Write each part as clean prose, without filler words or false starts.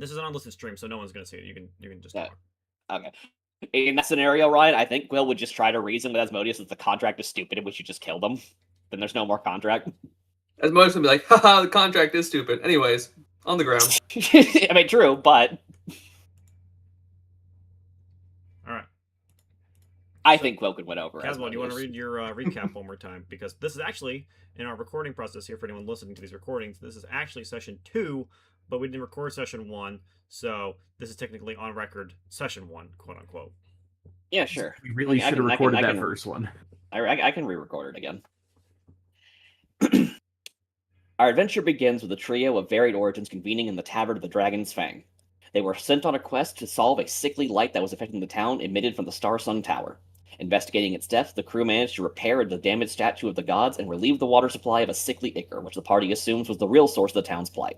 This is an unlisted stream, so no one's gonna see it. You can just Uh, talk. okay. In that scenario, Ryan, I think Quill would just try to reason with Asmodeus that the contract is stupid and we should just kill them. Then there's no more contract. Asmodeus would be like, haha, the contract is stupid. Anyways, on the ground. I mean, true, but All right. I think Quill could win over. Caswell, do you want to read your recap one more time? Because this is actually, in our recording process here, for anyone listening to these recordings, this is actually session 2, but we didn't record session 1, so this is technically on record session 1, quote unquote. Yeah, sure. We really should have recorded that first one. I can re-record it again. Our adventure begins with a trio of varied origins convening in the Tavern of the Dragon's Fang. They were sent on a quest to solve a sickly light that was affecting the town emitted from the Star-Sung Tower. Investigating its depth, the crew managed to repair the damaged statue of the gods and relieve the water supply of a sickly ichor, which the party assumes was the real source of the town's plight.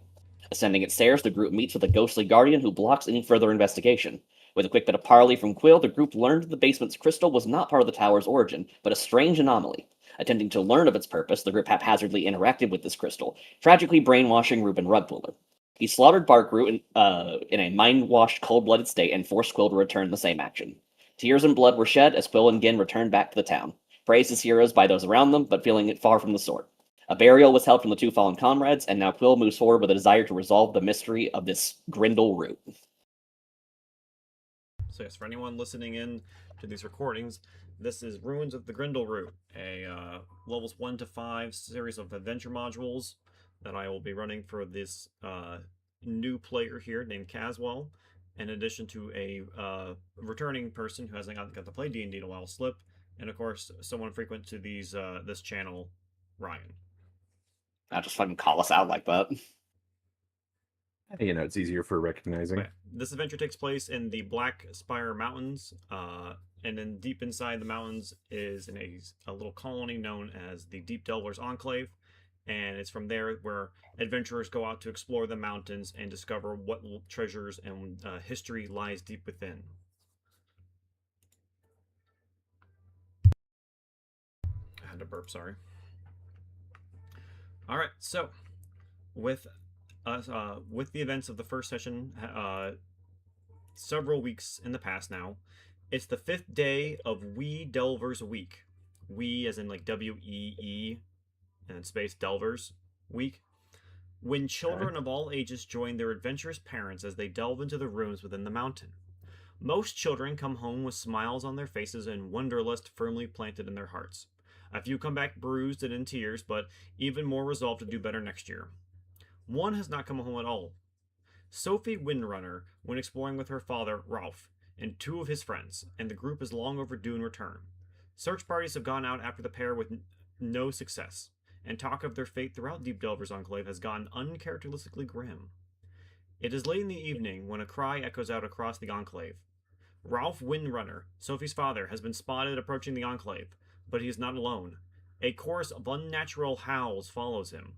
Ascending its stairs, the group meets with a ghostly guardian who blocks any further investigation. With a quick bit of parley from Quill, the group learned the basement's crystal was not part of the tower's origin, but a strange anomaly. Attempting to learn of its purpose, the group haphazardly interacted with this crystal, tragically brainwashing Reuben Rugpuller. He slaughtered Barkroot in a mind-washed, cold-blooded state and forced Quill to return the same action. Tears and blood were shed as Quill and Gin returned back to the town, praised as heroes by those around them, but feeling it far from the sort. A burial was held from the two fallen comrades, and now Quill moves forward with a desire to resolve the mystery of this Grendleroot. So yes, for anyone listening in to these recordings, this is Ruins of the Grendleroot, a levels 1 to 5 series of adventure modules that I will be running for this new player here named Caswell, in addition to a returning person who hasn't got to play D&D in a while, Slip, and of course someone frequent to these this channel, Ryan. I'll just fucking call us out like that. It's easier for recognizing. Okay. This adventure takes place in the Black Spire Mountains, and then deep inside the mountains is in a little colony known as the Deep Delvers Enclave, and it's from there where adventurers go out to explore the mountains and discover what treasures and history lies deep within. I had to burp, sorry. Alright, so with the events of the first session several weeks in the past now, it's the 5th day of Wee Delvers Week. We as in like W-E-E and space Delvers Week. When children of all ages join their adventurous parents as they delve into the rooms within the mountain. Most children come home with smiles on their faces and wanderlust firmly planted in their hearts. A few come back bruised and in tears, but even more resolved to do better next year. One has not come home at all. Sophie Windrunner went exploring with her father, Ralph, and 2 of his friends, and the group is long overdue in return. Search parties have gone out after the pair with no success, and talk of their fate throughout Deep Delvers Enclave has gotten uncharacteristically grim. It is late in the evening when a cry echoes out across the Enclave. Ralph Windrunner, Sophie's father, has been spotted approaching the Enclave, but he is not alone. A chorus of unnatural howls follows him.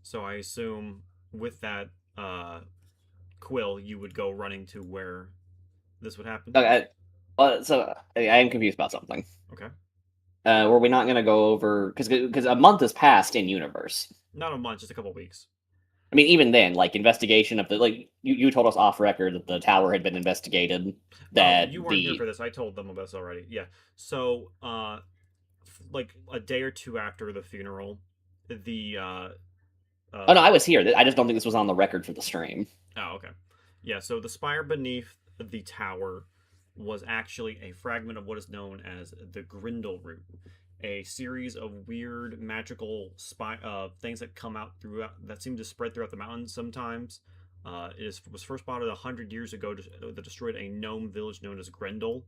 So I assume with that Quill, you would go running to where this would happen? Okay. So I am confused about something. Okay. Were we not going to go over... Because a month has passed in universe. Not a month, just a couple weeks. I mean, even then, like, investigation of the... Like, you told us off record that the tower had been investigated. That you weren't here for this. I told them about this already. Yeah. So, like, a day or two after the funeral, the... oh, no, I was here. I just don't think this was on the record for the stream. Oh, okay. Yeah, so the spire beneath the tower was actually a fragment of what is known as the Grendleroot, a series of weird magical things that come out throughout, that seem to spread throughout the mountains sometimes. Was first spotted 100 years ago that destroyed a gnome village known as Grendel,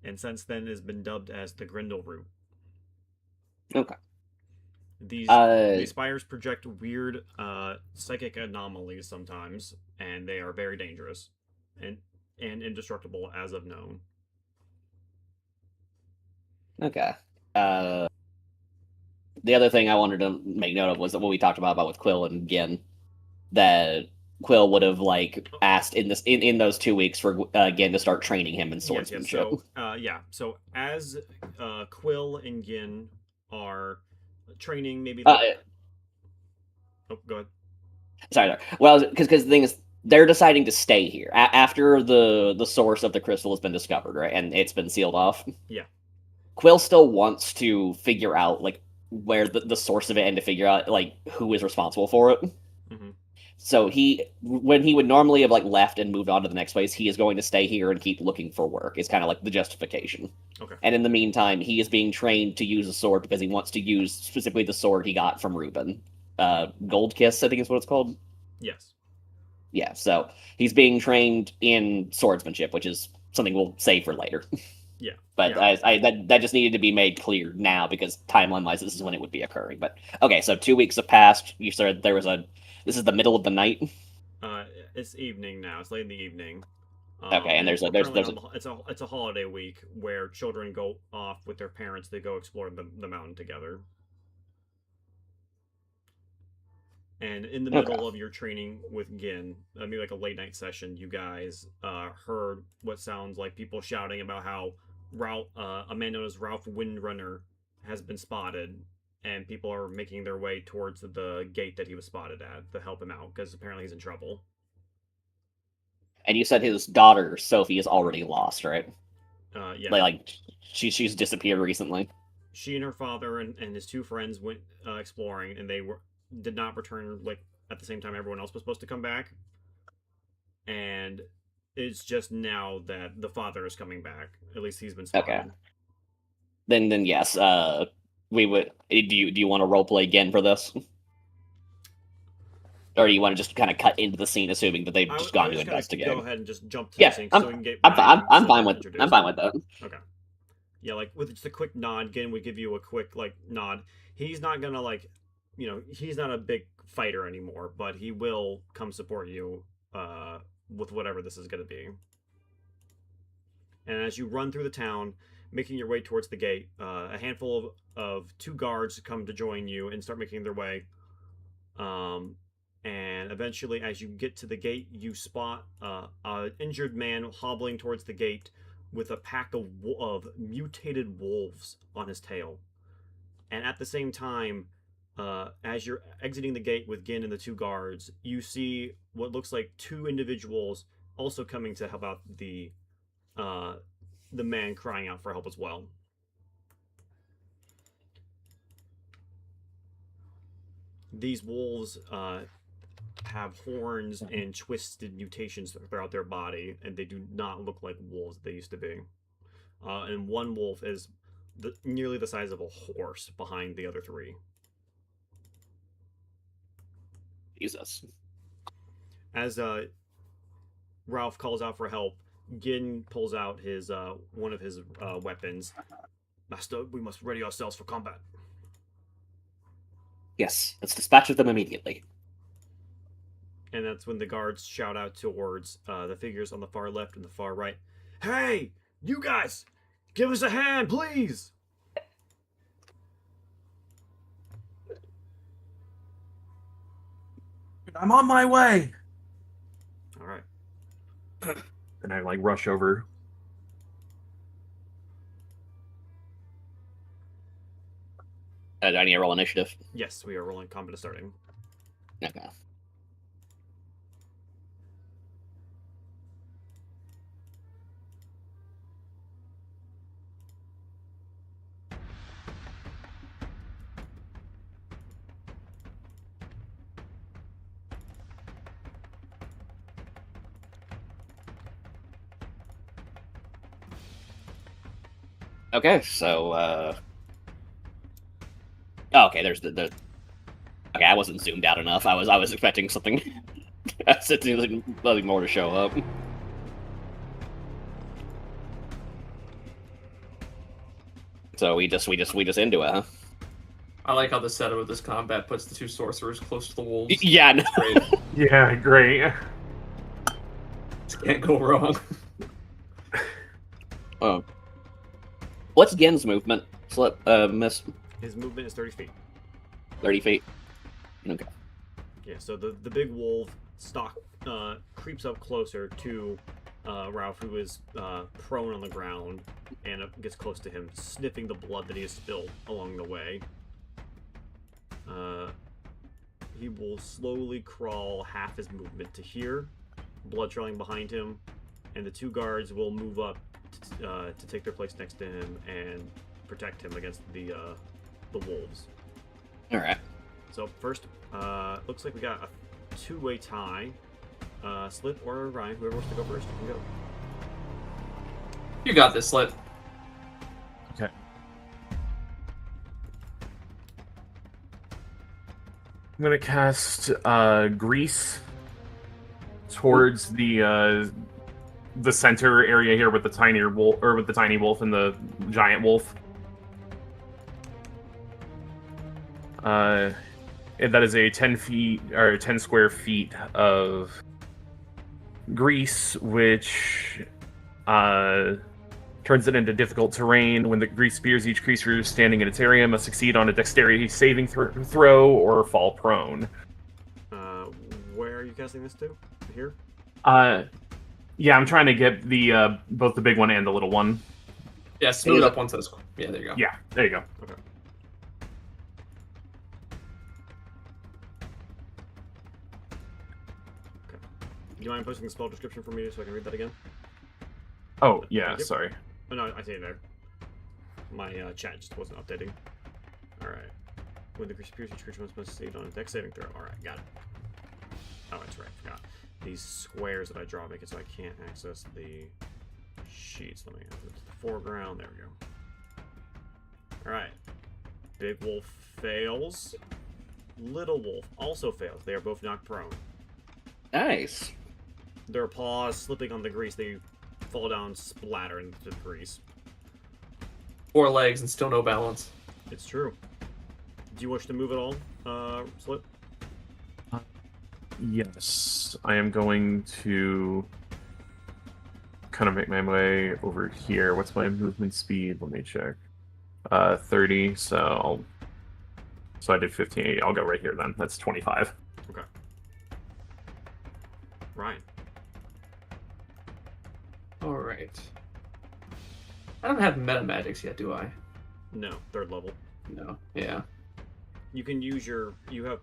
and since then has been dubbed as the Grendleroot. Okay. These spires project weird psychic anomalies sometimes, and they are very dangerous and indestructible as of known. Okay. The other thing I wanted to make note of was what we talked about with Quill and Gin, that Quill would have like asked in those 2 weeks for Gin to start training him in swordsmanship. So as Quill and Gin are training, maybe. Uh, Oh, go ahead. Sorry. Well, because the thing is, they're deciding to stay here after the source of the crystal has been discovered, right, and it's been sealed off. Yeah. Quill still wants to figure out like where the source of it and to figure out like who is responsible for it. Mm-hmm. So when he would normally have like left and moved on to the next place, he is going to stay here and keep looking for work. It's kind of like the justification. Okay. And in the meantime, he is being trained to use a sword because he wants to use specifically the sword he got from Reuben. Gold Kiss, I think is what it's called. Yes. Yeah, so he's being trained in swordsmanship, which is something we'll save for later. Yeah. But yeah. that just needed to be made clear now because timeline-wise, this is when it would be occurring. But okay, so 2 weeks have passed. You said this is the middle of the night. It's evening now. It's late in the evening. Okay, and there's it's a holiday week where children go off with their parents. They go explore the mountain together. And in the middle of your training with Gin, maybe like a late night session, you guys heard what sounds like people shouting about how a man known as Ralph Windrunner has been spotted, and people are making their way towards the gate that he was spotted at to help him out because apparently he's in trouble. And you said his daughter Sophie is already lost, right? Yeah. Like she's disappeared recently. She and her father and his two friends went exploring, and they did not return like at the same time everyone else was supposed to come back. And it's just now that the father is coming back. At least he's been spotted. Okay. Then yes, we would. Do you want to roleplay again for this, or do you want to just kind of cut into the scene, assuming that they've just gone to investigate? Go ahead and just jump to the scene so we can get. I'm fine with that. Okay. Yeah, like with just a quick nod, Gin would give you a quick like nod. He's not gonna like, he's not a big fighter anymore, but he will come support you with whatever this is gonna be. And as you run through the town, making your way towards the gate, a handful of two guards come to join you and start making their way. And eventually, as you get to the gate, you spot an injured man hobbling towards the gate with a pack of mutated wolves on his tail. And at the same time, as you're exiting the gate with Gin and the two guards, you see what looks like two individuals also coming to help out the man crying out for help as well. These wolves have horns and twisted mutations throughout their body, and they do not look like wolves they used to be. And one wolf is nearly the size of a horse behind the other three. Jesus. As Ralph calls out for help, Gin pulls out his one of his weapons. Master, we must ready ourselves for combat. Yes, let's dispatch of them immediately. And that's when the guards shout out towards the figures on the far left and the far right. Hey, you guys! Give us a hand, please! I'm on my way! Alright. And I rush over. Do I need to roll initiative? Yes, we are rolling combat starting. Okay. Okay, so okay, there's the okay, I wasn't zoomed out enough. I was expecting something something more to show up. So we just into it, huh? I like how the setup of this combat puts the two sorcerers close to the wolves. Yeah, no. Great. Yeah, great. Can't go wrong. What's Gen's movement? Miss. His movement is 30 feet. 30 feet. Okay. Yeah, so the big wolf creeps up closer to Ralph, who is prone on the ground, and gets close to him, sniffing the blood that he has spilled along the way. He will slowly crawl half his movement to here, blood trailing behind him, and the 2 guards will move up to take their place next to him and protect him against the wolves. All right. So first, looks like we got a 2-way tie. Slip or Ryan, whoever wants to go first, you can go. You got this, Slip. Okay. I'm gonna cast grease towards the center area here with the tinier wolf, or with the tiny wolf and the giant wolf. And that is a 10 feet or 10 square feet of grease, which turns it into difficult terrain. When the grease spears, each creature standing in its area must succeed on a dexterity saving throw or fall prone. Where are you casting this to? Here? Yeah, I'm trying to get the both the big one and the little one. Yeah, smooth up one says. Yeah, there you go. Yeah, there you go. Okay. Do you mind posting the spell description for me so I can read that again? Oh, yeah, Yep. sorry. Oh, no, I see it there. My chat just wasn't updating. Alright. When the creature appears, each creature must succeed on a dex saving throw. Alright, got it. Oh, that's right, forgot. These squares that I draw make it so I can't access the sheets. Let me go to the foreground. There we go. Alright. Big wolf fails. Little wolf also fails. They are both knocked prone. Nice. Their paws slipping on the grease, they fall down, splatter into the grease. 4 legs and still no balance. It's true. Do you wish to move at all, Slip? Yes, I am going to kind of make my way over here. What's my movement speed? Let me check. 30, so I did 15. I'll go right here then. That's 25. Okay. Ryan. Alright. I don't have meta magics yet, do I? No, 3rd level. No. Yeah. You can use you have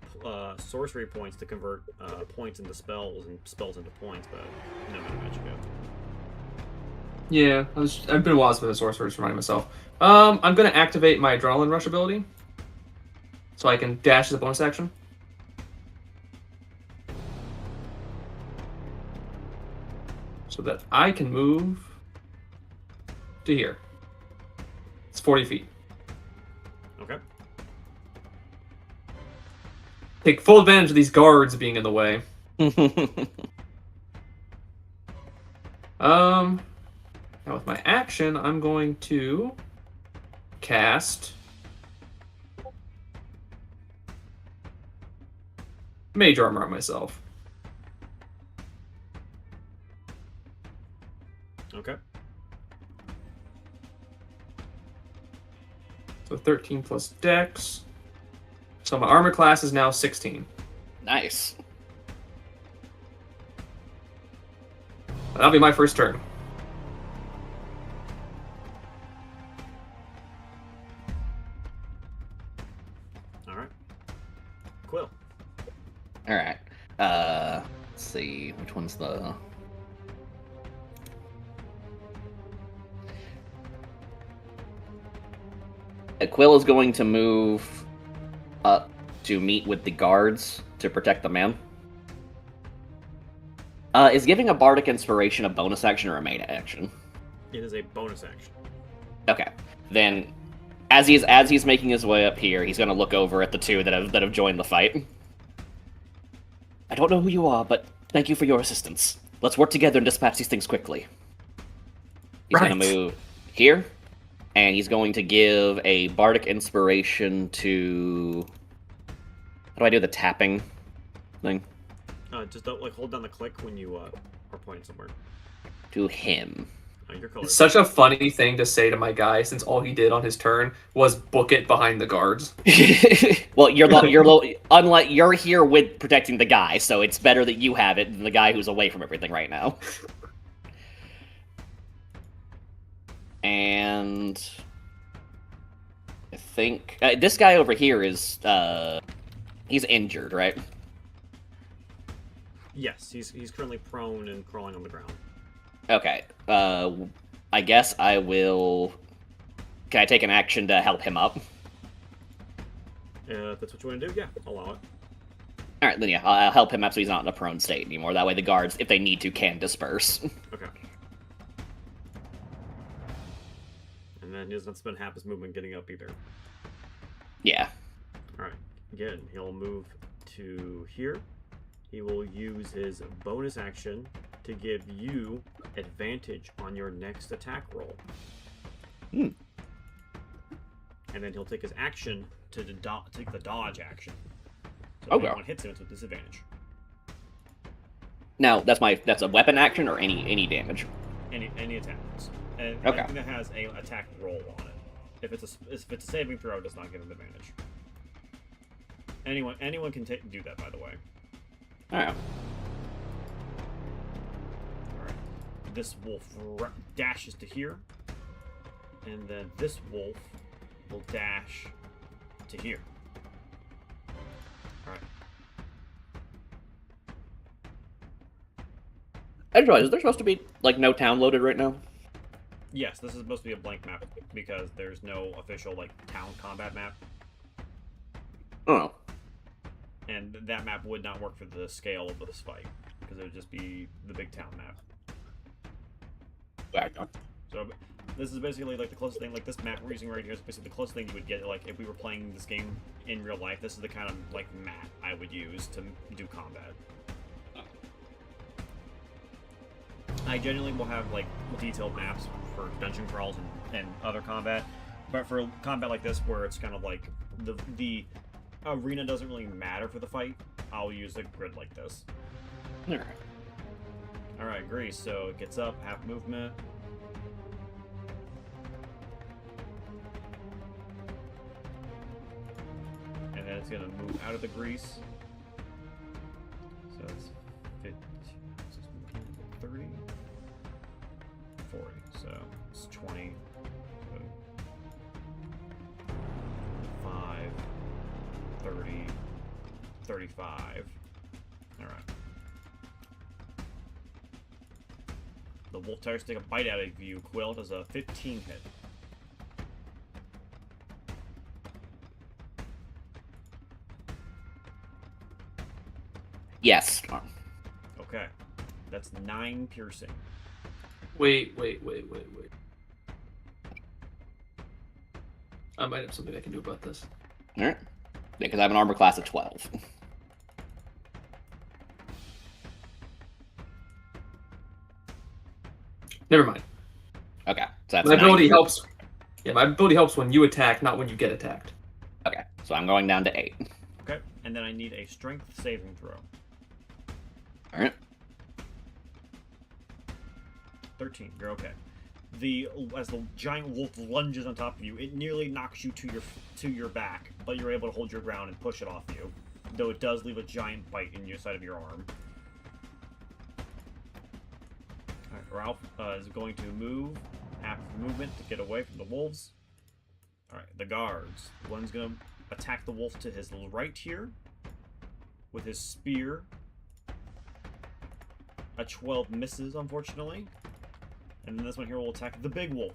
sorcery points to convert points into spells and spells into points, but no matter magic yet. Yeah, I've been a while since the sorcerer's reminding myself. I'm gonna activate my adrenaline rush ability. So I can dash as a bonus action. So that I can move to here. It's 40 feet. Okay. Take full advantage of these guards being in the way. Now with my action, I'm going to cast Mage Armor on myself. Okay. So 13 plus Dex. So my armor class is now 16. Nice. That'll be my first turn. All right. Quill. All right. Let's see which one's the. Quill is going to move up to meet with the guards to protect the man. Is giving a bardic inspiration a bonus action or a main action? It is a bonus action. Okay. Then, as he's making his way up here, he's going to look over at the 2 that have joined the fight. I don't know who you are, but thank you for your assistance. Let's work together and dispatch these things quickly. He's going to move here, and he's going to give a bardic inspiration to. How do I do the tapping thing? Just don't, hold down the click when you are pointing somewhere. To him. Your color. It's such a funny thing to say to my guy, since all he did on his turn was book it behind the guards. Well, unlike you're here with protecting the guy, so it's better that you have it than the guy who's away from everything right now. And I think this guy over here is He's injured, right? Yes, he's currently prone and crawling on the ground. Okay. I guess I will. Can I take an action to help him up? If that's what you want to do, yeah, I'll allow it. All right, then yeah, I'll help him up so he's not in a prone state anymore. That way, the guards, if they need to, can disperse. Okay. And then he doesn't spend half his movement getting up either. Yeah. All right. Again, he'll move to here. He will use his bonus action to give you advantage on your next attack roll. Hmm. And then he'll take his action to take the dodge action. So Okay. if anyone hits him, it's with disadvantage. Now that's a weapon action or any damage. Any attacks. And Okay. anything that has a attack roll on it. If it's a saving throw, it does not give him advantage. Anyone can do that, by the way. All right. All right. This wolf dashes to here, and then this wolf will dash to here. All right. I just realized, is there supposed to be like no town loaded right now? Yes, this is supposed to be a blank map because there's no official like town combat map, Oh. and that map would not work for the scale of this fight because it would just be the big town map. Okay. So this is basically like the closest thing. Like this map we're using right here is basically the closest thing you would get. Like if we were playing this game in real life, this is the kind of like map I would use to do combat. I generally will have like detailed maps for dungeon crawls and other combat, but for combat like this, where it's kind of like the arena doesn't really matter for the fight, I'll use a grid like this. All right. All right, Grease. So it gets up, half movement. And then it's gonna move out of the grease. So it's 50, 30, 40. So it's 20, 5, 30, 35. All right. The wolf tries to take a bite out of you. Quill does a 15 hit. Yes. Okay. That's 9 piercing. Wait. I might have something I can do about this. All right. Because I have an armor class of 12. Never mind. Okay. So that's My 9 ability piercing. helps. Yeah, my ability helps when you attack, not when you get attacked. Okay. So I'm going down to 8. Okay. And then I need a strength saving throw. All right. 13. You're okay. As the giant wolf lunges on top of you, it nearly knocks you to your back, but you're able to hold your ground and push it off you. Though it does leave a giant bite in your side of your arm. Alright, Ralph is going to move half movement to get away from the wolves. Alright, the guards. One's going to attack the wolf to his right here with his spear. A 12 misses, unfortunately. And then this one here will attack the big wolf.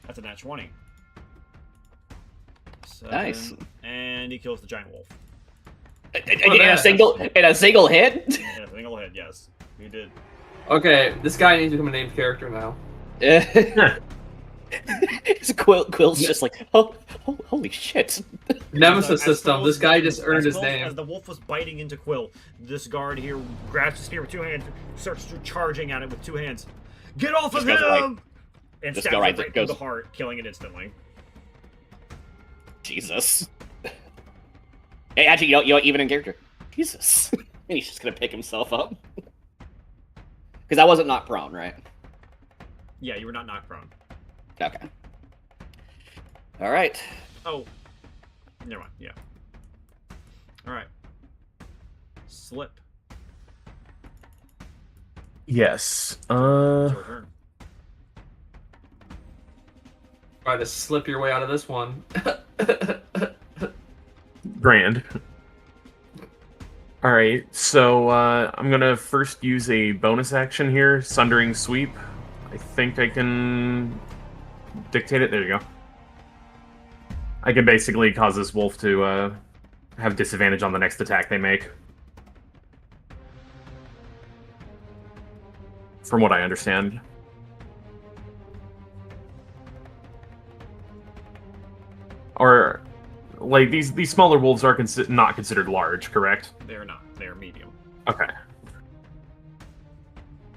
That's a nat 20. 7, Nice. And he kills the giant wolf. In a single hit? In a single hit, yes. He did. Okay, this guy needs to become a named character now. Quill's just like, oh, holy shit. Nemesis As system. Quill This was- guy just earned as his Quill- name. As the wolf was biting into Quill, this guard here grabs his spear with 2 hands, starts charging at it with 2 hands. Get off of Just goes right- him! And just stabs go it right- right goes- through the heart, killing it instantly. Jesus. Hey, actually, you know, even in character. Jesus. And he's just gonna pick himself up. Because I wasn't knocked prone, right? Yeah, you were not knocked prone. Okay. All right. Oh. Never mind, yeah. Alright. Slip. Yes. It's your turn. Try to slip your way out of this one. Grand. All right, so I'm gonna first use a bonus action here, Sundering Sweep. I think I can dictate it. There you go. I can basically cause this wolf to have disadvantage on the next attack they make. From what I understand. Or, like, these smaller wolves are not considered large, correct? They're not. They're medium. Okay.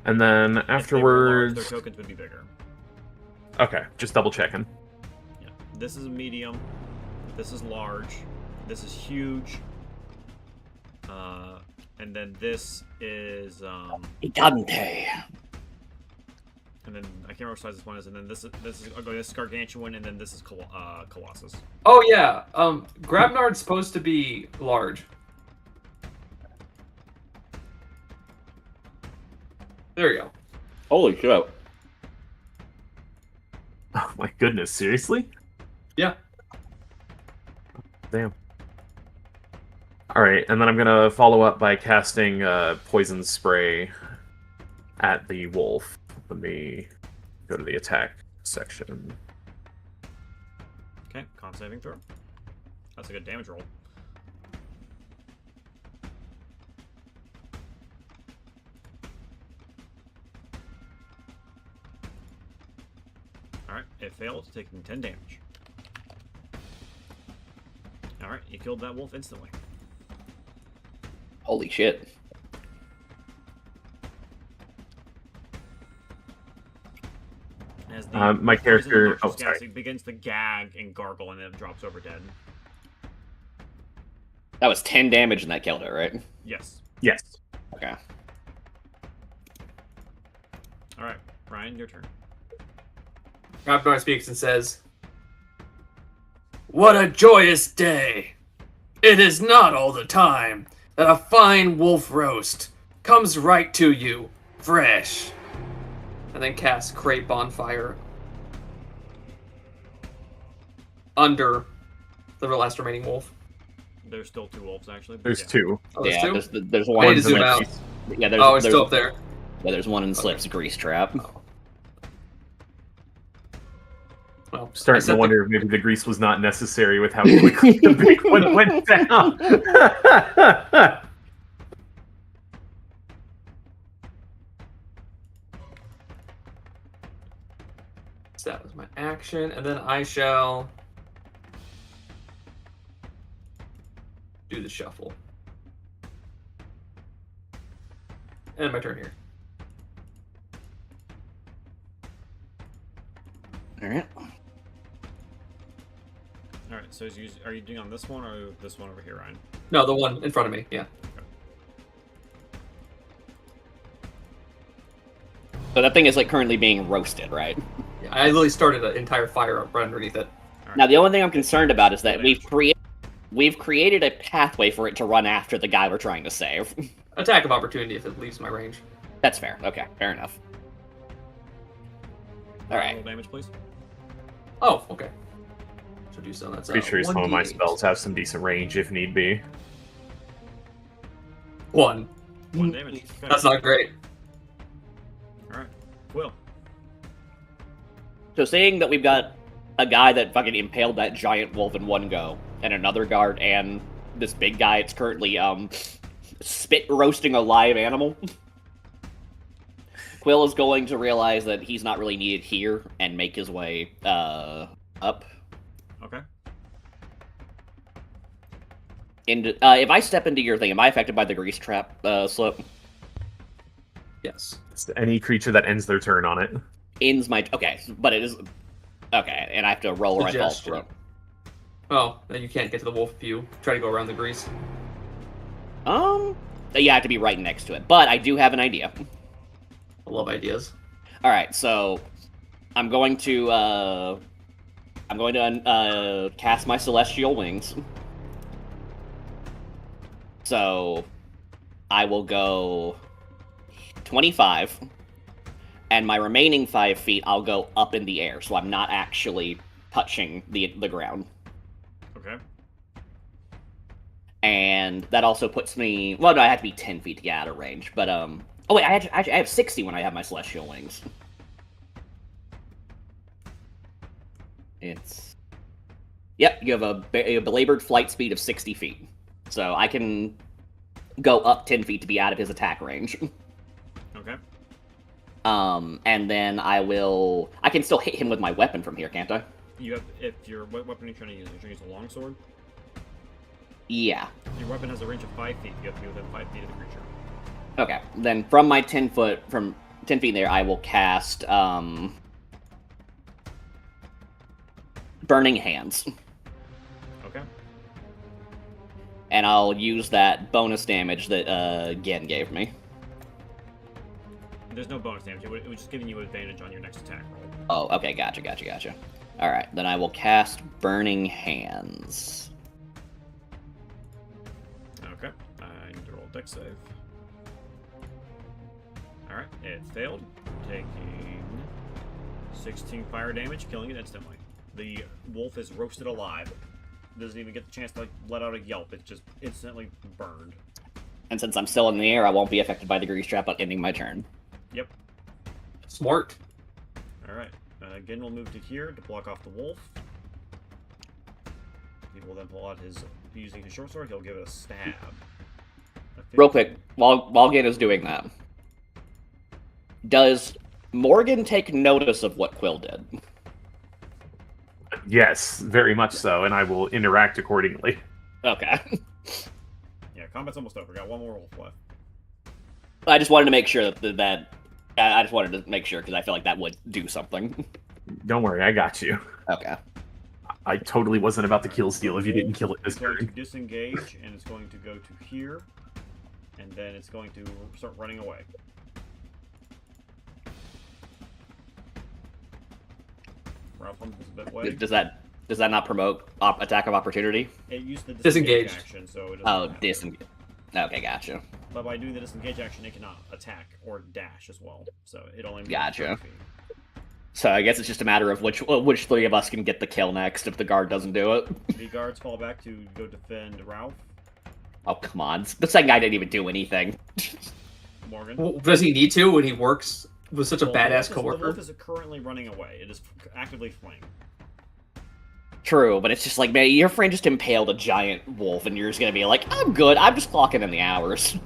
And then If they were large, afterwards... their tokens would be bigger. Okay, just double checking. Yeah. This is medium. This is large. This is huge. And then this is Gigante. and then I can't remember what size this one is. And then this is gargantuan, and then this is colossus. Oh yeah, Grabnard's supposed to be large. There you go. Holy shit. Oh my goodness, seriously? Yeah. Damn. Alright, and then I'm gonna follow up by casting Poison Spray at the wolf. Let me go to the attack section. Okay, con saving throw. That's a good damage roll. Alright, it failed, taking 10 damage. Alright, you killed that wolf instantly. Holy shit. As My character... poison Oh, sorry. he begins to gag and gargle, and then drops over dead. That was 10 damage and that killed it, right? Yes. Yes. Okay. Alright, Ryan, your turn. Grabnard speaks and says, "What a joyous day! It is not all the time that a fine wolf roast comes right to you, fresh." And then casts Create Bonfire under the last remaining wolf. There's still 2 wolves, actually. but There's yeah. 2. Oh, there's Yeah, two? there's I one need in to zoom Slips. out. Yeah, there's, Oh, it's there's, still up there. Yeah, there's one in Slip's grease trap. Well, Starting to wonder if maybe the grease was not necessary with how quickly the big one went down. So that was my action, and then I shall do the shuffle. And my turn here. Alright. Alright, so are you doing on this one or this one over here, Ryan? No, the one in front of me, yeah. So that thing is like currently being roasted, right? Yeah, I literally started an entire fire up right underneath it. Alright. Now the only thing I'm concerned about is that we've created a pathway for it to run after the guy we're trying to save. Attack of opportunity if it leaves my range. That's fair. Okay, fair enough. Alright. Roll damage, please. Oh, okay. Should do so. That's Pretty sure some of my 1d8. spells have some decent range if need be. 1. 1 damage. Okay. That's not great. Alright. Will. So seeing that we've got a guy that fucking impaled that giant wolf in one go, and another guard, and this big guy, it's currently spit roasting a live animal. Quill is going to realize that he's not really needed here and make his way up. Okay. Into if I step into your thing, am I affected by the grease trap slip? Yes. It's any creature that ends their turn on it. Ends my but it is okay, and I have to roll right fall Suggestion. through. Oh, then you can't get to the wolf if you try to go around the grease. Yeah, I have to be right next to it, but I do have an idea. I love ideas. All right, so I'm going to cast my celestial wings. So I will go 25, and my remaining 5 feet I'll go up in the air, so I'm not actually touching the ground. Okay. And and that also puts me. Well, no, I have to be 10 feet to get out of range. But oh wait, I have 60 when I have my celestial wings. It's yep. You have a belabored flight speed of 60 feet, so I can go up 10 feet to be out of his attack range. Okay. And then I can still hit him with my weapon from here, can't I? You have, if your what weapon are you trying to use? You're trying to use a longsword? Yeah. Your weapon has a range of 5 feet. You have to be within 5 feet of the creature. Okay. Then from my 10 feet there, I will cast Burning Hands. Okay. And I'll use that bonus damage that Gen gave me. There's no bonus damage. It was just giving you advantage on your next attack roll. Oh, okay, gotcha. Alright, then I will cast Burning Hands. Okay. I need to roll a dex save. Alright, it failed. Taking 16 fire damage, killing it instantly. The wolf is roasted alive. Doesn't even get the chance to let out a yelp. It's just instantly burned. And since I'm still in the air, I won't be affected by the grease trap on ending my turn. Yep. Smart. Alright. Again, we'll move to here to block off the wolf. He will then pull out using his short sword, he'll give it a stab. Real quick, while Gen is doing that, does Morgan take notice of what Quill did? Yes, very much so, and I will interact accordingly. Okay. Yeah, combat's almost over. Got one more wolf left. I just wanted to make sure I just wanted to make sure because I feel like that would do something. Don't worry, I got you. Okay. I totally wasn't about to kill Steel if you didn't kill it this It's going to turn. disengage, and it's going to go to here, and then it's going to start running away. Ralph is a bit away. Does that not promote attack of opportunity? It used the Disengage. action, so it doesn't Oh, have disengage. Okay, gotcha. But by doing the disengage action, it cannot attack or dash as well. So it only moves Gotcha. 30 feet. So I guess it's just a matter of which three of us can get the kill next if the guard doesn't do it. The guards fall back to go defend Ralph. Oh, come on. The second guy didn't even do anything. Morgan. Well, does he need to when he works with such a Well, badass The coworker? wolf is currently running away. It is actively fleeing. True, but it's just like, man, your friend just impaled a giant wolf, and you're just gonna be like, I'm good, I'm just clocking in the hours.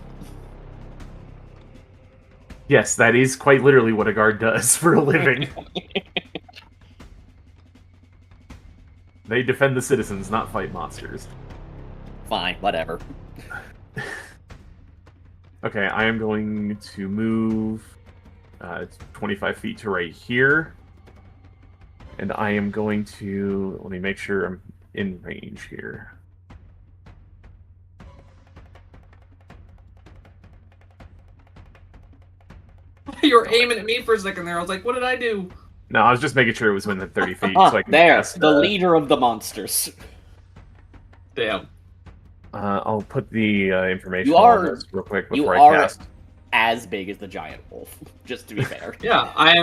Yes, that is quite literally what a guard does for a living. They defend the citizens, not fight monsters. Fine, whatever. Okay, I am going to move 25 feet to right here. And I am going to... Let me make sure I'm in range here. You were aiming at me for a second there. I was like, what did I do? No, I was just making sure it was within 30 feet. So I can There, cast, the leader of the monsters. Damn. I'll put the information You on are- this real quick you before are- I cast. As big as the giant wolf, just to be fair. Yeah, I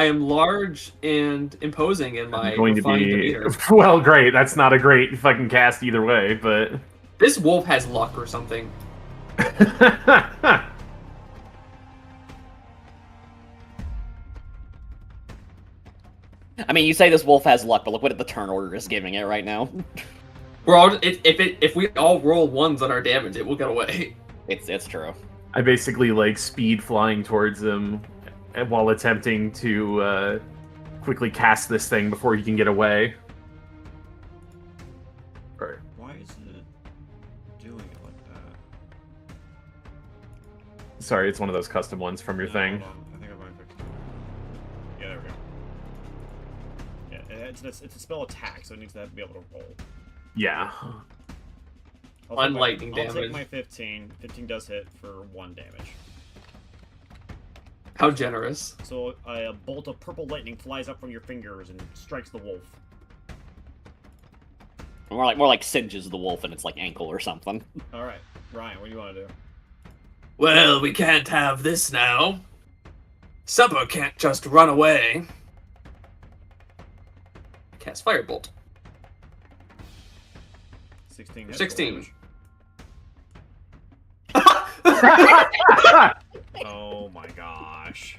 am large and imposing in my I'm going to refined be... demeanor. Well, great. That's not a great fucking cast either way, but... This wolf has luck or something. I mean, you say this wolf has luck, but look what the turn order is giving it right now. We're all if we all roll ones on our damage, it will get away. It's true. I basically like speed flying towards him while attempting to quickly cast this thing before he can get away. Right. Why is it doing it like that? Sorry, it's one of those custom ones from your Yeah, thing. hold on. I think I might fix it. Yeah, there we go. Yeah, it's a spell attack, so it needs to be able to roll. Yeah. Unlightning I'll take damage. my 15. 15 does hit for 1 damage. How generous. So a bolt of purple lightning flies up from your fingers and strikes the wolf. More like singes the wolf and it's like ankle or something. All right, Ryan, what do you want to do? Well, we can't have this now. Supper can't just run away. Cast Firebolt. 16. hits, 16. damage. Oh my gosh.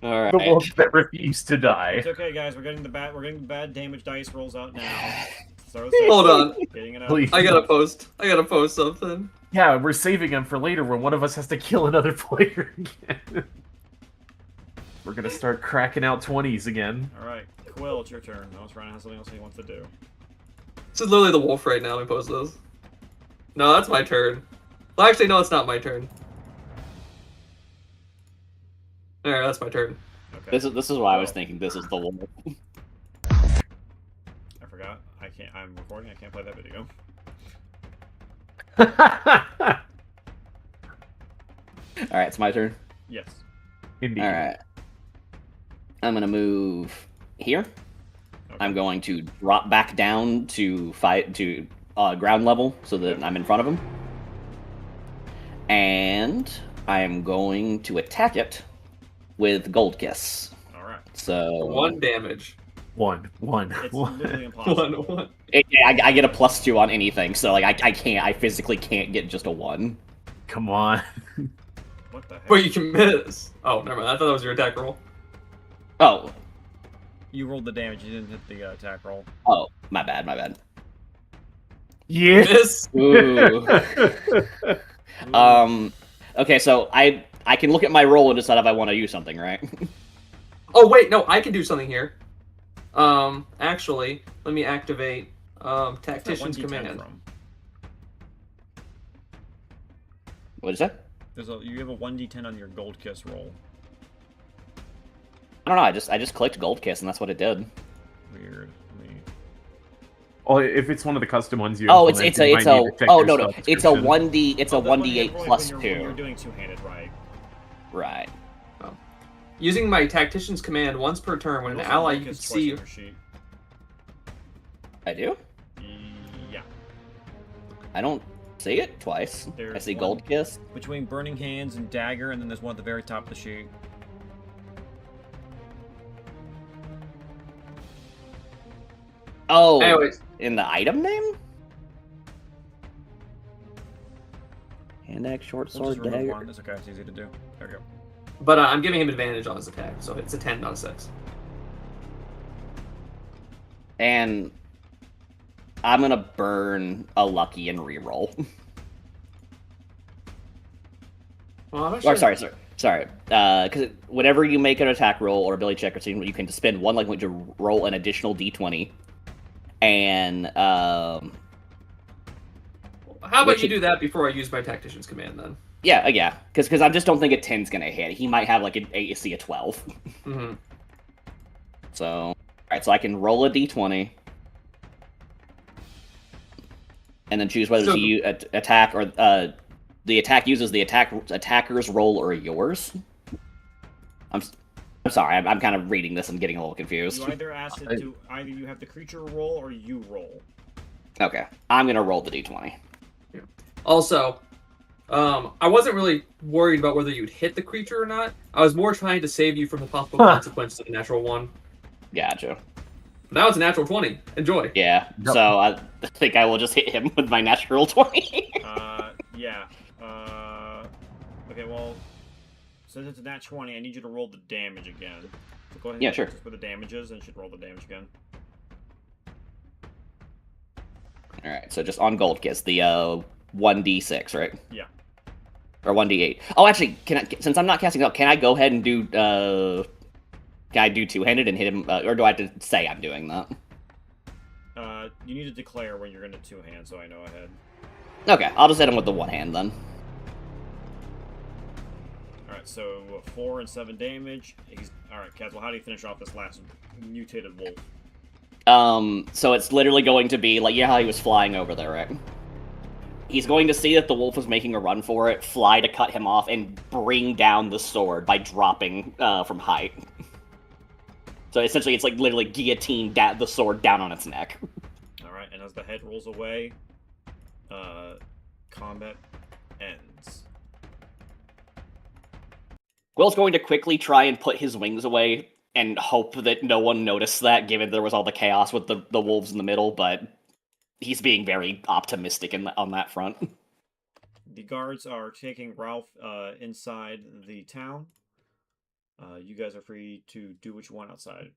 All right. The wolf that refused to die. It's okay, guys. We're getting the bad damage dice rolls out now. So Hold on. Getting it out. Please. I gotta post something. Yeah, we're saving him for later when one of us has to kill another player again. We're gonna start cracking out 20s again. All right, Quill, it's your turn. Unless Ryan has something else he wants to do. This is literally the wolf right now. Let me post this. No, that's my turn. Well, actually, no, it's not my turn. Alright, that's my turn. Okay. This is what I was thinking. This is the wolf. I forgot. I can't. I'm recording. I can't play that video. All right, it's my turn. Yes. Indeed. All right. I'm gonna move here. Okay. I'm going to drop back down to ground level so that I'm in front of him. And I am going to attack it with Gold Kiss. All right. So 1 damage. One. It's literally impossible. 1. I get a +2 on anything, so like I physically can't get just a 1. Come on. What the heck? But you can miss. Oh, never mind. I thought that was your attack roll. Oh, You rolled the damage. You didn't hit the attack roll. my bad. Yeah. Miss. Ooh. Okay, so I can look at my roll and decide if I want to use something, right? Oh wait, no, I can do something here. Actually, let me activate Where's that Tactician's 1d10 Command. from? What is that? You have a 1d10 on your Gold Kiss roll. I don't know. I just clicked Gold Kiss and that's what it did. Weird. Let me... Well, if it's one of the custom ones you Oh, it's implement, a you might need to check oh your no spell it's a description. 1d it's a Oh, that's when 1d8 when plus you're, 2. When you're doing two-handed, right? Right. Using my Tactician's Command once per turn when an It also ally you marks can twice see. on your sheet. I do. Yeah. I don't see it twice. I There's see one. Gold Kiss. Between Burning Hands and Dagger, and then there's one at the very top of the sheet. Oh, Anyways, in the item name. Hand axe, short We'll just sword, remove dagger. one. It's okay. It's easy to do. There we go. but I'm giving him advantage on his attack, so it's a 10, not a 6. And I'm gonna burn a lucky and reroll. Well, I'm Or actually- sorry. Because whenever you make an attack roll or ability check or something, you can spend 1 lucky point to roll an additional d20. And How about which you it- do that before I use my Tactician's Command then? yeah, because I just don't think a 10's gonna hit. He might have like an AC of 12. Mm-hmm. So, all right, so I can roll a d20, and then choose whether So- to attack or the attack uses the attacker's roll or yours. I'm sorry, I'm kind of reading this and getting a little confused. You either ask it to either you have the creature roll or you roll. Okay, I'm gonna roll the d20. Also, I wasn't really worried about whether you'd hit the creature or not. I was more trying to save you from the possible consequences of a natural 1. Gotcha. Now it's a natural 20. Enjoy. Yeah, Yep. so I think I will just hit him with my natural 20. Yeah. Okay, well, since it's a nat 20, I need you to roll the damage again. So go ahead. Yeah, and sure. just put the damages, and you should roll the damage again. All right, so just on Gold Kiss, the 1d6, right? Yeah. Or 1d8. Oh, actually, since I'm not casting out, can I go ahead and do can I do two-handed and hit him, or do I have to say I'm doing that? You need to declare when you're going to two-hand, so I know ahead. Okay, I'll just hit him with the one hand then. Alright, so 4 and 7 damage. Alright, Caswell, how do you finish off this last mutated wolf? So it's literally going to be like, how he was flying over there, right? He's going to see that the wolf was making a run for it, fly to cut him off, and bring down the sword by dropping from height. So essentially, it's like literally guillotine the sword down on its neck. Alright, and as the head rolls away, combat ends. Will's going to quickly try and put his wings away and hope that no one noticed that, given there was all the chaos with the wolves in the middle, but he's being very optimistic on that front. The guards are taking Ralph inside the town. You guys are free to do what you want outside.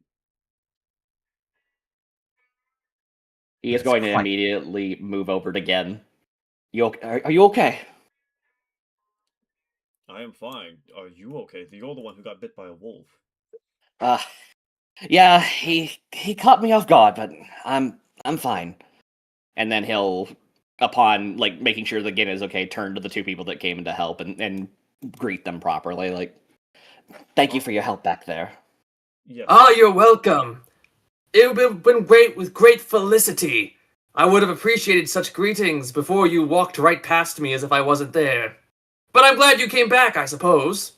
He is It's going to quite- immediately move over to Gen. Are you okay? I am fine. Are you okay? You're the one who got bit by a wolf. Yeah, he caught me off guard, but I'm fine. And then he'll, upon like making sure the Gen is okay, turn to the two people that came in to help and greet them properly. Like, thank you for your help back there. Yes. Ah, you're welcome. It would have been great with great felicity. I would have appreciated such greetings before you walked right past me as if I wasn't there. But I'm glad you came back, I suppose.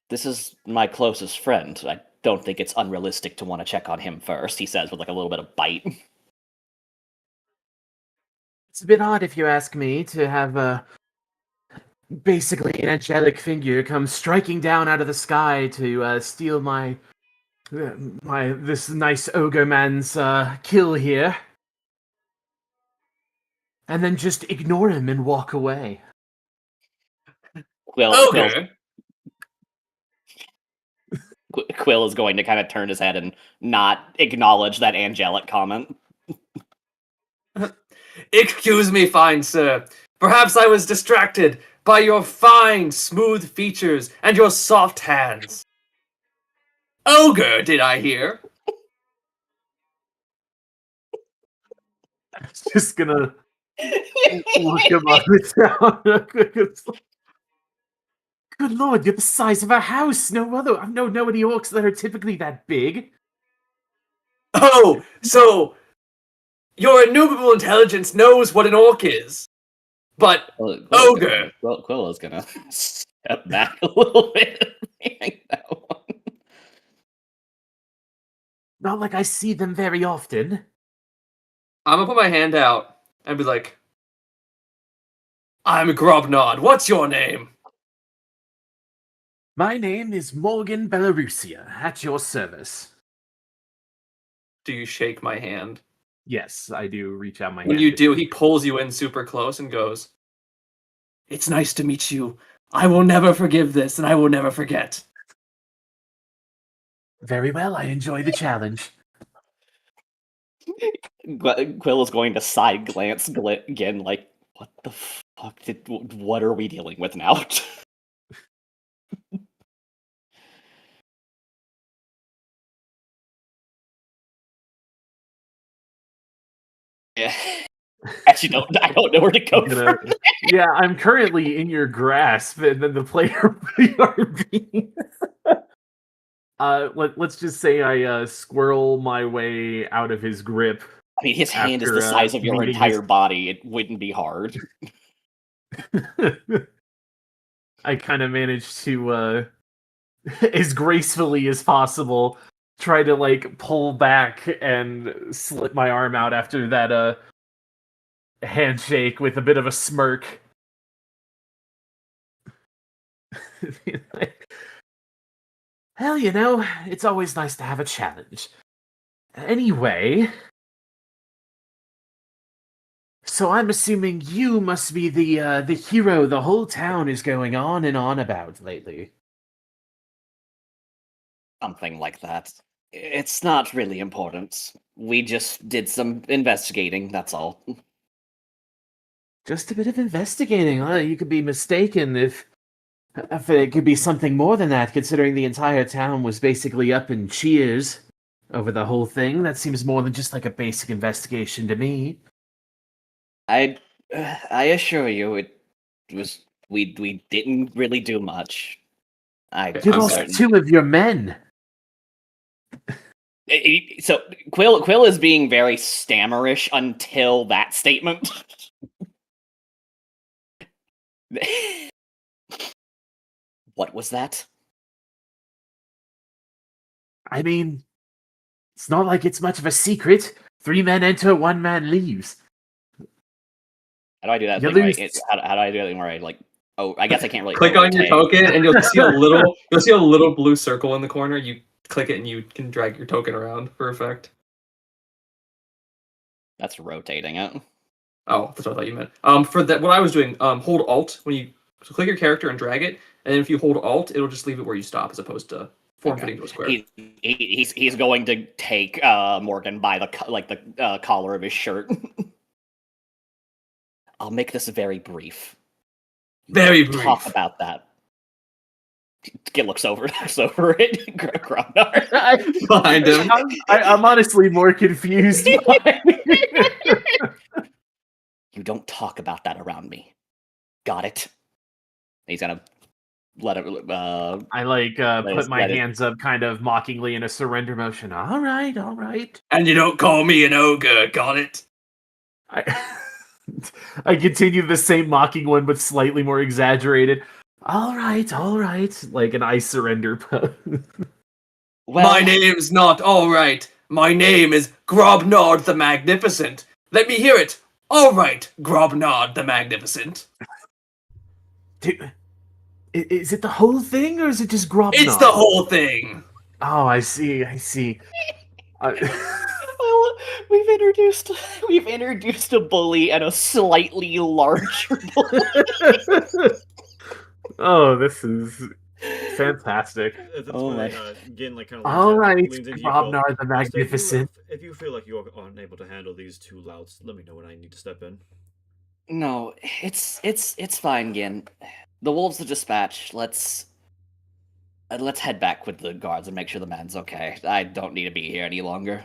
This is my closest friend. I don't think it's unrealistic to want to check on him first, he says with like a little bit of bite. It's a bit odd, if you ask me, to have basically an angelic figure come striking down out of the sky to steal this nice ogre man's kill here, and then just ignore him and walk away. Quill is going to kind of turn his head and not acknowledge that angelic comment. Excuse me, fine sir. Perhaps I was distracted by your fine, smooth features and your soft hands. Ogre, did I hear? I'm just gonna look him up and down real quick. It's like, good lord, you're the size of a house. No any orcs that are typically that big. Oh, so your innumerable intelligence knows what an orc is. But ogre. Quill is gonna step back a little bit. That one. Not like I see them very often. I'm gonna put my hand out and be like, I'm Grobnod. What's your name? My name is Morgan Belarusia, at your service. Do you shake my hand? Yes, I do reach out my When hand. you do, he pulls you in super close and goes, It's nice to meet you. I will never forgive this, and I will never forget. Very well, I enjoy the challenge. Quill is going to side glance again, like, what the fuck what are we dealing with now? Yeah. Actually, I don't know where to go from there. Yeah, I'm currently in your grasp, and then the player BRB. Let's just say I squirrel my way out of his grip. I mean, his hand is After, the size of your meeting entire his- body. It wouldn't be hard. I kind of managed to, as gracefully as possible, try to like pull back and slip my arm out after that handshake with a bit of a smirk. Hell, it's always nice to have a challenge. Anyway, so I'm assuming you must be the hero the whole town is going on and on about lately. Something like that. It's not really important. We just did some investigating, that's all. Just a bit of investigating, huh? You could be mistaken if it could be something more than that, considering the entire town was basically up in cheers over the whole thing. That seems more than just like a basic investigation to me. I assure you, it was we didn't really do much. You lost two of your men. So Quill is being very stammerish until that statement. What was that? I mean, it's not like it's much of a secret. 3 men enter, 1 man leaves. How do I do that You thing lose- right? How do I do that thing where I like? Oh, I guess I can't really Click on your overtake. token, and you'll see a little blue circle in the corner. You click it, and you can drag your token around for effect. That's rotating it. Oh, that's what I thought you meant. For that, what I was doing, hold Alt when you so click your character and drag it, and then if you hold Alt, it'll just leave it where you stop, as opposed to form fitting to a square. He's going to take Morgan by the collar of his shirt. I'll make this very brief. Very Don't talk brief. about that. Skid looks over it. Gromnar. Behind him. I'm honestly more confused. You don't talk about that around me. Got it? He's gonna let it. I put my hands up kind of mockingly in a surrender motion. All right, all right. And you don't call me an ogre, got it? I continue the same mocking one, but slightly more exaggerated. All right, like an I surrender pose. Well, My name's not all right. My name is Grobnard the Magnificent. Let me hear it. All right, Grobnard the Magnificent. Is it the whole thing, or is it just Grobnard? It's the whole thing. Oh, I see. well, we've introduced a bully and a slightly larger bully. Oh, this is fantastic. Again, like kind of All right, leans into you, Phil. Grobnard the Just Magnificent. if you feel like you are unable to handle these two louts, let me know when I need to step in. No, it's fine, Gin. The wolves are dispatched. Let's head back with the guards and make sure the man's okay. I don't need to be here any longer.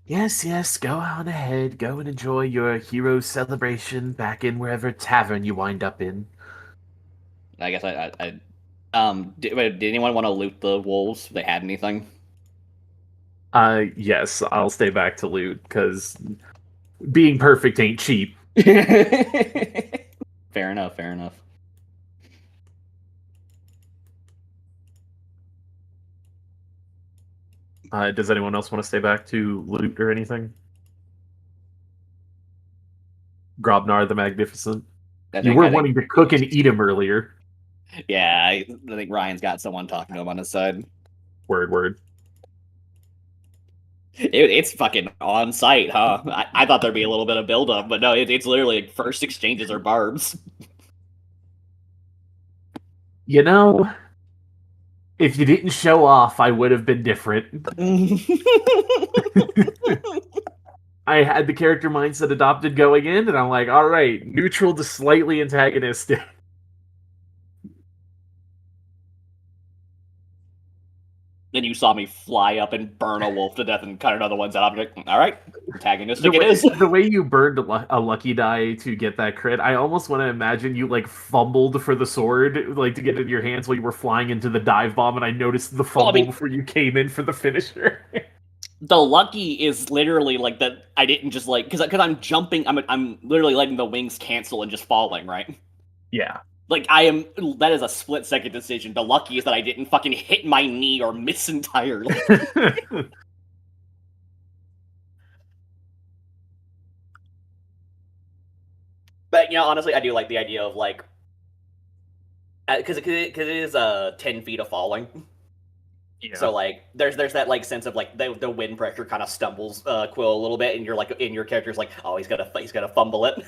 Yes, go on ahead. Go and enjoy your hero celebration back in wherever tavern you wind up in. I guess did anyone want to loot the wolves? They had anything? Yes, I'll stay back to loot, because being perfect ain't cheap. Fair enough. Does anyone else want to stay back to loot or anything? Grobnar the Magnificent. You were wanting to cook and eat him earlier. Yeah, I think Ryan's got someone talking to him on his side. Word. It's fucking on site, huh? I thought there'd be a little bit of buildup, but no, it's literally like first exchanges are barbs. You know, if you didn't show off, I would have been different. I had the character mindset adopted going in, and I'm like, all right, neutral to slightly antagonistic. Then you saw me fly up and burn a wolf to death and cut another one's out. I'm like, all right, antagonistic it is. The way you burned a lucky die to get that crit, I almost want to imagine you like fumbled for the sword, like to get it in your hands while you were flying into the dive bomb, and I noticed the fumble before you came in for the finisher. The lucky is literally like that. I didn't just like because I'm jumping. I'm literally letting the wings cancel and just falling, right? Yeah. Like that is a split-second decision. The lucky is that I didn't fucking hit my knee or miss entirely. But honestly, I do like the idea of like, because it is 10 feet of falling. Yeah. So like, there's that like sense of like the wind pressure kind of stumbles Quill a little bit, and you're like, in your character's like, oh, he's gonna fumble it.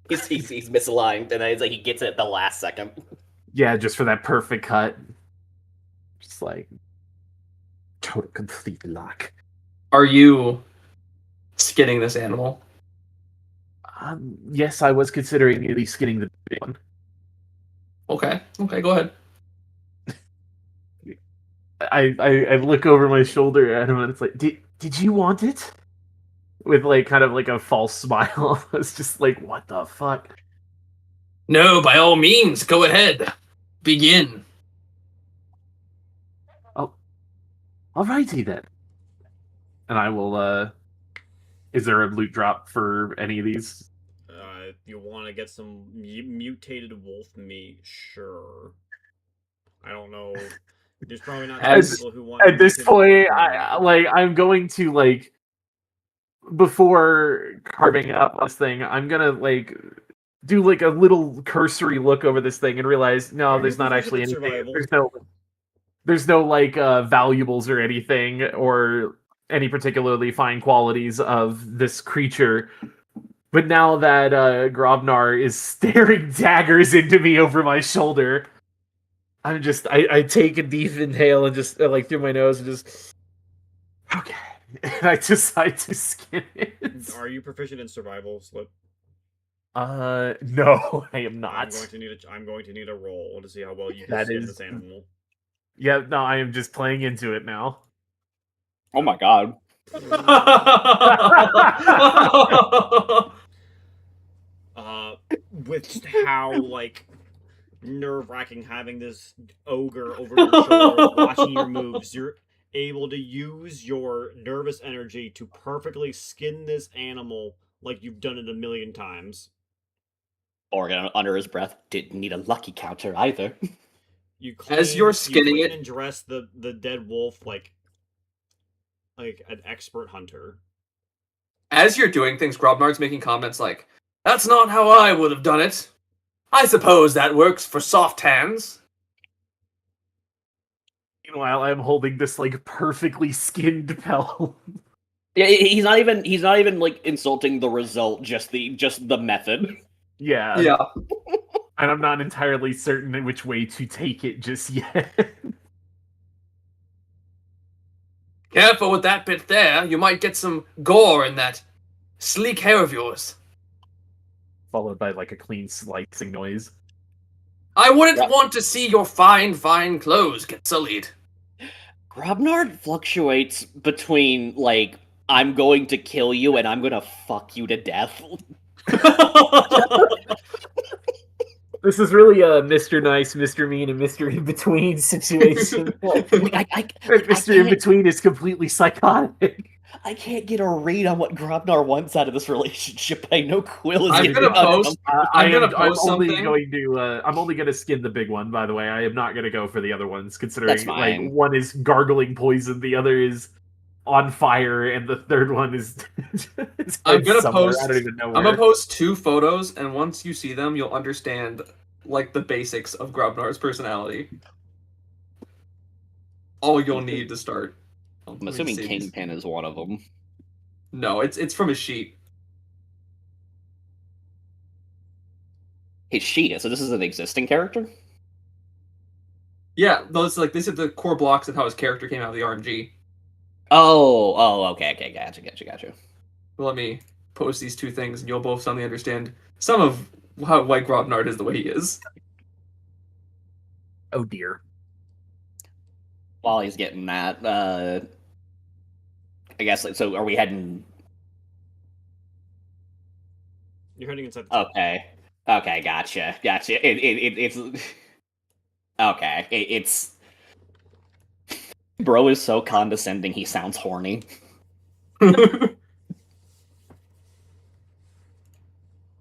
he's misaligned, and then it's like he gets it at the last second. Yeah, just for that perfect cut. Just like total complete luck. Are you skinning this animal? Yes, I was considering at least skinning the big one. Okay, go ahead. I look over my shoulder at him, and it's like, did you want it? With like kind of like a false smile. It's just like, what the fuck? No, by all means, go ahead. Begin. Oh, alrighty then. And I will. Is there a loot drop for any of these? If you want to get some mutated wolf meat, sure. I don't know. There's probably not people who want. At this point, I'm going to like. Before carving up this thing, I'm gonna like do like a little cursory look over this thing and realize there's not actually anything. There's no like valuables or anything, or any particularly fine qualities of this creature. But now that Grobnar is staring daggers into me over my shoulder, I take a deep inhale and just like through my nose and just okay. And I decide to skin it. Are you proficient in survival, Slip? No, I am not. I'm going to need a roll to see how well you can That skin is- this animal. Yeah, no, I am just playing into it now. Oh my god. With just how like nerve-wracking having this ogre over your shoulder watching your moves, you're able to use your nervous energy to perfectly skin this animal like you've done it a million times. Morgan, under his breath, didn't need a lucky counter either. You clean, As you're skinning you it- clean and dress the dead wolf like an expert hunter. As you're doing things, Grobnard's making comments like, "That's not how I would have done it. I suppose that works for soft hands." Meanwhile, I'm holding this like perfectly skinned pelt. Yeah, he's not even like insulting the result, just the method. Yeah. Yeah. And I'm not entirely certain in which way to take it just yet. Careful with that bit there. You might get some gore in that sleek hair of yours. Followed by like a clean slicing noise. I wouldn't Yeah. want to see your fine clothes get sullied. Grobnard fluctuates between like I'm going to kill you and I'm gonna fuck you to death. This is really a Mr. Nice, Mr. Mean, and Mr. In Between situation. Mr. In Between is completely psychotic. I can't get a read on what Grobnar wants out of this relationship. I know Quill is I'm gonna gonna post. I'm gonna post only something. going to. I'm only going to skin the big one. By the way, I am not going to go for the other ones. Considering That's like fine. one is gargling poison, the other is on fire, and the third one is. It's I'm gonna somewhere. post- I don't even know where. I'm gonna post 2 photos, and once you see them, you'll understand like the basics of Grobnar's personality. All you'll need to start. I'm assuming Kingpin is one of them. No, it's from a sheet. His sheet. So this is an existing character. Yeah, those like these are the core blocks of how his character came out of the RNG. Okay, gotcha. Let me post these 2 things, and you'll both suddenly understand some of why Grobnard is the way he is. Oh dear. While he's getting that, I guess. So, are we heading? You're heading inside the Okay, gotcha. It's okay. It's bro is so condescending. He sounds horny.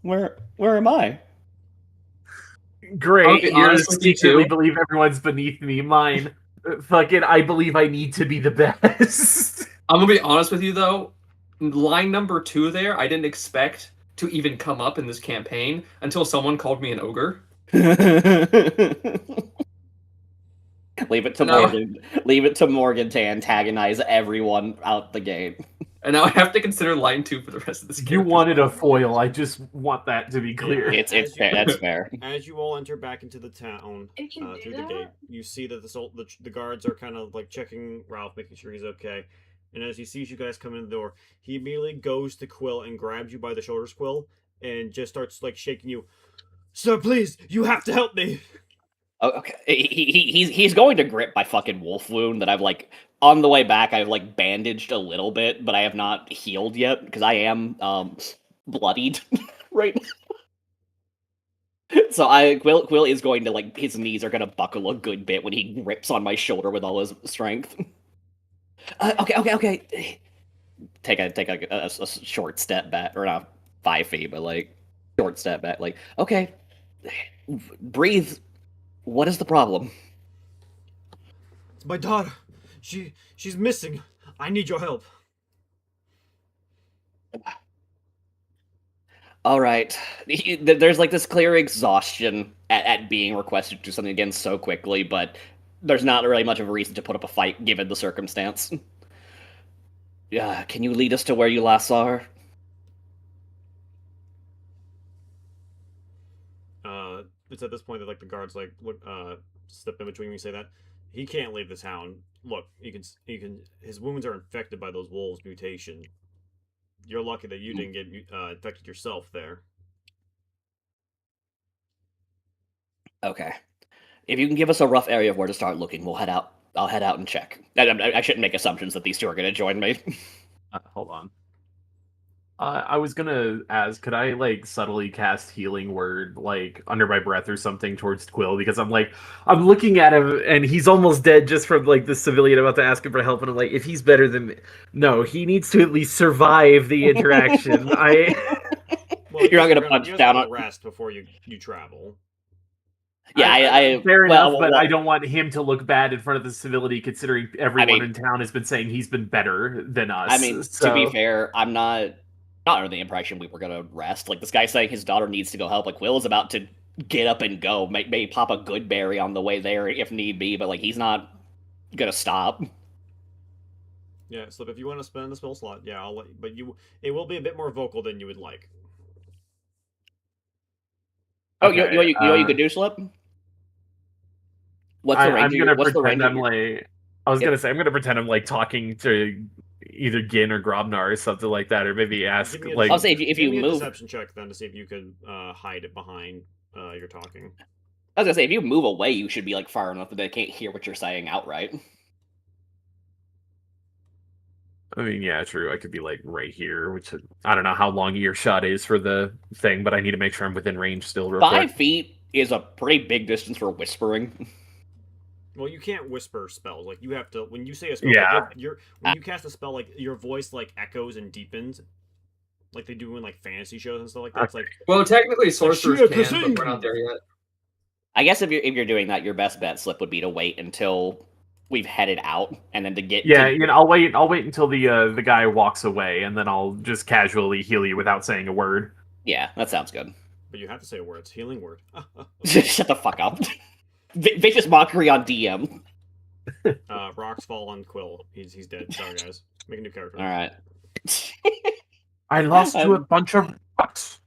Where am I? Great. I'll be You honest with you, secretly too. believe everyone's beneath me. Mine. Fucking, I believe I need to be the best. I'm gonna be honest with you though. Line number 2 there, I didn't expect to even come up in this campaign until someone called me an ogre. Leave it to No. Morgan. Leave it to Morgan to antagonize everyone out the gate. And now I have to consider line 2 for the rest of this You character. wanted a foil. I just want that to be clear. It's fair. That's fair. As you all enter back into the town through the gate, you see that the guards are kind of like checking Ralph, making sure he's okay. And as he sees you guys come in the door, he immediately goes to Quill and grabs you by the shoulders, Quill, and just starts like shaking you. Sir, please, you have to help me. Oh, okay. He's going to grip my fucking wolf wound that I've like on the way back. I've like bandaged a little bit, but I have not healed yet because I am bloodied right now. So Quill is going to like his knees are gonna buckle a good bit when he grips on my shoulder with all his strength. Okay. Take a short step back, or not 5 feet, but like short step back. Like okay, breathe. What is the problem? It's my daughter. She's missing. I need your help. All right. There's like this clear exhaustion at being requested to do something again so quickly, but there's not really much of a reason to put up a fight given the circumstance. Can you lead us to where you last saw her? It's at this point that like the guards like look step in between me and say that he can't leave the town. Look, you can his wounds are infected by those wolves mutation. You're lucky that you didn't get infected yourself there. Okay. If you can give us a rough area of where to start looking, we'll head out. I'll head out and check. I shouldn't make assumptions that these two are going to join me. Hold on. I was gonna ask, could I like subtly cast healing word like under my breath or something towards Quill, because I'm looking at him and he's almost dead just from like the civilian about to ask him for help, and I'm like, if he's better than me, no, he needs to at least survive the interaction. Well, You're not gonna punch down on rest before you travel. Yeah, fair enough, well, but I don't want him to look bad in front of the civility, considering everyone in town has been saying he's been better than us. I mean, to be fair, I'm not under the impression we were gonna rest. Like, this guy saying his daughter needs to go help. Like, Will is about to get up and go. Maybe pop a good berry on the way there if need be, but like he's not gonna stop. Yeah, so if you want to spend the spell slot, yeah, I'll let. But it will be a bit more vocal than you would like. Oh, okay, you know what you could do, Slip? What's the range? What's the range? I was gonna say I'm gonna pretend I'm like talking to either Gin or Grobnar or something like that, or maybe ask like. I'll say if you move, a deception check then to see if you could hide it behind your talking. I was gonna say if you move away, you should be like far enough that they can't hear what you're saying outright. I mean, yeah, true. I could be like right here, which I don't know how long earshot is for the thing, but I need to make sure I'm within range still. Real 5 quick. feet is a pretty big distance for whispering. Well, you can't whisper spells. Like you have to when you say a spell. Yeah. Like, when you cast a spell, like your voice like echoes and deepens, like they do in like fantasy shows and stuff like that. It's like, well, technically sorcerers can, but we're not there yet. I guess if you're doing that, your best bet, Slip, would be to wait until we've headed out, and then to get. Yeah, you know, I'll wait until the guy walks away, and then I'll just casually heal you without saying a word. Yeah, that sounds good. But you have to say a word. It's healing word. Shut the fuck up. Vicious mockery on DM. Rocks fall on Quill. He's dead. Sorry, guys. Make a new character. All right. I lost to a bunch of rocks.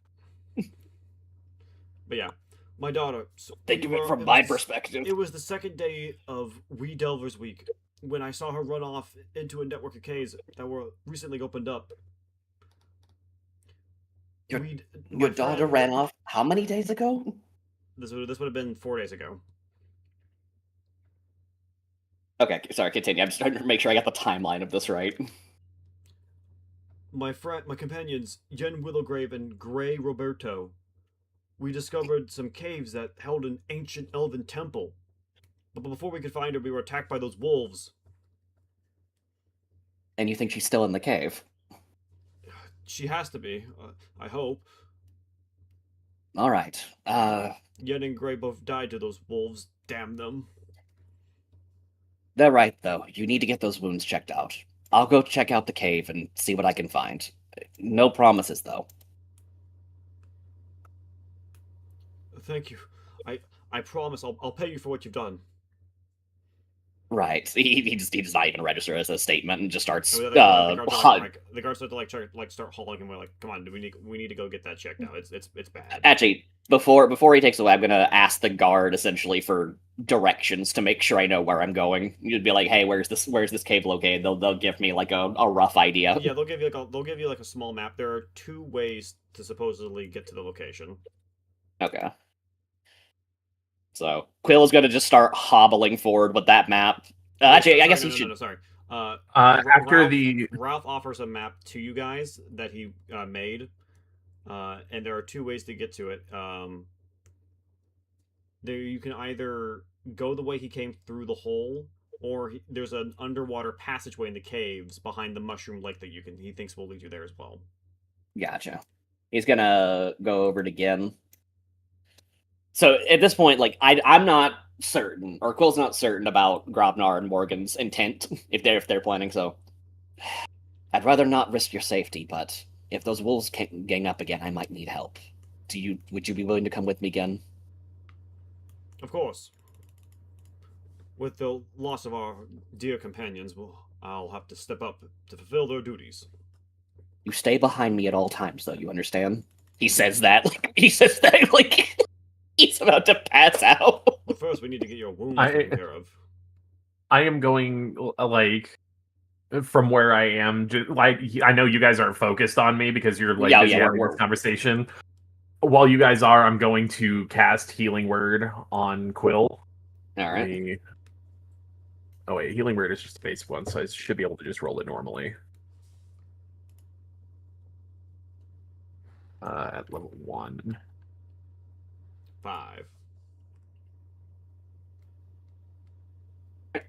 But yeah, my daughter. Think of it from my perspective. It was the second day of We Delvers Week when I saw her run off into a network of caves that were recently opened up. Your daughter ran off how many days ago? This would have been 4 days ago. Okay, sorry, continue. I'm just trying to make sure I got the timeline of this right. My companions, Yen Willowgrave and Gray Roberto, we discovered some caves that held an ancient elven temple. But before we could find her, we were attacked by those wolves. And you think she's still in the cave? She has to be. I hope. All right. Yen and Gray both died to those wolves. Damn them. They're right, though. You need to get those wounds checked out. I'll go check out the cave and see what I can find. No promises, though. Thank you. I promise I'll pay you for what you've done. Right. He does not even register as a statement and just starts. The guards start to start hauling him. We're like, come on, we need to go get that checked out. It's bad. Actually, before he takes away, I'm gonna ask the guard essentially for directions to make sure I know where I'm going. You'd be like, hey, where's this cave located? They'll give me like a rough idea. Yeah, they'll give you like a small map. There are 2 ways to supposedly get to the location. Okay. So Quill is going to just start hobbling forward with that map. Actually, I guess he should. No, sorry. Ralph offers a map to you guys that he made, and there are 2 ways to get to it. There you can either go the way he came through the hole, or there's an underwater passageway in the caves behind the mushroom lake that he thinks will lead you there as well. Gotcha. He's gonna go over it again. So at this point, like I'm not certain, or Quill's not certain about Grobnar and Morgan's intent if they're planning. So I'd rather not risk your safety, but if those wolves gang up again, I might need help. Would you be willing to come with me again? Of course. With the loss of our dear companions, I'll have to step up to fulfill their duties. You stay behind me at all times, though. You understand? He says that. He says that like he's about to pass out. But first, we need to get your wounds I- taken care of. I am going like from where I am. Like I know you guys aren't focused on me because you're like busy having we're- this conversation. While you guys are, I'm going to cast Healing Word on Quill. All right. Oh wait, Healing Word is just a basic one, so I should be able to just roll it normally. At level 1. 5.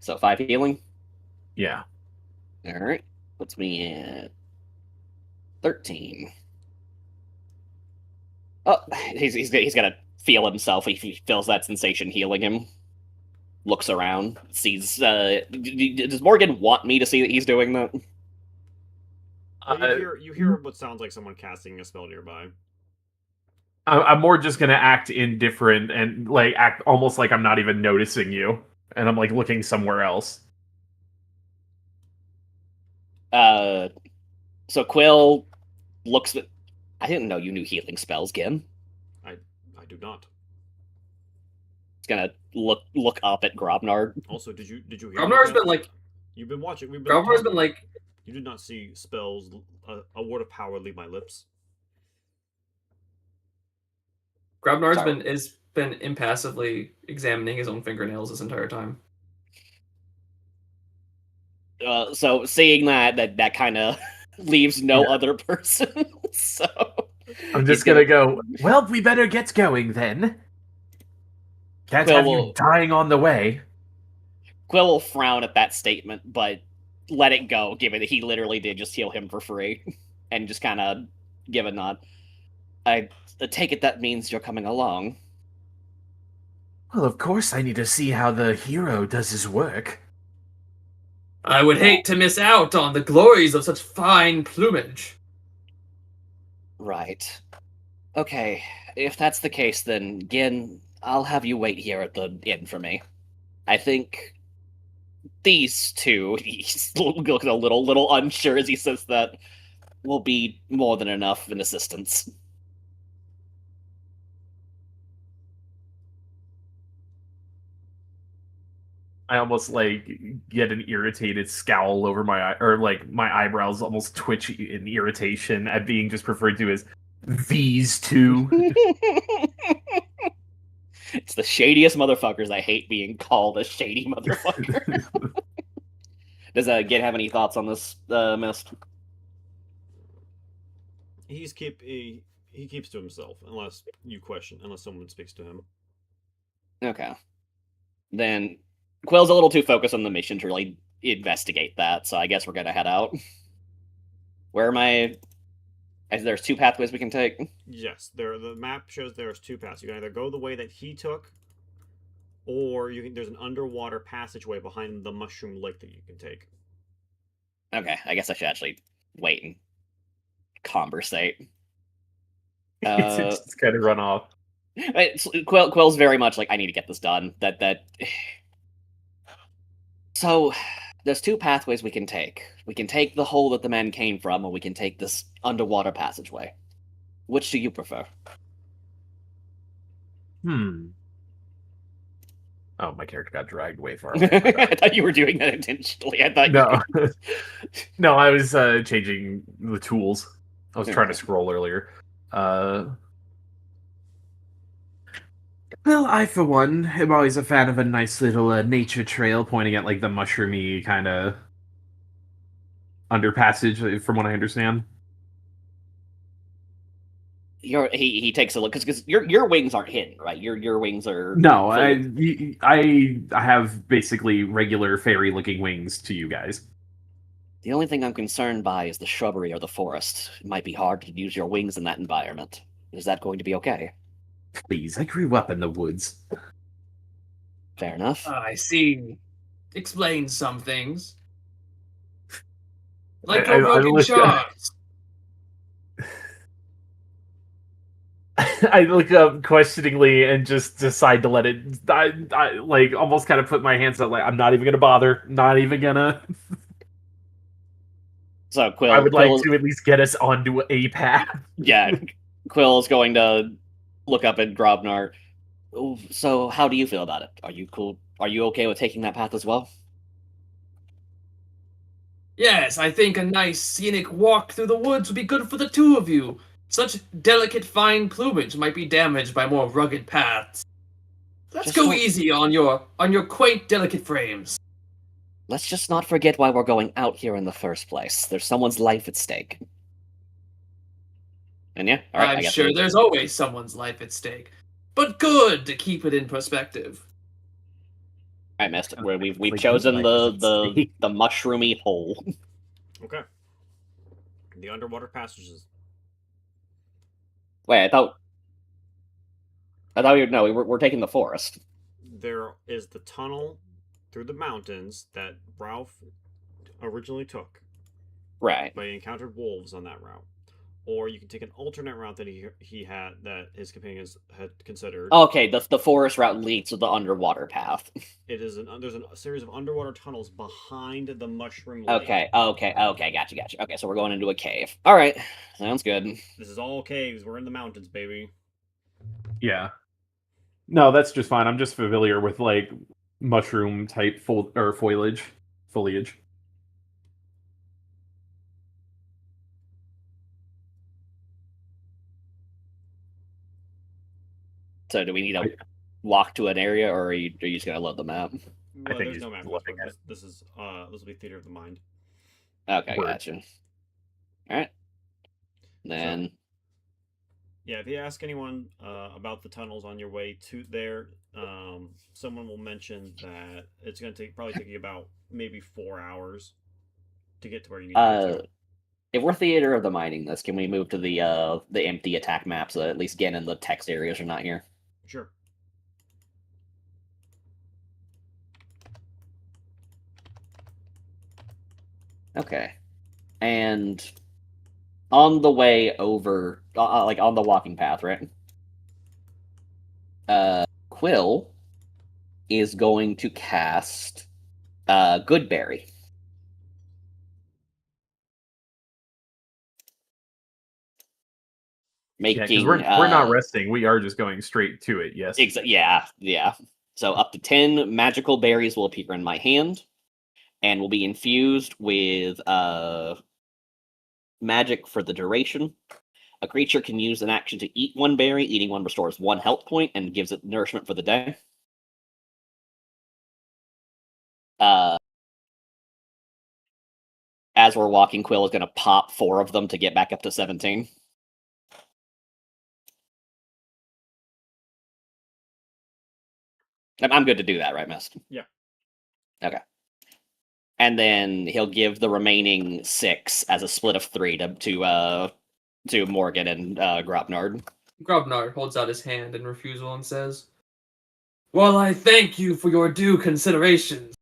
So 5 healing. Yeah. All right. Puts me at 13. Oh, he's got to feel himself. He feels that sensation healing him. Looks around, sees. Does Morgan want me to see that he's doing that? Well, you hear what sounds like someone casting a spell nearby. I'm more just gonna act indifferent and like act almost like I'm not even noticing you, and I'm like looking somewhere else. So Quill looks. I didn't know you knew healing spells, Gin. I do not. He's gonna look up at Grobnard. Also, did you hear? Grobnard's been like. You've been watching. Grobnard's been like. You did not see spells. A word of power leave my lips. Grobnard's been impassively examining his own fingernails this entire time. So seeing that kind of leaves no other person. So I'm just gonna go, well, we better get going then. Can't have you dying on the way. Quill will frown at that statement, but let it go, given that he literally did just heal him for free. And just kind of give a nod. I take it that means you're coming along. Well, of course I need to see how the hero does his work. I would hate to miss out on the glories of such fine plumage. Right. Okay, if that's the case, then, Gin, I'll have you wait here at the inn for me. I think these two, he's looking a little unsure as he says that, will be more than enough in assistance. I almost like get an irritated scowl over my eye, or like my eyebrows almost twitch in irritation at being just referred to as these two. It's the shadiest motherfuckers. I hate being called a shady motherfucker. Does Gin have any thoughts on this, Mist? He keeps to himself unless someone speaks to him. Okay. Then Quill's a little too focused on the mission to really investigate that, so I guess we're gonna head out. Where am I? There's 2 pathways we can take. Yes, the map shows there's 2 paths. You can either go the way that he took, or there's an underwater passageway behind the mushroom lake that you can take. Okay, I guess I should actually wait and conversate. It's kind of run off. Quill's very much like, I need to get this done. So, there's 2 pathways we can take. We can take the hole that the men came from, or we can take this underwater passageway. Which do you prefer? Oh, my character got dragged way far away. I thought you were doing that intentionally. I thought No. No, I was changing the tools. I was trying to scroll earlier. Well, I, for one, am always a fan of a nice little nature trail pointing at, like, the mushroomy kind of underpassage, from what I understand. He takes a look, because your wings aren't hidden, right? Your wings are... No, I have basically regular fairy-looking wings to you guys. The only thing I'm concerned by is the shrubbery or the forest. It might be hard to use your wings in that environment. Is that going to be okay? Please, I grew up in the woods. Fair enough. I see. Explains some things. Like I your broken looked shards. I look up questioningly and just decide to let it. I like almost kind of put my hands up, like I'm not even gonna bother. Not even gonna. So I would like Quill, to at least get us onto a path. yeah, Quill is going to look up at Grobnar. "Oh, so, how do you feel about it? Are you cool? Are you okay with taking that path as well?" Yes, I think a nice scenic walk through the woods would be good for the two of you. Such delicate, fine plumage might be damaged by more rugged paths. Let's Just go don't- easy on your quaint, delicate frames. Let's just not forget why we're going out here in the first place. There's someone's life at stake. And yeah, all right. I'm I guess sure there's always someone's life at stake, but good to keep it in perspective. I missed it. Where we've Like, chosen life the is at stake. the mushroomy hole. Okay. The underwater passages. Wait, we're taking the forest. There is the tunnel through the mountains that Ralph originally took, Right. but he encountered wolves on that route. Or you can take an alternate route that he had that his companions had considered. Okay, the forest route leads to the underwater path. There's a series of underwater tunnels behind the mushroom lake. Okay, gotcha. Okay, so we're going into a cave. All right, sounds good. This is all caves. We're in the mountains, baby. Yeah. No, that's just fine. I'm just familiar with like mushroom type foliage. So do we need to walk to an area, or are you just gonna load the map? Well, think there's he's no map. looking at it. This will be theater of the mind. Okay, Word. gotcha. All right, then. Yeah, if you ask anyone about the tunnels on your way to there, someone will mention that it's going to probably take you about maybe 4 hours to get to where you need to get to. If we're theater of the minding this, can we move to the empty attack map so that at least again in the text areas are not here? Sure. Okay, and on the way over, like on the walking path, right? Quill is going to cast Goodberry. Yeah, because Making we're not resting. We are just going straight to it. Yes. yeah. So up to 10 magical berries will appear in my hand, and will be infused with magic for the duration. A creature can use an action to eat one berry. Eating one restores 1 health point and gives it nourishment for the day. As we're walking, Quill is going to pop 4 of them to get back up to 17. I'm good to do that, right, Mist? Yeah. Okay. And then he'll give the remaining 6 as a split of 3 to Morgan and Grobnard. Grobnar holds out his hand in refusal and says, "While I thank you for your due considerations,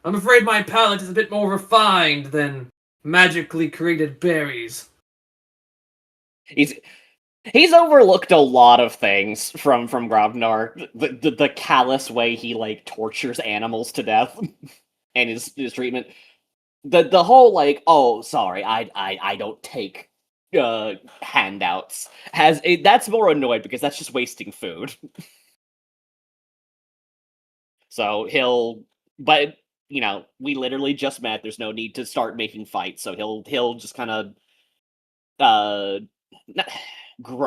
I'm afraid my palate is a bit more refined than magically created berries." He's overlooked a lot of things from Grobnar. The callous way he like tortures animals to death and his treatment. The whole like, oh sorry, I don't take handouts that's more annoyed because that's just wasting food. So but we literally just met. There's no need to start making fights. So he'll just kind of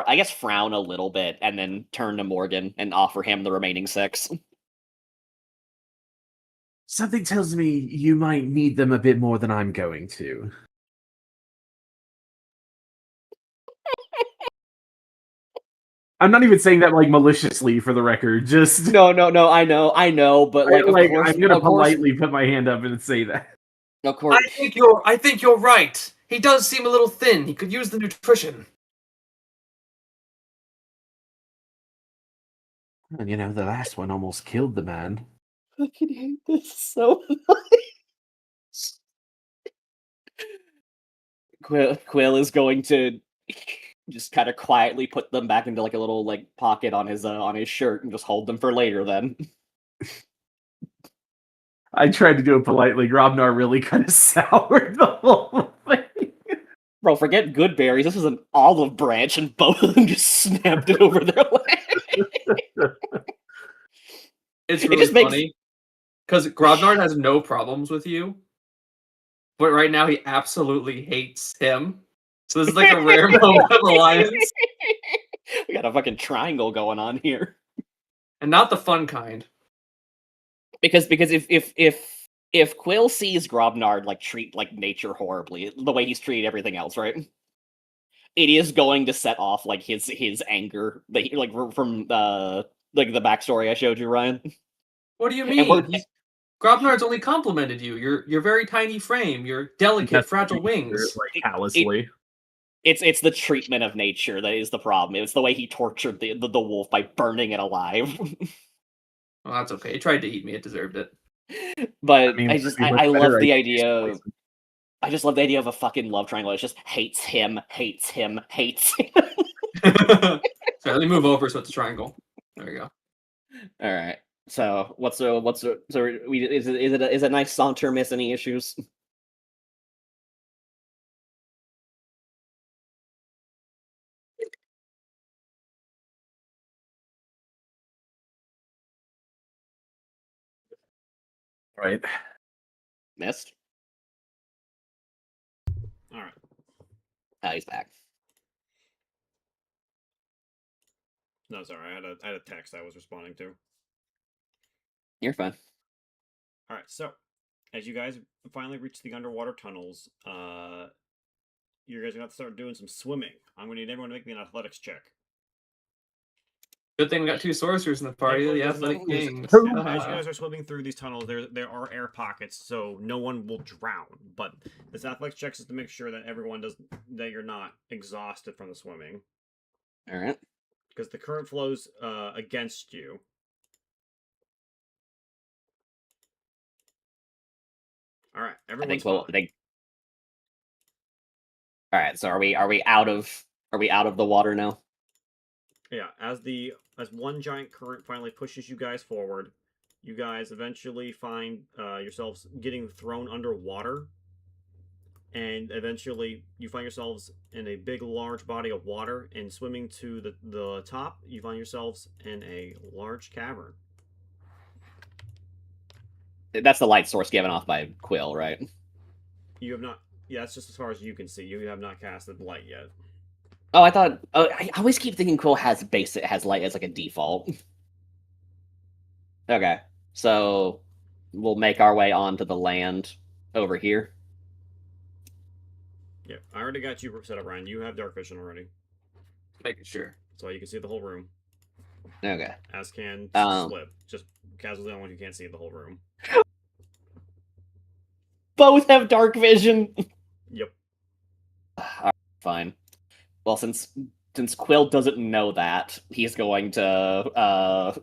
I guess frown a little bit and then turn to Morgan and offer him the remaining 6. Something tells me you might need them a bit more than I'm going to. I'm not even saying that like maliciously, for the record. Just No, I know, but like, of course, I'm gonna of course, politely put my hand up and say that. of course. I think you're right. He does seem a little thin. He could use the nutrition. And the last one almost killed the man. I fucking hate this so much. Quill is going to just kind of quietly put them back into like a little like pocket on his shirt and just hold them for later. Then I tried to do it politely. Grobnar really kind of soured the whole thing. Bro, forget good berries. This was an olive branch, and both of them just snapped it over their leg. It's It really just makes- funny because Grobnard has no problems with you, but right now he absolutely hates him. So this is like a rare moment of alliance, We got a fucking triangle going on here. and not the fun kind. Because if Quill sees Grobnard like treat like nature horribly, the way he's treated everything else, right? It is going to set off like his anger that he, like from like the backstory I showed you, Ryan. What do you And we're- mean? Grobnard's only complimented you. Your very tiny frame, your delicate, That's fragile nature, wings. like callously. It's the treatment of nature that is the problem. It's the way he tortured the wolf by burning it alive. Well, that's okay. It tried to eat me. It deserved it. But I mean, I that'd be much love better the ideas idea. poison. I just love the idea of a fucking love triangle. It's just hates him, hates him, hates him. Sorry, let me move over so it's a triangle. There we go. All right. So so is it a nice saunter? Miss any issues? Right. Missed. All right. He's back. No, sorry. I had a text I was responding to. You're fine. All right. So, as you guys finally reach the underwater tunnels, you guys are gonna have to start doing some swimming. I'm gonna need everyone to make me an athletics check. Good thing we got two sorcerers in the party. Everyone The does athletic not- kings. As you guys are swimming through these tunnels, there are air pockets, so no one will drown. But this athletics check is to make sure that that you're not exhausted from the swimming, All right. because the current flows against you. All right, I everyone's think fine. All right. So are we out of the water now? Yeah, as one giant current finally pushes you guys forward, you guys eventually find yourselves getting thrown underwater, and eventually you find yourselves in a big, large body of water, and swimming to the top, you find yourselves in a large cavern. That's the light source given off by Quill, right? You have not. Yeah, that's just as far as you can see. You have not casted light yet. Oh, I thought. Oh, I always keep thinking Quill has light as like a default. Okay, so we'll make our way onto the land over here. Yeah, I already got you set up, Ryan. You have dark vision already, Making sure. so you can see the whole room. Okay. As can Slip. Just Casual's the only one who can't see the whole room. Both have dark vision. Yep. Alright, fine. Well, since Quill doesn't know that, he's going to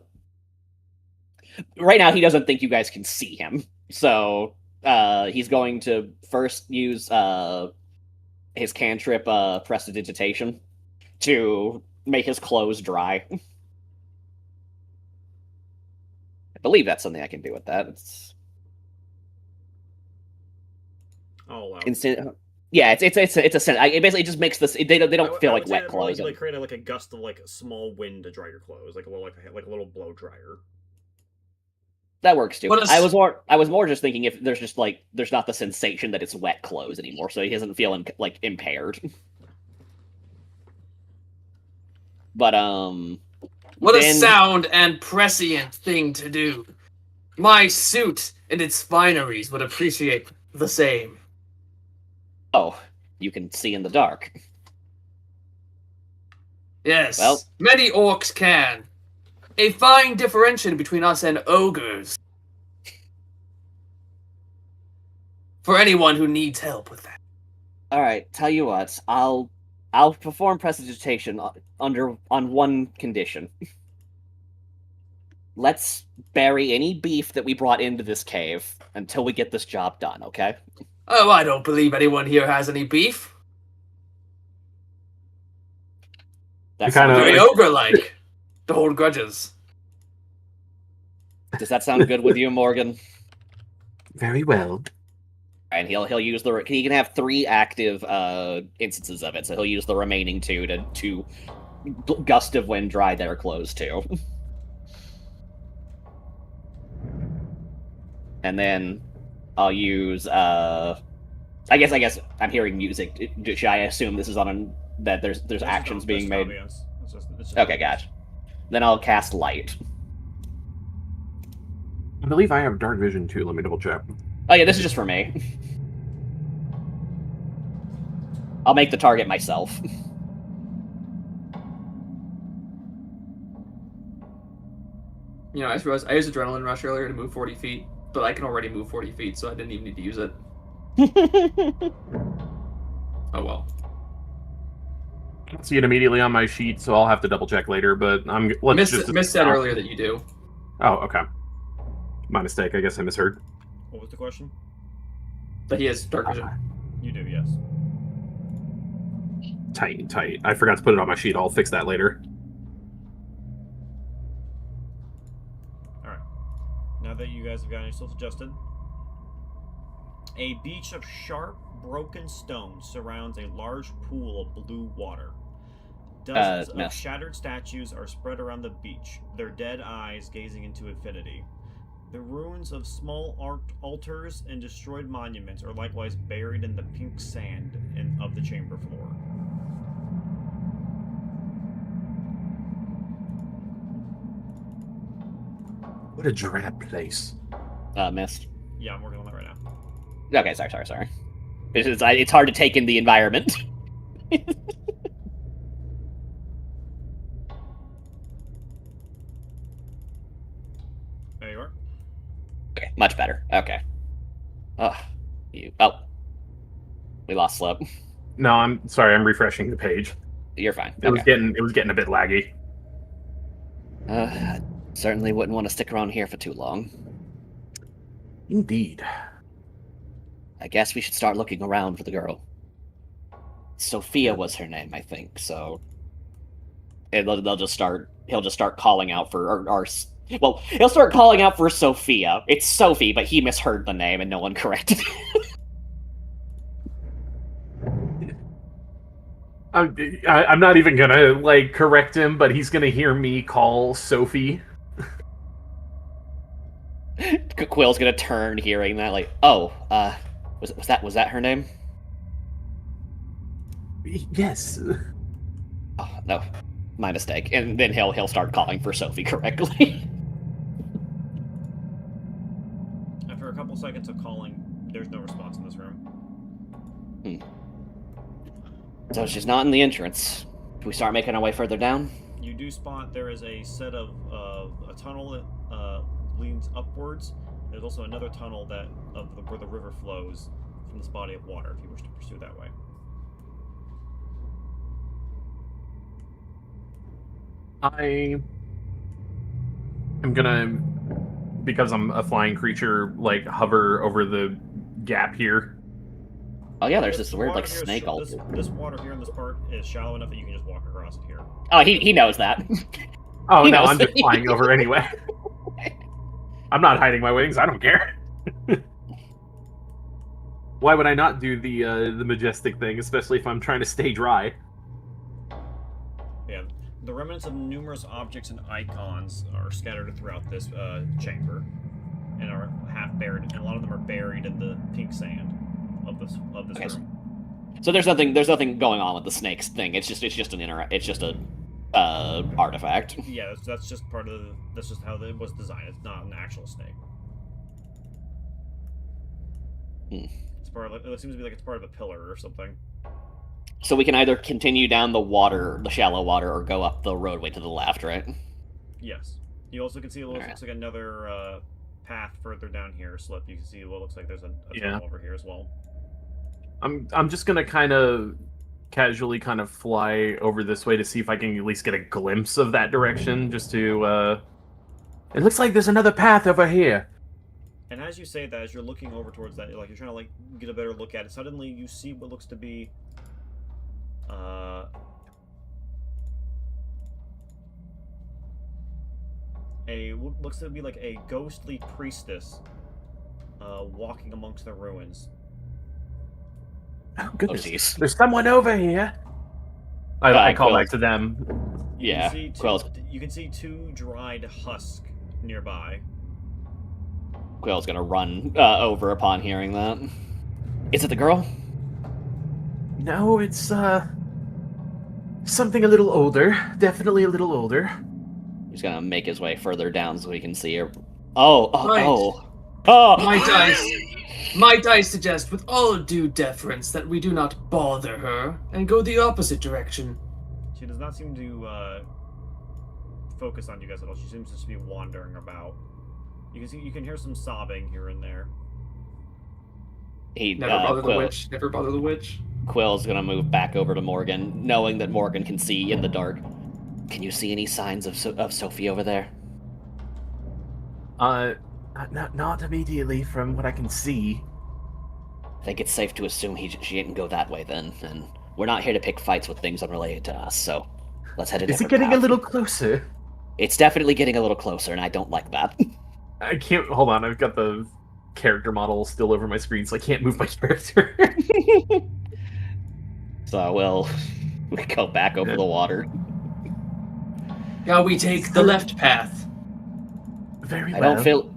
right now he doesn't think you guys can see him. So he's going to first use his cantrip prestidigitation to make his clothes dry. I believe that's something I can do with that. It's I'll allow. instant. Yeah, it's a sense. It basically just makes this. They don't feel I like would say wet that more clothes. like create like a gust of like a small wind to dry your clothes, like a little blow dryer. That works too. What a I was more just thinking if there's just like there's not the sensation that it's wet clothes anymore, so he doesn't feel like impaired. But What a then- sound and prescient thing to do. My suit and its fineries would appreciate the same. Oh, you can see in the dark. Yes, Well- many orcs can. A fine differentiation between us and ogres. For anyone who needs help with that. All right, tell you what, I'll perform prestidigitation on one condition. Let's bury any beef that we brought into this cave until we get this job done, okay? Oh, I don't believe anyone here has any beef. That's kinda- Very ogre-like. To hold grudges. Does that sound good with you, Morgan? Very well. And he'll use he can have 3 active instances of it, so he'll use the remaining 2 to gust of wind dry their clothes too. And then I'll use I guess I'm hearing music. Should I assume this is on that there's actions being made? It's just Okay, gotcha. Then I'll cast light. I believe I have dark vision too. Let me double check. Oh yeah, this is just for me. I'll make the target myself. You know, I just realized I used Adrenaline Rush earlier to move 40 feet, but I can already move 40 feet, so I didn't even need to use it. Oh well. I don't see it immediately on my sheet, so I'll have to double check later. But let's Miss said earlier that you do. Oh, okay. My mistake. I guess I misheard. What was the question? That he has dark vision. You do, yes. Tight. I forgot to put it on my sheet. I'll fix that later. Alright. Now that you guys have gotten yourselves adjusted, a beach of sharp, broken stones surrounds a large pool of blue water. Dozens of miss. shattered statues are spread around the beach, their dead eyes gazing into infinity. The ruins of small altars and destroyed monuments are likewise buried in the pink sand of the chamber floor. What a drab place. Missed. Yeah, I'm working on that right now. Okay, sorry. It's hard to take in the environment. There you are. Okay, much better. Okay. Oh, we lost slope. No, I'm sorry. I'm refreshing the page. You're fine. It was getting a bit laggy. I certainly wouldn't want to stick around here for too long. Indeed. I guess we should start looking around for the girl. Sophia was her name, I think. So he'll just start calling out for he'll start calling out for Sophia. It's Sophie, but he misheard the name and no one corrected it. I'm not even gonna correct him, but he's gonna hear me call Sophie. Quill's gonna turn hearing that, was that her name? Yes. Oh no, my mistake. And then he'll start calling for Sophie correctly. After a couple seconds of calling, there's no response in this room. So she's not in the entrance. Do we start making our way further down? You do spot there is a set of a tunnel that leans upwards. There's also another tunnel where the river flows from this body of water, if you wish to pursue that way. I am gonna, because I'm a flying creature, hover over the gap here. Oh yeah, there's this weird water here is snake altar. This water here in this part is shallow enough that you can just walk across it here. Oh, he knows that. Oh He no, knows. I'm just flying over anyway. I'm not hiding my wings. I don't care. Why would I not do the majestic thing, especially if I'm trying to stay dry? Yeah, the remnants of numerous objects and icons are scattered throughout this chamber, and are half buried, and a lot of them are buried in the pink sand of this Okay, room. So there's nothing going on with the snakes thing. It's just a artifact. Yeah, that's just that's just how it was designed. It's not an actual snake. It's part of, it seems to be like it's part of a pillar or something. So we can either continue down the shallow water, or go up the roadway to the left, right? Yes. You also can see what Alright. looks like another path further down here. Slip. You can see what looks like there's a tunnel over here as well. I'm just gonna kind of casually fly over this way to see if I can at least get a glimpse of that direction, just to It looks like there's another path over here. And as you say that, as you're looking over towards that, you're trying to get a better look at it. Suddenly, you see what looks to be what looks to be like a ghostly priestess walking amongst the ruins. Oh, Oh, goodness. jeez. There's someone over here. I call Quill. back to them. Yeah, Quill's You can see two dried husks nearby. gonna run over upon hearing that. Is it the girl? No, it's, something a little older. Definitely a little older. He's gonna make his way further down so he can see her. Oh, oh, Right. oh. Oh! Might I suggest, with all due deference, that we do not bother her and go the opposite direction? She does not seem to focus on you guys at all. She seems to just be wandering about. You can hear some sobbing here and there. He, Never bother the Quill, witch. Never bother the witch. Quill's gonna move back over to Morgan, knowing that Morgan can see in the dark. Can you see any signs of Sophie over there? Not immediately from what I can see. I think it's safe to assume she didn't go that way then, and we're not here to pick fights with things unrelated to us, so let's head a Is it different getting path. a little closer? It's definitely getting a little closer, and I don't like that. I can't. Hold on, I've got the character model still over my screen, so I can't move my character. So we'll go back over the water. Now we take the left path. Very I well. don't feel...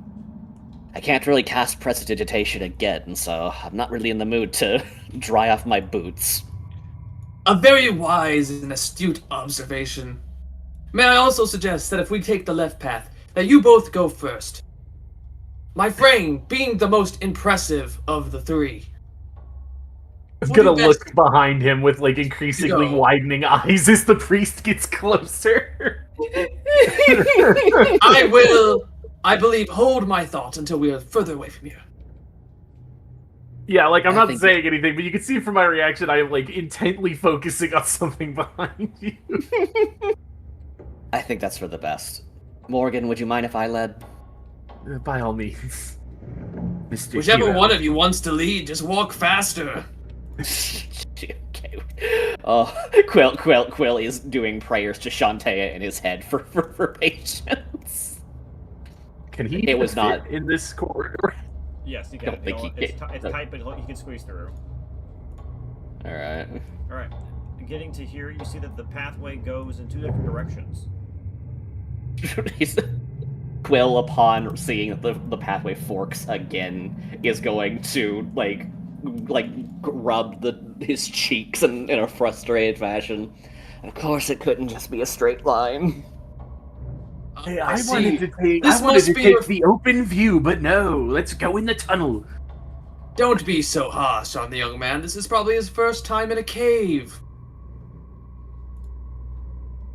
I can't really cast Prestidigitation again, so I'm not really in the mood to dry off my boots. A very wise and astute observation. May I also suggest that if we take the left path, that you both go first. My friend, being the most impressive of the three. I'm What do gonna you look best- behind him with like increasingly Go. widening eyes as the priest gets closer. I will, I believe, hold my thought until we are further away from you. Yeah, like I'm I not think- saying anything, but you can see from my reaction I am like intently focusing on something behind you. I think that's for the best. Morgan, would you mind if I led? By all means. Mr. Whichever Hero. one of you wants to lead, just walk faster. Okay. Oh, Quill is doing prayers to Shantae in his head for patience. Can he It was fit not- in this corridor? Yes, you Don't can. think It's he- tight, but he can squeeze through. Alright. All right. Getting to here, you see that the pathway goes in two different directions. Quill, upon seeing that the pathway forks again, is going to like rub his cheeks in a frustrated fashion. And of course, it couldn't just be a straight line. Hey, I I see. wanted to take, This I wanted must to be take your- the open view, but no. Let's go in the tunnel. Don't be so harsh on the young man. This is probably his first time in a cave.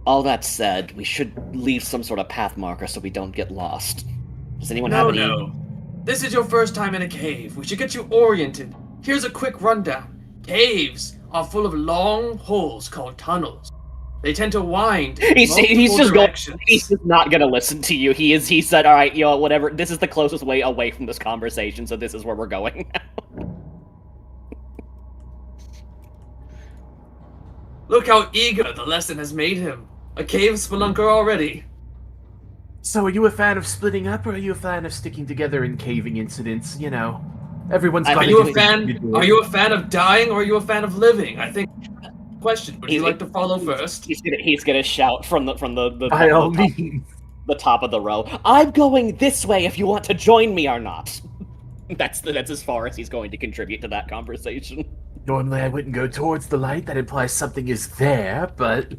All that said, we should leave some sort of path marker so we don't get lost. Does anyone have No, any? no. This is your first time in a cave. We should get you oriented. Here's a quick rundown. Caves are full of long holes called tunnels. They tend to wind in He's multiple just directions. He's just not gonna listen to you. He said, "All right, whatever. This is the closest way away from this conversation, so this is where we're going." Look how eager the lesson has made him. A cave spelunker already. So, are you a fan of splitting up, or are you a fan of sticking together in caving incidents? You know, everyone's Are got Are you a thing fan? to do. Are you a fan of dying or are you a fan of living? I think. Question: would you He's- like to follow first? He's gonna shout from the By all top, means. the top of the row. I'm going this way if you want to join me or not. That's as far as he's going to contribute to that conversation. Normally, I wouldn't go towards the light. That implies something is there, but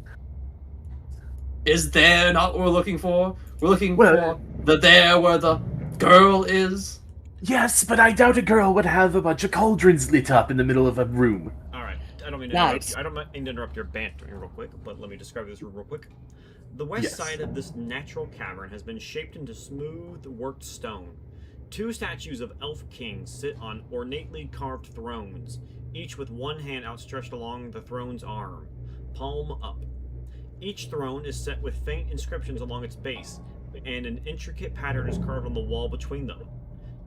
Is there not what we're looking for? We're looking Well- for the there where the girl is. yes, but I doubt a girl would have a bunch of cauldrons lit up in the middle of a room. All right. I don't mean to Nice. interrupt you. I don't mean to interrupt your bantering real quick, but let me describe this real quick. The west Yes. side of this natural cavern has been shaped into smooth, worked stone. Two statues of elf kings sit on ornately carved thrones, each with one hand outstretched along the throne's arm, palm up. Each throne is set with faint inscriptions along its base, and an intricate pattern is carved on the wall between them.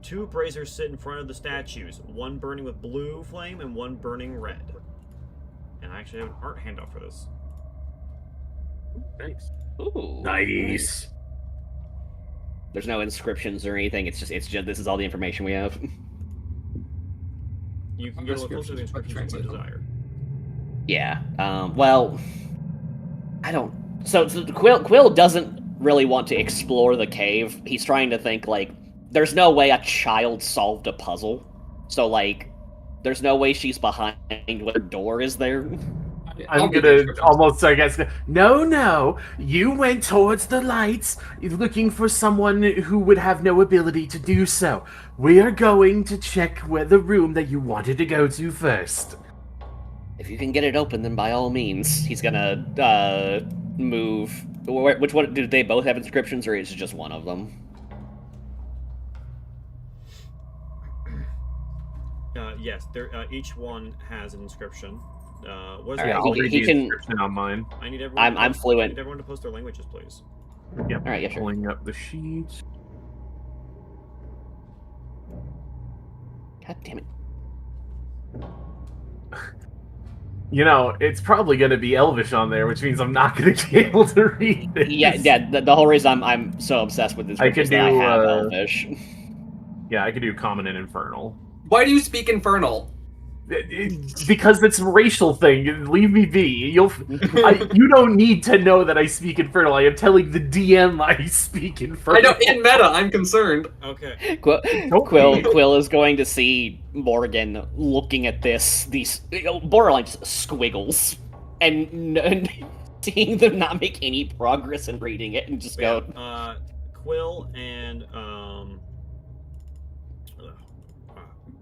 Two braziers sit in front of the statues, one burning with blue flame and one burning red. And I actually have an art handout for this. Nice. Ooh. Nice. There's no inscriptions or anything. It's just this is all the information we have. You can go to a closer to the inscriptions if you desire. Yeah. Well, I don't. So Quill doesn't really want to explore the cave. He's trying to think like, there's no way a child solved a puzzle. So like, there's no way she's behind where the door is there. I'm gonna almost, I guess, no, you went towards the lights looking for someone who would have no ability to do so. We are going to check where the room that you wanted to go to first. If you can get it open, then by all means. He's gonna move. Which one? Do they both have inscriptions, or is it just one of them? Yes, each one has an inscription. What is All right, I'll read he the can. inscription on mine. I need everyone. I'm I fluent. need everyone to post their languages, please. Yep. All right, yeah, sure. Pulling up the sheet. God damn it. You know, it's probably going to be Elvish on there, which means I'm not going to be able to read this. Yeah. The whole reason I'm so obsessed with this I is could that I do, have Elvish. Yeah, I could do Common and Infernal. Why do you speak Infernal? Because it's a racial thing. Leave me be. You don't need to know that I speak Infernal. I am telling the DM I speak Infernal. I know, in meta, I'm concerned. Okay. Quill is going to see Morgan looking at these borderline just squiggles, and seeing them not make any progress in reading it, and just go. Quill and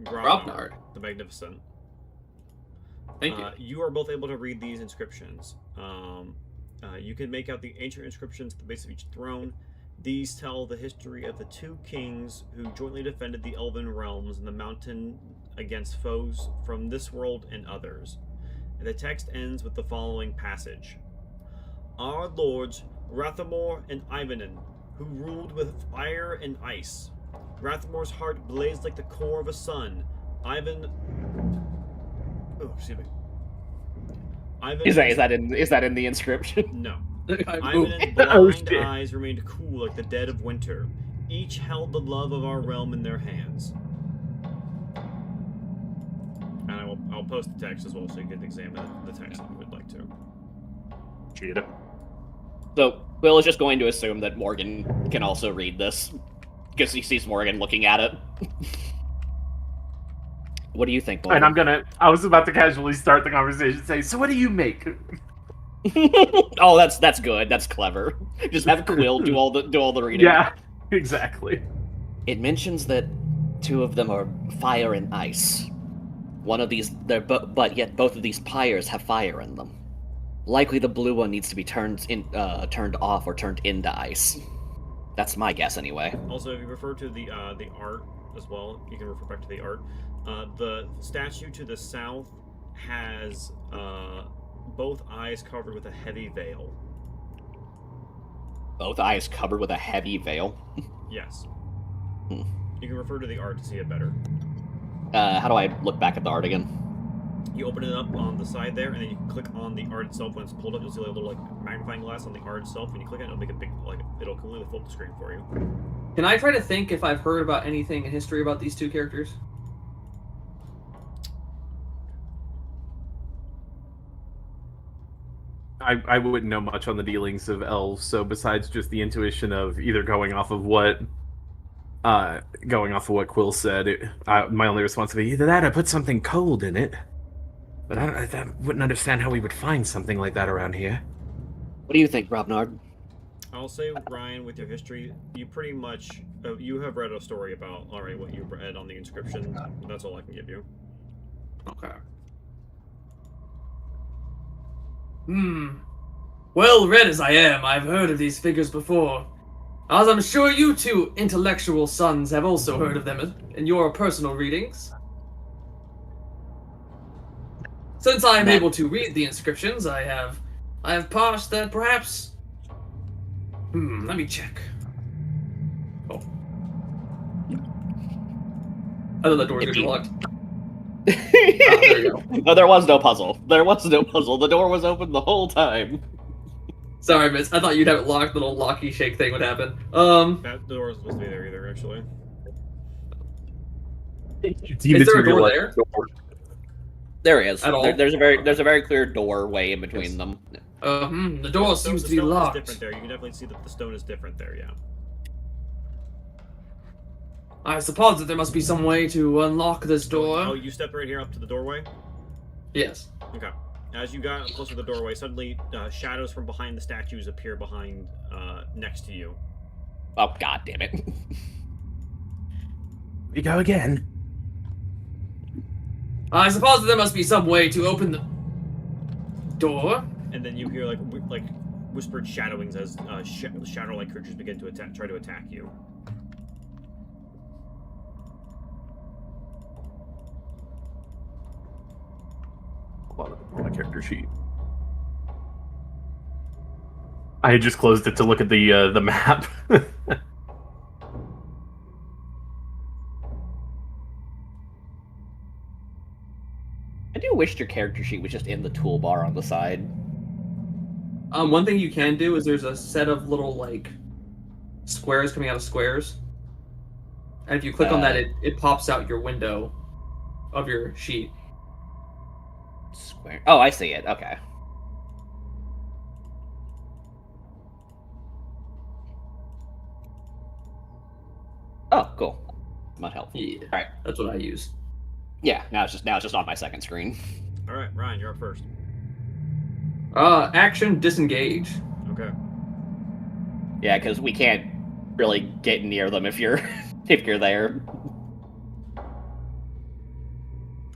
Grobnard. the Magnificent. Thank you. You are both able to read these inscriptions. You can make out the ancient inscriptions at the base of each throne. These tell the history of the two kings who jointly defended the Elven realms in the mountain against foes from this world and others. And the text ends with the following passage. Our lords, Rathamor and Ivanen, who ruled with fire and ice. Rathamor's heart blazed like the core of a sun. Ivan... Oh, excuse me. Ivan... Is that in the inscription? No. Ivan Ivan's blind eyes remained cool like the dead of winter. Each held the love of our realm in their hands. And I'll post the text as well so you can examine the text if you would like to. Cheetah. So Will is just going to assume that Morgan can also read this, because he sees Morgan looking at it. What do you think, Morgan? And I was about to casually start the conversation and say, so what do you make? Oh, that's good. That's clever. Just have Quill do all the reading. Yeah, exactly. It mentions that two of them are fire and ice. One of these, but yet both of these pyres have fire in them. Likely the blue one needs to be turned off or turned into ice. That's my guess, anyway. Also, if you refer to the art as well, you can refer back to the art. The statue to the south has both eyes covered with a heavy veil. Both eyes covered with a heavy veil? Yes. You can refer to the art to see it better. How do I look back at the art again? You open it up on the side there, and then you can click on the art itself. When it's pulled up, you'll see a little magnifying glass on the art itself. When you click it, it'll make a big it'll completely flip the screen for you. Can I try to think if I've heard about anything in history about these two characters? I wouldn't know much on the dealings of elves, so besides just the intuition of either going off of what Quill said, my only response would be either that or put something cold in it. But I wouldn't understand how we would find something like that around here. What do you think, Robnard? I'll say, Ryan, with your history, you pretty much you have read a story about what you read on the inscription. That's all I can give you. Okay. Well read as I am, I've heard of these figures before. As I'm sure you two intellectual sons have also heard of them in your personal readings. Since I am able to read the inscriptions, I have parsed that perhaps... let me check. Oh. I thought the door was going to be locked. There you go. No, there was no puzzle. There was no puzzle. The door was open the whole time. Sorry, miss. I thought you'd have it locked. The little locky shake thing would happen. That door isn't supposed to be there either, actually. Is there a door there? There he is. At all? There's a very clear doorway in between Yes. them. The door The seems to stone be is locked. different there. You can definitely see that the stone is different there. Yeah. I suppose that there must be some way to unlock this door. Oh, you stepped right here up to the doorway. Yes. Okay. As you got closer to the doorway, suddenly shadows from behind the statues appear behind, next to you. Oh, god damn it. We go again. I suppose that there must be some way to open the door. And then you hear like whispered shadowings as shadow-like creatures begin to try to attack you. On my character sheet. I had just closed it to look at the map. I do wish your character sheet was just in the toolbar on the side. One thing you can do is there's a set of little like squares coming out of squares, and if you click on that, it pops out your window of your sheet. Square. Oh, I see it. Okay. Oh, cool. Might help. Yeah, All right. that's what I use. Yeah. Now it's just on my second screen. All right, Ryan, you're up first. Action disengage. Okay. Yeah, because we can't really get near them if you're if you're there.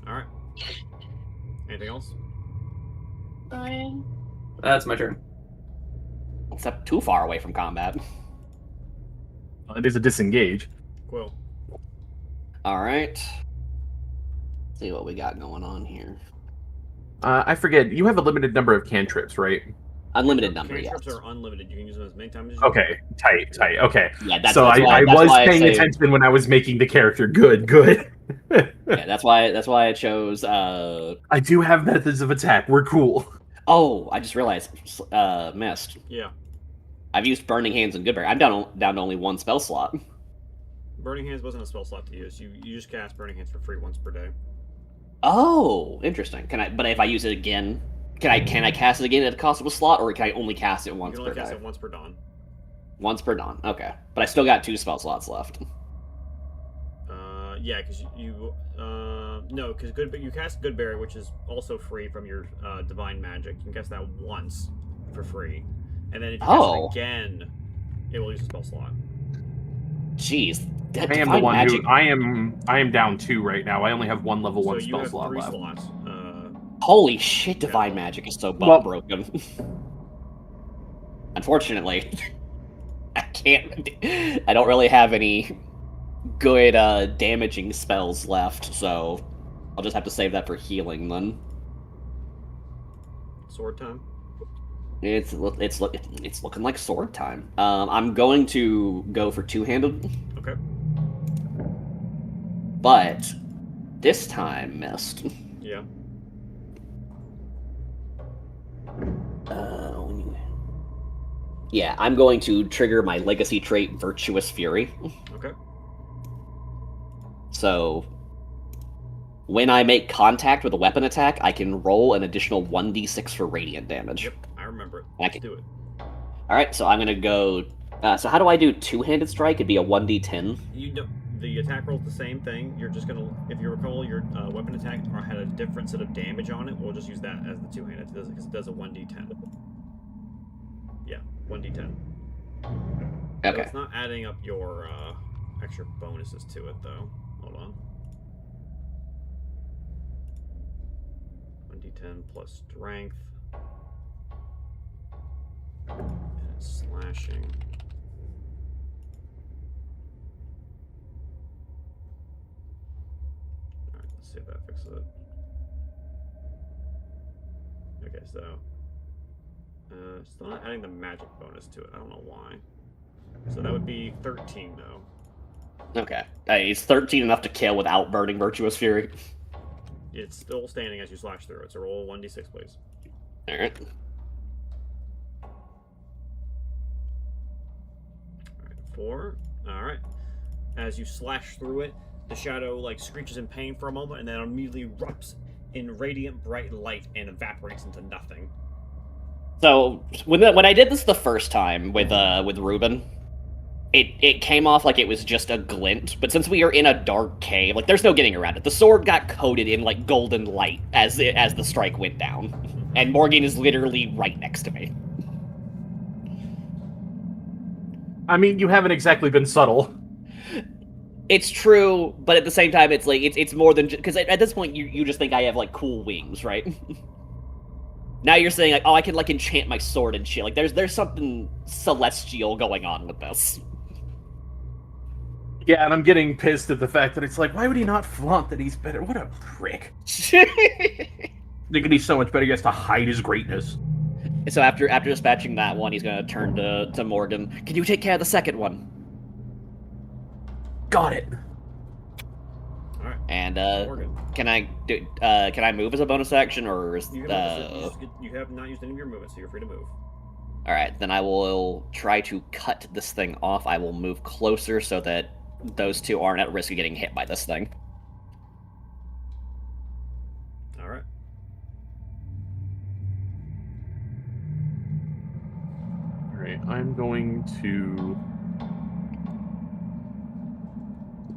All right. Anything else? Brian. That's my turn. Except too far away from combat. It is a disengage. Quill. All right. See what we got going on here. I forget. You have a limited number of cantrips, right? Unlimited number, yes. Cantrips are unlimited. You can use them as many times as you Okay, tight. Okay. Yeah, that's So that's why, I that's was why paying saved- attention when I was making the character. Good. Yeah, that's why I chose. I do have methods of attack. We're cool. Oh, I just realized. Missed. Yeah. I've used Burning Hands and Goodberry. I'm down to only one spell slot. Burning Hands wasn't a spell slot to use. You just cast Burning Hands for free once per day. Oh, interesting. Can I? But if I use it again, can I cast it again at the cost of a slot, or can I only cast it You once can per only cast day? it once per dawn. Once per dawn. Okay, but I still got 2 spell slots left. Yeah, because no, because you cast Goodberry, which is also free from your divine magic. You can cast that once for free, and then if you cast it again, it will use a spell slot. Jeez, that I am the divine one magic. who I am down 2 right now. I only have one level 1 So you spell have slot 3 left. slots. Holy shit, divine Yeah. magic is so Well- broken. Unfortunately, I can't. I don't really have any good damaging spells left, so I'll just have to save that for healing then. Sword time. It's looking like sword time. I'm going to go for two-handed, Okay. but this time missed. Yeah. Yeah, I'm going to trigger my legacy trait, Virtuous Fury. Okay. So, when I make contact with a weapon attack, I can roll an additional 1d6 for radiant damage. Yep. I remember it. I Let's can- do it. Alright, so I'm gonna go... so how do I do two-handed strike? It'd be a 1d10. You know, the attack roll's the same thing. You're just gonna, if you recall, your weapon attack had a different set of damage on it. We'll just use that as the two-handed because it does a 1d10. Yeah, 1d10. So Okay. it's not adding up your extra bonuses to it though. Hold on. 1d10 plus strength. And it's slashing. Alright, let's see if that fixes it. Okay, so still not adding the magic bonus to it. I don't know why. So that would be 13 though. Okay. Is 13 enough to kill without burning Virtuous Fury? It's still standing as you slash through it. So roll 1d6, please. Alright. Alright, 4. Alright. As you slash through it, the shadow like screeches in pain for a moment and then immediately erupts in radiant bright light and evaporates into nothing. So when I did this the first time with Ruben, it came off like it was just a glint. But since we are in a dark cave, like there's no getting around it. The sword got coated in like golden light as the strike went down, and Morgan is literally right next to me. I mean, you haven't exactly been subtle. It's true, but at the same time, it's like it's more than because at this point you just think I have like cool wings, right? Now you're saying like, oh, I can like enchant my sword and shit. Like there's something celestial going on with this. Yeah, and I'm getting pissed at the fact that it's like, why would he not flaunt that he's better? What a prick. Thinking he's so much better, he has to hide his greatness. So after dispatching that one, he's gonna turn to Morgan. Can you take care of the second one? Got it. All right. And Morgan, can I move as a bonus action, or is you have not used any of your movements, so you're free to move. all right? Then I will try to cut this thing off. I will move closer so that those two aren't at risk of getting hit by this thing. All right. All right, I'm going to...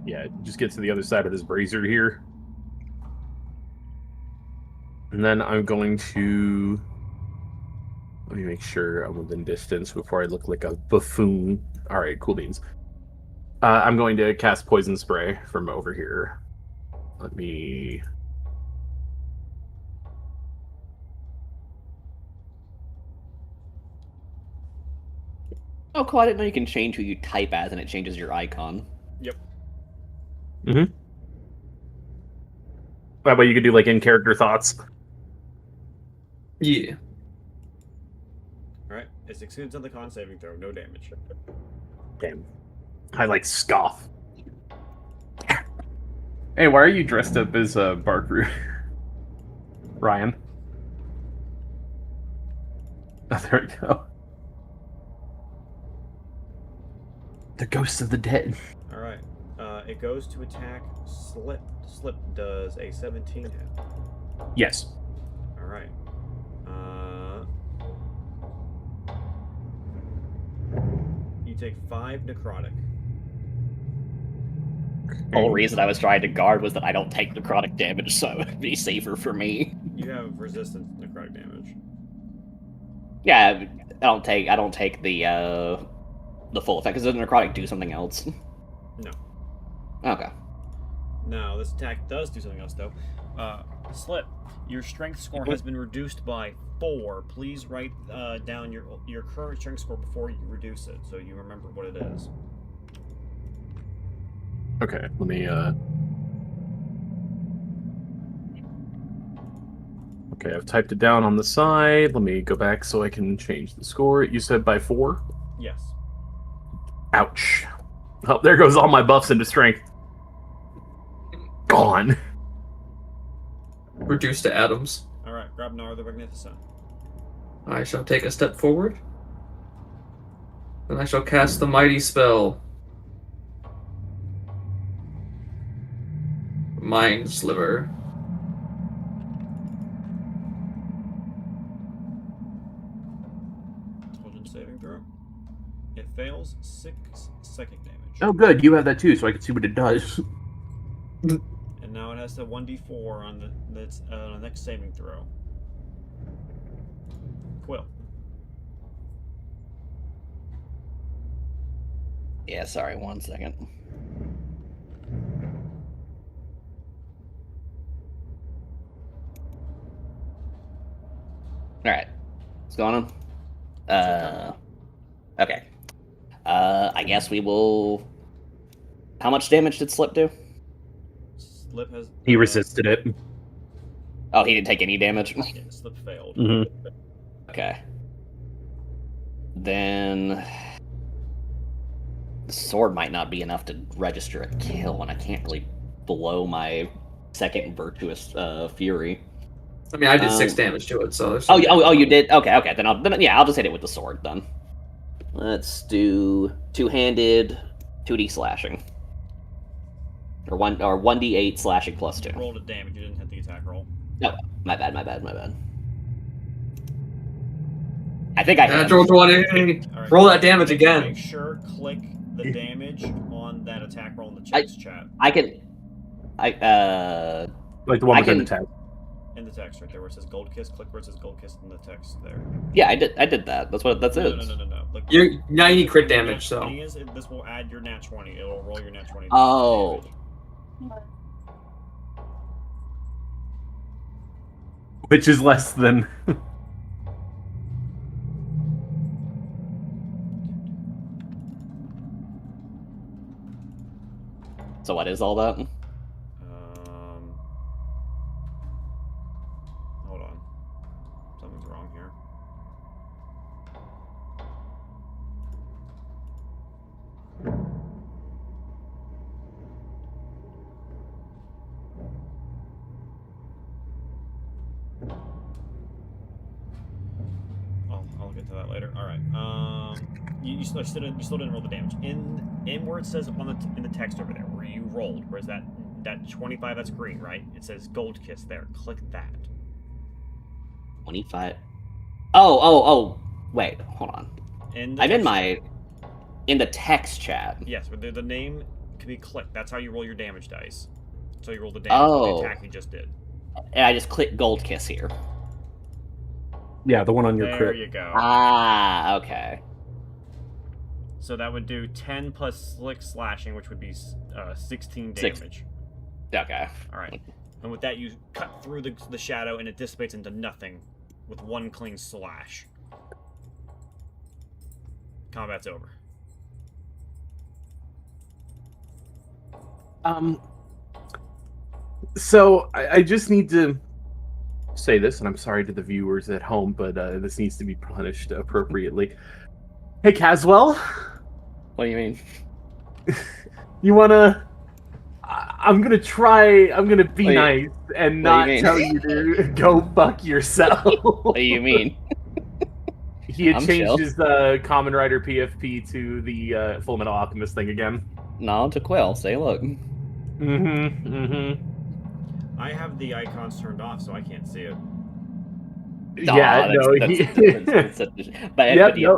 Yeah, just get to the other side of this brazier here. And then I'm going to... Let me make sure I'm within distance before I look like a buffoon. Alright, cool beans. I'm going to cast Poison Spray from over here. Let me... Oh, cool! I didn't know you can change who you type as, and it changes your icon. Yep. Mm-hmm. That way you could do, like, in-character thoughts. Yeah. All right. It succeeds on the con saving throw. No damage. Damn. I, like, scoff. Hey, why are you dressed up as Barkroot? Ryan. Oh, there we go. The ghosts of the dead. All right. It goes to attack Slip. Slip does a 17 hit. Yes. All right. You take 5 necrotic. The whole reason I was trying to guard was that I don't take necrotic damage, so it'd be safer for me. You have resistance to necrotic damage. Yeah, I don't take the full effect. Because does necrotic do something else? No. Okay. Now, this attack does do something else, though. Slip, your strength score has been reduced by 4. Please write down your current strength score before you reduce it, so you remember what it is. Okay, let me, Okay, I've typed it down on the side. Let me go back so I can change the score. You said by 4? Yes. Ouch. Oh, there goes all my buffs into strength. Gone. Reduced to atoms. All right, Grabnar the Magnificent. I shall take a step forward. Then I shall cast the mighty spell. Mind Sliver. Intelligence saving throw. It fails 6 psychic damage. Oh, good. You have that too, so I can see what it does. And now it has a 1d4 on the next saving throw. Quill. Yeah, sorry, 1 second. Alright. What's going on? Okay. I guess we will... How much damage did Slip do? Slip has. He resisted it. Oh, he didn't take any damage? Yeah, Slip failed. Mm-hmm. Okay. Then... The sword might not be enough to register a kill, and I can't really blow my second Virtuous Fury. I mean, I did 6 damage to it, so there's Oh, you did? Okay. Then I'll just hit it with the sword then. Let's do 2-handed 2d slashing. Or 1d8 slashing plus 2. Rolled a damage. You didn't hit the attack roll. No, my bad. I think I hit. Natural 20. All right. Roll that damage Make again. sure click the damage on that attack roll in the text chat. Like the one within the text. In the text right there where it says Gold Kiss, click where it says Gold Kiss in the text there. Yeah, I did that. That's it. No. Look, Now you need crit where damage, nat so. 20 is, this will add your nat 20. It'll roll your nat 20. Oh. Damage. Which is less than. So what is all that? Hold on. Something's wrong here. I'll get to that later. All right. You still didn't roll the damage in where it says in the text over there where you rolled. Where's that 25? That's green, right? It says Gold Kiss there. Click that. 25. Oh. Wait, hold on. I'm in the text chat. Yes, but the name can be clicked. That's how you roll your damage dice. That's how you roll the damage with the attack you just did. And I just click Gold Kiss here. Yeah, the one on your There crit. you go. Ah, okay. So that would do 10 plus slick slashing, which would be 16 damage. Okay. All right. And with that, you cut through the shadow, and it dissipates into nothing with one clean slash. Combat's over. So I just need to say this, and I'm sorry to the viewers at home, but this needs to be punished appropriately. Hey, Caswell. What do you mean? You wanna? I'm gonna be nice and not tell you to go fuck yourself. What do you mean? He had I'm changed chill. his Common Rider PFP to the Full Metal Alchemist thing again. No, to Quill. Say, look. I have the icons turned off, so I can't see it. Yeah, no,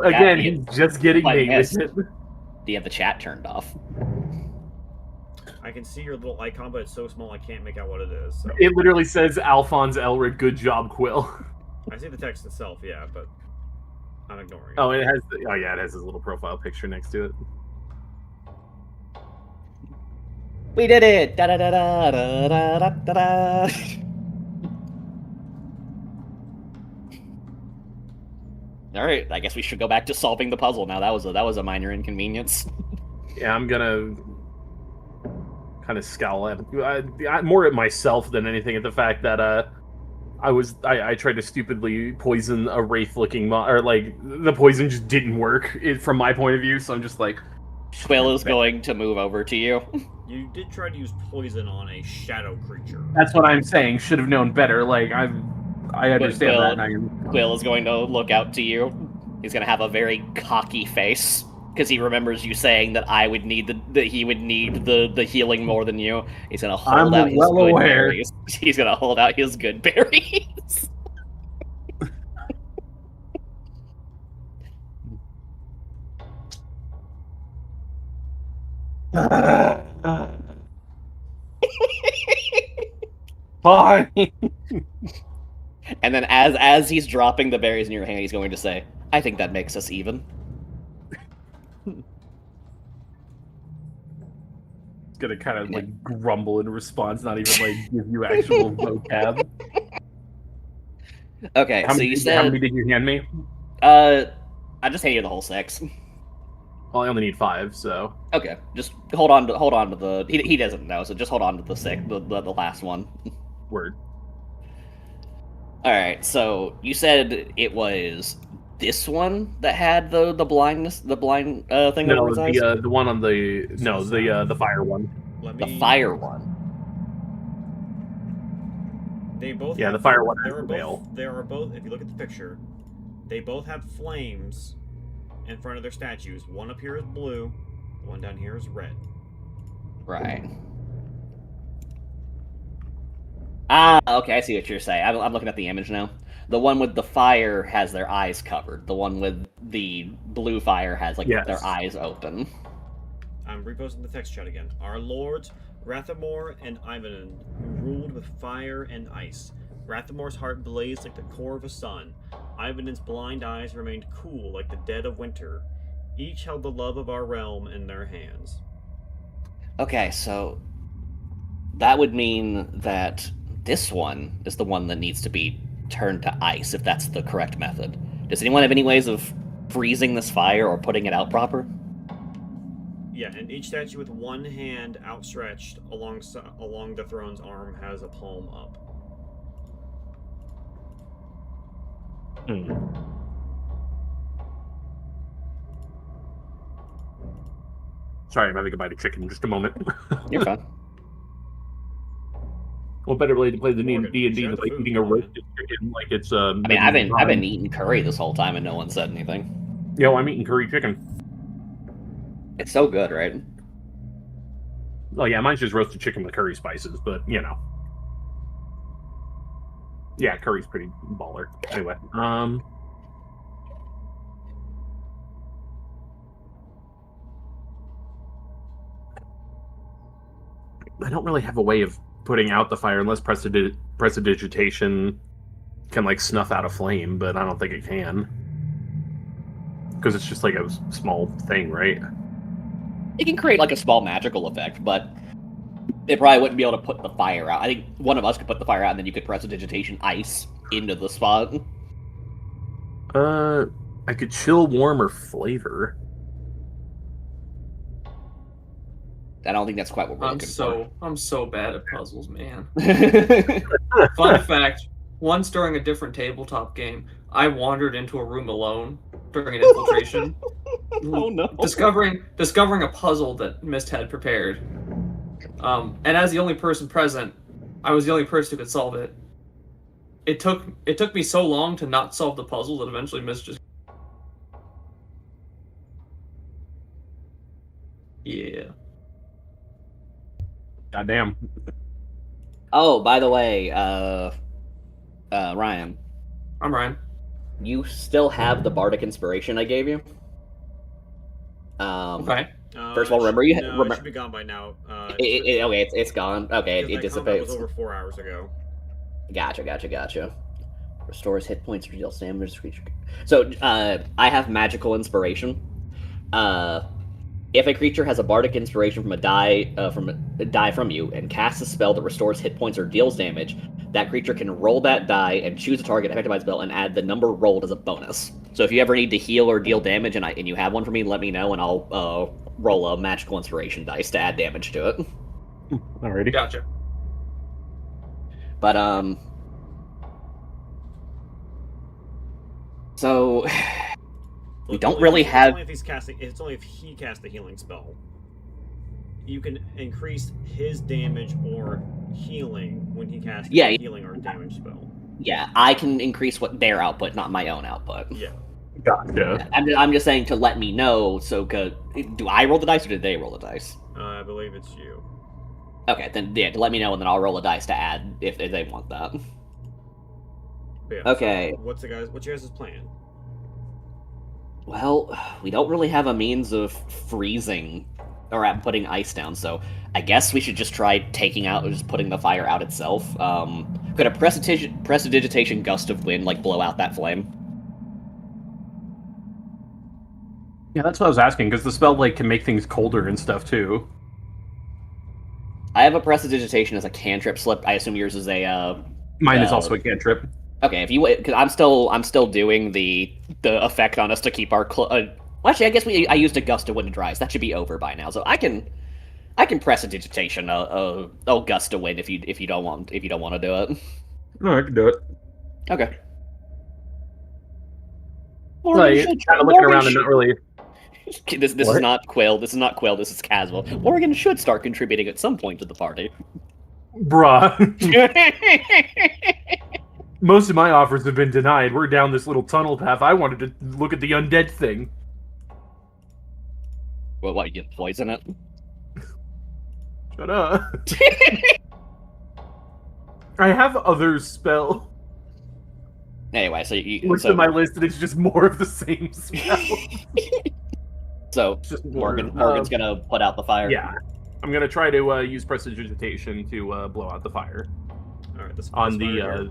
again, he's just getting me with it. Do you have the chat turned off? I can see your little icon, but it's so small I can't make out what it is. So. It literally says Alphonse Elric, good job, Quill. I see the text itself, yeah, but I'm ignoring it. Oh, it has. It has his little profile picture next to it. We did it! Da da da da da da da da da. All right, I guess we should go back to solving the puzzle now. That was a minor inconvenience. Yeah, I'm gonna kind of scowl at more at myself than anything at the fact that I tried to stupidly poison a wraith-looking or like the poison just didn't work from my point of view. So I'm just like, Quill is going to move over to you. You did try to use poison on a shadow creature. That's what I'm saying. Should have known better. Like I understand that. And Quill is going to look out to you. He's going to have a very cocky face because he remembers you saying that I would need that he would need the healing more than you. He's going to hold out his good berries. He's going to hold out his good berries. Fine. And then as he's dropping the berries in your hand, he's going to say, I think that makes us even. It's gonna kind of like grumble in response, not even like give you actual vocab. Okay, How so many, you said... How many did you hand me? I just handed you the whole 6. Well, I only need 5, so... Okay, just hold on to the... He doesn't know, so just hold on to the 6, the last one. Word. Alright, so you said it was this one that had the blindness, the blind thing over his eyes? The one on the... No, the fire one. The fire one. They both the have fire one they has are the both, veil. They are both, if you look at the picture, they both have flames in front of their statues. One up here is blue, the one down here is red. Right. Ah, okay, I see what you're saying. I'm looking at the image now. The one with the fire has their eyes covered. The one with the blue fire has like Yes. their eyes open. I'm reposting the text chat again. Our lords, Rathamor and Ivanen, who ruled with fire and ice. Rathamor's heart blazed like the core of a sun. Ivanen's blind eyes remained cool like the dead of winter. Each held the love of our realm in their hands. Okay, so that would mean that this one is the one that needs to be turned to ice, if that's the correct method. Does anyone have any ways of freezing this fire or putting it out proper? Yeah, and each statue with one hand outstretched along the throne's arm has a palm up. Sorry, I'm having a bite of chicken. Just a moment. You're fine. What better way to play the Morgan, D&D share than the like food, eating a man. roasted chicken like it's I mean, I've been eating curry this whole time and no one said anything. Yo, I'm eating curry chicken. It's so good, right? Oh yeah, mine's just roasted chicken with curry spices, but you know. Yeah, curry's pretty baller. Anyway, I don't really have a way of putting out the fire unless prestidigitation can like snuff out a flame, but I don't think it can. Because it's just like a small thing, right? It can create like a small magical effect, but it probably wouldn't be able to put the fire out. I think one of us could put the fire out, and then you could prestidigitation ice into the spot. I could chill, warm, or flavor. I don't think that's quite what we're looking I'm so bad at puzzles, man. for. Fun fact: once during a different tabletop game, I wandered into a room alone during an infiltration, Oh no! discovering a puzzle that Mist had prepared. And as the only person present, I was the only person who could solve it. It took me so long to not solve the puzzle that eventually Mist just. Yeah. Goddamn. Oh, by the way, Ryan, I'm Ryan. you still have the bardic inspiration I gave you. Okay. First of all, remember you. No, it should be gone by now. Okay, it's gone. Okay, it because that combat dissipates. was over 4 hours ago. Gotcha. Restores hit points, deals damage to creature. So, I have magical inspiration. If a creature has a bardic inspiration from a die from you and casts a spell that restores hit points or deals damage, that creature can roll that die and choose a target affected by the spell and add the number rolled as a bonus. So if you ever need to heal or deal damage and you have one for me, let me know and I'll roll a magical inspiration dice to add damage to it. Alrighty. Gotcha. But so we don't really have. It's only if he casts a healing spell. You can increase his damage or healing when he casts a healing or damage spell. Yeah, I can increase what their output, not my own output. Yeah. Gotcha. I'm just saying to let me know. So, do I roll the dice or did they roll the dice? I believe it's you. Okay, then yeah, to let me know, and then I'll roll a dice to add if they want that. Yeah, okay. So what's your guys' plan? Well, we don't really have a means of freezing or putting ice down, so I guess we should just try taking out, just putting the fire out itself. Could a prestidigitation gust of wind like blow out that flame? Yeah, that's what I was asking, because the spell like can make things colder and stuff too. I have a prestidigitation as a cantrip slip. I assume yours is a. Mine is also a cantrip. Okay, if you because I'm still doing the effect on us to keep our. Well, actually, I guess I used a gust of wind to dries. That should be over by now, so I can prestidigitation a gust of wind if you don't want to do it. No, I can do it. Okay. Like, kind of looking around and not really. This is not Quill. This is not Quill. This is Caswell. Morgan should start contributing at some point to the party. Bruh. Most of my offers have been denied. We're down this little tunnel path. I wanted to look at the undead thing. Well, what, you poison it? Shut up. I have other spell. Anyway, so you Looked at my list and it's just more of the same spell. so Just more, Morgan's gonna put out the fire. Yeah. I'm gonna try to use prestidigitation to blow out the fire. All right, On the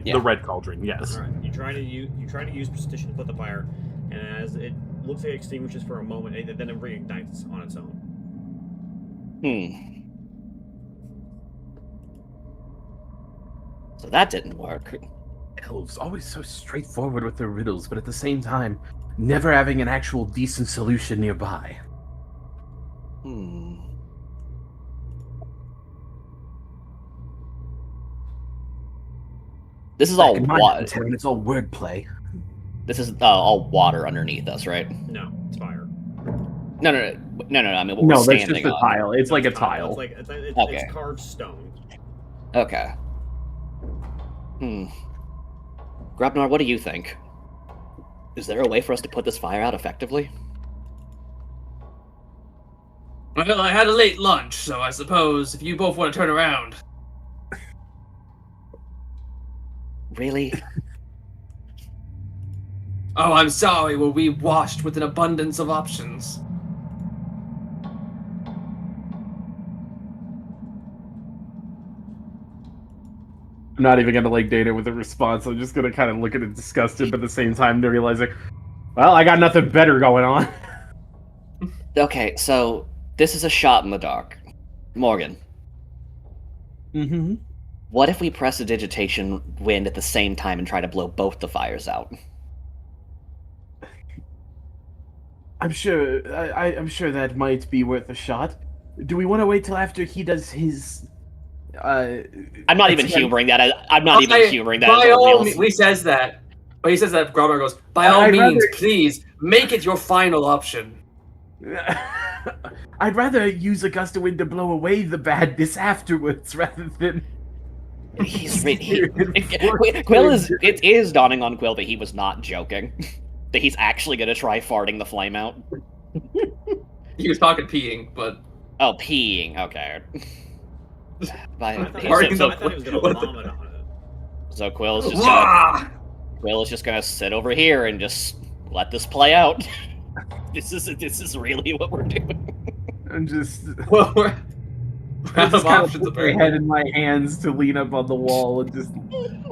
the red cauldron, yes. All right, you try to use precision to put the fire, and as it looks like it extinguishes for a moment, then it reignites on its own. So that didn't work. Elves always so straightforward with their riddles, but at the same time, never having an actual decent solution nearby. This is all water. It's all wordplay. This is all water underneath us, right? No, it's fire. No. I mean, what we're that's standing just a on. tile. It's like a tile. It's carved stone. Okay. Grabnar, what do you think? Is there a way for us to put this fire out effectively? Well, I had a late lunch, so I suppose if you both want to turn around. Really? Oh, I'm sorry, we'll be washed with an abundance of options. I'm not even gonna like date it with a response. I'm just gonna kind of look at it disgusted, but at the same time to realize like, well, I got nothing better going on. Okay, so this is a shot in the dark. Morgan. Mm-hmm. What if we press the digitation wind at the same time and try to blow both the fires out? I'm sure that might be worth a shot. Do we want to wait till after he does his? I'm not even humoring that. I'm not even humoring that. By all means, he says that. But he says that. Gromar goes, by all means, please make it your final option. I'd rather use a gust of wind to blow away the badness afterwards, rather than. Quill is. It is dawning on Quill that he was not joking. That he's actually going to try farting the flame out. He was talking peeing, but. Oh, peeing. Okay. I thought he was going to vomit on it. So Quill is just going to sit over here and just let this play out. This is really what we're doing. I'm just. Well, we're out of options. Put my head in my hands to lean up on the wall and just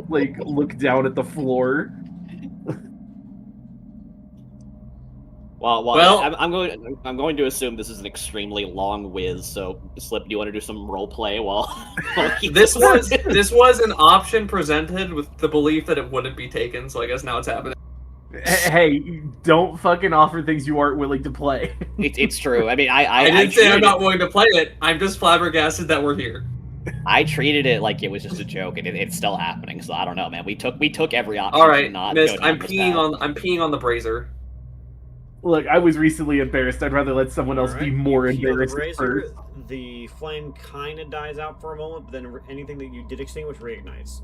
like look down at the floor. Well, I'm going to assume this is an extremely long whiz. So, Slip, do you want to do some role play while this was an option presented with the belief that it wouldn't be taken. So I guess now it's happening. Hey, don't fucking offer things you aren't willing to play. It's true. I mean, I didn't say I'm not willing to play it. I'm just flabbergasted that we're here. I treated it like it was just a joke, and it's still happening. So I don't know, man. We took every option. All right, to not Mist, go down I'm peeing on the brazier. Look, I was recently embarrassed. I'd rather let someone else be more embarrassed first. The flame kind of dies out for a moment, but then anything that you did extinguish reignites.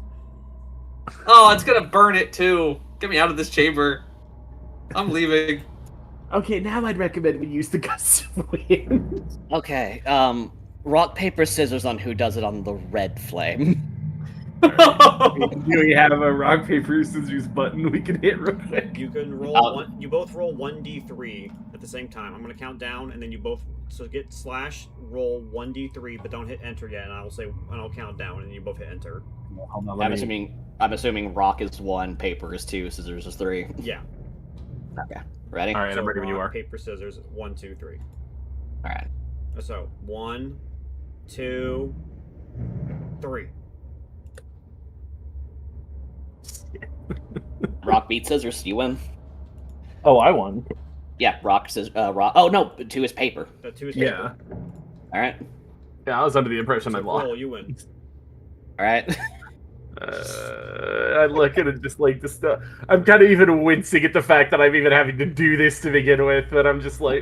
Oh, it's gonna burn it too. Get me out of this chamber. I'm leaving. Okay, now I'd recommend we use the gust of wind. Okay, rock, paper, scissors on who does it on the red flame. Do we have a rock, paper, scissors button we can hit real quick? You can roll one. You both roll 1d3 at the same time. I'm gonna count down, and then you both get / roll 1d3, but don't hit enter yet. And I'll count down, and you both hit enter. Hold on, I'm assuming rock is 1, paper is 2, scissors is 3. Yeah. Okay. Ready? All right, So I'm ready when you rock, are. paper, scissors. 1, 2, 3. All right. So 1, 2, 3. Rock beats scissors. You win. Oh, I won. Yeah, rock, scissors. Rock. Oh no, 2 is paper. 2 is paper. Yeah. All right. Yeah, I was under the impression So I lost. roll, you win. All right. I look at it just like the stuff. I'm kind of even wincing at the fact that I'm even having to do this to begin with, but I'm just like.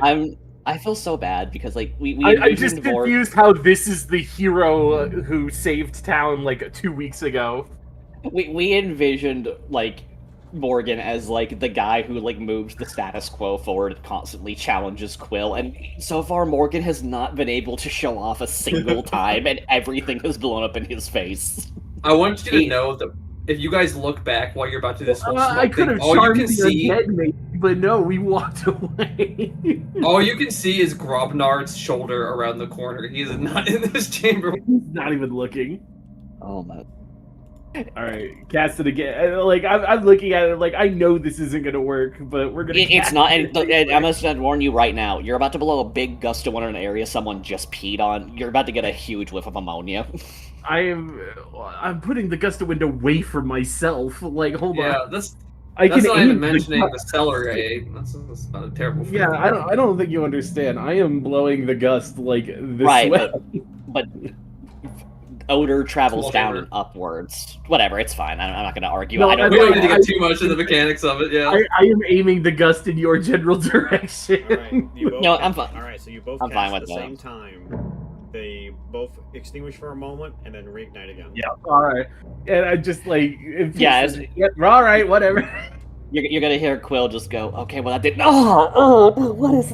I feel so bad because like we I'm just confused how this is the hero who saved town like 2 weeks ago. We envisioned like Morgan as like the guy who like moves the status quo forward and constantly challenges Quill, and so far Morgan has not been able to show off a single time, and everything has blown up in his face. I want you to He- know that if you guys look back while you're about to do this whole I smoke could thing, have all you charmed can the see, undead, maybe, but no, we walked away. all you can see is Grobnard's shoulder around the corner. He is not in this chamber. He's not even looking. Oh my. All right, cast it again. Like I'm looking at it, like I know this isn't gonna work, but we're gonna. It's cast not. it And I'm gonna warn you right now. You're about to blow a big gust of wind in an area someone just peed on. You're about to get a huge whiff of ammonia. I'm putting the gust of wind away from myself. Like, hold Yeah, on. that's I not aim even the mentioning gust. the celery. That's not a terrible. Yeah, feeling. I don't think you understand. I am blowing the gust like this Right, way. but odor travels Cool down hammer. and upwards. Whatever, it's fine. I'm not gonna argue. No, I don't. We don't need to I- get too much into the mechanics of it. Yeah. I am aiming the gust in your general direction. All right, you both No, I'm fine. All right, so you both I'm cast fine at with the that. same time. They both extinguish for a moment and then reignite again. Yeah, all right. And I just like, Yeah, yep, all right, whatever. You're gonna hear Quill just go, okay, well, that didn't. What is.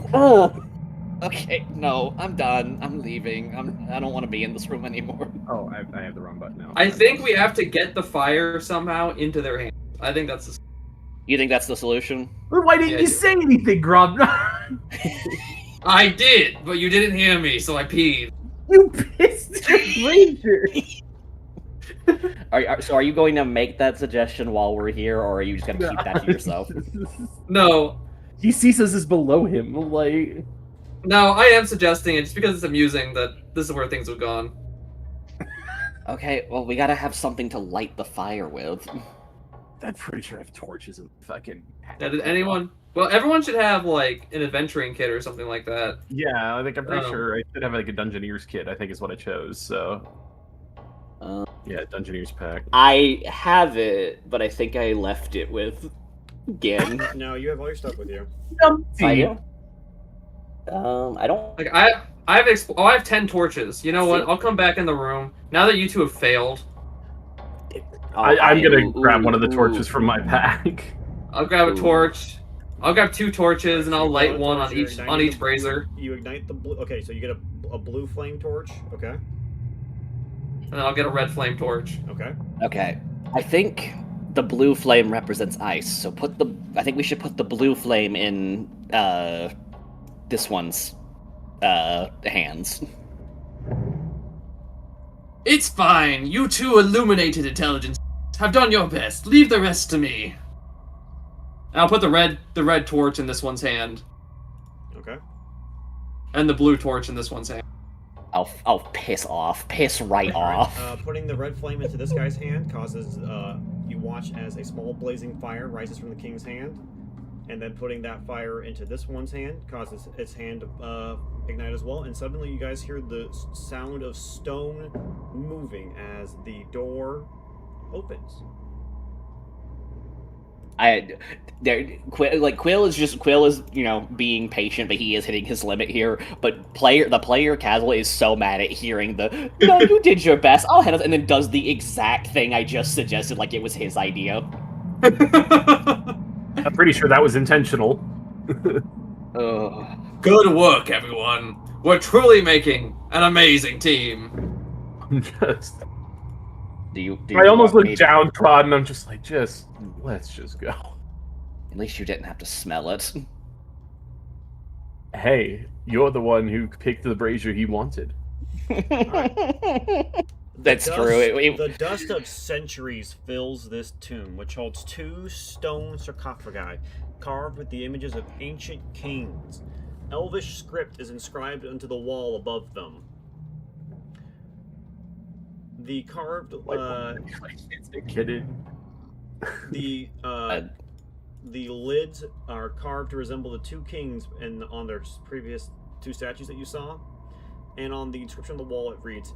Okay, no, I'm done. I'm leaving. I don't want to be in this room anymore. Oh, I have the wrong button now. I think we have to get the fire somehow into their hands. I think that's the. You think that's the solution? Well, why didn't Yeah, you yeah. say anything, Grob? I did, but you didn't hear me, so I peed. You pissed your ranger. So are you going to make that suggestion while we're here, or are you just gonna keep that to yourself? No, He sees us as below him. Like, no, I am suggesting it just because it's amusing that this is where things have gone. Okay, well, we gotta have something to light the fire with. I'm pretty sure I have torches and fucking. Yeah, did anyone? Well, everyone should have like an adventuring kit or something like that. Yeah, I think I'm pretty Oh. sure I should have like a Dungeoneer's kit. I think is what I chose. So Uh, yeah, Dungeoneer's pack. I have it, but I think I left it with Gin. No, you have all your stuff with you. I do. I don't. Like I have 10 torches. You know what? I'll come back in the room now that you two have failed. I'm gonna Ooh, grab one of the ooh. torches from my pack. I'll grab a Ooh. torch. I'll grab 2 torches and I'll You light grab a one torch, on you're each igniting the- brazier, You ignite the blue. Okay, so you get a blue flame torch. Okay. and then I'll get a red flame torch. Okay. Okay, I think the blue flame represents ice. So I think we should put the blue flame in this one's hands. It's fine. You two illuminated intelligence have done your best. Leave the rest to me. And I'll put the red torch in this one's hand, Okay. and the blue torch in this one's hand. I'll piss off. Piss right off. Putting the red flame into this guy's hand causes you watch as a small blazing fire rises from the king's hand, and then putting that fire into this one's hand causes its hand to ignite as well. And suddenly, you guys hear the sound of stone moving as the door opens. Quill is being patient, but he is hitting his limit here. But the player Castle is so mad at hearing no, you did your best. I'll handle it, and then does the exact thing I just suggested, like it was his idea. I'm pretty sure that was intentional. Ugh. Good work, everyone. We're truly making an amazing team. Just, Do you I almost want me look to- downtrodden. I'm just like, let's just go. At least you didn't have to smell it. Hey, you're the one who picked the brazier he wanted. That's Dust- true. The dust of centuries fills this tomb, which holds 2 stone sarcophagi carved with the images of ancient kings. Elvish script is inscribed onto the wall above them. The carved, Kidding. the lids are carved to resemble the 2 kings on their previous 2 statues that you saw. And on the inscription on the wall, it reads,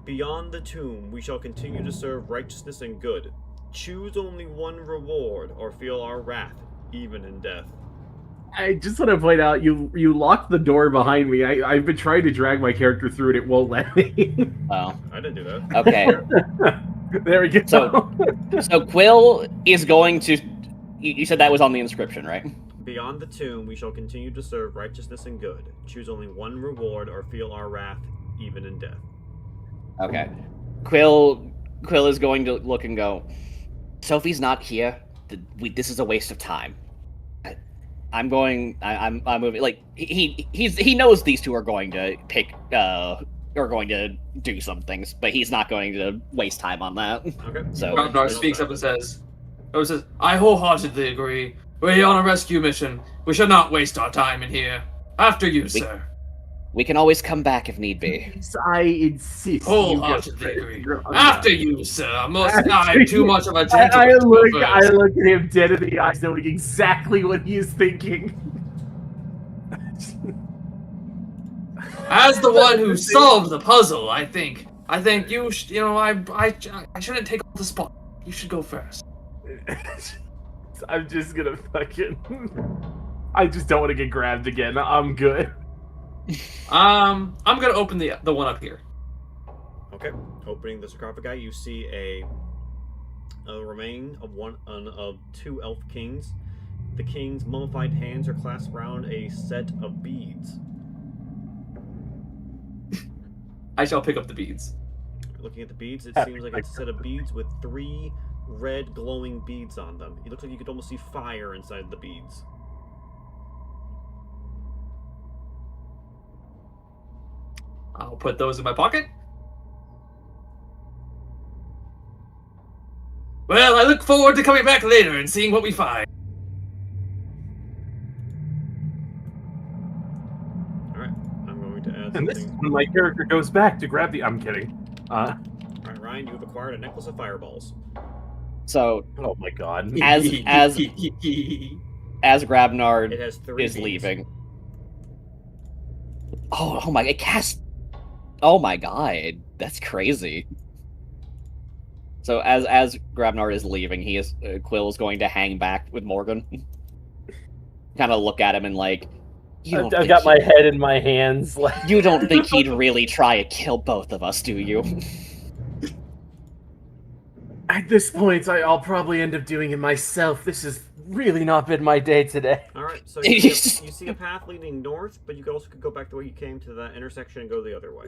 "Beyond the tomb, we shall continue to serve righteousness and good. Choose only one reward, or feel our wrath, even in death." I just want to point out you locked the door behind me. I've been trying to drag my character through it. It won't let me. Oh, I didn't do that. okay. There we go. So Quill is going to. You said that was on the inscription, right? Beyond the tomb, we shall continue to serve righteousness and good. Choose only one reward, or feel our wrath, even in death. Okay. Quill Quill is going to look and go, Sophie's not here. This is a waste of time. I'm moving. Like he knows these two are going to are going to do some things, but he's not going to waste time on that. Okay. So Ragnar speaks up and says, I wholeheartedly agree. We're on a rescue mission. We should not waste our time in here. After you, sir. we can always come back if need be. Yes, I insist. Wholeheartedly agree. After you, sir. Most I'm too much of a gentleman. I look at him dead in the eyes, knowing exactly what he is thinking. As the one who solved the puzzle, I think you I shouldn't take all the spot. You should go first. I'm just gonna fucking. I just don't want to get grabbed again. I'm good. I'm gonna open the one up here. Okay. Opening the sarcophagi, you see a remain of two elf kings. The king's mummified hands are clasped around a set of beads. I shall pick up the beads. Looking at the beads, it seems like it's a set of beads with 3 red glowing beads on them. It looks like you could almost see fire inside the beads. I'll put those in my pocket. Well, I look forward to coming back later and seeing what we find. Alright, I'm going to add And this is something. when my character goes back to grab the. I'm kidding. Alright, Ryan, you have acquired a necklace of fireballs. So Oh my god. as Grabnard It has 3 is beads. leaving. Oh my! It cast. Oh my god, that's crazy. So as Grabnard is leaving, Quill is going to hang back with Morgan. Kind of look at him and like, I've got my head in my hands. Like, you don't think he'd really try to kill both of us, do you? at this point, I'll probably end up doing it myself. This has really not been my day today. Alright, so you see a path leading north, but you could go back the way you came to that intersection and go the other way.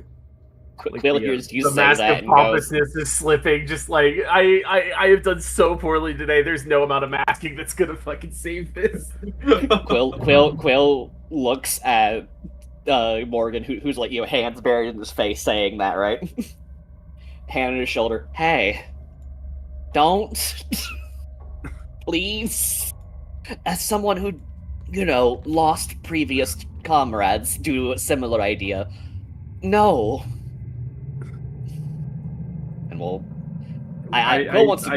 Quill hears you the say mask that of and goes, pompousness is slipping. Just like I have done so poorly today. There's no amount of masking that's gonna fucking save this. Quill looks at Morgan, who's like, hands buried in his face, saying that, right? Hand on his shoulder. Hey, don't, please. As someone who, lost previous comrades due to a similar idea, no. And Quill wants to. I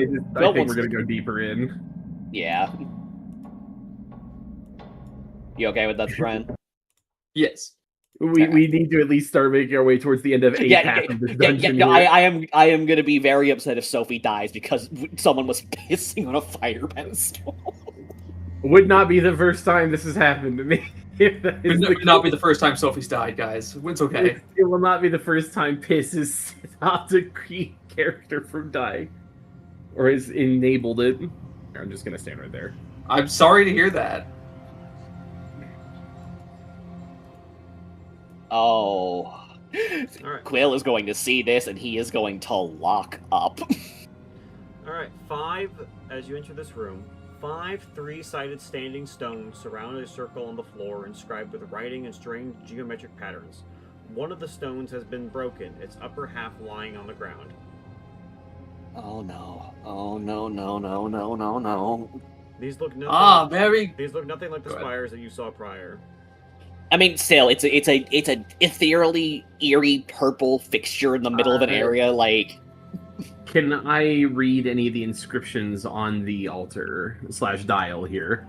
think we're gonna go deeper in. Yeah. You okay with that, friend? Yes. We need to at least start making our way towards the end of a path of this dungeon. Yeah, I am gonna be very upset if Sophie dies because someone was pissing on a fire pedestal. Would not be the first time this has happened to me. It would not be the first time Sophie's died, guys. It's okay. It will not be the first time piss has stopped a key character from dying, or has enabled it. I'm just gonna stand right there. I'm sorry to hear that. Oh. Alright. Quill is going to see this and he is going to lock up. Alright, 5, as you enter this room, 5 3-sided standing stones surround a circle on the floor inscribed with writing and strange geometric patterns. One of the stones has been broken, its upper half lying on the ground. Oh no. Oh no. These look nothing Very. These look nothing like the Go ahead. spires that you saw prior. I mean, still, it's a ethereally eerie purple fixture in the middle of an area. Like, Can I read any of the inscriptions on the altar / dial here?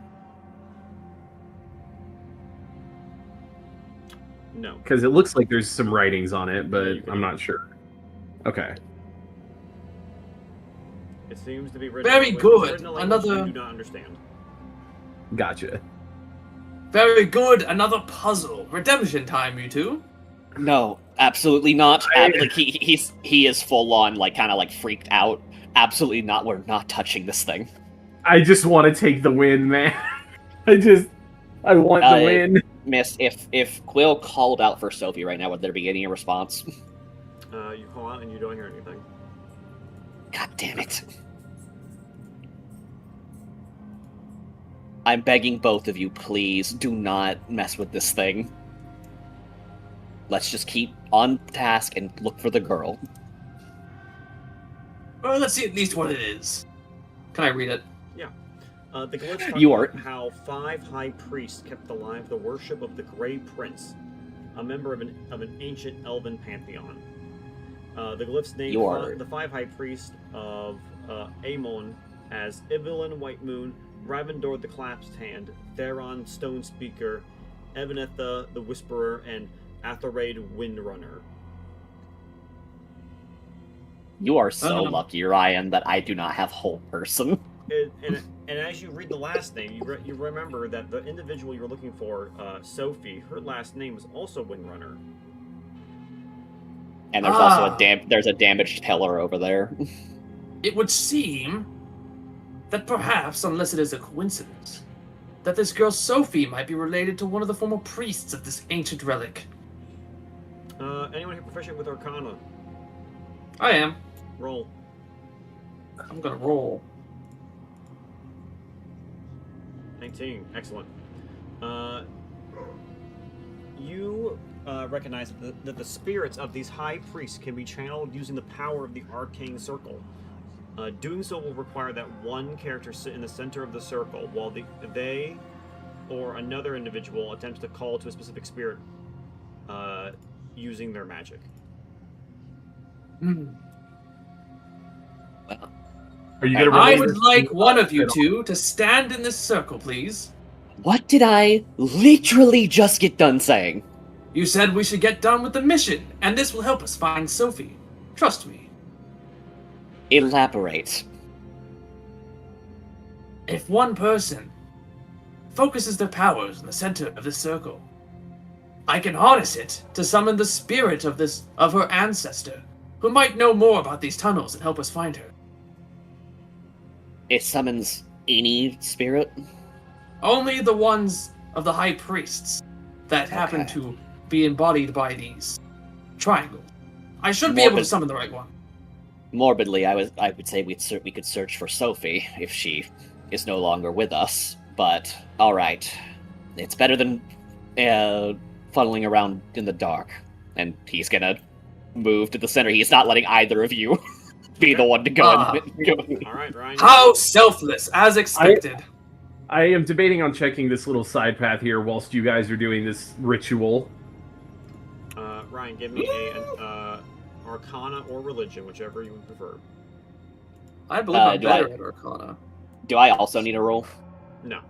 No. Because it looks like there's some writings on it, but I'm not sure. Okay. It seems to be written Very with good. written in a language Another- you do not understand. Gotcha. Very good. Another puzzle. Redemption time, you two. no, absolutely not. Like he is full on, like, kind of like freaked out. Absolutely not. We're not touching this thing. I just want to take the win, man. I want the win. Miss, if Quill called out for Sophie right now, would there be any response? You call out and you don't hear anything. God damn it. I'm begging both of you, please, do not mess with this thing. Let's just keep on task and look for the girl. Well, let's see at least what it is. Can I read it? The glyphs talk You about are- how 5 high priests kept alive the worship of the Grey Prince, a member of an ancient elven pantheon. The glyphs name You are- the 5 high priests of Amon as Evelyn White Moon, Ravendor the Clasped Hand, Theron Stone Speaker, Evanetha the Whisperer, and Athelraid Windrunner. You are so lucky, Ryan, that I do not have whole person. And as you read the last name, you remember that the individual you're looking for, Sophie, her last name is also Windrunner. And there's also there's a damaged pillar over there. It would seem that perhaps, unless it is a coincidence, that this girl Sophie might be related to one of the former priests of this ancient relic. Anyone here proficient with Arcana? I am. Roll. I'm gonna roll. 19. Excellent. You recognize that the spirits of these high priests can be channeled using the power of the arcane circle. Doing so will require that one character sit in the center of the circle, while they or another individual attempts to call to a specific spirit using their magic. Are you gonna? I relate would this like to one us of you at all? two to stand in this circle, please. What did I literally just get done saying? You said we should get done with the mission, and this will help us find Sophie. Trust me. Elaborate. If one person focuses their powers in the center of this circle, I can harness it to summon the spirit of her ancestor, who might know more about these tunnels and help us find her. It summons any spirit? Only the ones of the high priests that happen Okay. to be embodied by these triangles. I should be able to summon the right one. Morbidly, I would say we could search for Sophie if she is no longer with us. But all right, it's better than funneling around in the dark. And he's gonna move to the center. He's not letting either of you be the one to go. Ah. All right, Ryan. How selfless, as expected. I am debating on checking this little side path here whilst you guys are doing this ritual. Ryan, give me a Arcana or Religion, whichever you would prefer. I believe I'm do I- better at Arcana. Do I also need a roll? No,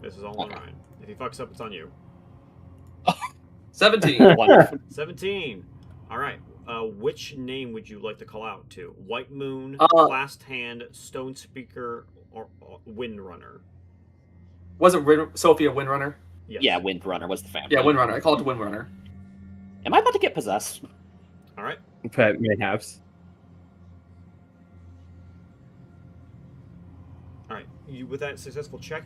this is all on Okay. Ryan. If he fucks up, it's on you. 17. Wonderful. 17. All right. Which name would you like to call out to? White Moon, Clasped Hand, Stone Speaker, or Windrunner? Wasn't Sophie a Windrunner? Yes. Yeah, Windrunner was the family. Yeah, Windrunner. I called it Windrunner. Am I about to get possessed? All right. Mayhaps. All right. With that successful check,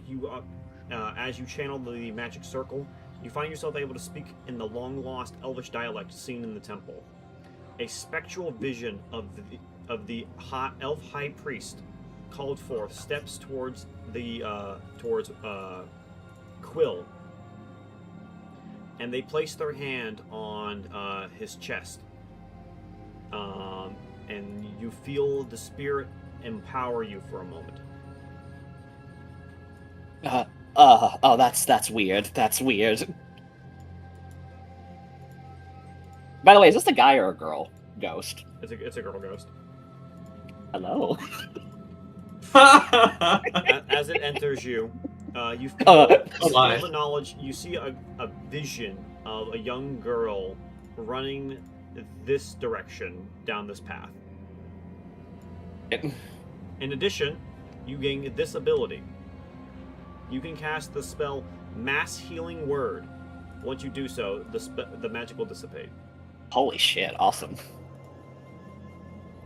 as you channel the magic circle, you find yourself able to speak in the long-lost Elvish dialect seen in the temple. A spectral vision of the elf high priest called forth steps towards Quill, and they place their hand on his chest, and you feel the spirit empower you for a moment. Oh, that's weird. That's weird. By the way, is this a guy or a girl ghost? It's a girl ghost. Hello. As it enters you, you feel my. the knowledge. You see a vision of a young girl running this direction down this path. In addition, you gain this ability. You can cast the spell Mass Healing Word. Once you do so, the magic will dissipate. Holy shit! Awesome.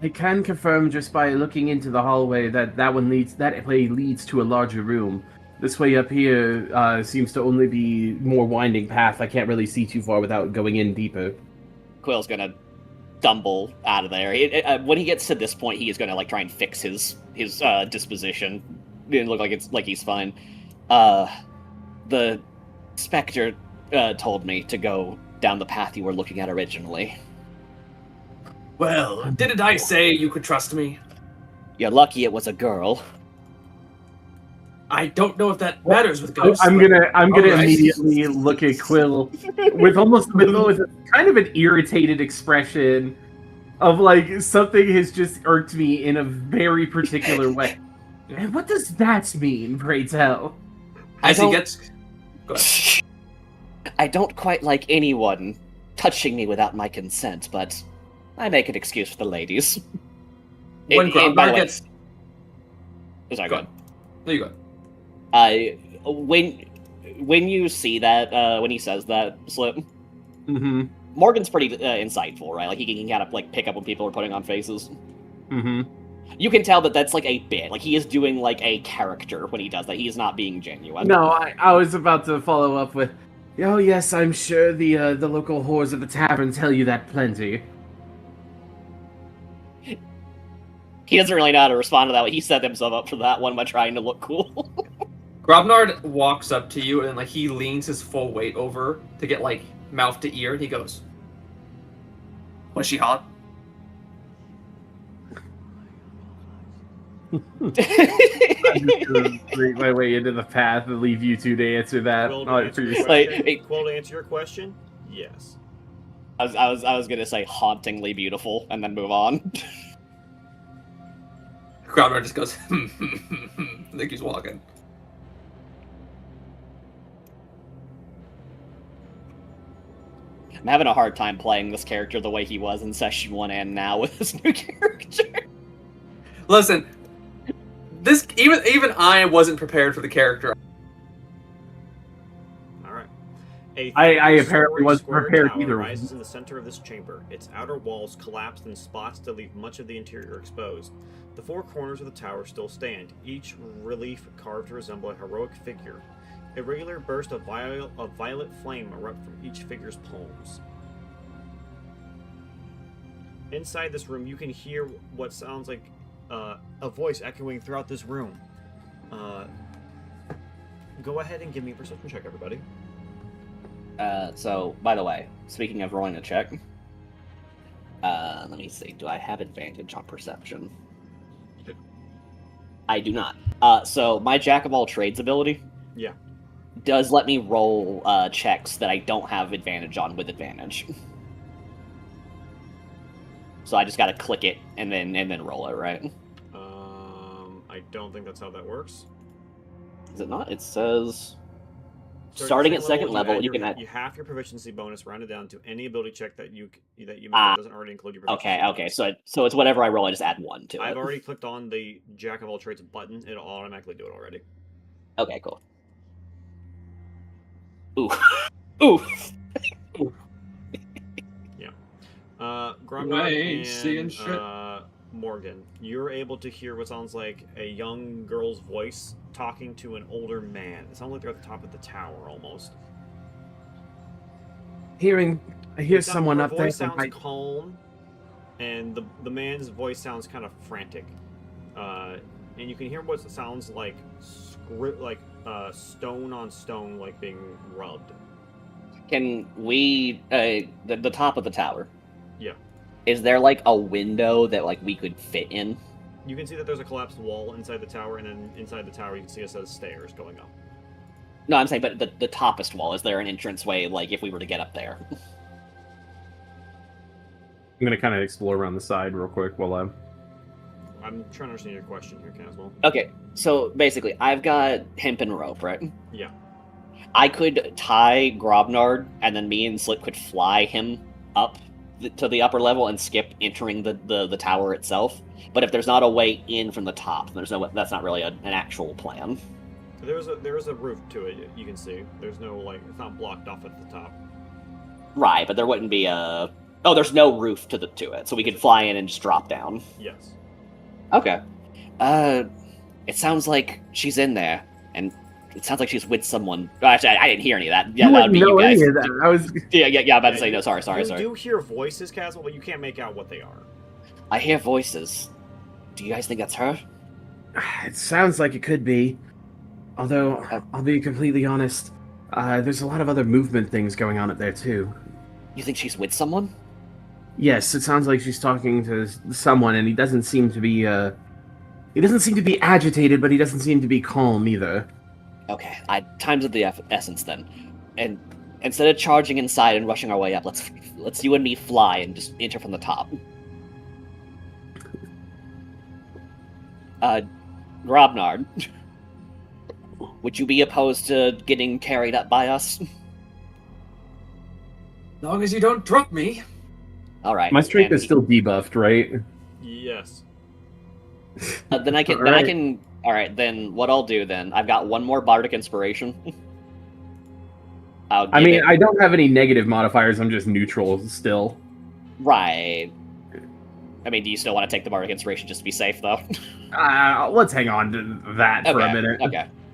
I can confirm just by looking into the hallway that that way leads to a larger room. This way up here seems to only be more winding path. I can't really see too far without going in deeper. Quill's gonna stumble out of there. When he gets to this point, he is going to like try and fix his disposition. It look like he's fine. The Spectre told me to go down the path you were looking at originally. Well, didn't I say you could trust me? You're lucky it was a girl. I don't know if that matters with ghosts. I'm gonna Alright. immediately look at Quill with with kind of an irritated expression of like something has just irked me in a very particular way. And what does that mean, pray tell? As he gets... Go ahead. I don't quite like anyone touching me without my consent, but I make an excuse for the ladies. When by the Gromnar way- gets... Sorry, go ahead. There you go. When you see that, when he says that, Slip, Mm-hmm. Morgan's pretty insightful, right? Like, he can kind of, like, pick up when people are putting on faces. Mm-hmm. You can tell that that's, like, a bit. Like, he is doing, like, a character when he does that. He is not being genuine. No, I was about to follow up with, oh yes, I'm sure the local whores of the tavern tell you that plenty. He doesn't really know how to respond to that. He set himself up for that one by trying to look cool. Grobnard walks up to you and like he leans his full weight over to get like mouth to ear and he goes, "Was she hot?" I'm just gonna break my way into the path and leave you two to answer that. Quill, to Oh, answer for your yourself. question, Like, Quill, to answer your question, yes. I was gonna say hauntingly beautiful and then move on. Grobnard just goes, and then keeps walking. I'm having a hard time playing this character the way he was in session 1 and now with this new character. Listen, this even I wasn't prepared for the character. All right. A I apparently 3-story wasn't square prepared tower either. rises in the center of this chamber. Its outer walls collapsed in spots to leave much of the interior exposed. The four corners of the tower still stand, each relief carved to resemble a heroic figure. A regular burst of violet flame erupt from each figure's palms. Inside this room, you can hear what sounds like a voice echoing throughout this room. Go ahead and give me a perception check, everybody. So, by the way, speaking of rolling a check, let me see. Do I have advantage on perception? I do not. So my Jack of all trades ability, Yeah. does let me roll checks that I don't have advantage on with advantage. So I just gotta click it and then roll it, right? I don't think that's how that works. Is it not? It says starting at second level, you can add. You half your proficiency bonus rounded down to any ability check that you make Ah. that doesn't already include your proficiency. Okay. So it's whatever I roll. I just add 1 to it. I've already clicked on the Jack of all trades button. It'll automatically do it already. Okay, cool. Ooh, ooh. Gromnar Right, seeing and shit. Morgan, you're able to hear what sounds like a young girl's voice talking to an older man. It sounds like they're at the top of the tower almost. I hear someone her up there. voice sounds calm, and the man's voice sounds kind of frantic. And you can hear what sounds like stone on stone, like being rubbed. Can we the top of the tower? Yeah. Is there like a window that like we could fit in? You can see that there's a collapsed wall inside the tower, and then inside the tower you can see a set of stairs going up. No, I'm saying, but the toppest wall. Is there an entranceway like if we were to get up there? I'm gonna kind of explore around the side real quick while I'm. I'm trying to understand your question here, Caswell. Okay, so basically, I've got hemp and rope, right? Yeah. I could tie Grobnard, and then me and Slip could fly him up to the upper level and skip entering the tower itself. But if there's not a way in from the top, that's not really an actual plan. There is a roof to it. You can see. There's no it's not blocked off at the top. Right, but there wouldn't be a. Oh, there's no roof to it, so we could fly in and just drop down. Yes. Okay. It sounds like she's in there, and It sounds like she's with someone. Actually, I didn't hear any of that. Yeah, You that would wouldn't be know you guys. any of that. I was. Yeah. I'm about to say no. Sorry. You do hear voices, Castle, but you can't make out what they are. I hear voices. Do you guys think that's her? It sounds like it could be. Although, I'll be completely honest, there's a lot of other movement things going on up there, too. You think she's with someone? Yes, it sounds like she's talking to someone, and he doesn't seem to be, he doesn't seem to be agitated, but he doesn't seem to be calm, either. Okay, time's of the essence, then. And instead of charging inside and rushing our way up, let's you and me fly and just enter from the top. Grobnard, would you be opposed to getting carried up by us? Long as you don't drop me. All right. My strength is still debuffed, right? Yes. Then I can. Alright. All right. Then what I'll do then? I've got one more bardic inspiration. I mean, I don't have any negative modifiers. I'm just neutral still. Right. I mean, do you still want to take the bardic inspiration just to be safe, though? Let's hang on to that for a minute.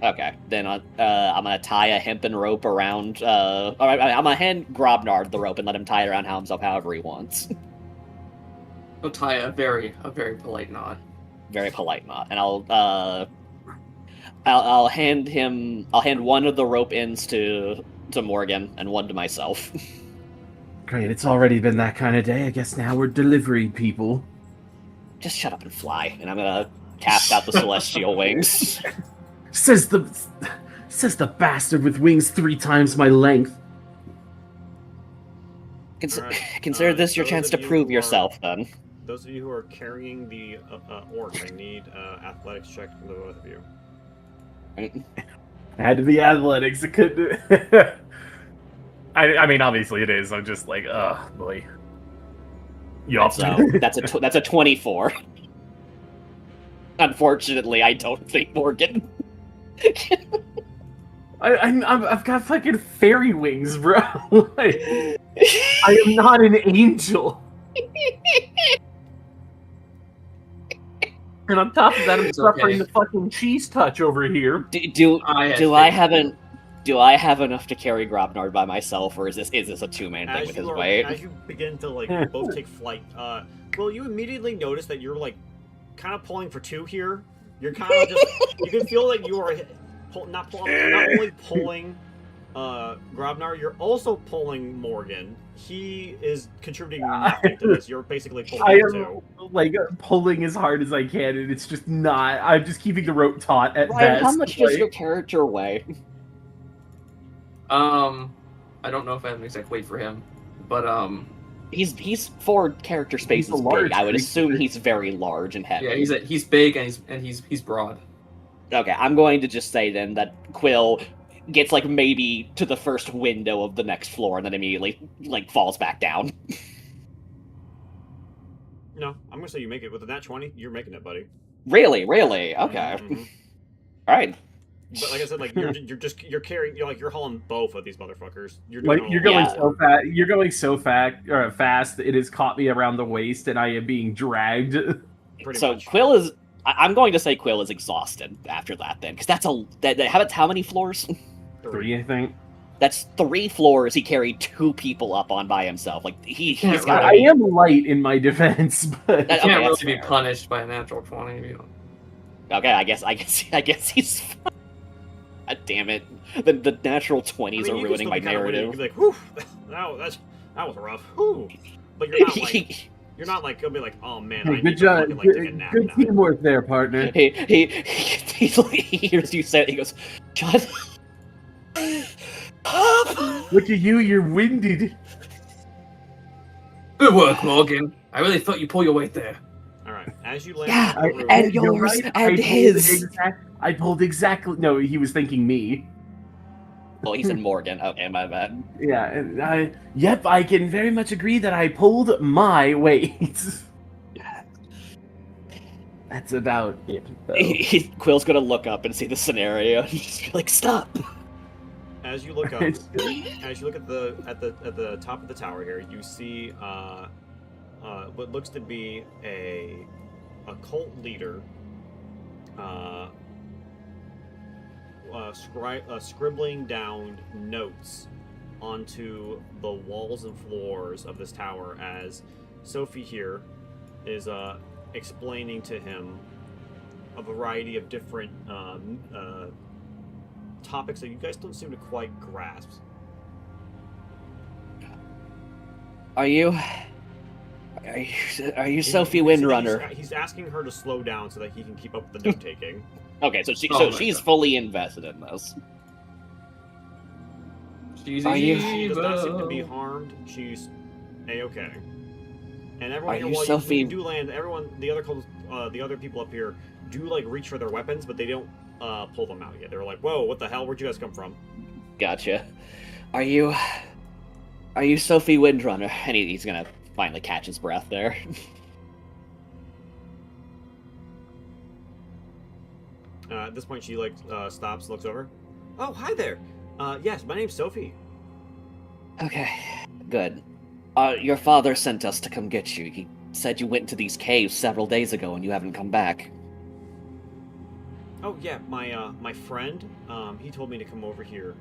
Okay. Then I'm gonna tie a hempen rope around. All right, I'm gonna hand Grobnard the rope and let him tie it around himself however he wants. I'll tie a very polite knot. Very polite knot, and I'll hand one of the rope ends to Morgan and one to myself. Great, it's already been that kind of day. I guess now we're delivery people. Just shut up and fly, and I'm gonna cast out the celestial wings. Says the bastard with wings 3 times my length. Consider this your those chance of to you prove who yourself, then. Those of you who are carrying the orc, I need athletics check from the both of you. Had to be athletics. It could. I mean, obviously it is. I'm just like, oh boy. Yup. So that's a 24. Unfortunately, I don't think Morgan. I've got fucking fairy wings, bro. Like, I am not an angel. And on top of that, I'm suffering the fucking cheese touch over here. Do I have enough to carry Grobnard by myself, or is this a 2-man thing with his weight? As you begin to both take flight, well, you immediately notice that you're kind of pulling for 2 here. You're kind of just you can feel that you are not only pulling Grobnar, you're also pulling Morgan. He is contributing nothing to this. You're basically pulling him too. Pulling as hard as I can, and it's just not. I'm just keeping the rope taut at Ryan, best. how much does your character weigh? I don't know if I have an exact weight for him, but he's 4 character spaces big. I would assume he's very large and heavy. yeah, he's big and he's broad. Okay, I'm going to just say then that Quill gets maybe to the first window of the next floor and then immediately falls back down. No, I'm gonna say you make it with a nat 20. You're making it, buddy. Really? Okay. Mm-hmm. All right. But like I said, you're carrying, you're hauling both of these motherfuckers. You're going so fast. You're going so fast. It has caught me around the waist, and I am being dragged. So much. Quill is. I'm going to say Quill is exhausted after that, then, because that's how many floors? 3, I think. That's 3 floors. He carried 2 people up on by himself. He's got. I am light in my defense, but You can't really be punished by a natural 20. If you don't. Okay, I guess he's. God damn it! The natural 20s are ruining my narrative. You'd be like, whew, that was rough. Whew. But you're not gonna be like, oh man, I good need job. to fucking, take a nap Good now. teamwork there, partner. He hears you say it. He goes, "Shut up!" Look at you. You're winded. Good work, Morgan. I really thought you pulled your weight there. All right, as you land, Yeah, on the roof, and You're yours right. and his. I pulled exactly. No, he was thinking me. Oh, he said Morgan. Okay, my bad. Yeah, and yep, I can very much agree that I pulled my weight. That's about it. Though. Quill's gonna look up and see the scenario and just be like, "Stop!" as you look up, at the top of the tower here, you see what looks to be a cult leader. scribbling down notes onto the walls and floors of this tower as Sophie here is explaining to him a variety of different topics that you guys don't seem to quite grasp. Are you Sophie Windrunner? He's asking her to slow down so that he can keep up with the note taking. Okay, so Oh my she's God. fully invested in this. She's Are you- She does not seem to be evil. harmed. She's a-okay. And everyone Are here, you while Sophie- you do land, everyone, the other people up here do like reach for their weapons, but they don't pull them out yet. They're like, "Whoa, what the hell? Where'd you guys come from?" Gotcha. Are you Sophie Windrunner? And he's gonna finally catch his breath there. At this point, she like stops, looks over. Oh, hi there. Yes, my name's Sophie. Okay, good. Your father sent us to come get you. He said you went to these caves several days ago and you haven't come back. Oh yeah, my friend, he told me to come over here.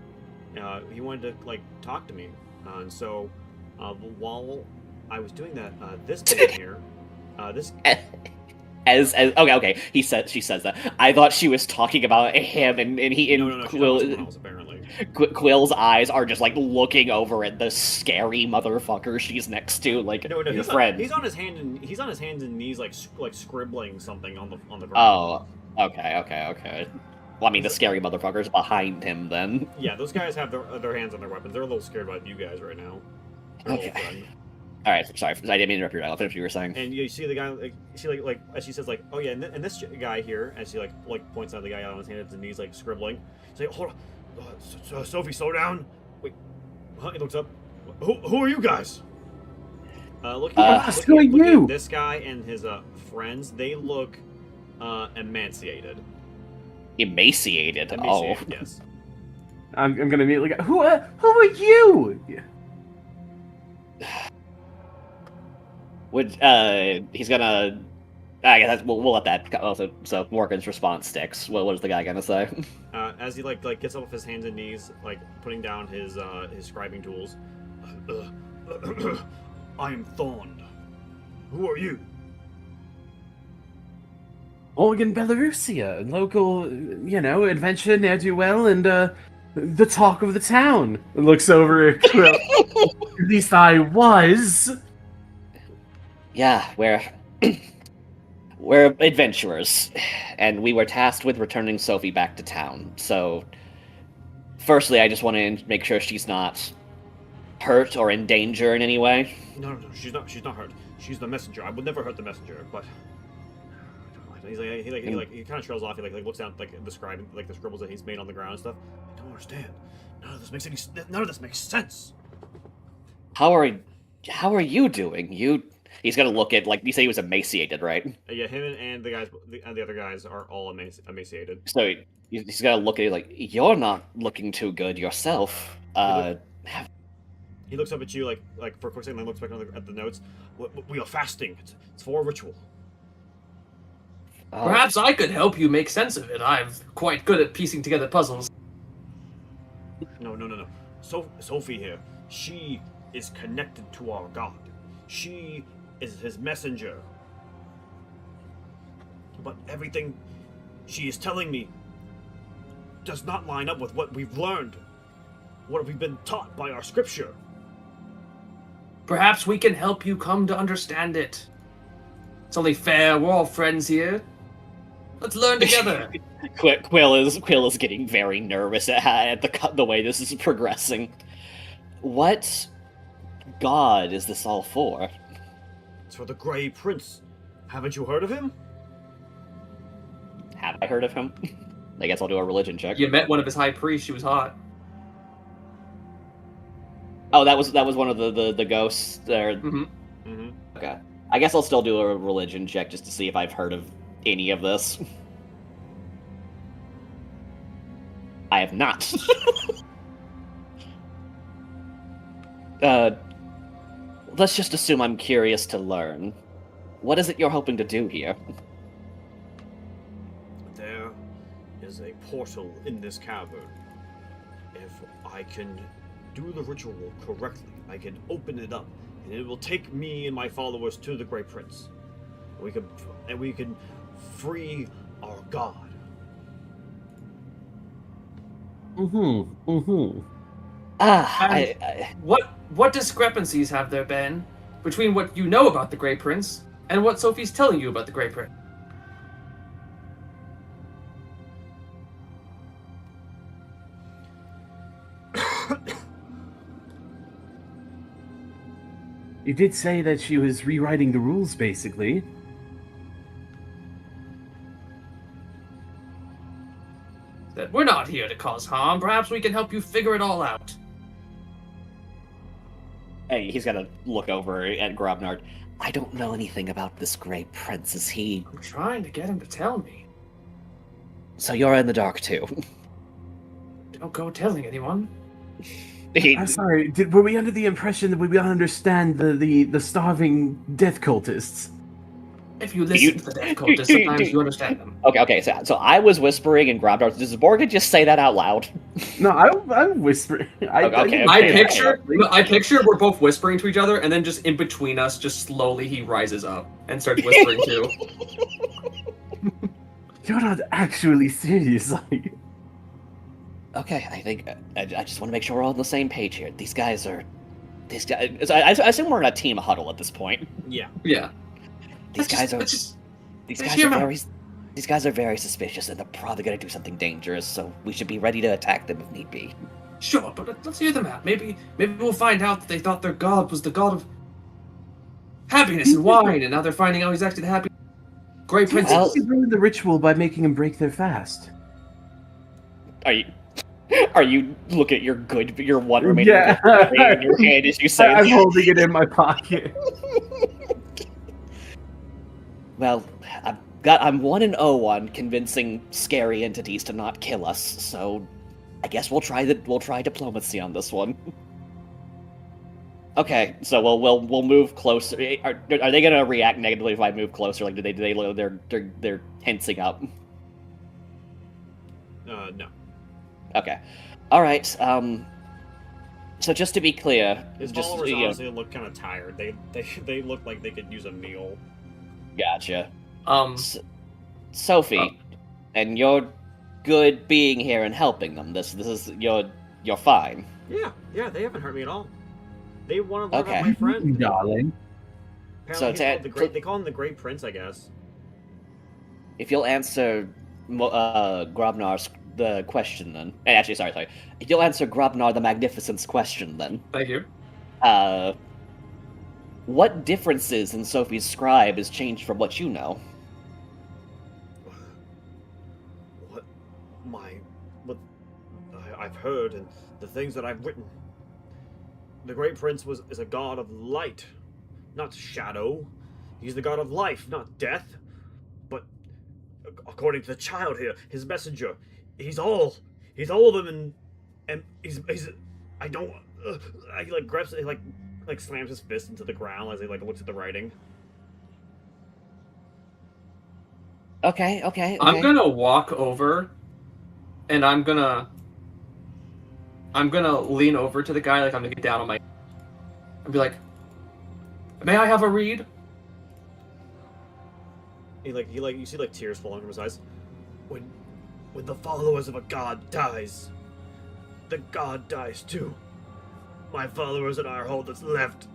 He wanted to like talk to me, and so while I was doing that, this man here, this As okay, she says that. I thought she was talking about him, and he and no, she's talking about someone else, apparently. Quill's eyes are just like looking over at the scary motherfucker she's next to, like No, your he's friend. he's on his hands and knees, like scribbling something on the ground. Oh, okay. Well, I mean, the scary motherfucker's behind him then. Yeah, those guys have their hands on their weapons. They're a little scared about you guys right now. Their little Okay. friend. All right, sorry, I didn't mean to interrupt your dialogue. Finish what you were saying. And you see the guy, like, as she says, like, oh yeah, and this guy here, as she like points out the guy on his hands and knees, like scribbling. She's like, hold on, Sophie, slow down. Wait, he looks up. Who are you guys? Looking at this guy and his friends, they look emaciated. Emaciated. Oh, Yes. I'm gonna immediately go, who are you? would he's gonna? I guess we'll let that. So Morgan's response sticks. What is the guy gonna say? As he like gets up off his hands and knees, like putting down his scribing tools. I am Thorn. Who are you? Morgan Belarusia, local, adventure, ne'er-do-well, and the talk of the town. Looks over at Quill. At least I was. Yeah, we're adventurers, and we were tasked with returning Sophie back to town. So, firstly, I just want to make sure she's not hurt or in danger in any way. No, she's not hurt. She's the messenger. I would never hurt the messenger, but he's he kind of trails off. He like looks down like the scribing, like the scribbles that he's made on the ground and stuff. I don't understand. None of this makes sense. How are you doing? He's gonna look at, like, you say he was emaciated, right? Yeah, him and the other guys are all emaciated. So he's gonna look at you like, you're not looking too good yourself. He looks up at you like for a quick second, then looks back at the notes. We are fasting. It's for a ritual. Oh, Perhaps I could help you make sense of it. I'm quite good at piecing together puzzles. No. Sophie here. She is connected to our god. She is his messenger. But everything she is telling me does not line up with what we've learned, what we've been taught by our scripture. Perhaps we can help you come to understand it. It's only fair. We're all friends here. Let's learn together. Quill is getting very nervous at the way this is progressing. What god is this all for? It's for the Grey Prince. Haven't you heard of him? Have I heard of him? I guess I'll do a religion check. You met one of his high priests. She was hot. Oh, that was one of the ghosts there. Mm-hmm. Mm-hmm. Okay. I guess I'll still do a religion check just to see if I've heard of any of this. I have not. Let's just assume I'm curious to learn. What is it you're hoping to do here? There is a portal in this cavern. If I can do the ritual correctly, I can open it up, and it will take me and my followers to the Great Prince. We can free our god. What discrepancies have there been between what you know about the Grey Prince and what Sophie's telling you about the Grey Prince? You did say that she was rewriting the rules, basically. That we're not here to cause harm. Perhaps we can help you figure it all out. Hey, he's gonna look over at Grobnard. I don't know anything about this Grey Prince. Is he? I'm trying to get him to tell me. So you're in the dark too. Don't go telling anyone. I'm sorry, were we under the impression that we would understand the starving death cultists? If you listen to the death cultists, sometimes you understand them. Okay. So I was whispering, and Grobnard. Does Morgan just say that out loud? No, I'm whispering. I picture we're both whispering to each other, and then just in between us, just slowly he rises up and starts whispering too. You're not actually serious, are you? Okay, I think I just want to make sure we're all on the same page here. These guys. I assume we're in a team huddle at this point. Yeah. Yeah. These guys are very suspicious, and they're probably going to do something dangerous. So we should be ready to attack them if need be. Sure, but let's hear them out. Maybe we'll find out that they thought their god was the god of happiness and wine, and now they're finding out he's actually happy. Great Prince. You ruined the ritual by making him break their fast. Are you look at your one remaining in your hand as you say? I'm holding it in my pocket. Well, I'm 1-0 on convincing scary entities to not kill us, so I guess we'll try diplomacy on this one. Okay, so we'll move closer. Are they gonna react negatively if I move closer? Like, they're tensing up? No. Okay. All right. So just to be clear, His followers honestly look kind of tired. They look like they could use a meal. Gotcha. Sophie, and you're good being here and helping them. This is you're fine. Yeah, they haven't hurt me at all. They want to live Okay. with my friend. Darling. Apparently they call him the Great Prince, I guess. If you'll answer Grobnar's the question, then actually, sorry. If you'll answer Grobnar the Magnificent's question, then. Thank you. What differences in Sophie's scribe has changed from what you know? What I've heard and the things that I've written. The Great Prince is a god of light, not shadow. He's the god of life, not death. But according to the child here, his messenger, he's all of them, and he's I don't. He like grabs, he like slams his fist into the ground as he like looks at the writing. Okay. I'm gonna walk over, and I'm gonna lean over to the guy, like I'm gonna get down on my, and be like, "May I have a read?" He you see like tears falling from his eyes. When the followers of a god dies, the god dies too. My followers and our hold that's left.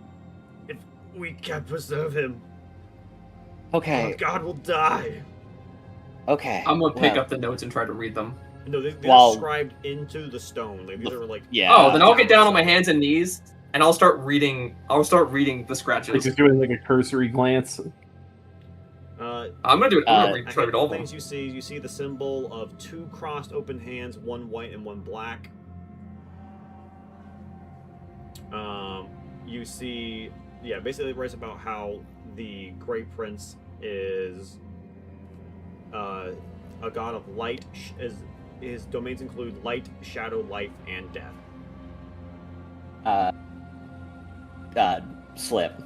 If we can't preserve him, Okay. our god will die. Okay. I'm gonna pick up the notes and try to read them. No, they're scribed into the stone. These are like Oh, then I'll get down on my hands and knees and I'll start reading the scratches. Like just doing like a cursory glance. I'm gonna do it. I'm gonna try to read all of them. Things you see the symbol of two crossed open hands, one white and one black. You see, basically it writes about how the Great Prince is a god of light. His domains include light, shadow, life, and death. Slip.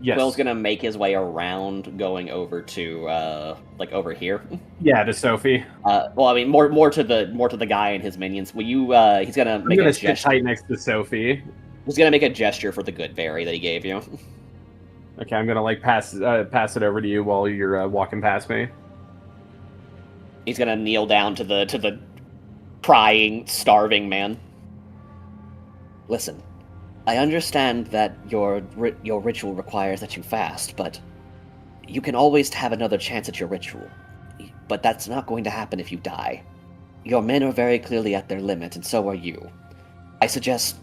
Yes. Quill's gonna make his way around, going over to like over here. Yeah, to Sophie. Well, I mean, more to the guy and his minions. Will you? He's gonna I'm make gonna a sit gesture. tight next to Sophie. He's gonna make a gesture for the good berry that he gave you. Okay, I'm gonna like pass it over to you while you're walking past me. He's gonna kneel down to the crying, starving man. Listen, I understand that your ritual requires that you fast, but you can always have another chance at your ritual. But that's not going to happen if you die. Your men are very clearly at their limit, and so are you. I suggest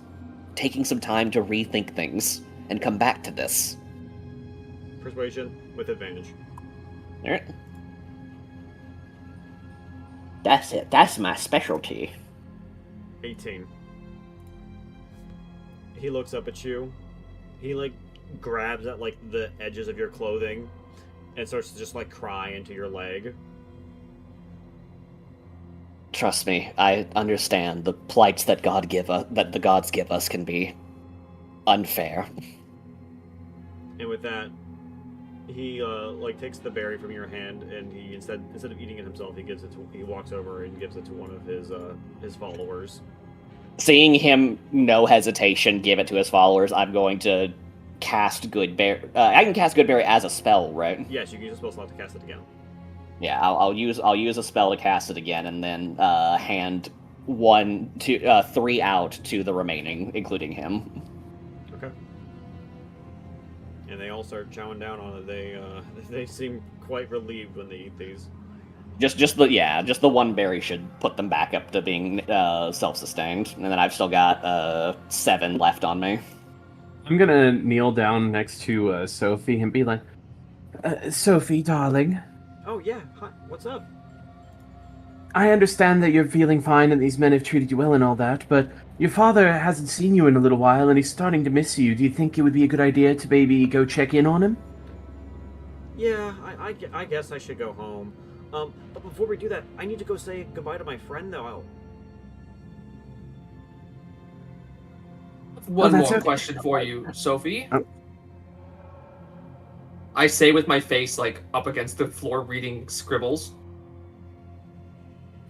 taking some time to rethink things and come back to this. Persuasion with advantage. All right. That's it. That's my specialty. 18. He looks up at you. He like grabs at like the edges of your clothing and starts to just like cry into your leg. Trust me, I understand the plights that that the gods give us can be unfair. And with that, he like takes the berry from your hand, and he instead of eating it himself, he walks over and gives it to one of his followers. Seeing him, no hesitation, give it to his followers, I'm going to cast Good Berry. I can cast Good Berry as a spell, right? Yes, you can use a spell slot to cast it again. Yeah, I'll use a spell to cast it again, and then hand 1, 2, 3 out to the remaining, including him. Okay. And they all start chowing down on it. They seem quite relieved when they eat these. Just the one berry should put them back up to being self-sustained, and then I've still got 7 left on me. I'm gonna kneel down next to Sophie and be like, Sophie, darling. Oh yeah, hi. What's up? I understand that you're feeling fine and these men have treated you well and all that, but your father hasn't seen you in a little while and he's starting to miss you. Do you think it would be a good idea to maybe go check in on him? Yeah, I guess I should go home. But before we do that, I need to go say goodbye to my friend, though. One that's more okay. question for you, Sophie. Oh. I say with my face like up against the floor reading scribbles.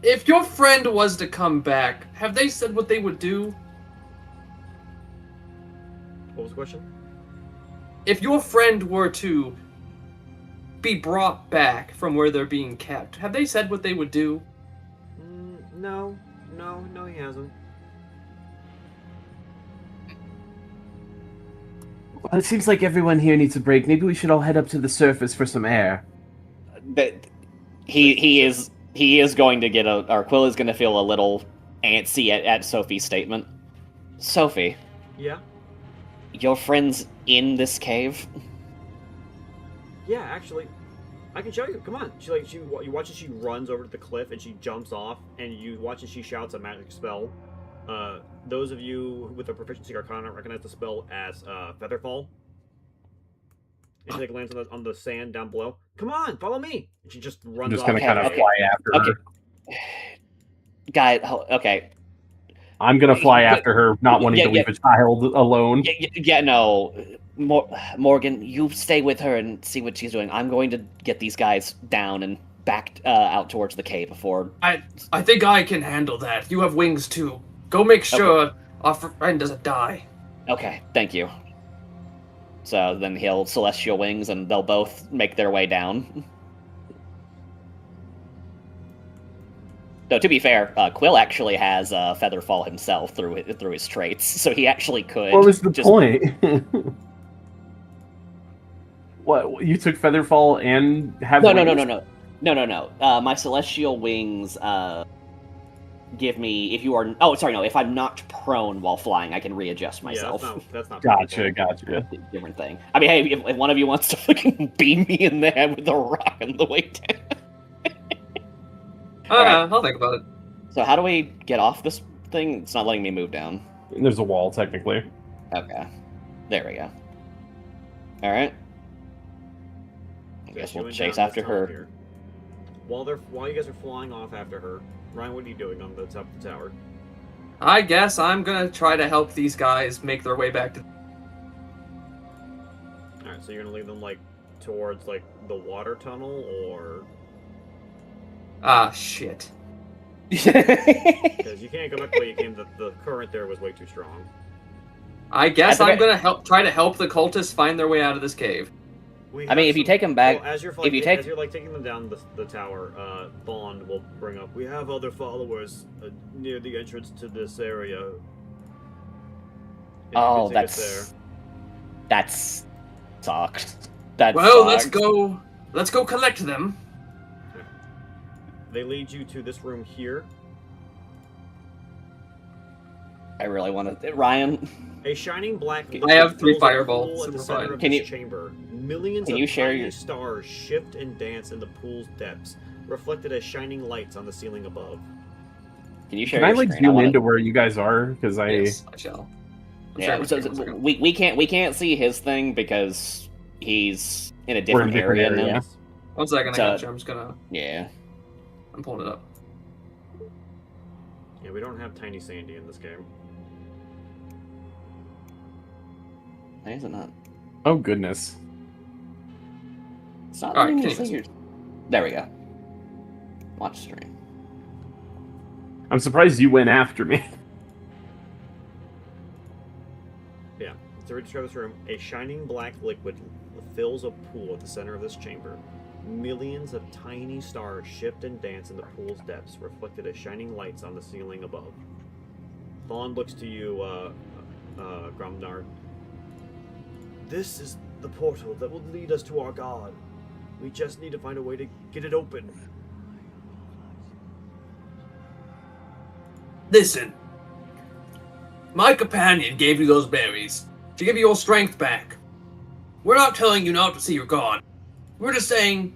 If your friend was to come back, have they said what they would do? What was the question? If your friend were to be brought back from where they're being kept, have they said what they would do? No, he hasn't. Well, it seems like everyone here needs a break. Maybe we should all head up to the surface for some air. But he is going to get or Quill is going to feel a little antsy at Sophie's statement. Sophie, Yeah? your friend's in this cave? Yeah, actually. I can show you. Come on. You watch as she runs over to the cliff and she jumps off, and you watch as she shouts a magic spell. Those of you with a proficiency arcana recognize the spell as Featherfall. And she like lands on the sand down below. Come on, follow me. And she just runs I'm just off. gonna kind of okay. fly after her. Guy, okay. I'm gonna fly after her, not wanting to leave a child alone. No. Morgan, you stay with her and see what she's doing. I'm going to get these guys down and back out towards the cave before... I think I can handle that. You have wings too. Go make sure our friend doesn't die. Okay, thank you. So then he'll celestial wings and they'll both make their way down. Though to be fair, Quill actually has Featherfall himself through his traits, so he actually could. What was the point? What, you took Featherfall and have No. My celestial wings give me if I'm knocked prone while flying, I can readjust myself. Yeah, that's not Gotcha. Different thing. I mean, hey, if one of you wants to fucking beam me in the head with a rock on the way down. I'll think about it. So how do we get off this thing? It's not letting me move down. There's a wall, technically. Okay. There we go. Alright. I guess She we'll went chase down after this her. tunnel here. While you guys are flying off after her, Ryan, what are you doing on the top of the tower? I guess I'm gonna try to help these guys make their way back to... Alright. Alright, so you're gonna lead them, like, towards, like, the water tunnel, or... Ah, shit. Because you can't go back the way you came, the current there was way too strong. I guess I I'm think gonna try to help the cultists find their way out of this cave. We I mean, have if you some- take 'em back- well, as you're, if you take- as you're like taking them down the tower, Bond will bring up. We have other followers near the entrance to this area. If you Oh, could take us that's sucks. That Well, sucks. let's go collect them. there. They lead you to this room here. I really want to. Ryan, A shining black. I have 3 fills a fireballs, pool at the super center fine. of Can this you- chamber. Millions can of you share tiny your- stars shift and dance in the pool's depths, reflected as shining lights on the ceiling above. can you share Can I your like screen? zoom wanna- into where you guys are? Because I Yes, I shall. I'm Yeah, sharing my so, screen, one second. we can't see his thing because he's in a we're in a different different area area. now. 1 second, I So- got you. I'm just gonna. Yeah. I'm pulling it up. Yeah, we don't have Tiny Sandy in this game. Why is it not? Oh goodness. It's not Alright, letting me can see you- your... There we go. Watch stream. I'm surprised you went after me. Yeah, to describe this room, a shining black liquid fills a pool at the center of this chamber. Millions of tiny stars shift and dance in the pool's depths, reflected as shining lights on the ceiling above. Thawne looks to you, Gromnard. This is the portal that will lead us to our god. We just need to find a way to get it open. Listen. My companion gave you those berries to give you your strength back. We're not telling you not to see your god. We're just saying,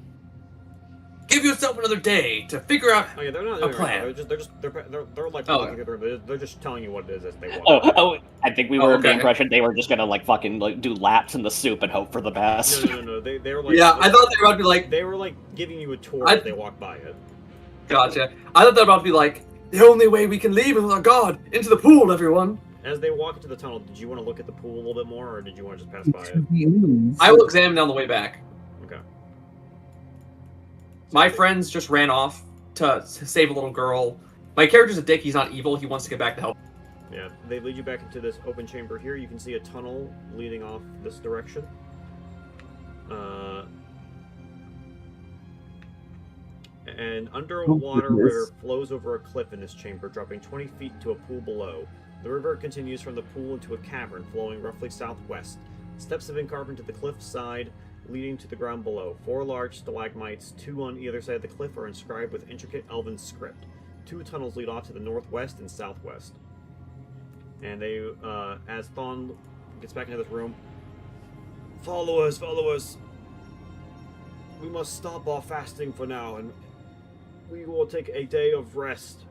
give yourself another day to figure out. Oh yeah, they're not A doing it. plan. They're like Oh, walking through the room. They're just telling you what it is as they walk. Oh, I think we were of the okay. impression they were just gonna like fucking like do laps in the soup and hope for the best. No. They're like. Yeah, I thought they were about to be like, They were like giving you a tour I- as they walk by it. gotcha. I thought they were about to be like, the only way we can leave is with our god into the pool, everyone. As they walk into the tunnel, did you want to look at the pool a little bit more, or did you want to just pass by it? I will examine on the way back. Okay. My friends just ran off to save a little girl. My character's a dick. He's not evil. He wants to get back to help. Yeah, they lead you back into this open chamber here. You can see a tunnel leading off this direction. An underwater goodness. river flows over a cliff in this chamber, dropping 20 feet into a pool below. The river continues from the pool into a cavern, flowing roughly southwest. Steps have been carved into the cliff side, leading to the ground below. 4 large stalagmites, 2 on either side of the cliff, are inscribed with intricate elven script. 2 tunnels lead off to the northwest and southwest. And they, as Thawne gets back into this room, follow us, follow us. We must stop our fasting for now, and we will take a day of rest.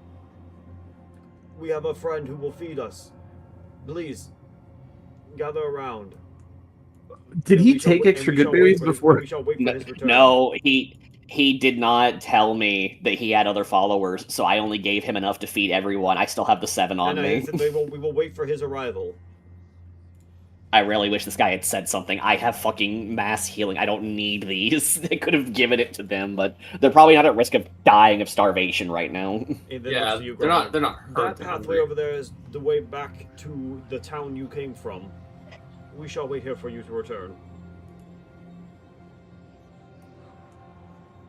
We have a friend who will feed us. Please, gather around. Did And he we shall take wait- extra and we good shall wait berries for his- before? we shall wait for his return. No, he did not tell me that he had other followers, so I only gave him enough to feed everyone. I still have the 7 on And me. he said we will wait for his arrival. I really wish this guy had said something. I have fucking mass healing. I don't need these. They could have given it to them, but they're probably not at risk of dying of starvation right now. And then Yeah, looks to you, they're Gromnard. not That hurt. pathway over there is the way back to the town you came from. We shall wait here for you to return.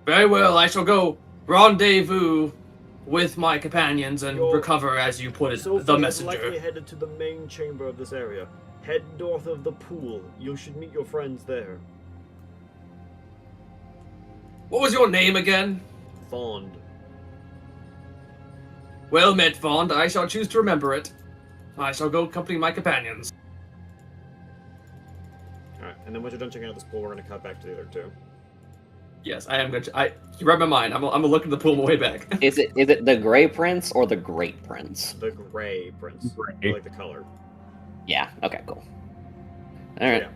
Very well. I shall go rendezvous with my companions and Your- recover, as you put it, Sophie the is messenger. likely headed to the main chamber of this area. Head north of the pool. You should meet your friends there. What was your name again? Fond. Well met, Fond. I shall choose to remember it. I shall go accompany my companions. Alright, and then once you're done checking out this pool, we're going to cut back to the other two. Yes, I am going to. You read my mind. I'm gonna look in the pool on the way back. Is it the Gray Prince or the Great Prince? The gray prince. Gray. I like the color. Yeah. Okay. Cool. So, All right.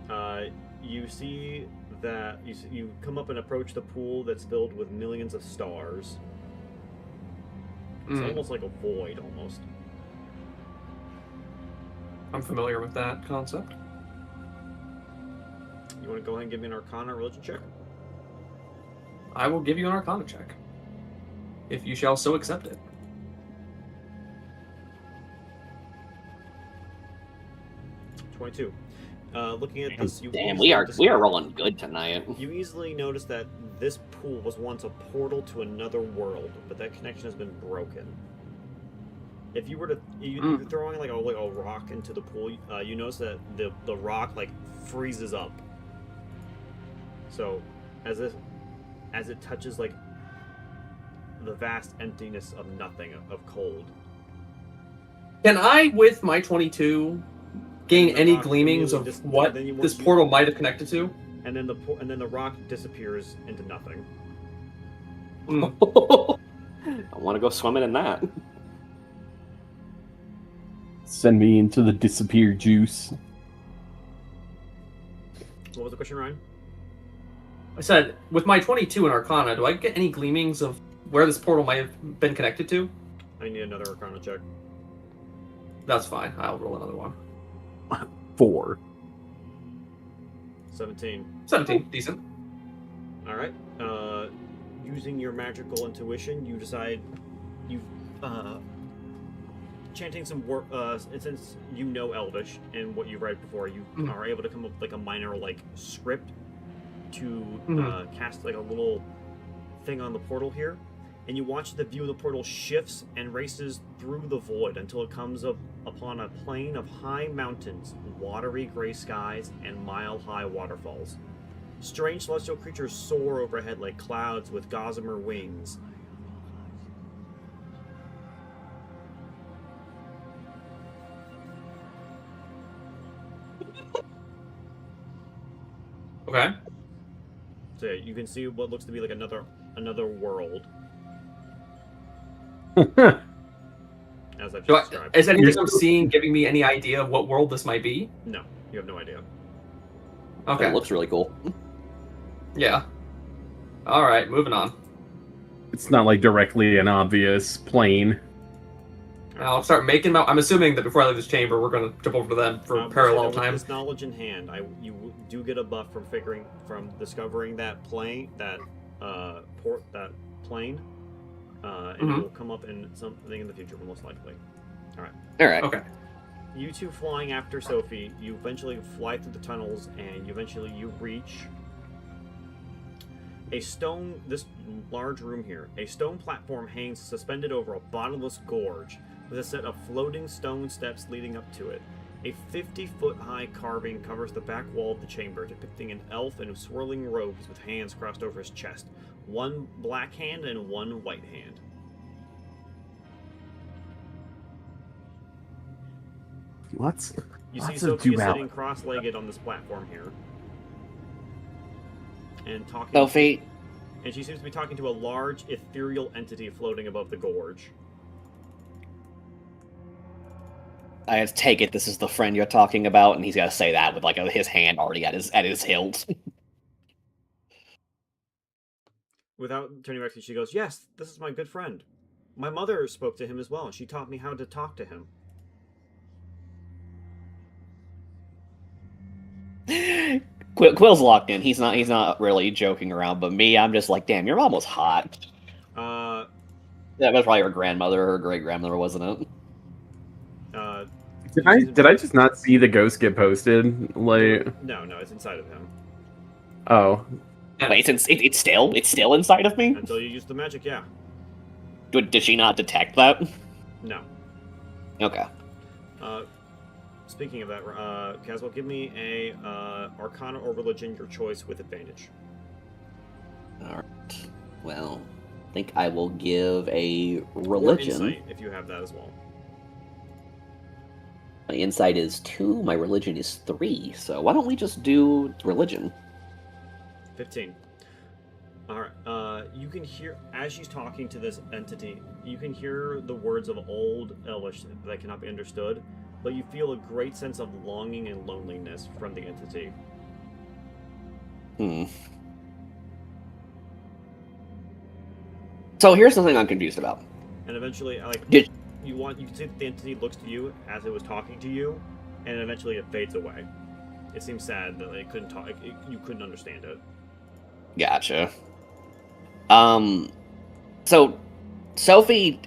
yeah. You see that you come up and approach the pool that's filled with millions of stars. It's Mm, almost like a void, almost. I'm familiar with that concept. You to go ahead and give me an Arcana or religion check? I will give you an Arcana check, if you shall so accept it. 22. Looking at this, Damn, we are rolling good tonight. You easily notice that this pool was once a portal to another world, but that connection has been broken. If you were to you're throwing like a rock into the pool, you notice that the rock like freezes up. So, as it touches like the vast emptiness of nothing, of cold. Can I, with my 22, gain any rock gleamings immediately of what then this portal might have connected to? And then the rock disappears into nothing. I want to go swimming in that. Send me into the disappear juice. What was the question, Ryan? I said, with my 22 in Arcana, do I get any gleamings of where this portal might have been connected to? I need another Arcana check. That's fine. I'll roll another one. 4. 17. 17. Decent. All right. Using your magical intuition, you decide chanting some word. Since you know Elvish and what you read before, you are able to come up with like a minor like script to cast like a little thing on the portal here, and you watch the view of the portal shifts and races through the void until it comes up upon a plain of high mountains, watery gray skies, and mile-high waterfalls. Strange celestial creatures soar overhead like clouds with gossamer wings. Okay. So yeah, you can see what looks to be like another world, as I've described. Is anything I'm seeing giving me any idea of what world this might be? No, you have no idea. Okay. It looks really cool. Yeah. All right, moving on. It's not like directly an obvious plane. I'll start making I'm assuming that before I leave this chamber, we're going to jump over to them for parallel with time. this knowledge in hand, you do get a buff from discovering that plane, that plane, and it will come up in something in the future, most likely. All right. Okay. You two flying after Sophie, you eventually fly through the tunnels, and you reach this large room here. A stone platform hangs suspended over a bottomless gorge, with a set of floating stone steps leading up to it. A 50-foot-high carving covers the back wall of the chamber, depicting an elf in swirling robes with hands crossed over his chest, one black hand and one white hand. Lots You see of Sophie duality. sitting cross-legged on this platform here, and talking. Sophie. And she seems to be talking to a large ethereal entity floating above the gorge. I take it this is the friend you're talking about, and he's got to say that with like his hand already at his hilt. Without turning back to you, she goes, "Yes, this is my good friend. My mother spoke to him as well, and she taught me how to talk to him." Quill's locked in. He's not really joking around, but me, I'm just like, damn, your mom was hot. That was probably her grandmother, her great grandmother, wasn't it? Did I just not see the ghost get posted? Like, No, it's inside of him. oh, Wait, it's still inside of me. Until you use the magic, yeah. Did she not detect that? No. Okay. Speaking of that, Caswell, give me a Arcana or Religion, your choice, with advantage. All right. Well, I think I will give a Or religion. Insight, if you have that as well. My insight is 2. My religion is 3. So why don't we just do religion? 15. Alright, you can hear, as she's talking to this entity, you can hear the words of old Elvish that cannot be understood, but you feel a great sense of longing and loneliness from the entity. So here's something I'm confused about. And eventually, you can see that the entity looks to you as it was talking to you, and eventually it fades away. it seems sad that they couldn't talk. You couldn't understand it. Gotcha. So Sophie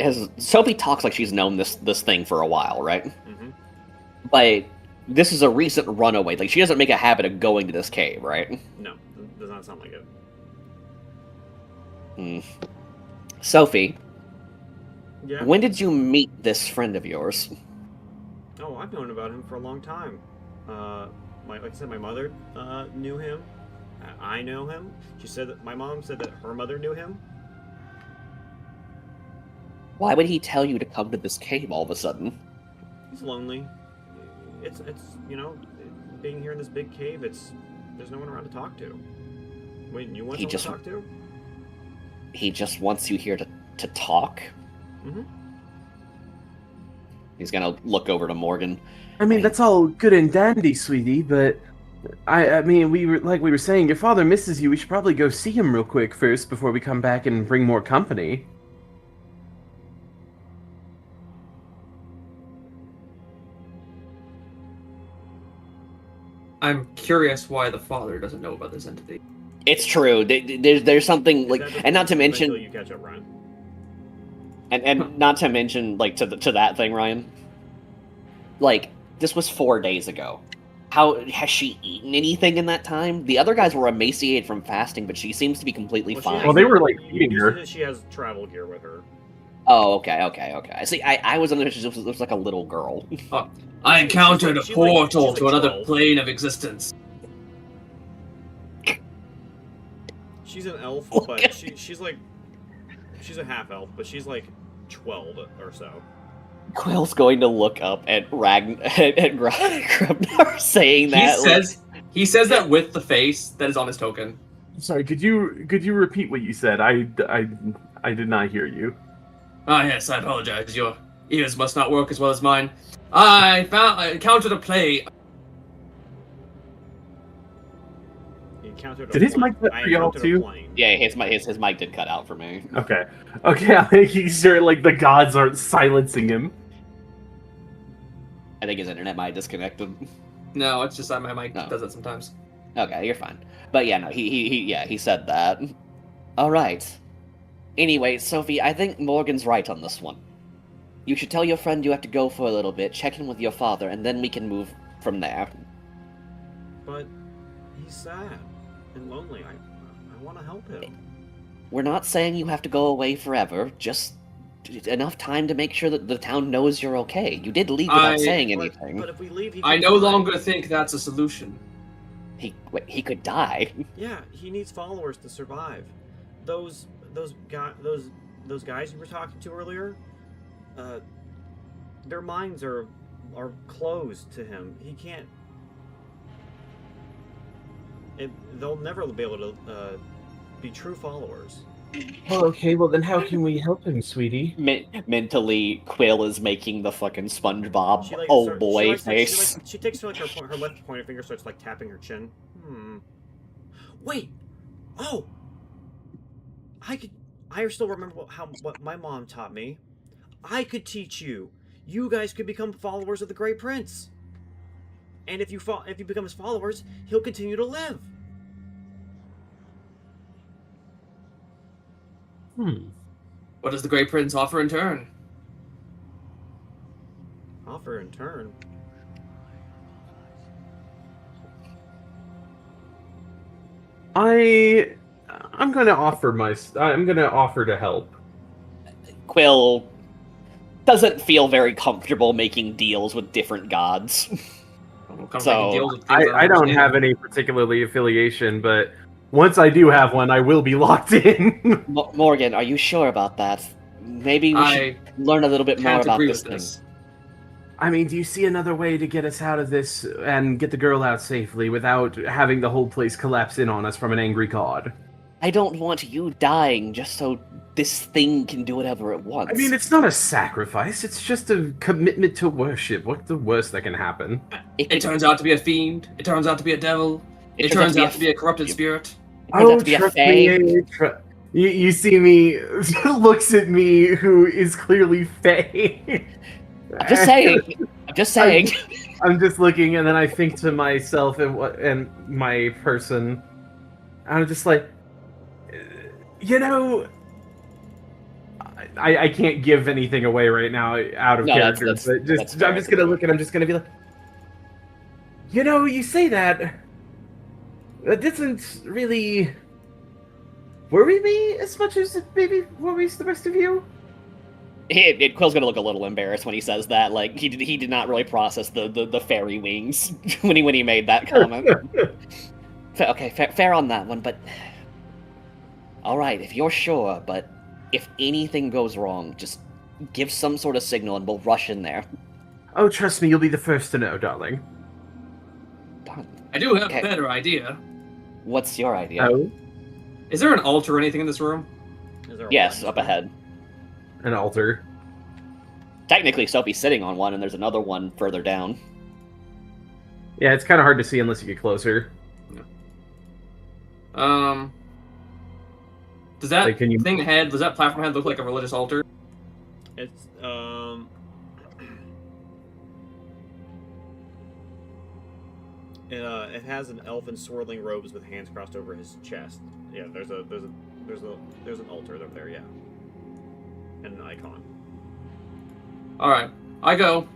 talks like she's known this thing for a while, right? Mm-hmm. But this is a recent runaway. Like, she doesn't make a habit of going to this cave, right? No, it does not sound like it. Sophie, Yeah. when did you meet this friend of yours? Oh, I've known about him for a long time. Like I said, my mother knew him. I know him. She said that my mom said that her mother knew him. Why would he tell you to come to this cave all of a sudden? He's lonely. It's being here in this big cave. There's no one around to talk to. Wait, you want someone to talk to? He just wants you here to talk? Mm-hmm. He's gonna look over to Morgan. I mean, that's all good and dandy, sweetie, but I mean, we were saying, your father misses you. We should probably go see him real quick first before we come back and bring more company. I'm curious why the father doesn't know about this entity. It's true. There's something like, and not to mention, Until you catch up, Ryan. and not to mention, like, to that thing, Ryan. Like, this was 4 days ago. How has she eaten anything in that time? The other guys were emaciated from fasting, but she seems to be completely fine. Well, they were, like, You feeding said her. that she has travel gear with her. Oh, okay. See, I was under it was like a little girl. I encountered a she's like portal to anher 12. plane of existence. She's an elf, but she's a half elf, but she's like 12 or so. Quill's going to look up at Grabnar saying that. He says that with the face that is on his token. Sorry, could you repeat what you said? I did not hear you. Ah, yes, I apologize. Your ears must not work as well as mine. I encountered a play. He encountered Did his mic cut for y'all too? Yeah, his mic did cut out for me. Okay, I think he's sure like the gods aren't silencing him. I think his internet might have disconnected. No, it's just that my mic No. does that sometimes. Okay, you're fine. But yeah, no, he said that. All right. Anyway, Sophie, I think Morgan's right on this one. You should tell your friend you have to go for a little bit, check in with your father, and then we can move from there. But he's sad and lonely. I want to help him. We're not saying you have to go away forever, just enough time to make sure that the town knows you're okay. You did leave without saying anything. But if we leave, he I could no die. longer think that's a solution. He could die. Yeah, he needs followers to survive. Those guys you were talking to earlier, their minds are closed to him. He can't. They'll never be able to be true followers. Well, okay, well then how can we help him, sweetie? Mentally, Quill is making the fucking SpongeBob She, like, boy face. She takes her left pointer finger, starts like tapping her chin. Wait. Oh. I still remember what my mom taught me. I could teach you. You guys could become followers of the Great Prince. And if you become his followers, he'll continue to live. What does the Great Prince offer in turn? Offer in turn. I'm gonna offer to help. Quill doesn't feel very comfortable making deals with different gods. I don't have any particularly affiliation, but once I do have one, I will be locked in. Morgan, are you sure about that? Maybe we should learn a little bit more about this thing. I mean, do you see another way to get us out of this and get the girl out safely without having the whole place collapse in on us from an angry god? I don't want you dying just so this thing can do whatever it wants. I mean, it's not a sacrifice, it's just a commitment to worship. What's the worst that can happen? It turns out to be a fiend. It turns out to be a devil. It turns out to be a corrupted spirit. Oh, trust me. You see me, looks at me, who is clearly Faye. I'm just saying. Just saying. I'm just looking, and then I think to myself and my person. I'm just like, you know, I can't give anything away right now out of No, character, that's but just fair. I'm just gonna look and I'm just gonna be like, you know, you say that doesn't really worry me as much as it maybe worries the rest of you. Quill's gonna look a little embarrassed when he says that. Like he did not really process the fairy wings when he made that comment. Okay, fair on that one, but all right, if you're sure. But if anything goes wrong, just give some sort of signal and we'll rush in there. Oh, trust me, you'll be the first to know, darling. Darn. I do have Okay. a better idea. What's your idea? Oh, Is there an altar or anything in this room? Is there a Yes, line? up ahead. an altar. Technically, Sophie's sitting on one, and there's another one further down. Yeah, it's kind of hard to see unless you get closer. Does that Like, can you- thing head, does that platform head look like a religious altar? It's it has an elf in swirling robes with hands crossed over his chest. Yeah, there's an altar over there. Yeah, and an icon. All right, I go.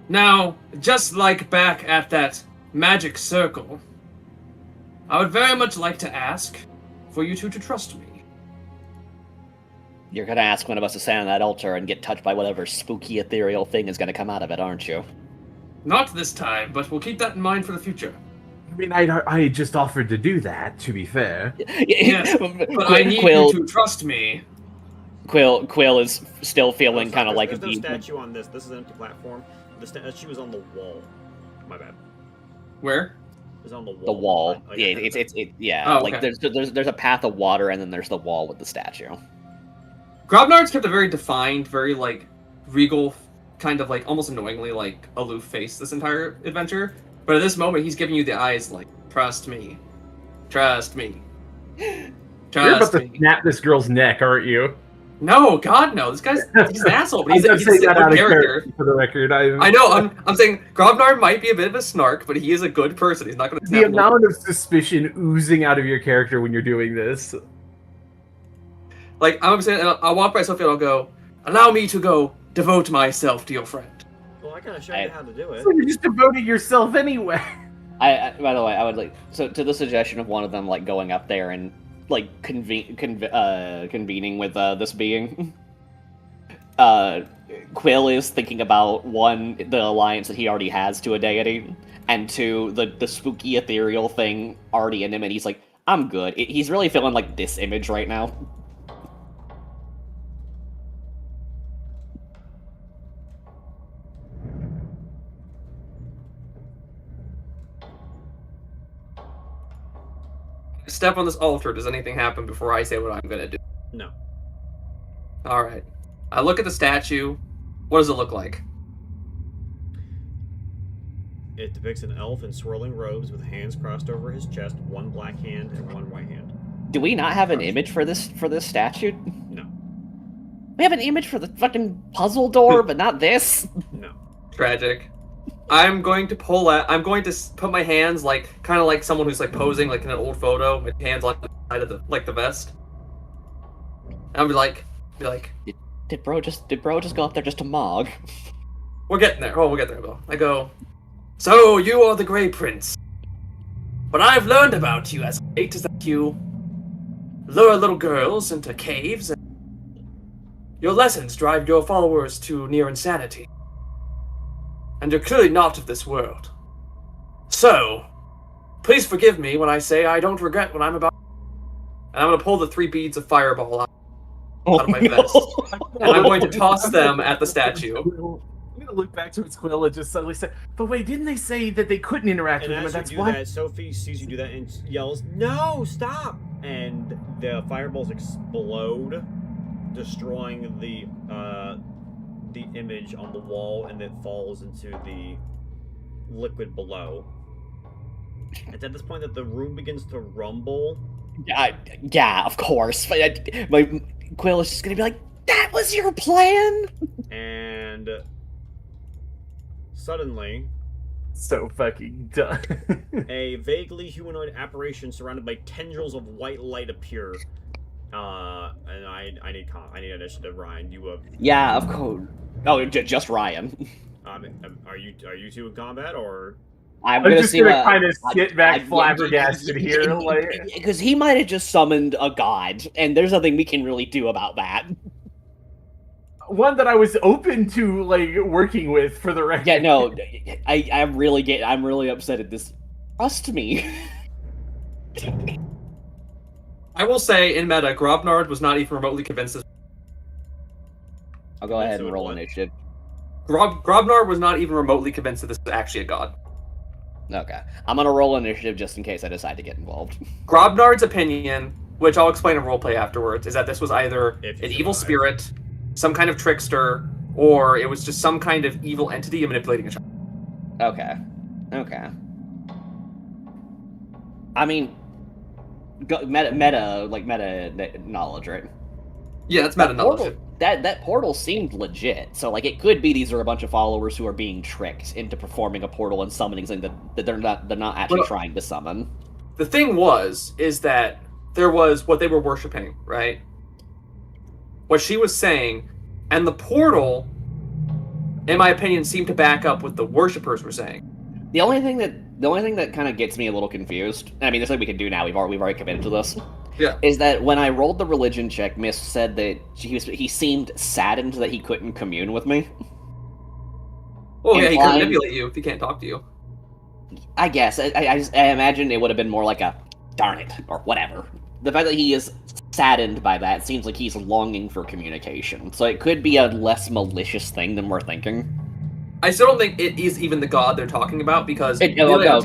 Now, just like back at that magic circle, I would very much like to ask for you two to trust me. You're gonna ask one of us to stand on that altar and get touched by whatever spooky ethereal thing is gonna come out of it, aren't you? Not this time, but we'll keep that in mind for the future. I mean, I just offered to do that, to be fair. Yes, but I need Quill, you to trust me. Quill is still feeling Oh, kind of sorry, like there's no the statue on this. This is an empty platform. The statue is on the wall. My bad. Where? It's on the wall. the wall. Like, Yeah, ahead of it. yeah. Oh, Like okay. there's a path of water, and then there's the wall with the statue. Grobnard's kept a very defined, very like regal, kind of like almost annoyingly like aloof face this entire adventure. But at this moment, he's giving you the eyes like, trust me, trust me, You're about trust to me. snap this girl's neck, aren't you? No, God, no. This guy's he's an asshole, but he's I'm a saying good that out of character. character for the record. I know. I'm saying Grobnard might be a bit of a snark, but he is a good person. He's not going to The snap. amount of suspicion oozing out of your character when you're doing this. Like I'm saying, I'll walk by Sophie and I'll go. Allow me to go devote myself to your friend. Well, I gotta show you how to do it. So you just devoted yourself anyway. I by the way, I would like to the suggestion of one of them like going up there and like convening with this being. Quill is thinking about one, the alliance that he already has to a deity, and two, the spooky ethereal thing already in him, and he's like, I'm good. He's really feeling like this image right now. Step on this altar. Does anything happen before I say what I'm going to do? No. All right. I look at the statue. What does it look like? It depicts an elf in swirling robes with hands crossed over his chest, one black hand and one white hand. Do we not have an image for this statue? No. We have an image for the fucking puzzle door, but not this. No. Tragic. I'm going to pull out. I'm going to put my hands like kind of like someone who's like posing like in an old photo. My hands on the side of the vest. And I'll be like, Did bro just go up there just to mog? we're getting there. Oh, we'll get there, Bill. I go. So you are the Grey Prince. What I've learned about you as of late is that you lure little girls into caves, and your lessons drive your followers to near insanity. And you're clearly not of this world. So, please forgive me when I say I don't regret what I'm about. And I'm going to pull the 3 beads of fireball out of my vest. And I'm going to toss them at the statue. I'm gonna look back towards Quill and just suddenly say, "But wait, didn't they say that they couldn't interact And with him? as And you that's do why." that, Sophie sees you do that and yells, "No, stop!" And the fireballs explode, destroying the image on the wall, and it falls into the liquid below. It's at this point that the room begins to rumble. Yeah, of course. My Quill is just gonna be like, "That was your plan." And Suddenly, So fucking done. a vaguely humanoid apparition surrounded by tendrils of white light appear. And I need initiative, Ryan. You Yeah, of course. Oh, just Ryan. are you two in combat or? I'm I'm gonna just see gonna what kind of sit back flabbergasted here, like because he might have just summoned a god, and there's nothing we can really do about that. one that I was open to like working with for the record. Yeah, no, I'm really upset at this. Trust me. I will say, in meta, Grobnard was not even remotely convinced this. I'll go ahead So and roll what? initiative. Grobnard was not even remotely convinced that this was actually a god. Okay, I'm gonna roll initiative just in case I decide to get involved. Grobnard's opinion, which I'll explain in roleplay afterwards, is that this was either If you an evil survive. spirit, some kind of trickster, or it was just some kind of evil entity manipulating a child. Okay. I mean, meta knowledge, right? Yeah, that's meta knowledge. That portal seemed legit. So like, it could be these are a bunch of followers who are being tricked into performing a portal and summoning something that they're not actually Well, trying to summon. The thing is that there was what they were worshiping, right? What she was saying, and the portal, in my opinion, seemed to back up what the worshippers were saying. The only thing that kind of gets me a little confused. I mean, there's something we can do now. We've already committed to this. Yeah. Is that when I rolled the religion check, Miss said that he seemed saddened that he couldn't commune with me. Oh yeah, he can Implying- manipulate you if he can't talk to you. I guess I imagine it would have been more like a darn it or whatever. The fact that he is saddened by that seems like he's longing for communication. So it could be a less malicious thing than we're thinking. I still don't think it is even the god they're talking about because No.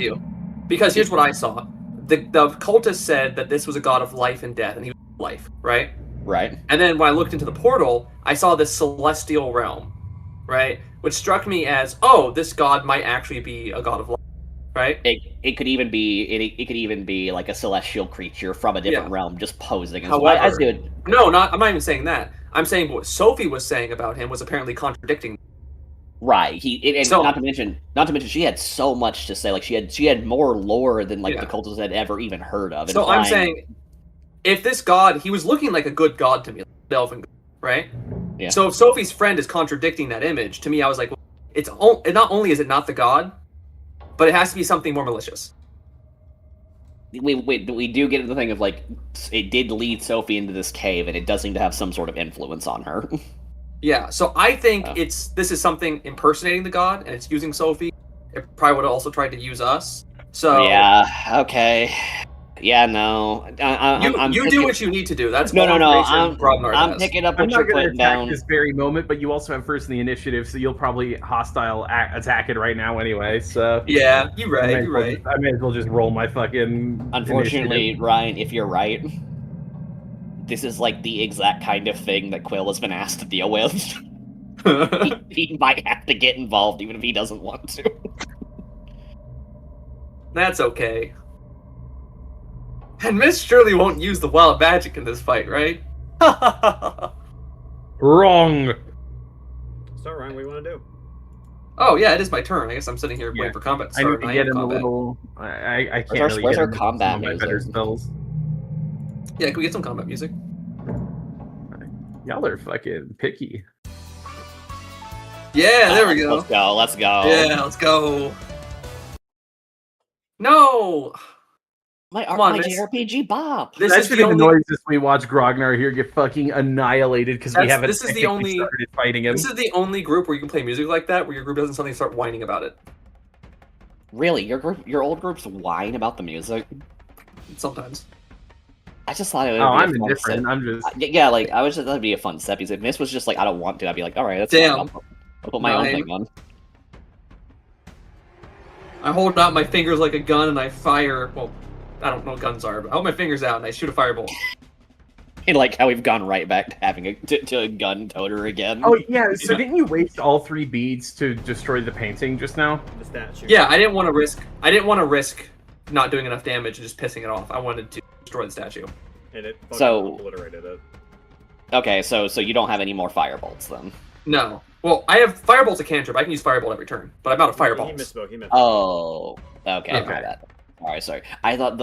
Because here's what I saw: the cultist said that this was a god of life and death, and he was life, right? Right. And then when I looked into the portal, I saw this celestial realm, right? Which struck me as, oh, this god might actually be a god of life, right? It could even be like a celestial creature from a different Yeah. realm just posing. And However- I see it. No, I'm not even saying that. I'm saying what Sophie was saying about him was apparently contradicting. Right. And So- not to mention she had so much to say. Like she had more lore than like Yeah. the cultists had ever even heard of. So I'm implying- saying, if this god, he was looking like a good god to me, like an elven god, right? Yeah. So if Sophie's friend is contradicting that image, to me, I was like, well, not only is it not the god, but it has to be something more malicious. we do get the thing of like it did lead Sophie into this cave, and it does seem to have some sort of influence on her. Yeah, so I think Oh. this is something impersonating the god, and it's using Sophie. It probably would have also tried to use us. So Yeah. Okay. Yeah. No. I'm you do what you need to do. That's No, more no, no, information Grobnard I'm has. picking up I'm what not you're going to putting attack down. this very moment, but you also have first in the initiative, so you'll probably hostile attack it right now anyway. So Yeah, you're I right. may as You're well right. just- I may as well just roll my fucking. Unfortunately, initiative. Ryan, if you're right, this is like the exact kind of thing that Quill has been asked to deal with. he might have to get involved even if he doesn't want to. That's okay. And Miss surely won't use the wild magic in this fight, right? Wrong. So Ryan, what do you want to do? Oh yeah, it is my turn. I guess I'm sitting here Yeah. waiting for combat to I start. need to and get am him a combat. little. I can't our- really where's get our him combat some of my better music? spells. Yeah, can we get some combat music? Y'all are fucking picky. Yeah, there we go. Let's go. Yeah, let's go. No, My Come on, my Miss. JRPG Bob. this That is should the be the only. noise as we watch Grognar here get fucking annihilated because we That's- haven't this is the technically only- started fighting him. This is the only group where you can play music like that, where your group doesn't suddenly start whining about it. Really, your old groups whine about the music. Sometimes. I just thought it would Oh, be a I'm fun indifferent. set. I'm just. Yeah, like I was just that'd be a fun set because if Miss was just like I don't want to, I'd be like, all right, that's Damn. fine. I'll put my own Nine. thing on. I hold out my fingers like a gun and I fire. Well, I don't know what guns are, but I hold my fingers out and I shoot a firebolt. And like how we've gone right back to having to a gun toter again. Oh yeah. So Yeah. didn't you waste all 3 beads to destroy the painting just now? The statue. Yeah, I didn't want to risk. I didn't want to risk not doing enough damage and just pissing it off. I wanted to destroy the statue. And it fucking So- obliterated it. Okay, so you don't have any more firebolts then. No. Well, I have Firebolt's a cantrip. I can use Firebolt every turn, but I'm out of He Fireballs. misspoke. He misspoke. Oh, okay, Okay. my bad. All right, sorry. I thought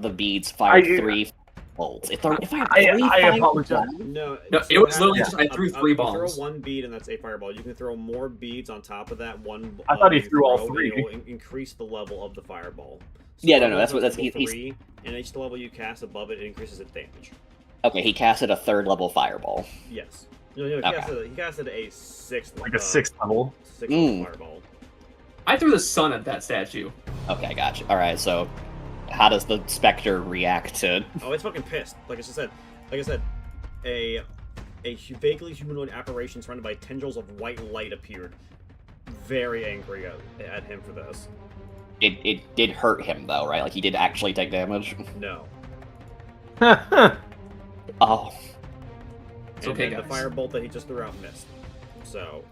the beads fired 3 bolts. If I fired 3 I apologize. No, No, so it was have- literally just I threw 3 You bombs. throw 1 bead and that's a fireball. You can throw more beads on top of that one. I thought he you threw all and 3. It will increase the level of the fireball. Yeah, no, fireball that's what- goes that's- level he's- 3, and each level you cast above it, it increases its damage. Okay, he casted a 3rd level fireball. Yes. No, he casted a 6th. Like a 6th level. 6th level fireball. I threw the sun at that statue. Okay, gotcha. All right, so how does the specter react to? Oh, it's fucking pissed. Like I said, a vaguely humanoid apparition surrounded by tendrils of white light appeared. Very angry at him for this. It did hurt him though, right? Like he did actually take damage. No. Oh, It's And okay, then the guys. firebolt that he just threw out missed. So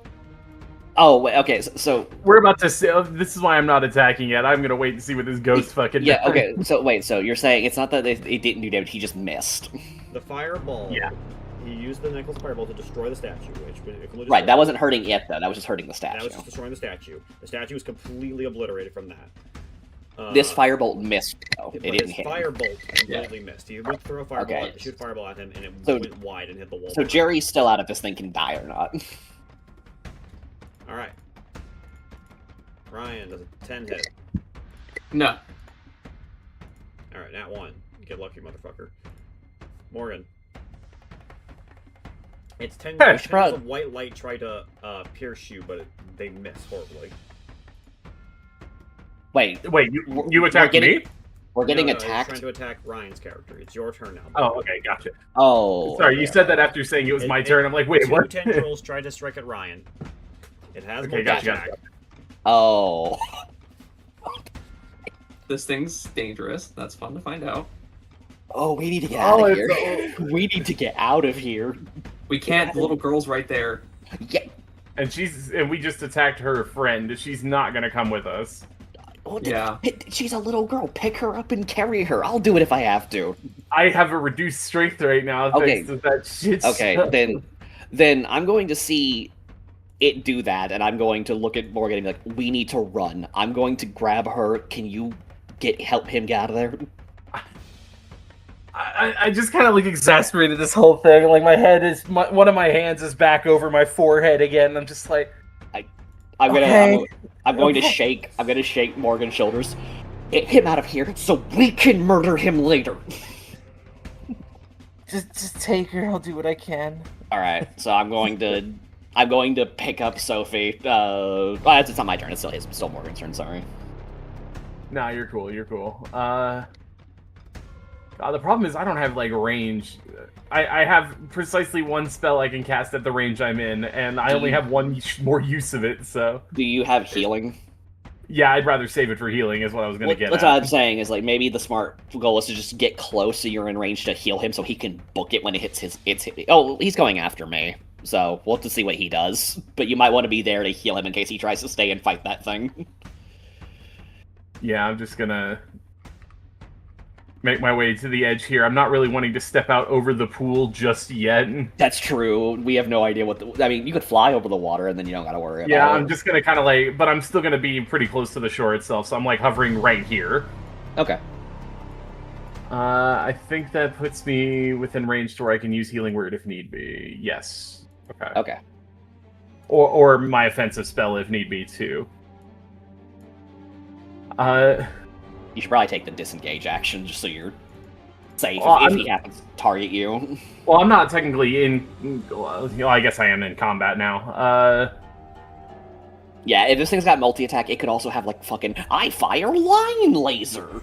oh, wait, okay. So We're about to say, this is why I'm not attacking yet. I'm gonna wait and see what this ghost fucking yeah, does. okay. So wait, so you're saying it's not that it didn't do damage; he just missed. the fireball. Yeah. He used the necklace fireball to destroy the statue, which Right, that wasn't hurting it though. That was just hurting the That statue. was just destroying the statue. The statue was completely obliterated from that. This firebolt missed though; it but didn't his hit him. firebolt completely missed. He would throw a fireball, Okay. shoot a fireball at him, and it So- went wide and hit the wall. So Jerry's still out if this thing can die or not. All right. Ryan does a 10 hit. No. All right, nat 1. Get lucky, motherfucker. Morgan. It's 10 Hey, tendrils Sprout. of white light try to pierce you, but they miss horribly. Wait, Wait, you We're attacked getting- me? we're getting No, He's attacked. trying to attack Ryan's character. It's your turn now. Oh, okay, gotcha. Oh, Sorry, you said that after saying it was my turn. I'm like, wait, Two what? tendrils tried to strike at Ryan. It has Okay, multi gotcha, attack. gotcha. Oh, This thing's dangerous. That's fun to find out. oh, we need to get out of here. it's- We need to get out of here. We can't. The little girl's right there. Yeah. And we just attacked her friend. She's not gonna come with us. Oh, Yeah. She's a little girl. Pick her up and carry her. I'll do it if I have to. I have a reduced strength right now Okay. thanks to that shit. Okay, stuff. then I'm going to see it do that, and I'm going to look at Morgan and be like, "We need to run. I'm going to grab her. Can you help him get out of there?" I just kind of like exasperated this whole thing. Like my head is, one of my hands is back over my forehead again. I'm just like, I'm gonna. Okay. I'm going to shake. I'm going to shake Morgan's shoulders. Get him out of here, so we can murder him later. just take her. I'll do what I can. All right, so I'm going to pick up Sophie. Well, it's not my turn. It's still Morgan's turn. Sorry. Nah, you're cool. You're cool. The problem is I don't have like range. I have precisely one spell I can cast at the range I'm in, and I only have one more use of it. So Do you have healing? yeah, I'd rather save it for healing. Is what I was gonna get That's at. what I'm saying is like maybe the smart goal is to just get close so you're in range to heal him so he can book it when it hits his. Oh, he's going after me, so we'll have to see what he does. But you might want to be there to heal him in case he tries to stay and fight that thing. Yeah, I'm just gonna make my way to the edge here. I'm not really wanting to step out over the pool just yet. That's true. We have no idea I mean, you could fly over the water and then you don't gotta worry Yeah, about it. I'm just gonna kind of like, but I'm still gonna be pretty close to the shore itself, so I'm like hovering right here. Okay. I think that puts me within range to where I can use Healing Word if need be. Yes. Okay. Okay. Or my offensive spell if need be too. You should probably take the disengage action just so you're safe Well, if he happens to target you. Well, I'm not technically in. Well, I guess I am in combat now. Yeah, if this thing's got multi-attack, it could also have, like, fucking, I fire line laser!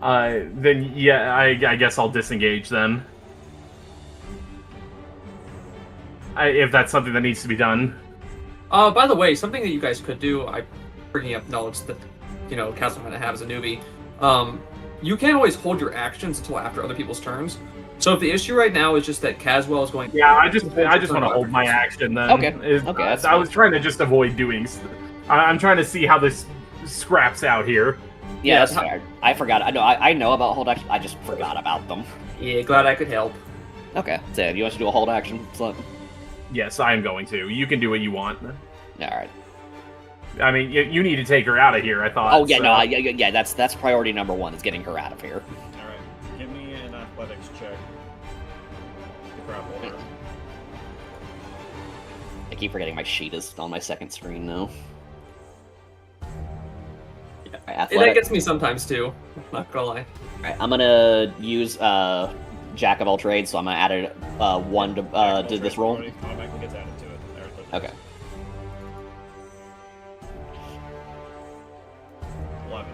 Then yeah, I guess I'll disengage then. If that's something that needs to be done. By the way, something that you guys could do, I'm bringing up knowledge that, Castle might have as a newbie. You can always hold your actions until after other people's turns. So if the issue right now is just that Caswell is going... Yeah, I just want to hold my action then. Okay, that's I fine. was trying to just avoid doing... I'm trying to see how this scraps out here. Yeah, that's how- fair. I forgot. I know about hold action. I just forgot about them. Yeah, glad I could help. Okay, so you want to do a hold action? So, Yes, I am going to. You can do what you want. alright. I mean, you need to take her out of here, I thought. Oh, yeah, so. no, yeah, that's priority number one, is getting her out of here. Alright, give me an athletics check. To grapple her. I keep forgetting my sheet is on my second screen now. That Athletic. gets me sometimes too. Not gonna lie. Alright, I'm gonna use Jack of all trades, so I'm gonna add a 1 to this roll. Automatically gets added to it. There, Okay. 11.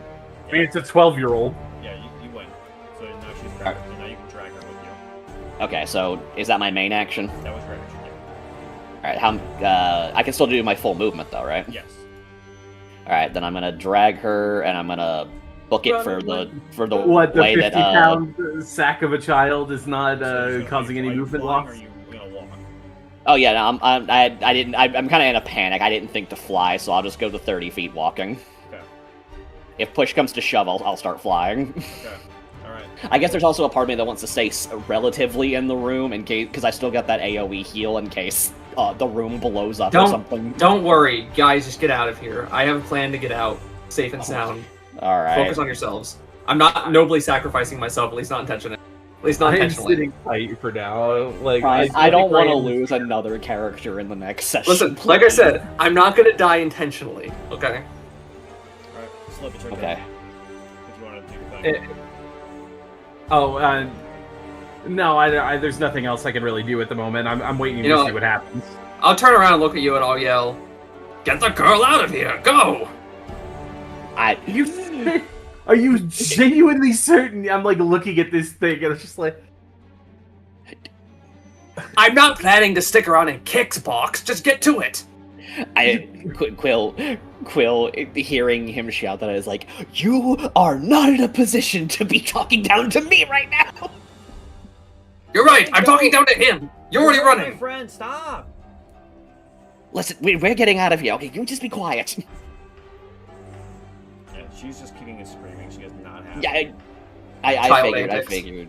I mean, it's a 12-year-old. Yeah, you win. So now she's Alright. grabbed, so now you can drag her with you. Okay, so is that my main action? That was your action. Alright, I can still do my full movement though, right? Yes. Alright, then I'm gonna drag her and I'm gonna book it for the What, the way 50 that pound sack of a child is not So you're gonna causing be any flying, movement flying, loss? Or are you gonna walk? Oh yeah, no, I'm kind of in a panic. I didn't think to fly, so I'll just go to 30 feet walking. Okay. If push comes to shove, I'll start flying. Okay. Alright. I guess there's also a part of me that wants to stay relatively in the room in case, because I still got that AOE heal in case the room blows up or something. Don't worry, guys. Just get out of here. I have a plan to get out safe and sound. All right. Focus on yourselves. I'm not nobly sacrificing myself. At least not intentionally. At least not I am intentionally. sitting tight for now. Like I don't want to think lose another character in the next session. Listen, like I said, I'm not gonna die intentionally. Okay. Alright. Slip it your Okay. turn. If you want to do your thing. Oh, no, there's nothing else I can really do at the moment. I'm waiting You to know see what happens. I'll turn around and look at you and I'll yell, "Get the girl out of here! Go!" Are you genuinely certain? I'm like looking at this thing and it's just like, I'm not planning to stick around and kickbox. Just get to it. Quill, hearing him shout that, I was like, "You are not in a position to be talking down to me right now." You're right. I'm talking down to him. You're already My running. friend, stop! Listen, we're getting out of here. Okay, you just be quiet. Yeah, she's just kicking and screaming. She is not happy. Yeah, I Child figured. antics. I figured.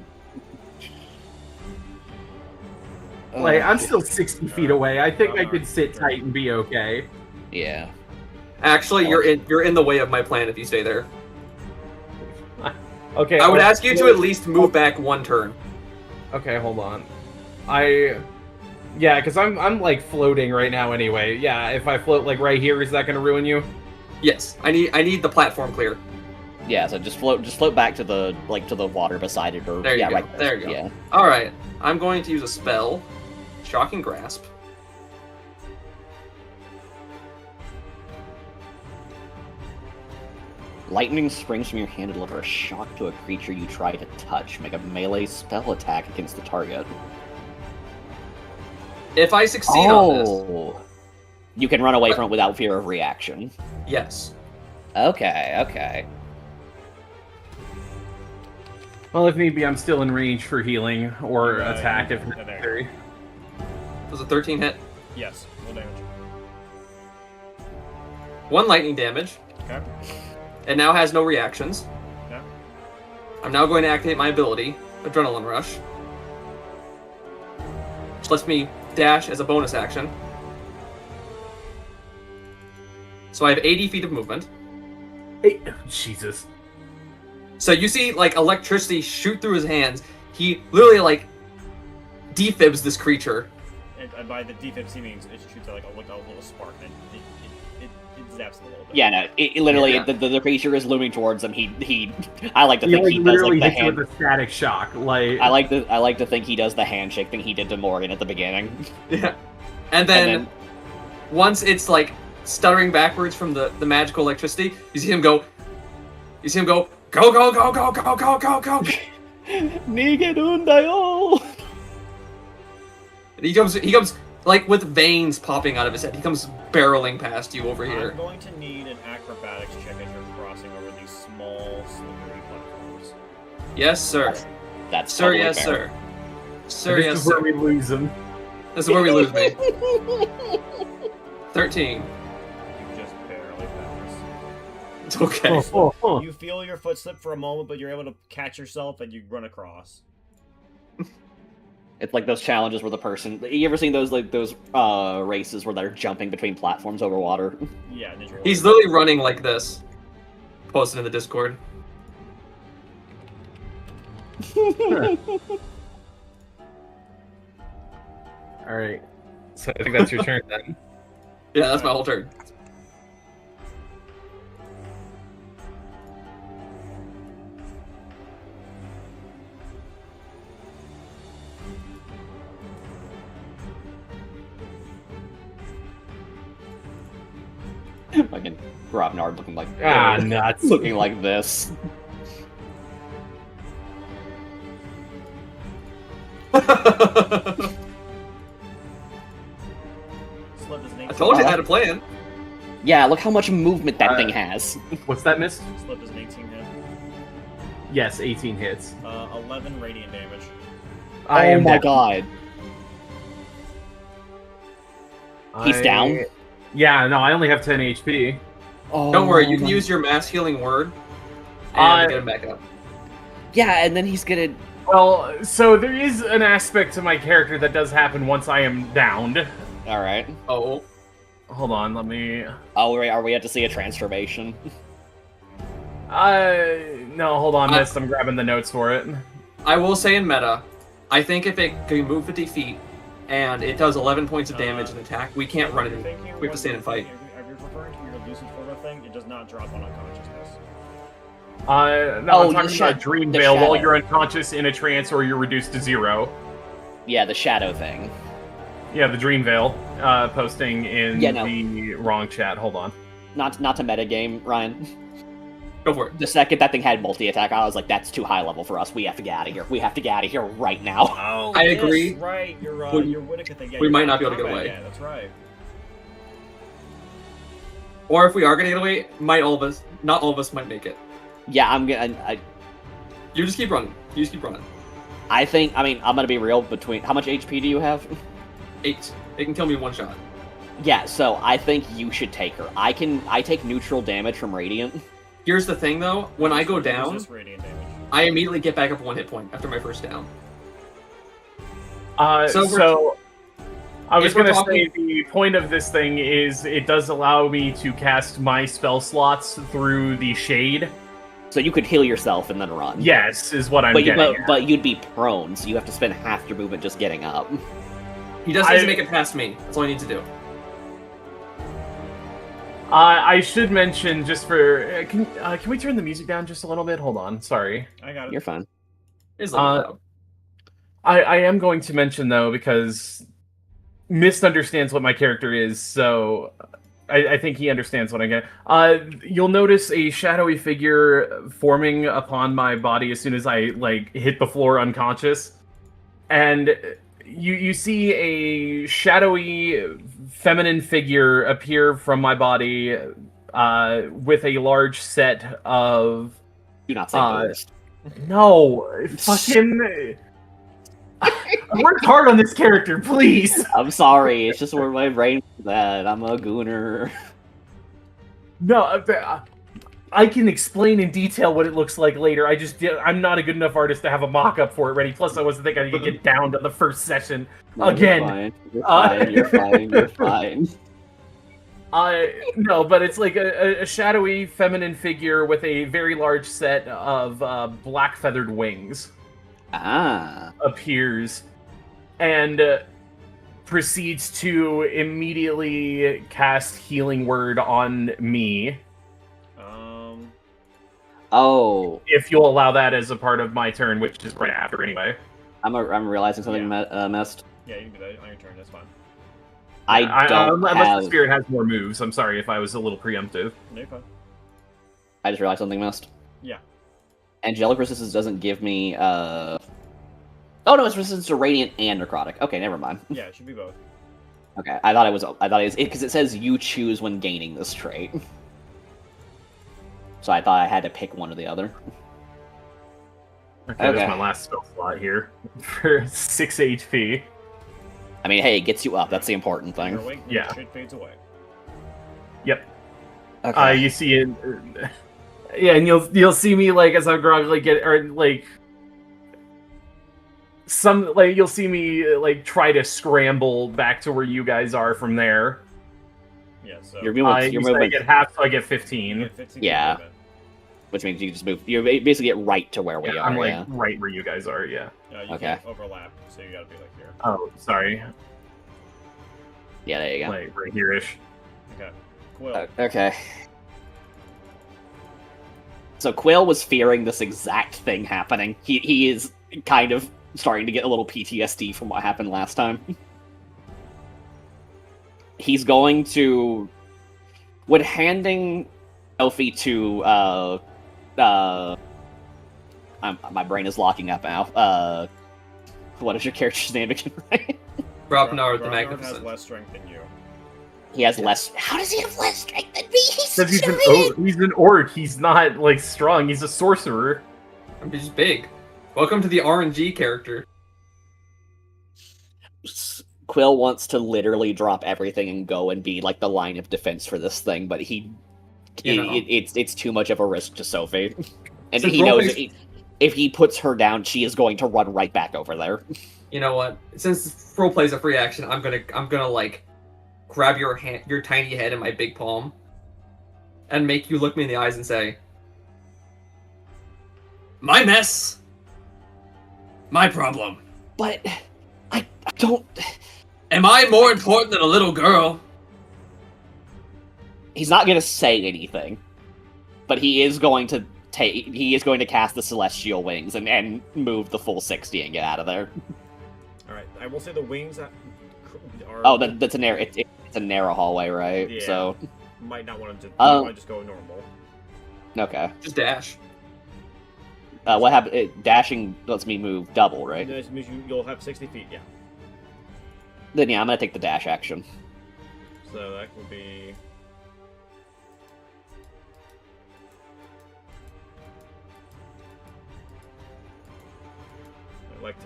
like Oh, I'm still 60 feet away. I think I could sit tight and be okay. Yeah. Actually, you're in the way of my plan if you stay there. Okay. I would ask you to at least move back one turn. Okay, hold on. Yeah, because I'm like floating right now anyway. Yeah, if I float like right here, is that gonna ruin you? Yes, I need the platform clear. Yeah, so just float back to the water beside it, or There you yeah, go. right There you go. Yeah. All right, I'm going to use a spell, Shocking Grasp. Lightning springs from your hand to deliver a shock to a creature you try to touch. Make a melee spell attack against the target. If I succeed on this, Oh, you can run away from it without fear of reaction. yes. Okay. Well, if need be, I'm still in range for healing or Yeah, attack if yeah, there you go. necessary. Does a 13 hit? Yes. Roll damage. 1 lightning damage. Okay. It now has no reactions. Yeah. I'm now going to activate my ability, Adrenaline Rush, which lets me dash as a bonus action. So I have 80 feet of movement. Hey, Jesus. So you see, like, electricity shoot through his hands. He literally, like, defibs this creature. And by the defib, he means it shoots out like a little spark, and it zaps it a little bit. Yeah, no. It literally, Yeah. the creature is looming towards him. He. I like to He think like he does literally like the hits you hand. with a static shock. Like I like to think he does the handshake thing he did to Morgan at the beginning. Yeah. And then, And once it's, like, stuttering backwards from the magical electricity, you see him go, go, go, go, go, go, go, go, go, go. Nigedundayo! And he comes, like, with veins popping out of his head. He comes barreling past you over here. I'm going to need an acrobatics check as you're crossing over these small, slippery platforms. Yes, sir. That's Sir, totally yes, fair. sir. Sir, this yes, is where sir. we lose him. This is where we lose me. 13. You just barely pass. It's okay. Oh. You feel your foot slip for a moment, but you're able to catch yourself and you run across. It's like those challenges where the person. You ever seen those races where they're jumping between platforms over water? Yeah, Ninja Warrior. He's literally running like this. Posted in the Discord. All right. So I think that's your turn then. Yeah, that's my whole turn. Fucking Grobnard looking like Nuts. looking like this. Slip is an 18. I told you I had a plan. Yeah, look how much movement that thing has. What's that, Mist? Slip is an 18 hit. Yes, 18 hits. 11 radiant damage. I oh am my down. god. He's down? Yeah, no, I only have 10 HP. Oh, Don't worry, you can my- use your mass healing word and get him back up. Yeah, and then he's gonna. Well, so there is an aspect to my character that does happen once I am downed. All right. Oh. Hold on, let me. Oh, are we at to see a transformation? No, hold on, Mist. I'm grabbing the notes for it. I will say in meta, I think if it can move 50 feet and it does 11 points of damage and attack, we can't run it. We have to stand and fight. If you're referring to your lucid form thing, it does not drop on unconsciousness. No, Oh, I'm talking the about Dream the Veil while shadow. you're unconscious in a trance or you're reduced to 0. Yeah, the shadow thing. Yeah, the Dream Veil, posting in Yeah, no. the wrong chat. Hold on. Not to metagame, Ryan. Go for it. The second that thing had multi-attack, I was like, that's too high level for us. We have to get out of here. We have to get out of here right now. Oh, I yes, agree. Right, your We- Whittaker thing. Yeah, we your might not be able to get combat away. guy, that's right. Or if we are gonna get away, not all of us might make it. Yeah, I'm gonna. You just keep running. You just keep running. I think. I mean, I'm gonna be real. Between how much HP do you have? 8. It can kill me one shot. Yeah, so I think you should take her. I take neutral damage from Radiant. Here's the thing though, when I go Use down, this radiant damage. I immediately get back up 1 hit point after my first down. So, So I was if we're going to talking- say the point of this thing is it does allow me to cast my spell slots through the shade. So you could heal yourself and then run. Yes, is what I'm but, getting at. but you'd be prone, so you have to spend half your movement just getting up. He just needs to make it past me. That's all I need to do. I should mention, just for... can we turn the music down just a little bit? Hold on, sorry. I got it. You're fine. It's a little loud. I am going to mention, though, because misunderstands what my character is, so I think he understands what I get. You'll notice a shadowy figure forming upon my body as soon as I hit the floor unconscious, and you see a shadowy feminine figure appear from my body with a large set of Do not say ghost. no fucking. I worked hard on this character, please. I'm sorry, it's just where my brain is at. I'm a gooner. No, I can explain in detail what it looks like later. I'm not a good enough artist to have a mock-up for it ready. Plus, I wasn't thinking I could get down to the first session. No, Again. You're fine. You're fine. You're fine. No, but it's like a shadowy feminine figure with a very large set of black feathered wings Ah. appears and proceeds to immediately cast Healing Word on me. Oh. If you'll allow that as a part of my turn, which is right after anyway. I'm realizing something messed. Yeah, you can do that on your turn. That's fine. I don't unless have... the spirit has more moves. I'm sorry if I was a little preemptive. No, you're fine. I just realized something messed. Yeah. Angelic Resistance doesn't give me, Oh no, it's Resistance to Radiant and Necrotic. Okay, never mind. Yeah, it should be both. Okay, I thought it was, because it says you choose when gaining this trait. So I thought I had to pick one or the other. Okay, that's my last spell slot here for 6 HP. I mean, hey, it gets you up. That's the important You're thing. awake, Yeah. shit fades away. Yep. Okay. You see it. Yeah, and you'll see me as I groggily get you'll see me like try to scramble back to where you guys are from there. Yeah, so Your You said I movement, get half, so I get you 15. get 15 Yeah. movement. which means you just move. You basically get right to where we Yeah, are. I'm like Yeah. right where you guys are. Yeah. You Okay. can't overlap, so you gotta be like here. Oh, sorry. Yeah. There you go. Like right here-ish. Okay. Quill. Okay. So Quill was fearing this exact thing happening. He is kind of starting to get a little PTSD from what happened last time. He's going to, when handing Elfie to my brain is locking up now. What is your character's name again? Grobnar the Grobnar has Magnificent. less strength than you. He has less. How does he have less strength than me? Because he's an orc. He's not like strong. He's a sorcerer. I'm just big. Welcome to the RNG character. Quill wants to literally drop everything and go and be like the line of defense for this thing, but it's too much of a risk to Sophie, and Since he knows roleplay- that if he puts her down, she is going to run right back over there. You know what? Since roleplay's a free action, I'm gonna like grab your tiny head in my big palm, and make you look me in the eyes and say, "My mess, my problem. But I don't. Am I more important than a little girl?" He's not going to say anything, but he is going to cast the Celestial Wings and move the full 60 and get out of there. Alright, I will say the wings that are... Oh, that's a narrow. It's a narrow hallway, right? Yeah. So Might not want to just go normal. okay. Just dash. What happened? Dashing lets me move double, right? That means you'll have 60 feet, yeah. Then yeah, I'm gonna take the dash action. So that would be...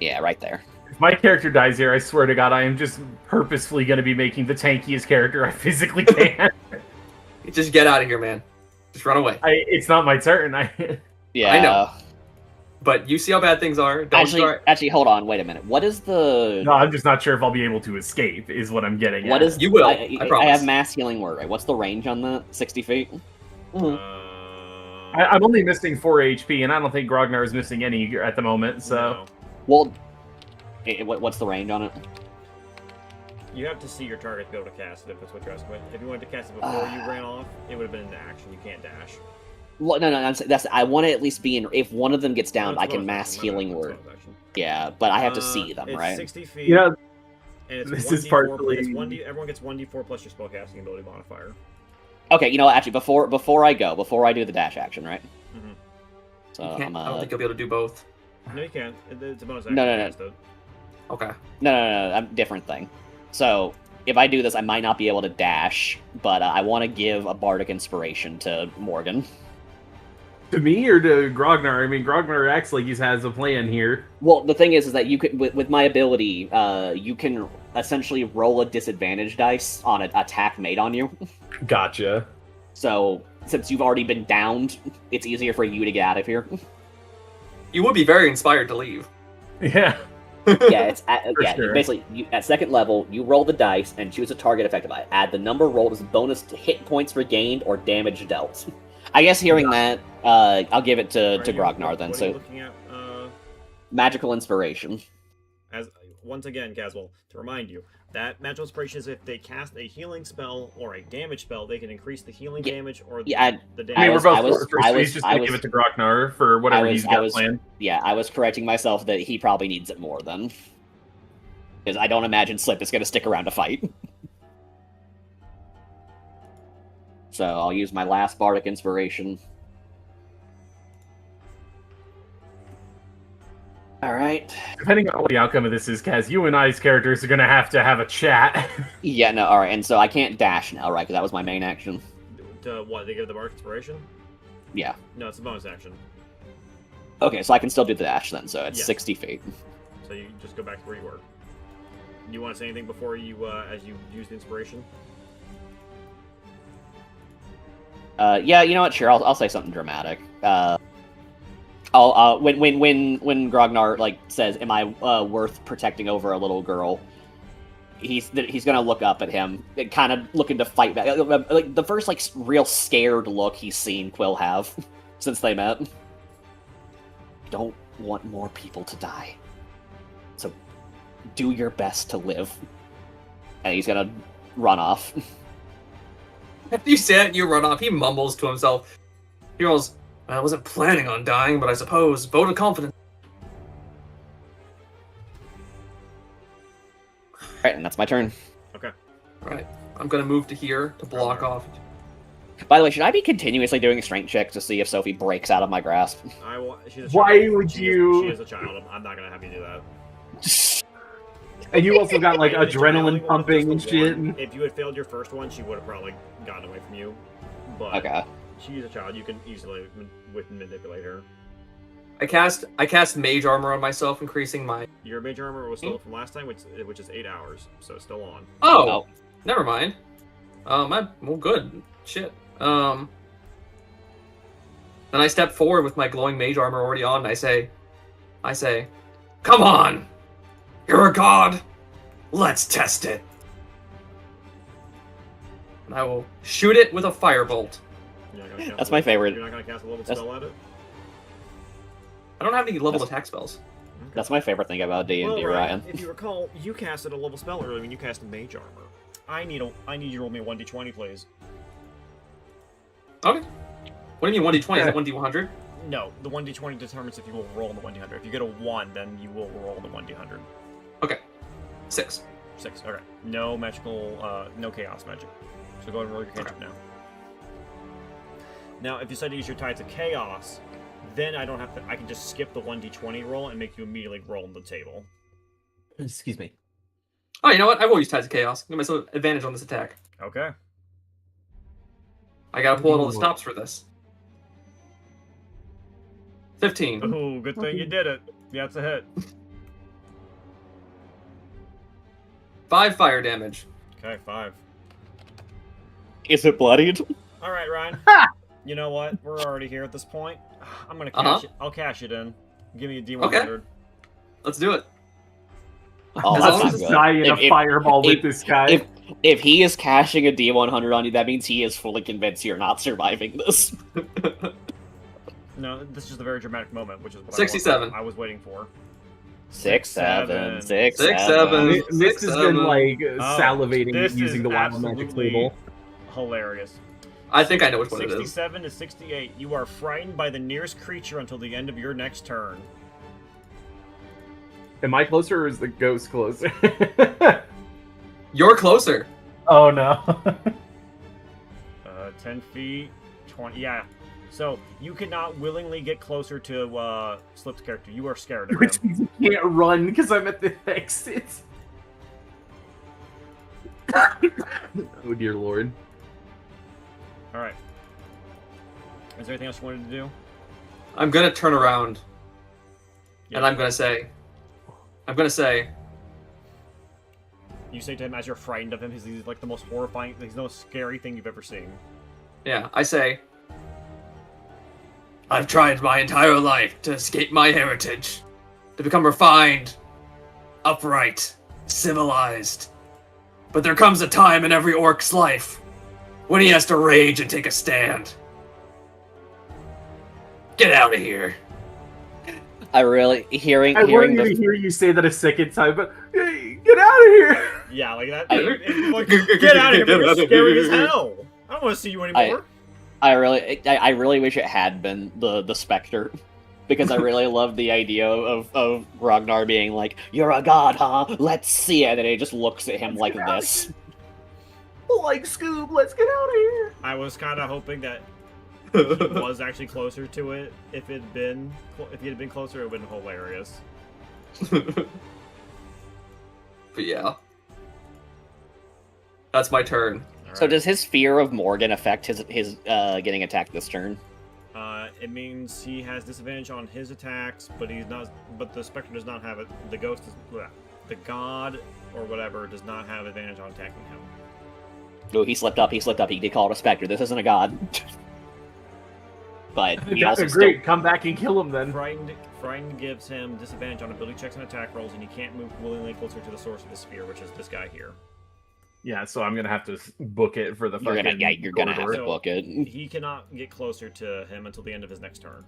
Yeah, right there. If my character dies here, I swear to God, I am just purposefully going to be making the tankiest character I physically can. Just get out of here, man. Just run away. It's not my turn. Yeah, I know. But you see how bad things are. Don't start. Actually, hold on. Wait a minute. What is the? No, I'm just not sure if I'll be able to escape. Is what I'm getting. What at. is? You will, I I promise. have mass healing word. Right. What's the range on that? 60 feet. I'm only missing 4 HP, and I don't think Grognar is missing any at the moment. So. No. Well, what's the range on it? You have to see your target to be able to cast it, if that's what you're asking. If you wanted to cast it before you ran off, it would have been an action. You can't dash. Well, no. I want to at least be in. If one of them gets down, No, I it's a can bonus mass action. healing My bad, word. it's a bonus action. Yeah, but I have to see them, It's right? 60 feet. You know, and it's this 1d4, is partly- it's 1d, everyone gets 1d4 plus your spellcasting ability modifier. Okay, you know what? Actually, before I do the dash action, right? Mhm. So You can't, I'm I don't think you'll be able to do both. No, you can't. It's a bonus action. No. to cast it. Okay. No, I'm different thing. So if I do this, I might not be able to dash, but I want to give a bardic inspiration to Morgan. To me or to Grognar? I mean, Grognar acts like he has a plan here. Well, the thing is that you can, with my ability, you can essentially roll a disadvantage dice on an attack made on you. Gotcha. So since you've already been downed, it's easier for you to get out of here. You would be very inspired to leave. Yeah. Yeah, it's For yeah. sure. Basically, at second level, you roll the dice and choose a target effective. Add the number rolled as bonus to hit points regained or damage dealt. I guess hearing that, I'll give it to Grognar then. What are you So looking at? magical inspiration. As once again, Caswell, to remind you, that magical inspiration is if they cast a healing spell or a damage spell, they can increase the healing damage or the I damage. I mean, we're both sorcerers, so I he's just was- gonna give it to Grognar for whatever I he's was- I got was- planned. Yeah, I was correcting myself that he probably needs it more then, because I don't imagine Slip is going to stick around to fight. So I'll use my last bardic inspiration. All right. Depending on what the outcome of this is, Kaz, you and I's characters are gonna have to have a chat. Yeah, no, all right, and so I can't dash now, right? Because that was my main action. To what? They give the mark inspiration? Yeah. No, it's a bonus action. Okay, so I can still do the dash then. So it's Yeah. 60 feet. So you just go back to where you were. Do you want to say anything before you, as you use the inspiration? Yeah, you know what? Sure, I'll say something dramatic. I'll when Grognar like says, "Am I worth protecting over a little girl?" He's gonna look up at him, kind of looking to fight back. Like the first like real scared look he's seen Quill have since they met. Don't want more people to die, so do your best to live. And he's gonna run off. After you say it, you run off. He mumbles to himself. He goes, "I wasn't planning on dying, but I suppose vote of confidence." Alright, and that's my turn. Okay. Right. I'm gonna move to here to block off. By the way, should I be continuously doing strength checks to see if Sophie breaks out of my grasp? She's a Why child. would She you- Is a child. I'm not gonna have you do that. And you also got like It's really adrenaline one, pumping and just the shit. one. If you had failed your first one, she would have probably gotten away from you. But Okay. she's a child. You can easily manipulate her. I cast mage armor on myself, increasing my. Your mage armor was still from last time, which is 8 hours, so it's still on. Oh, never mind. Well, good. Shit. Then I step forward with my glowing mage armor already on, and I say, "Come on, you're a god. Let's test it." And I will shoot it with a firebolt. You're not gonna cast That's a my level- favorite. You're not gonna cast a level That's- spell at it. I don't have any level That's- attack spells. That's my favorite thing about D&D, Ryan. If you recall, you casted a level spell earlier when you casted mage armor. I need you to roll me a 1d20, please. Okay. What do you mean 1d20? Is it 1d100? No, the 1d20 determines if you will roll in the 1d100. If you get a 1, then you will roll in the 1d100. Okay. 6. 6, okay. No magical, no chaos magic. So go ahead and roll your cantrip now. Now, if you decide to use your Tides of Chaos, then I can just skip the 1d20 roll and make you immediately roll on the table. Excuse me. Oh, you know what? I will use Tides of Chaos. Give myself advantage on this attack. Okay. I gotta pull out all the Ooh. stops for this. 15. Ooh, good thing you did it. Yeah, it's a hit. 5 fire damage. Okay, 5. Is it bloodied? All right, Ryan. You know what? We're already here at this point. I'm gonna Uh-huh. cash it. I'll cash it in. Give me a D100. Let's do it. Oh, As that's long not as Just good. die in a If- fireball with if- this guy. If he is cashing a D100 on you, that means he is fully convinced you're not surviving this. No, this is a very dramatic moment, which is what 67. I was waiting for. 6, 7, 6, 6, 7. 7. This has been like Oh, salivating this using is the wild magic absolutely table. hilarious. I think I know which one it is. 67 to 68. You are frightened by the nearest creature until the end of your next turn. Am I closer or is the ghost closer? You're closer. Oh no. 10 feet, 20. Yeah. So you cannot willingly get closer to Slip's character. You are scared of Which him. means you can't run because I'm at the exit. Oh dear lord. All right. Is there anything else you wanted to do? I'm gonna turn around. Yeah. And I'm gonna say, You say to him as you're frightened of him, he's like the most horrifying, he's the most scary thing you've ever seen. yeah, I say, I've tried my entire life to escape my heritage, to become refined, upright, civilized. But there comes a time in every orc's life when he has to rage and take a stand. Get out of here. I really hearing I hearing wanted to the hear you say that a second time, but hey, get out of here! Yeah, like that. I- Like, get out of here, man. You're scary as hell. I don't want to see you anymore. I really wish it had been the Spectre. Because I really love the idea of Ragnar being like, "You're a god, huh? Let's see it," and he just looks at him like this. Like Scoob, let's get out of here! I was kind of hoping that he was actually closer to it. If he had been closer, it would have been hilarious. But yeah. That's my turn. All So right. does his fear of Morgan affect his getting attacked this turn? It means he has disadvantage on his attacks, but he's not. But the Spectre does not have it. The ghost is the god or whatever does not have advantage on attacking him. Oh, he slipped up. He did call it a Spectre. This isn't a god. but we That's also great. Come back and kill him then. Frightened gives him disadvantage on ability checks and attack rolls, and he can't move willingly closer to the source of the sphere, which is this guy here. Yeah, so I'm gonna have to book it for the you're gonna fucking you're gonna have corridor. to book it. He cannot get closer to him until the end of his next turn.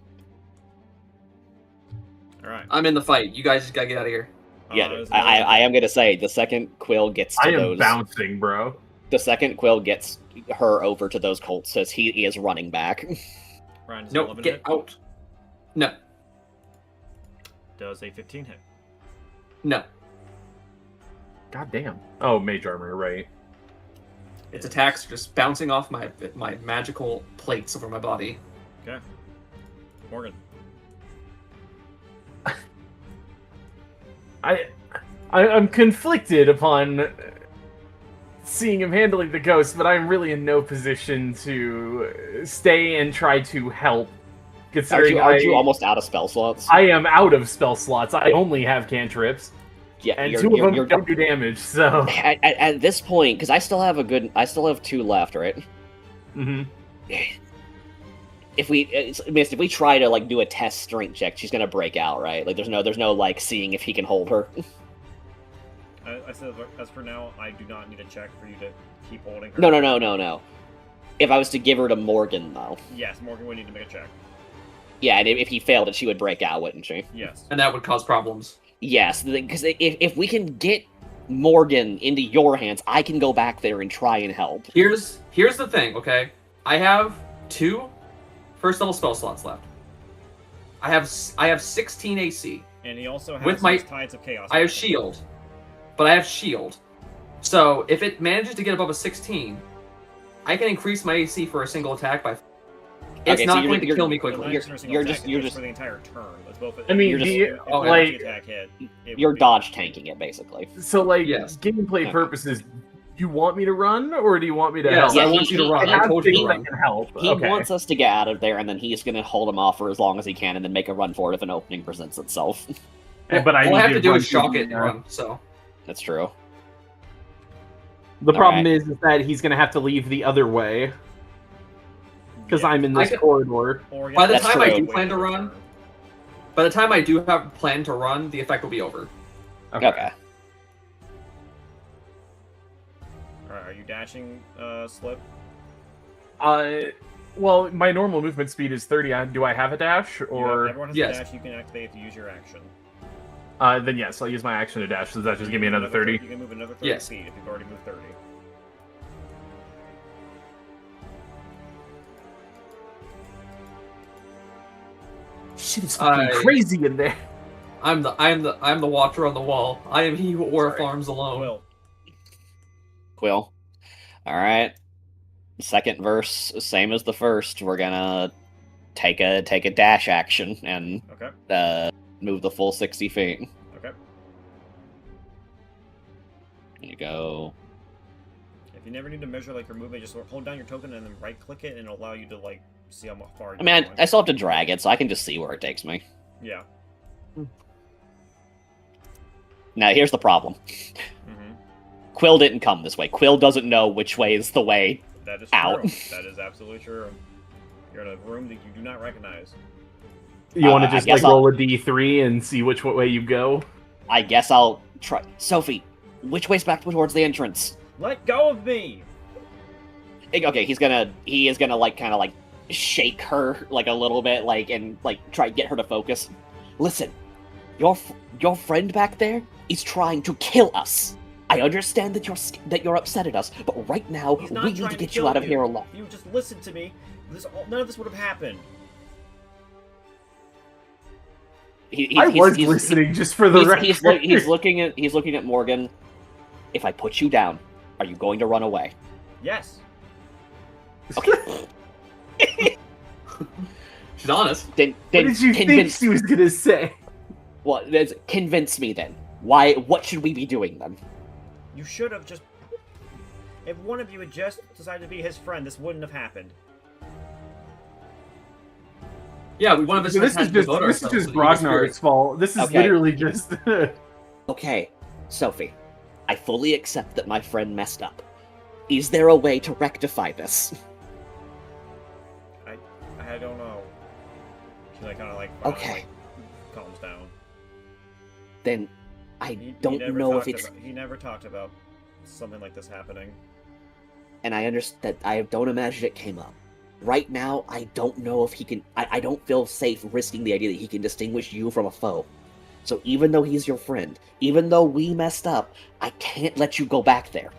All right. I'm in the fight. You guys just gotta get out of here. Yeah, I am gonna say the second Quill gets to I am those. bouncing, bro. The second Quill gets her over to those Colts, says he is running back. Ryan, does Nope, 11 get hit? out. No, Does a 15 hit? no. God damn. Oh, mage armor, right? Its attacks are just bouncing off my magical plates over my body. Okay. Morgan. I'm conflicted upon seeing him handling the ghost, but I'm really in no position to stay and try to help. Considering Aren't you almost out of spell slots? I am out of spell slots. I only have cantrips, Yeah, and you're, two of you're, them you're, don't do damage. So, at this point, because I still have 2 left, right? mm-hmm. If we try to like do a test strength check, she's gonna break out, right? Like there's no like seeing if he can hold her. I said, as for now, I do not need a check for you to keep holding her. No. If I was to give her to Morgan, though. Yes, Morgan would need to make a check. Yeah, and if he failed it, she would break out, wouldn't she? Yes. And that would cause problems. Yes, because if we can get Morgan into your hands, I can go back there and try and help. Here's the thing, okay? I have 2 first level spell slots left. I have 16 AC. And he also has With my- his Tides of Chaos. I have shield, but I have shield. So if it manages to get above a 16, I can increase my AC for a single attack by. It's Okay, so not you're- going to you're- kill me Well, quickly. not You're- for a single you're attack, just- it's you're for just- the entire turn. It's both. I mean, if the- if oh, the like- attack hit, it You're would be- dodge tanking it, basically. So, like, Yes. gameplay Okay. purposes, you want me to run, or do you want me to Yes, help? Yeah, I want you to run. I I have told you things to that run. can help. He Okay. wants us to get out of there, and then he's going to hold him off for as long as he can, and then make a run for it if an opening presents itself. But I All I need have to do run is shock through it and the- run. So That's true. The problem Alright. is that he's going to have to leave the other way, because Yeah. I'm in this I can- corridor. Or By the That's time I true. do plan to run, by the time I do have plan to run, the effect will be over. Okay. Alright, are you dashing, Slip? Well, my normal movement speed is 30. Do I have a dash, or Everyone has Yes. a dash you can activate if you use your action. then yes, I'll use my action to dash. Does that just give me another 30? You can move another 30 Yes. feet if you've already moved 30. Shit is fucking I- crazy in there. I'm the watcher on the wall. I am he who Sorry. farms alone. Will. Quill. Alright. Second verse, same as the first. We're gonna take a dash action and Okay. move the full 60 feet. Okay. There you go. If you never need to measure like your movement, just hold down your token and then right click it, and it'll allow you to like see how far. I mean, I still have to drag it, so I can just see where it takes me. Yeah. Now, here's the problem. Mm-hmm. Quill didn't come this way. Quill doesn't know which way is the way. That is Out. true. That is absolutely true. You're in a room that you do not recognize. You want to I just guess like roll a d3 and see which way you go? I guess I'll try. Sophie, which way's back towards the entrance? Let go of me! Okay, he is gonna like kind of like shake her like a little bit, like and like try to get her to focus. Listen, your friend back there is trying to kill us. I understand that you're upset at us, but right now He's not we need trying to to get you kill out of here alive. If you just listened to me, none of this would have happened. I was listening just for the record. He's looking at Morgan. If I put you down, are you going to run away? Yes. Okay. She's honest. then What did you think convince. she was gonna say? Well, convince me then. Why? What should we be doing then? You should have just. If one of you had just decided to be his friend, this wouldn't have happened. Yeah, we wanted to So this is just Grognar's fault. This is Okay. literally just. Okay, Sophie, I fully accept that my friend messed up. Is there a way to rectify this? I don't know. She like kind of like finally, Okay. like, calms down. Then I He don't never know if talked it's, he never talked about something like this happening. and I understand that I don't imagine it came up. Right now, I don't know if he can. I don't feel safe risking the idea that he can distinguish you from a foe. So even though he's your friend, even though we messed up, I can't let you go back there.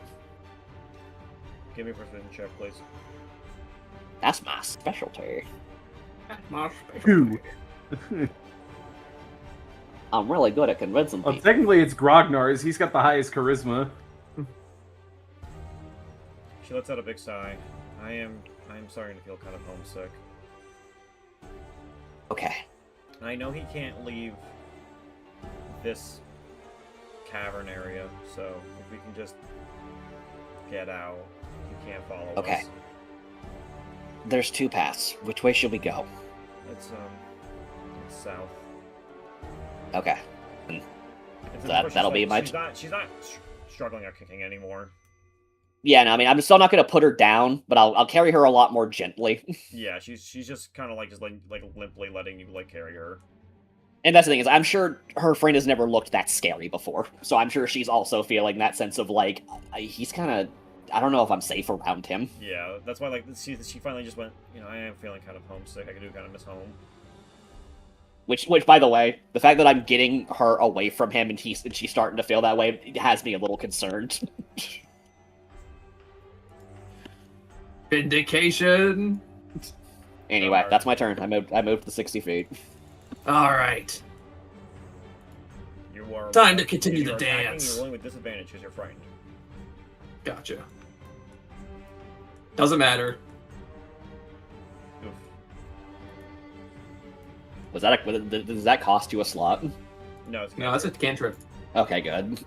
Give me a persuasion check, please. That's my specialty. Two. I'm really good at convincing Well, people. technically it's Grognar's. He's got the highest charisma. She lets out a big sigh. I am starting to feel kind of homesick. Okay. I know he can't leave this cavern area, so if we can just get out, he can't follow Okay. us. There's two paths. Which way should we go? It's south. Okay. It's That'll be my. She's not struggling or kicking anymore. Yeah, no, I mean, I'm still not going to put her down, but I'll carry her a lot more gently. Yeah, she's just kind of like limply letting you like carry her. And that's the thing is, I'm sure her friend has never looked that scary before, so I'm sure she's also feeling that sense of like he's kind of. I don't know if I'm safe around him. Yeah, that's why like she finally just went. You know, I am feeling kind of homesick. I do kind of miss home. Which, by the way, the fact that I'm getting her away from him and she's starting to feel that way has me a little concerned. Vindication. Anyway, Alright. that's my turn. I moved the 60 feet. All right. You are Time to continue if the you're attacking, dance. You're rolling with disadvantage because you're frightened. Gotcha. Doesn't matter. Oof. Does that cost you a slot? No, it's No, that's a cantrip. Okay, good.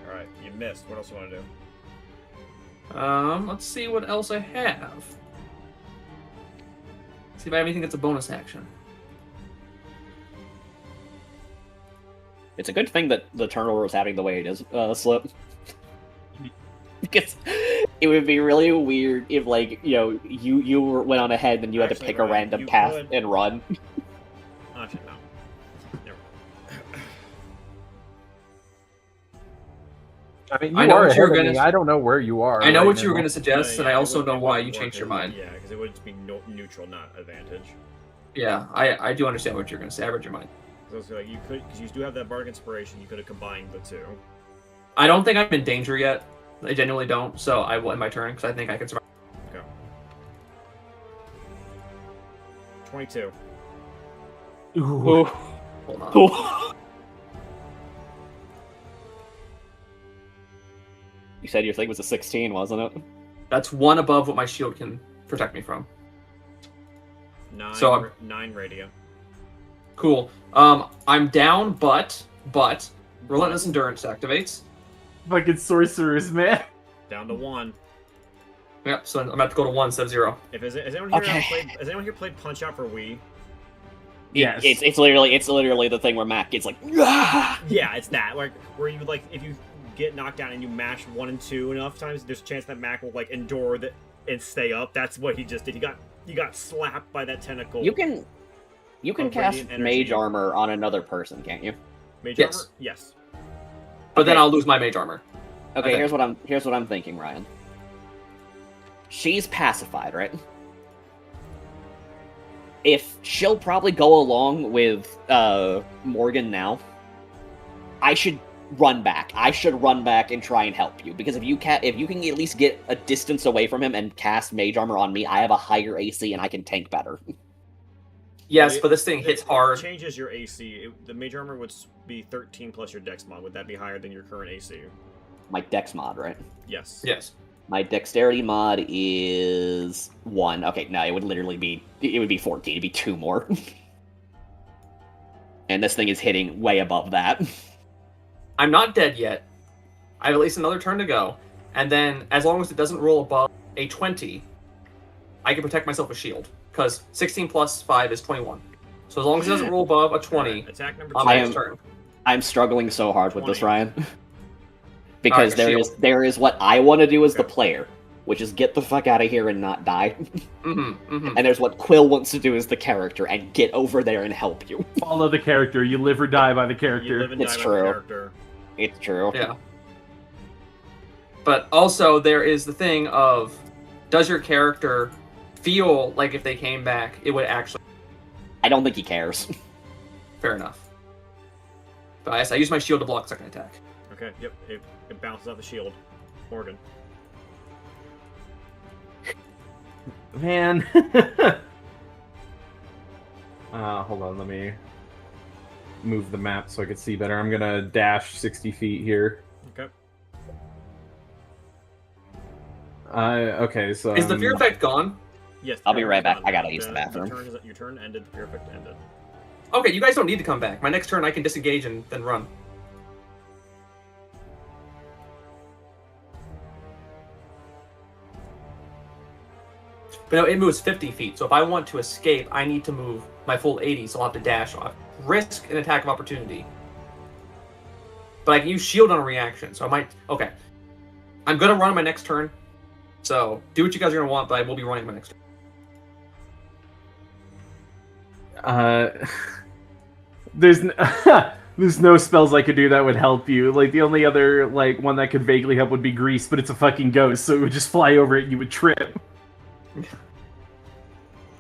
All right. You missed. What else you want to do? Let's see what else I have. See if I have anything that's a bonus action. It's a good thing that the turnover is happening the way it is, Slip. Because it would be really weird if, like, you went on ahead and you had to Actually, pick a Ryan, random you path could- and run. Actually, no. Never mind. I mean, I you know are what ahead you were of gonna me. s- I don't know where you are. I know right what you were now. going to suggest, and I also know why you changed your mind. Yeah, because it would just be neutral, not advantage. Yeah, I do understand what you're going to say. I read your mind. So it's like you could, because you do have that bardic inspiration, you could have combined the two. I don't think I'm in danger yet. I genuinely don't, so I will end my turn because I think I can survive. Okay. 22. Ooh. Hold on. You said your thing was a 16, wasn't it? That's one above what my shield can protect me from. 9, So I'm- 9 radio. Cool. I'm down, but Relentless Endurance activates. Fucking sorcerers, man. Down to 1. Yep. So I'm about to go to 1 instead of 0. Has anyone here Okay. has anyone here played Punch Out for Wii? Yes. It's literally the thing where Mac gets like, "Ah!" Yeah, it's that. Like where you like if you get knocked down and you mash 1 and 2 enough times, there's a chance that Mac will like endure that and stay up. That's what he just did. He got slapped by that tentacle. You can Of cast radiant energy. mage armor on another person, can't you? Mage Yes. armor? Yes. But then Okay. I'll lose my mage armor. Okay, Okay. here's what I'm thinking, Ryan. She's pacified, right? If she'll probably go along with Morgan now, I should run back. I should run back and try and help you because if you can at least get a distance away from him and cast mage armor on me, I have a higher AC and I can tank better. Yes, but this thing hits It hard. changes your AC. The mage armor would be 13 plus your dex mod. Would that be higher than your current AC? My dex mod, right? Yes. Yes. My dexterity mod is 1. Okay, no, it would be 14. It'd be 2 more. And this thing is hitting way above that. I'm not dead yet. I have at least another turn to go. And then, as long as it doesn't roll above a 20, I can protect myself with shield. Because 16 plus 5 is 21. So as long as it doesn't roll above a 20 Alright, attack number 2. on my I next am- turn. I'm struggling so hard with this, 20. Ryan. Because Alright, shield. there is what I want to do as the Okay. player, which is get the fuck out of here and not die. Mm-hmm. And there's what Quill wants to do as the character and get over there and help you. Follow the character. You live or die by the You character. live and die It's by true. the character. It's true. Yeah. But also, there is the thing of, does your character feel like if they came back, it would actually... I don't think he cares. Fair enough. But I use my shield to block second attack. Okay, yep, it bounces off the shield. Morgan. Man. Hold on, let me move the map so I can see better. I'm gonna dash 60 feet here. Okay. Okay, so Is the fear effect gone? Yes. I'll be your right turn's back. done. I gotta use the bathroom. Your turn ended. The fear effect ended. Okay, you guys don't need to come back. My next turn I can disengage and then run. But no, it moves 50 feet, so if I want to escape, I need to move my full 80, so I'll have to dash off. Risk an attack of opportunity. But I can use shield on a reaction, so I might... Okay. I'm gonna run on my next turn, so do what you guys are gonna want, but I will be running my next turn. There's there's no spells I could do that would help you. Like, the only other, like, one that could vaguely help would be Grease, but it's a fucking ghost, so it would just fly over it and you would trip.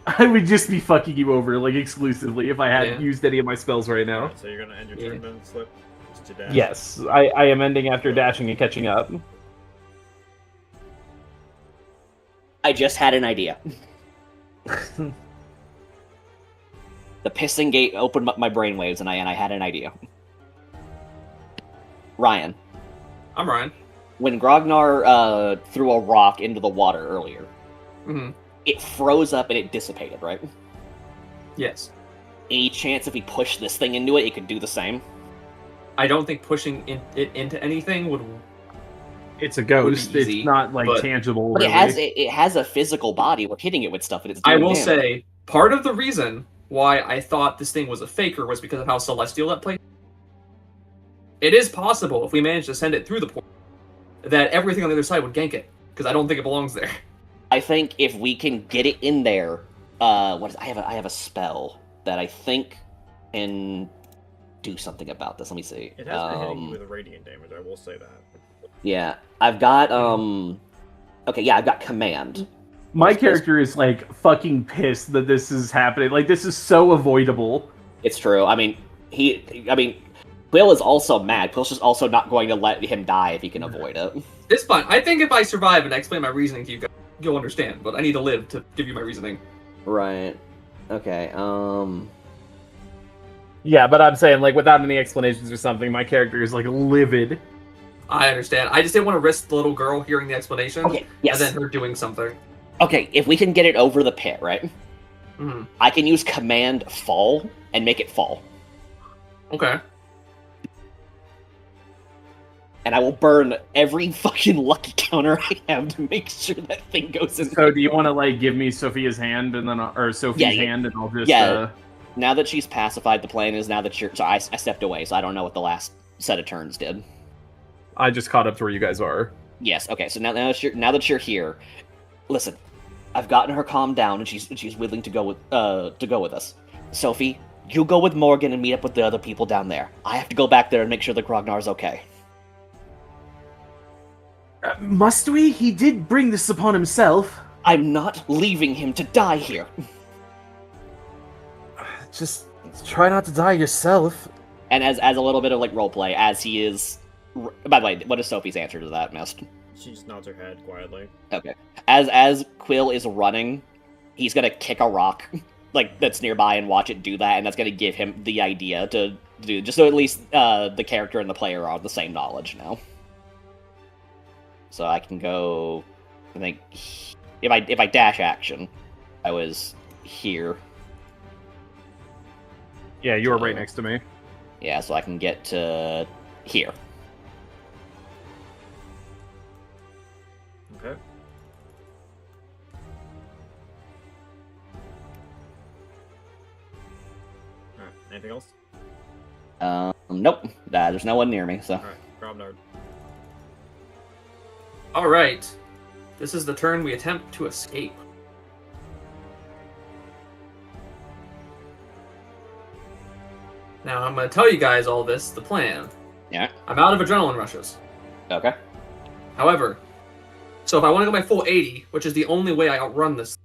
I would just be fucking you over, like, exclusively, if I hadn't used any of my spells right now. Alright, so you're gonna end your turn then, Slip? Just to dash? Yes, I am ending after dashing and catching up. I just had an idea. The pissing gate opened up my brainwaves, and I had an idea. Ryan, I'm Ryan. when Grognar threw a rock into the water earlier, Mm-hmm. it froze up and it dissipated, right? Yes. Any chance if we push this thing into it, it could do the same? I don't think pushing it into anything would... It's a ghost. Would be easy, it's not, like, but- tangible, But really. it has a physical body. We're hitting it with stuff, and it's I doing will damage. say, part of the reason why I thought this thing was a faker was because of how celestial that played. It is possible, if we manage to send it through the port, that everything on the other side would gank it, because I don't think it belongs there. I think if we can get it in there, I have a spell that I think can do something about this. Let me see. It has been hitting you with radiant damage, I will say that. Yeah, I've got okay, yeah, I've got command. My character is, like, fucking pissed that this is happening. Like, this is so avoidable. It's true. I mean, Quill is also mad. Quill's just also not going to let him die if he can avoid it. It's fine. I think if I survive and I explain my reasoning to you guys, you'll understand, but I need to live to give you my reasoning. Right. Okay. Yeah, but I'm saying, like, without any explanations or something, my character is, like, livid. I understand. I just didn't want to risk the little girl hearing the explanation Okay. Yes. and then her doing something. Okay. If we can get it over the pit, right? Hmm. I can use command fall and make it fall, Okay. and I will burn every fucking lucky counter I have to make sure that thing goes in. So, do you want to, like, give me Sophia's hand and then, or Sophie's Yeah, hand, and I'll just, yeah. Now that she's pacified, the plan is now that you're. So I stepped away, so I don't know what the last set of turns did. I just caught up to where you guys are. Yes. Okay. So now that you're here, listen. I've gotten her calmed down, and she's willing to go with us. Sophie, you go with Morgan and meet up with the other people down there. I have to go back there and make sure that Grognar's okay. Must we? He did bring this upon himself. I'm not leaving him to die here. Just try not to die yourself. And as a little bit of like roleplay, as he is. By the way, what is Sophie's answer to that, Mist? She just nods her head quietly. Okay. As Quill is running, he's gonna kick a rock, like that's nearby, and watch it do that, and that's gonna give him the idea to do, just so at least the character and the player are the same knowledge now. So I can go. I think if I dash action, I was here. Yeah, you were right next to me. Yeah, so I can get to here. Okay. Alright, anything else? Nope. There's no one near me, so. Alright, Grobnard. All right. This is the turn we attempt to escape. Now, I'm going to tell you guys all this, the plan. Yeah. I'm out of adrenaline rushes. Okay. However, so if I want to go my full 80, which is the only way I outrun this,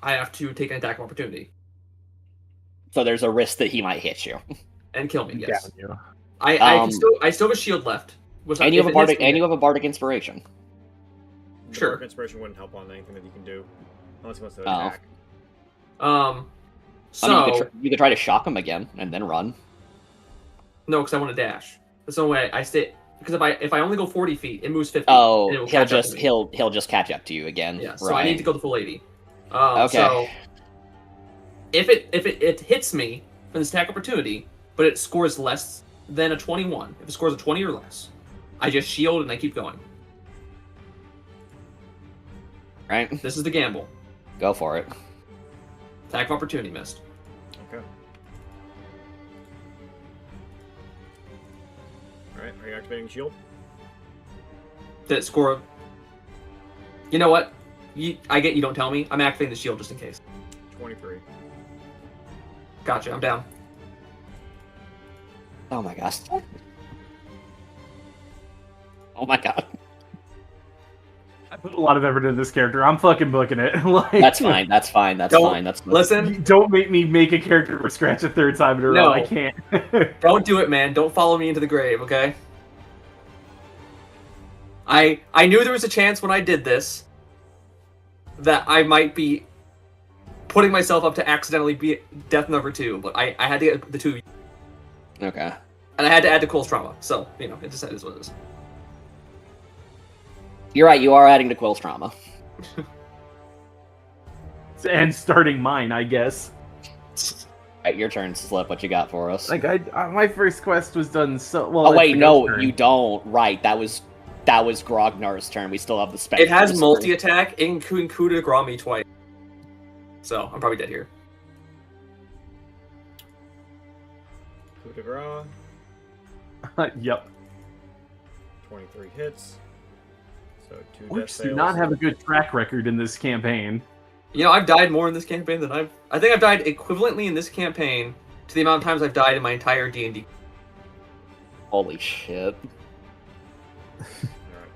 I have to take an attack of opportunity. So there's a risk that he might hit you. And kill me, yes. Down you. I still have a shield left. And you have a bardic inspiration. Sure. Dark Inspiration wouldn't help on anything that he can do. Unless he wants to Oh. attack. So I mean, you could try to shock him again and then run. no, because I want to dash. That's the only way I stay. Because if I only go 40 feet, it moves 50. Oh, and it will he'll catch up to just me. he'll just catch up to you again. Yeah, so right. I need to go the full 80. Okay. So if it hits me for this attack opportunity, but it scores less than a 21, if it scores a 20 or less, I just shield and I keep going. Right. This is the gamble. Go for it. Attack of opportunity missed. Okay. Alright, are you activating shield? Did it score? You know what? I get you don't tell me. I'm activating the shield just in case. 23. Gotcha, I'm down. Oh my gosh. Oh my god. I put a lot of effort into this character. I'm fucking booking it. Like, That's fine. That's fine. That's Don't fine. That's Listen, Don't make me make a character for scratch a third time in a row. No. I can't. don't do it, man. Don't follow me into the grave, okay? I knew there was a chance when I did this that I might be putting myself up to accidentally be death number 2, but I had to get the 2, Okay. and I had to add the Cole's trauma, so, you know, it just is what it is. You're right. You are adding to Quill's trauma. And starting mine, I guess. Right, your turn, Slip. What you got for us? Like my first quest was done so well. Oh it's wait, the no, ghost turn. you don't. Right, that was Grognar's turn. We still have the spec. It has multi-attack, including coup de grace me twice. So, I'm probably dead here. Coup de grace. Yep. 23 hits. So 2 death Orcs do fails. not have a good track record in this campaign. You know, I've died more in this campaign than I think I've died equivalently in this campaign to the amount of times I've died in my entire D&D. Holy shit! Alright.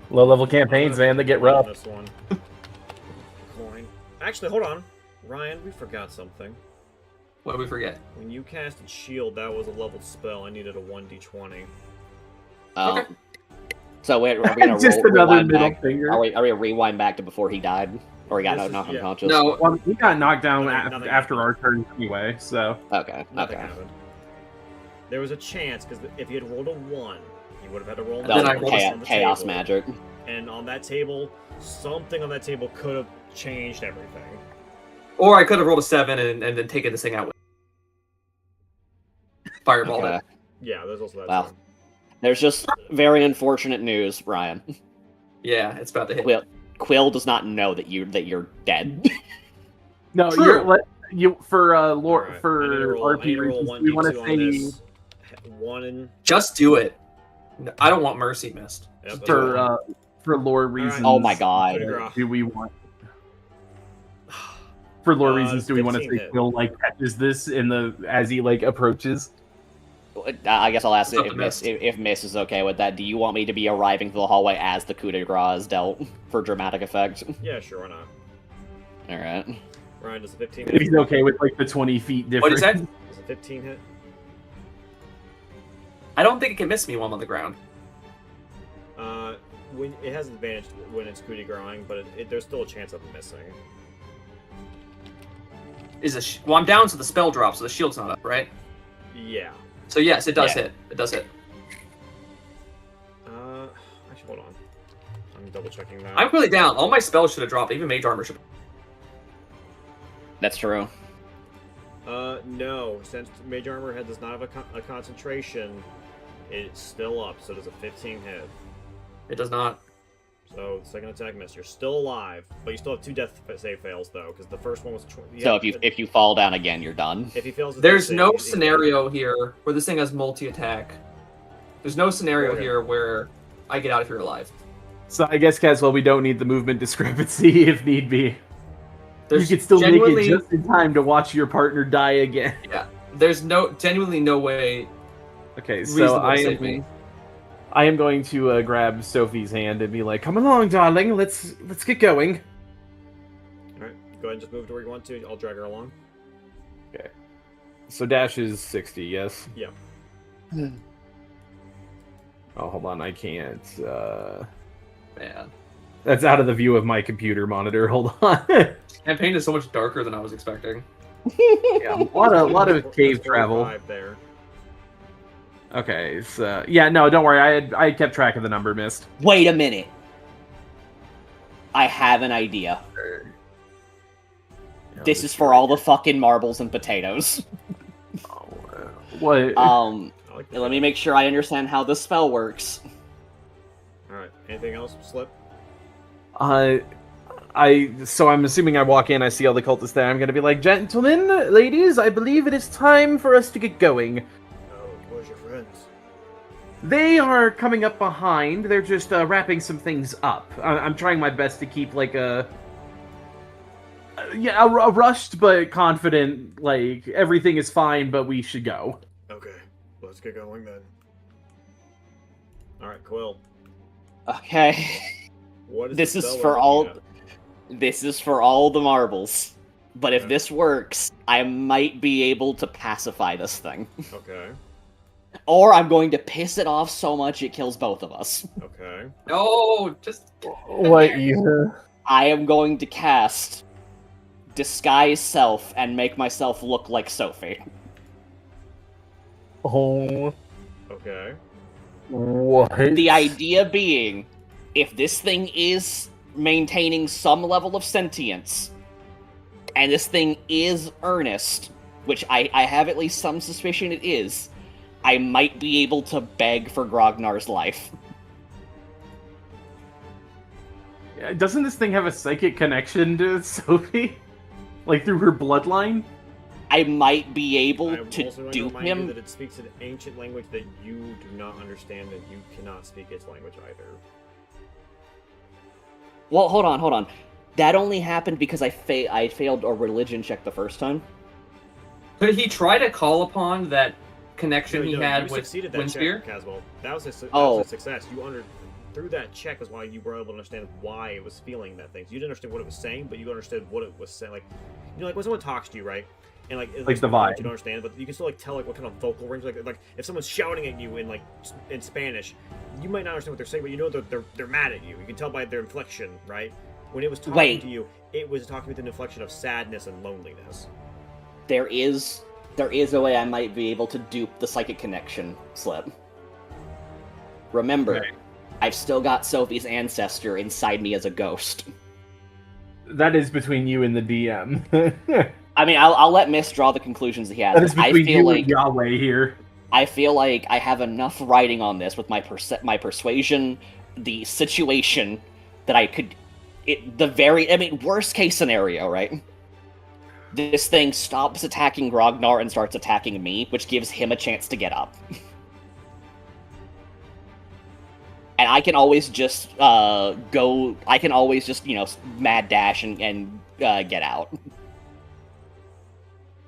Low-level campaigns, man, they get rough. This one. Coin. Actually, hold on. Ryan, we forgot something. What did we forget? When you casted shield, that was a level spell. I needed a 1d20. Okay. So wait, are we gonna Just roll, another rewind middle back? finger. Are we gonna rewind back to before he died, or he got This is- knocked yeah. unconscious? No, Well, he got knocked down Nothing after happened. our turn anyway, so. Okay. Nothing Okay. happened. There was a chance, because if he had rolled a 1, he would have had to roll Then I another rolled one a on the chaos table. magic. And on that table, something on that table could have changed everything. or I could have rolled a 7 and then taken this thing out with Fireball. Okay. It. Yeah, there's also that. Wow. too. There's just very unfortunate news, Ryan. Yeah, it's about to hit. Quill does not know that you're dead. No, True. you for lore Alright, I for need to roll- I need RP to roll reasons. We want to 1d2 on say this. 1 and... Just do it. No, I don't want mercy missed. Yep, that's for fine. for lore reasons. Oh my god. Coup de grace. Do we want? For lore Uh, reasons, do we want to 15 say hit. Quill like catches this in the as he like approaches? I guess I'll ask It's up if to Miss, Miss. if Miss is okay with that. Do you want me to be arriving through the hallway as the coup de grace is dealt for dramatic effect? Yeah, sure, why not? All right. Ryan, does a 15 If hit? he's okay with like the 20 feet What difference. is that? Does a 15 hit? I don't think it can miss me while I'm on the ground. When it has advantage when it's coup de growing, but there's still a chance of it missing. Well, I'm down, so the spell drops, so the shield's not up, right? Yeah. So yes, it does Yeah. hit. It does hit. Actually, hold on. I'm double checking that. I'm clearly down. All my spells should have dropped. Even mage armor should. That's true. No. Since Mage Armor does not have a concentration, it's still up, so does a 15 hit. It does not. So, second attack miss. You're still alive, but you still have 2 death save fails, though, because the first one was... So if you fall down again, you're done. If he fails... his There's death save, no he's- scenario here where this thing has multi-attack. There's no scenario Okay. here where I get out if you're alive. So I guess, Caswell, we don't need the movement discrepancy if need be. There's You could still make genuinely- it just in time to watch your partner die again. Yeah, there's genuinely no way Okay, so reasonable to save me. I am going to grab Sophie's hand and be like, "Come along, darling. Let's get going." All right, go ahead and just move to where you want to. I'll drag her along. Okay. So dash is 60, yes. Yeah. Oh, hold on, I can't. Man, That's out of the view of my computer monitor. Hold on. campaign is so much darker than I was expecting. Yeah, a lot of cave That's travel. 45 there. Okay, so yeah, no, don't worry. I kept track of the number, Mist. Wait a minute. I have an idea. This is for all the fucking marbles and potatoes. What? I like Let me make sure I understand how the spell works. All right. Anything else, Slip? So I'm assuming I walk in, I see all the cultists there. I'm gonna be like, "Gentlemen, ladies, I believe it is time for us to get going." Oh, where's your friends? They are coming up behind. They're just wrapping some things up. I'm trying my best to keep like a rushed but confident. Like everything is fine, but we should go. Okay, let's get going then. All right, Quill. Okay. What is This the is spell for we're all. looking This is for all the marbles. But if Okay. this works, I might be able to pacify this thing. at? Okay. Or I'm going to piss it off so much it kills both of us. Okay. No, just What you? I am going to cast Disguise Self and make myself look like Sophie. Oh, Okay. what? The idea being, if this thing is maintaining some level of sentience, and this thing is earnest, which I have at least some suspicion it is, I might be able to beg for Grognar's life. Doesn't this thing have a psychic connection to Sophie? Like through her bloodline? I might be able I'm to also going to dupe remind you him. that it speaks an ancient language that you do not understand, and you cannot speak its language either. Well, hold on. That only happened because I failed a religion check the first time. could he try to call upon that connection No, he no, had you with succeeded that Windspear? check, Caswell. That was that Oh. was a success. Through that check is why you were able to understand why it was feeling that thing. So you didn't understand what it was saying, but you understood what it was saying. Like, you know, like when someone talks to you, right? And like Like the vibe. you don't understand, but you can still like tell like what kind of vocal range. Like if someone's shouting at you in Spanish, you might not understand what they're saying, but you know they're mad at you. You can tell by their inflection, right? When it was talking Wait. to you, it was talking with an inflection of sadness and loneliness. There is a way I might be able to dupe the psychic connection slip. Remember, I've still got Sophie's ancestor inside me as a ghost. That is between you and the DM. I mean, I'll let Mist draw the conclusions he has. That is but I between feel you like and Yahweh here. I feel like I have enough writing on this with my persuasion, the situation that I could. Worst case scenario, right? This thing stops attacking Grognar and starts attacking me, which gives him a chance to get up. And I can always just mad dash and get out.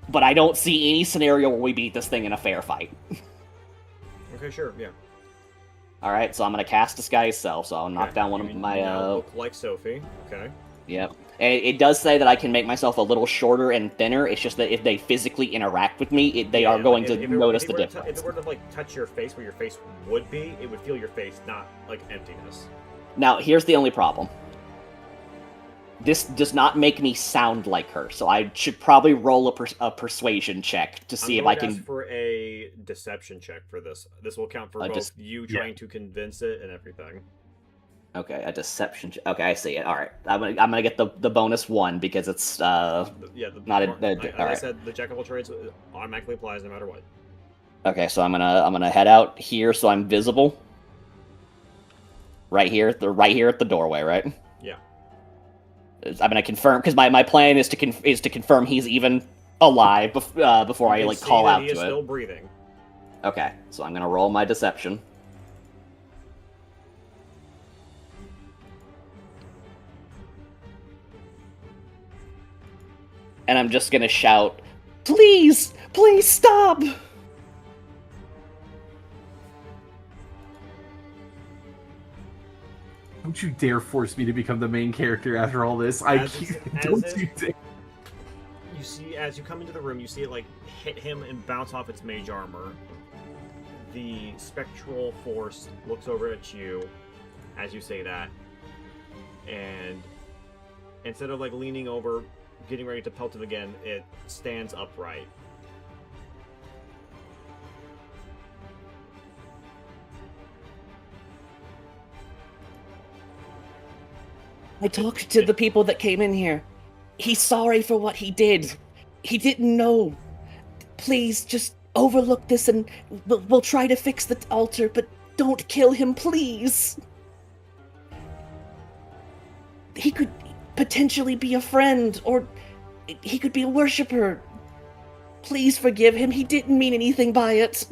But I don't see any scenario where we beat this thing in a fair fight. Okay, sure, yeah. Alright, so I'm gonna cast Disguise Self, so I'll knock Okay, down one you of my, now look like Sophie. Okay. Yep. And it does say that I can make myself a little shorter and thinner, it's just that if they physically interact with me, they are going to notice the difference. If it were to like touch your face where your face would be, it would feel your face, not like emptiness. Now, here's the only problem. This does not make me sound like her, so I should probably roll a persuasion check to see if I I'm going to can... ask for a deception check for this. This will count for both you trying to convince it and everything. Okay, a deception check. Okay, I see it. Alright, I'm gonna get the bonus 1 because it's, not Like I alright. said, the jack of all trades automatically applies no matter what. Okay, so I'm gonna head out here so I'm visible. Right here, right here at the doorway, right? Yeah. I'm gonna confirm because my plan is to confirm he's even alive before I You can like see call that out he to is it. still breathing. Okay, so I'm gonna roll my deception. and I'm just gonna shout, "Please, please stop!" Don't you dare force me to become the main character after all this. As You dare. you see, as you come into the room, you see it like hit him and bounce off its mage armor. The spectral force looks over at you as you say that, and instead of like leaning over, getting ready to pelt it again, it stands upright. I talked to the people that came in here. He's sorry for what he did. He didn't know. Please, just overlook this and we'll try to fix the altar, but don't kill him, please. He could potentially be a friend, or he could be a worshiper. Please forgive him. He didn't mean anything by it.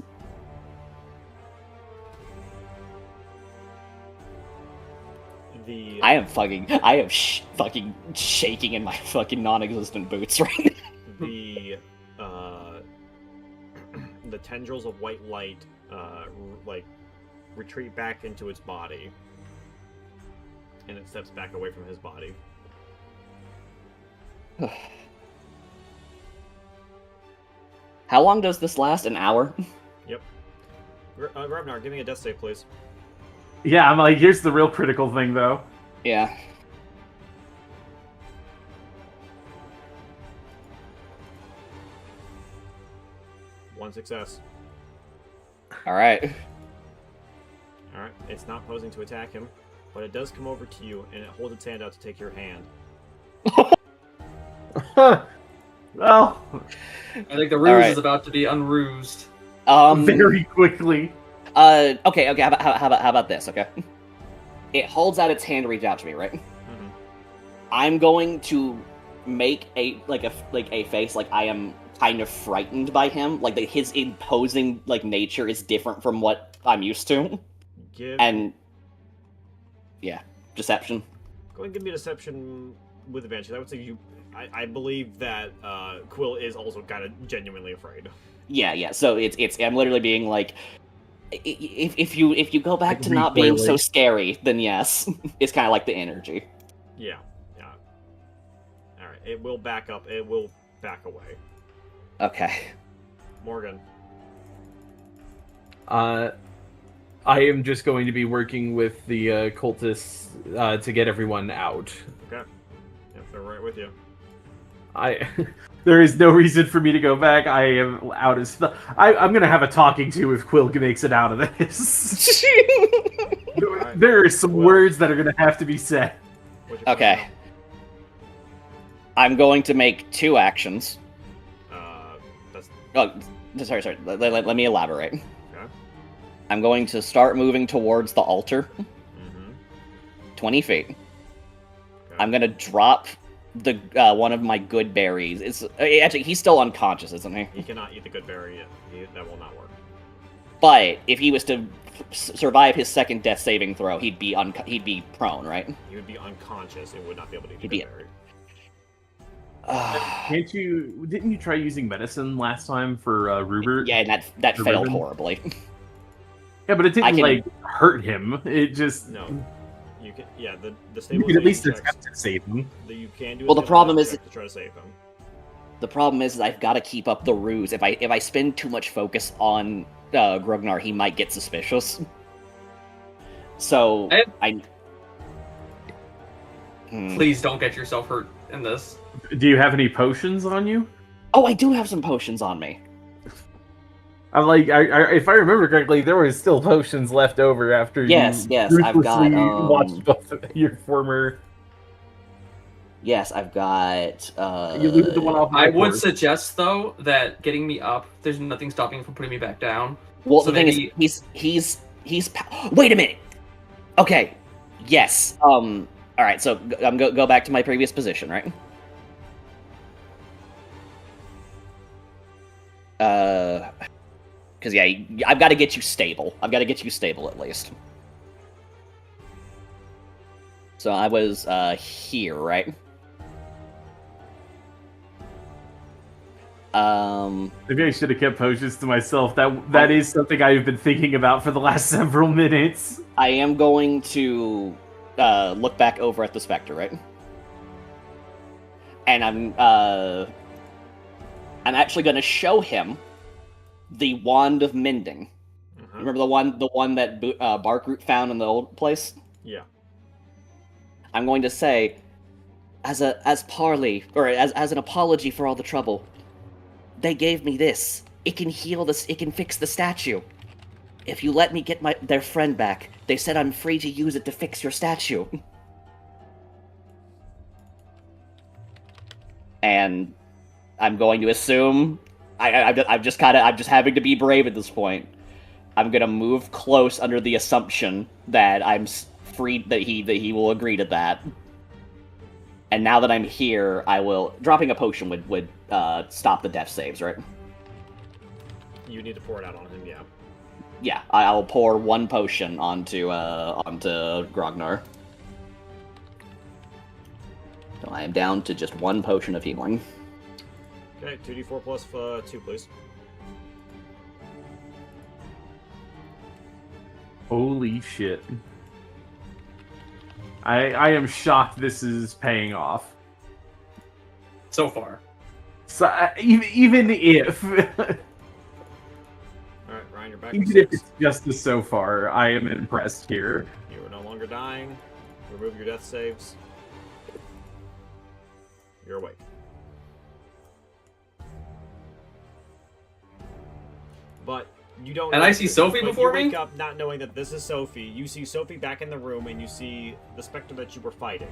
I am fucking shaking in my fucking non-existent boots right now. The tendrils of white light like retreat back into its body, and it steps back away from his body. How long does this last? An hour? Yep. Ragnar, give me a death save, please. Yeah, I'm like, here's the real critical thing, though. Yeah. One success. Alright. Alright, it's not posing to attack him, but it does come over to you, and it holds its hand out to take your hand. Well, I think the ruse is about to be unrused. very quickly. Okay. How about this? Okay. It holds out its hand to reach out to me, right? Mm-hmm. I'm going to make a face like I am kind of frightened by him, like his imposing nature is different from what I'm used to. Deception. Go ahead and give me a deception with advantage. I would say I believe that Quill is also kind of genuinely afraid. Yeah. So it's I'm literally being like, if you go back to not being so scary, then yes, it's kind of like the energy. Yeah. All right, it will back up. It will back away. Okay. Morgan. I am just going to be working with the cultists to get everyone out. Okay. Yep, they're right with you. There is no reason for me to go back. I am out as I'm gonna have a talking to if Quill makes it out of this. Right. There are some words that are gonna have to be said. Okay. I'm going to make 2 actions. Sorry. Let me elaborate. Okay. I'm going to start moving towards the altar. Mm-hmm. 20 feet. Okay. I'm gonna drop the one of my good berries. Actually, he's still unconscious, isn't he? He cannot eat the good berry yet. That will not work. But if he was to survive his second death saving throw, he'd be prone, right? He would be unconscious and would not be able to eat the He'd good berry. Didn't you try using medicine last time for Rubert? Yeah, and that failed Ruben? horribly. Yeah, but it didn't hurt him. It just No. You can, yeah, the you stabilization could at least checks attempt to save him. that you can do. Well, the problem is to try to save him. The problem is I've got to keep up the ruse. If I spend too much focus on Grugnar, he might get suspicious. So Please don't get yourself hurt in this. Do you have any potions on you? Oh, I do have some potions on me. I'm like, if I remember correctly, there were still potions left over after Yes, you I've got, ruthlessly watched both of your former. Yes, I've got. You looted the one off my I would board. suggest though that getting me up, there's nothing stopping him from putting me back down. Well, So the thing maybe- is, he's. Wait a minute. Okay. Yes. All right. So go back to my previous position, right? Because yeah, I've got to get you stable. I've got to get you stable at least. So I was here, right? Maybe I should have kept potions to myself. That is something I've been thinking about for the last several minutes. I am going to look back over at the Spectre, right? And I'm actually going to show him the Wand of Mending. Remember the one that Barkroot found in the old place? Yeah. I'm going to say, as parley, or as an apology for all the trouble, they gave me this. It can heal this. It can fix the statue. If you let me get their friend back, they said I'm free to use it to fix your statue. And I'm going to assume I'm just having to be brave at this point. I'm gonna move close under the assumption that I'm free, that he will agree to that. And now that I'm here, I will dropping a potion would stop the death saves, right? You need to pour it out on him, yeah. Yeah, I'll pour one potion onto Grognar. So I am down to just one potion of healing. Okay, 2d4 plus 2, please. Holy shit. I am shocked this is paying off. So far. So, even if... Alright, Ryan, you're back to Even 6. if it's just this so far, I am impressed here. You are no longer dying. Remove your death saves. You're awake. But you don't. And I see Sophie but before you me? wake up not knowing that this is Sophie. You see Sophie back in the room, and you see the Spectre that you were fighting.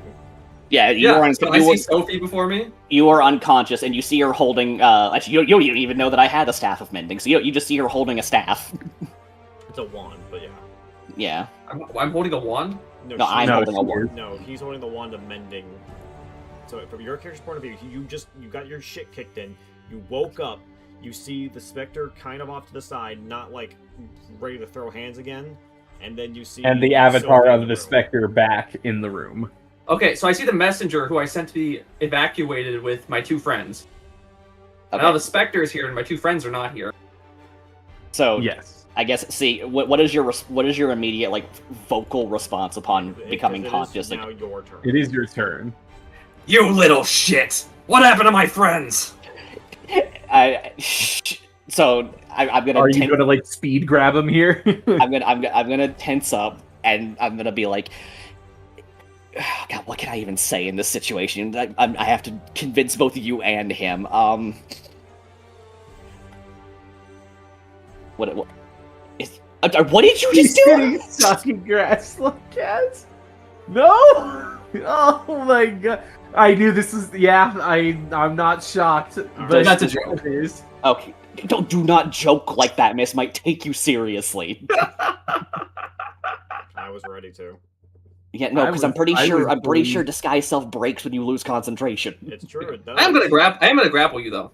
Yeah, I see Sophie before me. You are unconscious, and you see her holding. Actually, you don't even know that I had a staff of mending, so you just see her holding a staff. It's a wand, but yeah. Yeah. I'm holding a wand. No, she's- I'm holding a wand. No, he's holding the wand of mending. So from your character's point of view, you got your shit kicked in. You woke up. You see the Spectre kind of off to the side, not like ready to throw hands again, and then you see And the avatar Sophie in of the room. Spectre back in the room. Okay, so I see the messenger who I sent to be evacuated with my 2 friends. Okay. Now the Spectre is here and my 2 friends are not here. So Yes. I guess what is your immediate like vocal response upon becoming Because it is conscious? Like, now your turn. It is your turn. You little shit! What happened to my friends? I'm gonna. Are you gonna like speed grab him here? I'm gonna tense up, and I'm gonna be like, oh, God, what can I even say in this situation? I have to convince both you and him. What did you just do? Sucking grass like cats? No! Oh my god. I knew this was I'm not shocked. But That's a joke. It is. Okay, do not joke like that, miss. Might take you seriously. I was ready to. Yeah, no, because I'm pretty I sure was sure disguise self breaks when you lose concentration. It's true. It does. I am gonna grapple you though.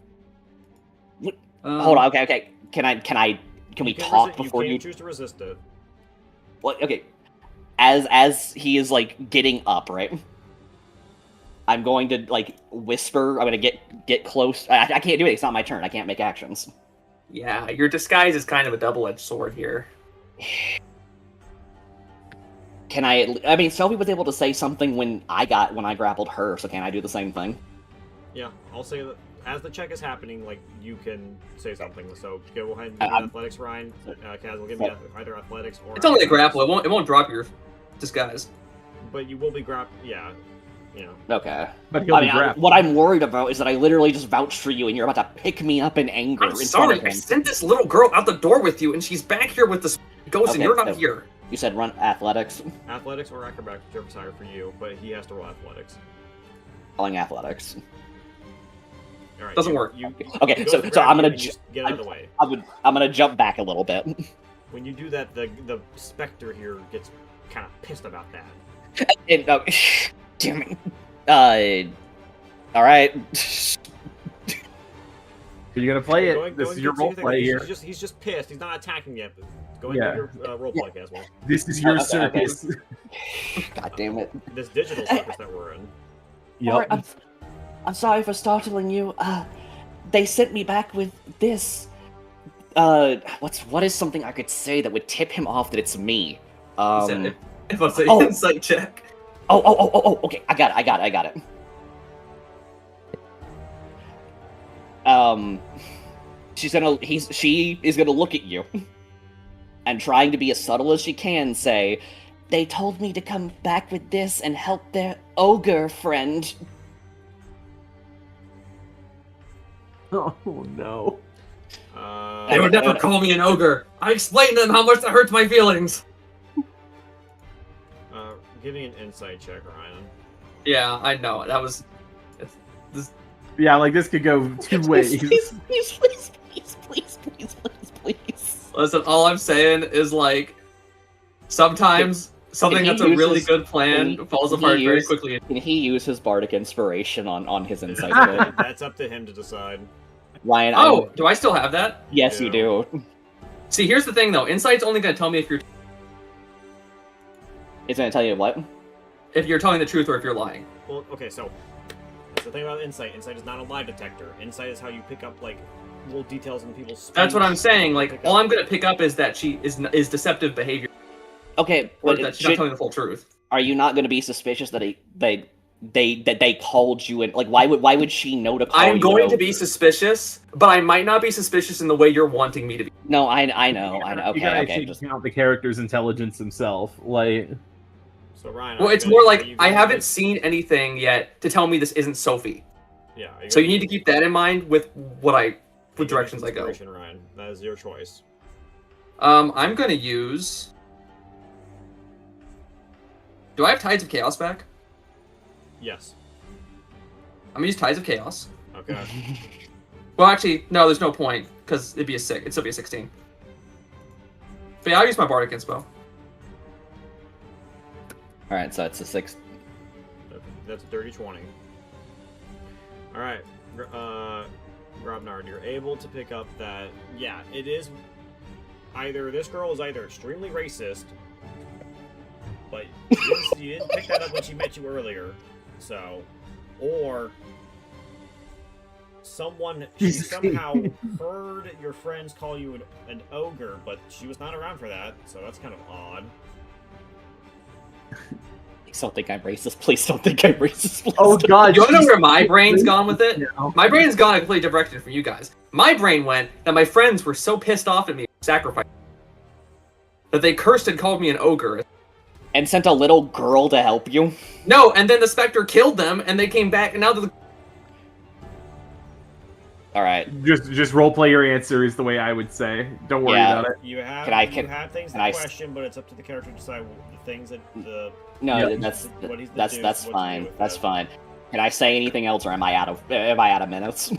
Hold on, okay. Can we talk before you you? can choose to resist it. Well, okay. As he is like getting up, right? I'm going to like whisper. I'm gonna get close. I can't do it. It's not my turn. I can't make actions. Yeah, your disguise is kind of a double-edged sword here. Can I mean, Sylvie was able to say something when I grappled her. So can I do the same thing? Yeah, I'll say that as the check is happening, like you can say something. So go ahead and give me athletics, Ryan. Kaz will give me either athletics or. It's only a athletics. grapple. It won't drop your disguise. But you will be Yeah, you know. Okay. But he'll be grappled. What I'm worried about is that I literally just vouched for you, and you're about to pick me up in anger. I'm in front sorry. of I him. sent this little girl out the door with you, and she's back here with the ghost, and Okay, you're not so- here. You said run athletics. Athletics or acrobatics, whichever's higher for you. But he has to roll athletics. Calling athletics. All right. Doesn't work. Okay, go so grab I'm him gonna and just get out of the way. I'm gonna jump back a little bit. When you do that, the Spectre here gets kind of pissed about that. And, damn it. All right. You're gonna play it. Go This and is your do your role thing. play here. He's just pissed. He's not attacking yet. Go ahead and do your role play, Caswell. This is your Okay. circus. God damn it. This digital circus that we're in. Yep. Alright, I'm sorry for startling you. they sent me back with this. What is something I could say that would tip him off that it's me? If I say oh. insight check. Oh, okay, I got it. She is gonna look at you and trying to be as subtle as she can say, they told me to come back with this and help their ogre friend. Oh no. They would never call me an ogre. I explained to them how much that hurts my feelings. Giving an insight check, Ryan. Yeah, I know. That was... Yeah, like this could go two ways. Please. Listen, all I'm saying is, like, sometimes something that's a really good plan falls apart very quickly. Can he use his bardic inspiration on his insight check? That's up to him to decide. Ryan, do I still have that? Yes, you do. See, here's the thing, though. Insight's only going to tell me if you're... It's going to tell you what? If you're telling the truth or if you're lying. Well, okay, so that's the thing about insight. Insight is not a lie detector. Insight is how you pick up, like, little details in people's speech. That's what I'm saying. Like, all I'm going to pick up is that she is deceptive behavior. Okay, or that she's not telling the full truth. Are you not going to be suspicious that they called you and like why would she know to call you? I'm going to be suspicious, but I might not be suspicious in the way you're wanting me to be. No, I know. Okay, you gotta take into account the character's intelligence himself, like. So Ryan, well, it's more like I haven't seen anything yet to tell me this isn't Sophie. Yeah. So you need to keep that in mind with what directions I go. Ryan, that is your choice. I'm gonna use. Do I have Tides of Chaos back? Yes. I'm gonna use Tides of Chaos. Okay. Well, actually, no. There's no point because it'd be a 6. It'd still be a 16. But yeah, I'll use my Bardic Inspo. All right, so it's a 6. That's a dirty 20. All right, Grobnard, you're able to pick up that. Yeah, it is. Either this girl is either extremely racist, but you didn't pick that up when she met you earlier. So, or she somehow heard your friends call you an ogre, but she was not around for that, so that's kind of odd. Please don't think I'm racist. Please don't think I'm racist. Please Oh god. You wanna know where my brain's gone with it? No. My brain's gone a completely different direction for you guys. My brain went that my friends were so pissed off at me for sacrificing that they cursed and called me an ogre. And sent a little girl to help you? No, and then the Spectre killed them, and they came back, and now they're... Alright. Just roleplay your answer is the way I would say. Don't worry about it. You have things to question, but it's up to the character to decide the things that the... No, that's fine. That's fine. Can I say anything else, or am I out of minutes?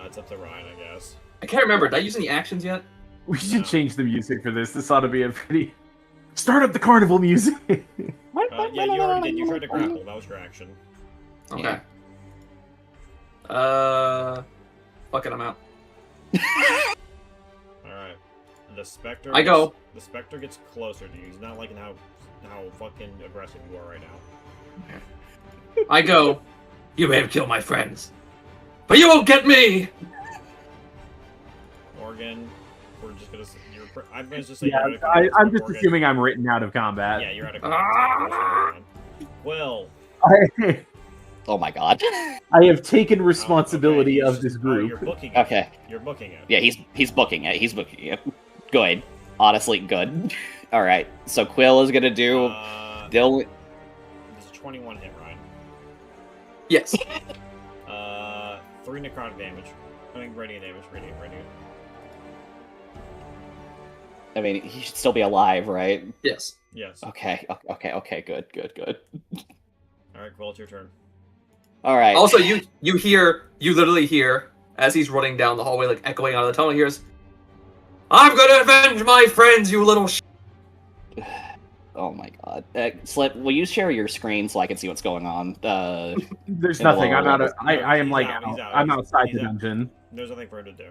It's up to Ryan, I guess. I can't remember. Did I use any actions yet? We should change the music for this. This ought to be a pretty... Start up the carnival music! Yeah, you already did. You tried to grapple. That was your action. Okay. Fuck it, I'm out. Alright. The Spectre... The Spectre gets closer to you. He's not liking how fucking aggressive you are right now. I go, you may have killed my friends, but you won't get me! Morgan, we're just gonna... I'm just saying. Yeah, I'm just assuming I'm written out of combat. Yeah, you're out of combat. Well... Oh my god. I have taken responsibility of this group. You're booking it. Okay. You're booking it. Yeah, he's booking it. He's booking it. Good. Honestly, good. Alright, so Quill is gonna do... the only... This is a 21 hit, Ryan. Yes. 3 necrotic damage. I mean, radiant damage. Radiant. I mean, he should still be alive, right? Yes. Yes. Okay, good. Alright, Quill, it's your turn. Alright. Also, you literally hear, as he's running down the hallway, like, echoing out of the tunnel, he hears, I'm gonna avenge my friends, you little Oh my god. Slip, will you share your screen so I can see what's going on? There's nothing. I'm out of... I am, like, he's out. I'm outside He's the out. dungeon. There's nothing for him to do.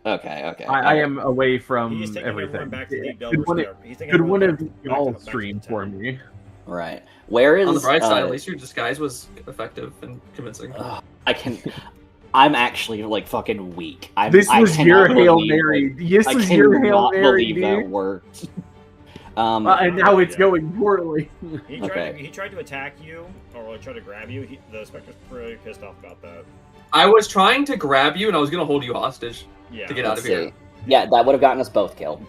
Okay. I am away from He's taking everyone everything. back to Deep Could Delvers. one of y'all stream for me? Right. Where is... On the bright side, at least your disguise was effective and convincing. I'm actually like fucking weak. This I was your cannot Hail believe Mary. that- This I was your Hail cannot Mary, believe that dude. worked. And now it's Yeah. going poorly. He tried to attack you, or like, try to grab you. The Spectre's pretty pissed off about that. I was trying to grab you, and I was gonna hold you hostage Yeah. to get out Let's of here. see. Yeah, that would have gotten us both killed.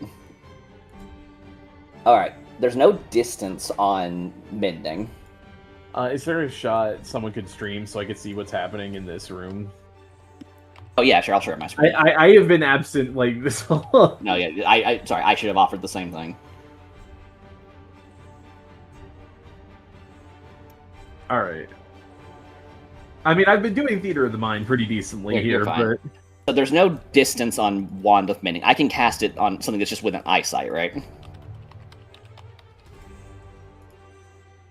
Alright, there's no distance on mending. Is there a shot someone could stream so I could see what's happening in this room? Oh yeah, sure, I'll share my screen. I have been absent like this whole. No, yeah, sorry, I should have offered the same thing. All right. I mean, I've been doing Theater of the Mind pretty decently Yeah, you're here, fine. but So there's no distance on Wand of Mending. I can cast it on something that's just within eyesight, right?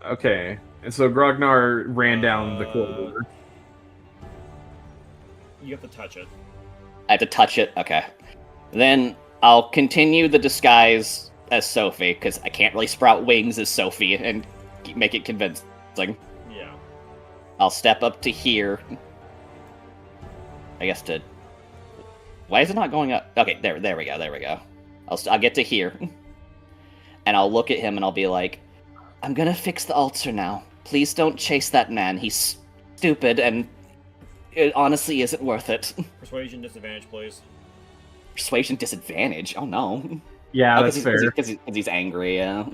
okay. And so Grognar ran down the corridor. You have to touch it. I have to touch it? Okay. Then I'll continue the disguise as Sophie, because I can't really sprout wings as Sophie and make it convincing. Yeah. I'll step up to here. I guess to... Why is it not going up? Okay, there we go. I'll get to here. And I'll look at him and I'll be like, I'm gonna fix the altar now. Please don't chase that man. He's stupid and it honestly isn't worth it. Persuasion disadvantage, please. Persuasion disadvantage? Oh no. Yeah, Oh, that's fair. Because he's angry, yeah.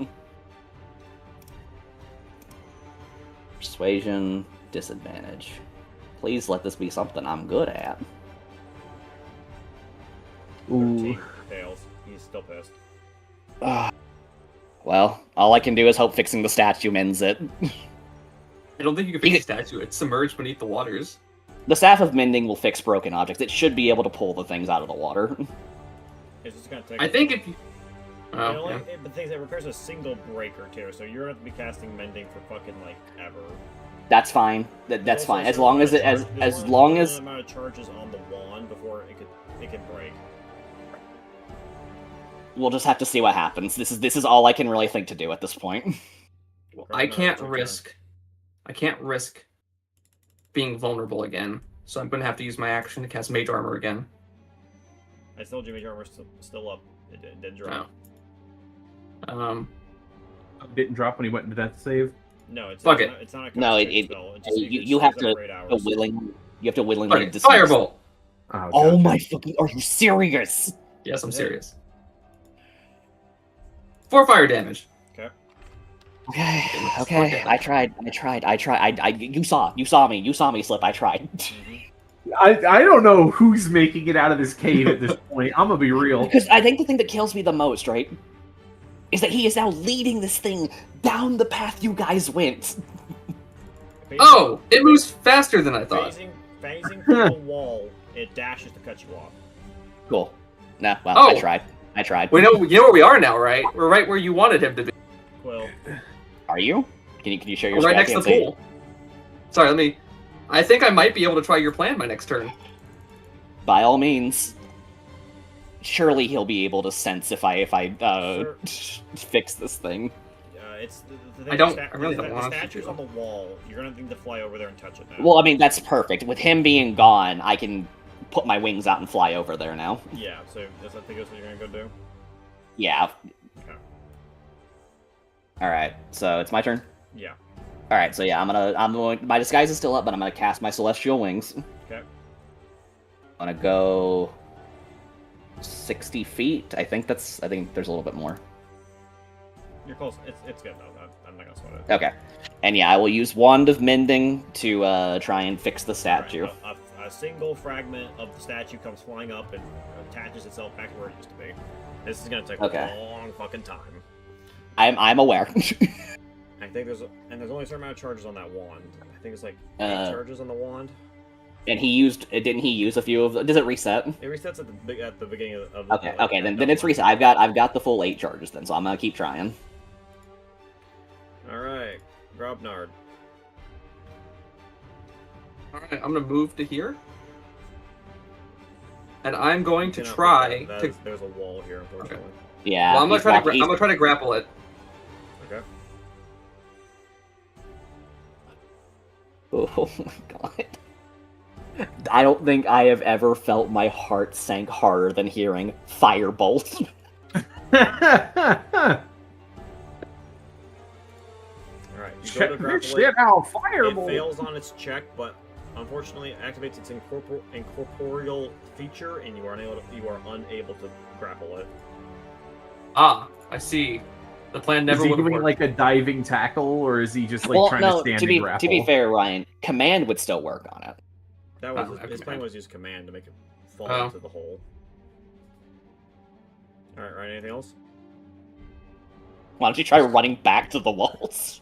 Persuasion disadvantage. Please let this be something I'm good at. Ooh. 13 fails. He's still pissed. Well, all I can do is hope fixing the statue mends it. I don't think you can fix the statue. It's submerged beneath the waters. The Staff of Mending will fix broken objects. It should be able to pull the things out of the water. It's just gonna take. I think if you... Oh, You know, yeah. like, the thing is, it repairs a single breaker too, so you're gonna have to be casting mending for fucking like ever. That's fine. That's There's fine. also As long as it there's as only long a as limited amount of charges on the wand before it can break. we'll just have to see what happens. This is all I can really think to do at this point. I can't Turn. risk being vulnerable again. So I'm gonna have to use my action to cast Mage Armor again. I still Jimmy Armor's still up. It didn't drop. Oh. Didn't drop when he went into death save. No, it's Fuck not, it. it's not a No, concentration spell. It just, you have to for 8 hours. you have to willingly Okay, dismiss. Firebolt! Oh, Oh gotcha. my fucking! Are you serious? Yes, I'm Yeah. serious. 4 fire damage. Okay. Okay, Let's okay. look at I it. tried. You saw me slip. I tried. Mhm. I don't know who's making it out of this cave at this point. I'm gonna be real. Because I think the thing that kills me the most, right, is that he is now leading this thing down the path you guys went. Oh! It moves faster than I thought. Phasing through the wall, it dashes to cut you off. Cool. Nah, well, Oh. I tried. You know where we are now, right? We're right where you wanted him to be. Quill. Are you? Can you share your We're right screen? next to the pool. Sorry, let me... I think I might be able to try your plan my next turn. By all means. Surely he'll be able to sense if I Sure. fix this thing. It's the I don't- I really don't want The to statue's do. on the wall. You're gonna need to fly over there and touch it now. Well, I mean that's perfect. With him being gone, I can put my wings out and fly over there now. Yeah. So I think that's what you're gonna go do. Yeah. Okay. All right. So it's my turn. Yeah. All right. So yeah, I'm going. My disguise is still up, but I'm gonna cast my celestial wings. Okay. I'm gonna go 60 feet. I think there's a little bit more. You're close. It's good though. I'm not gonna sweat it. Okay. And yeah, I will use Wand of Mending to try and fix the statue. Right, a single fragment of the statue comes flying up and attaches itself back to where it used to be. This is gonna take Okay. a long fucking time. I'm aware. I think there's only a certain amount of charges on that wand. I think it's like 8 Uh, charges on the wand. And didn't he use a few of them? Does it reset? It resets at the beginning of Okay, okay, then it's reset. I've got the full 8 charges then, so I'm gonna keep trying. All right, Grobnard. Alright, I'm gonna move to here. And I'm going to You know, try that to... is- there's a wall here, unfortunately. Yeah. Well, I'm he's gonna walking- try to grapple it. Okay. Oh my god. I don't think I have ever felt my heart sank harder than hearing Firebolt. Alright, you go to Check this grapple shit it. out, It fireball. fails on its check, but unfortunately it activates its incorporeal feature, and you are unable to grapple it. Ah, I see. The plan Is never he would have doing worked. like a diving tackle, or is he just like Well, trying no, to stand to and be grapple? fair, Ryan, command would still work on it. That was Oh, his plan command. was use command to make it fall Oh. into the hole. Alright, Ryan, anything else? Why don't you try running back to the walls?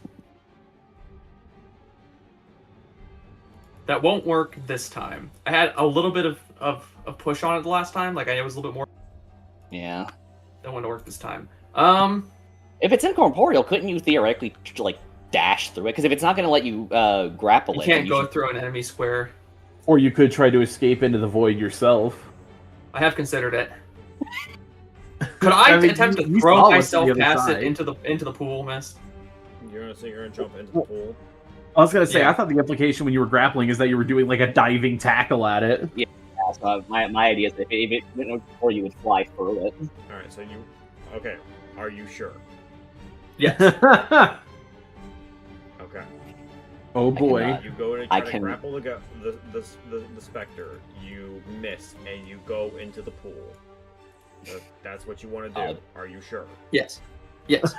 That won't work this time. I had a little bit of push on it the last time. Like, I was a little bit more. Yeah. That won't work this time. If it's incorporeal, couldn't you theoretically like dash through it? Because if it's not going to let you grapple You it, can't then go should... through an enemy square. Or you could try to escape into the void yourself. I have considered it. Could I, mean, attempt to you throw saw what's on myself the other past side. it into the pool, miss? You're gonna jump into the pool. I was gonna say, Yeah. I thought the implication when you were grappling is that you were doing like a diving tackle at it. Yeah, so my idea is if it went before you would fly through it. Alright, so you... Okay, are you sure? Yes. Okay. Oh boy. cannot. You go to I try to can- grapple the specter. You miss, and you go into the pool. That's what you want to do. Are you sure? Yes. Yes.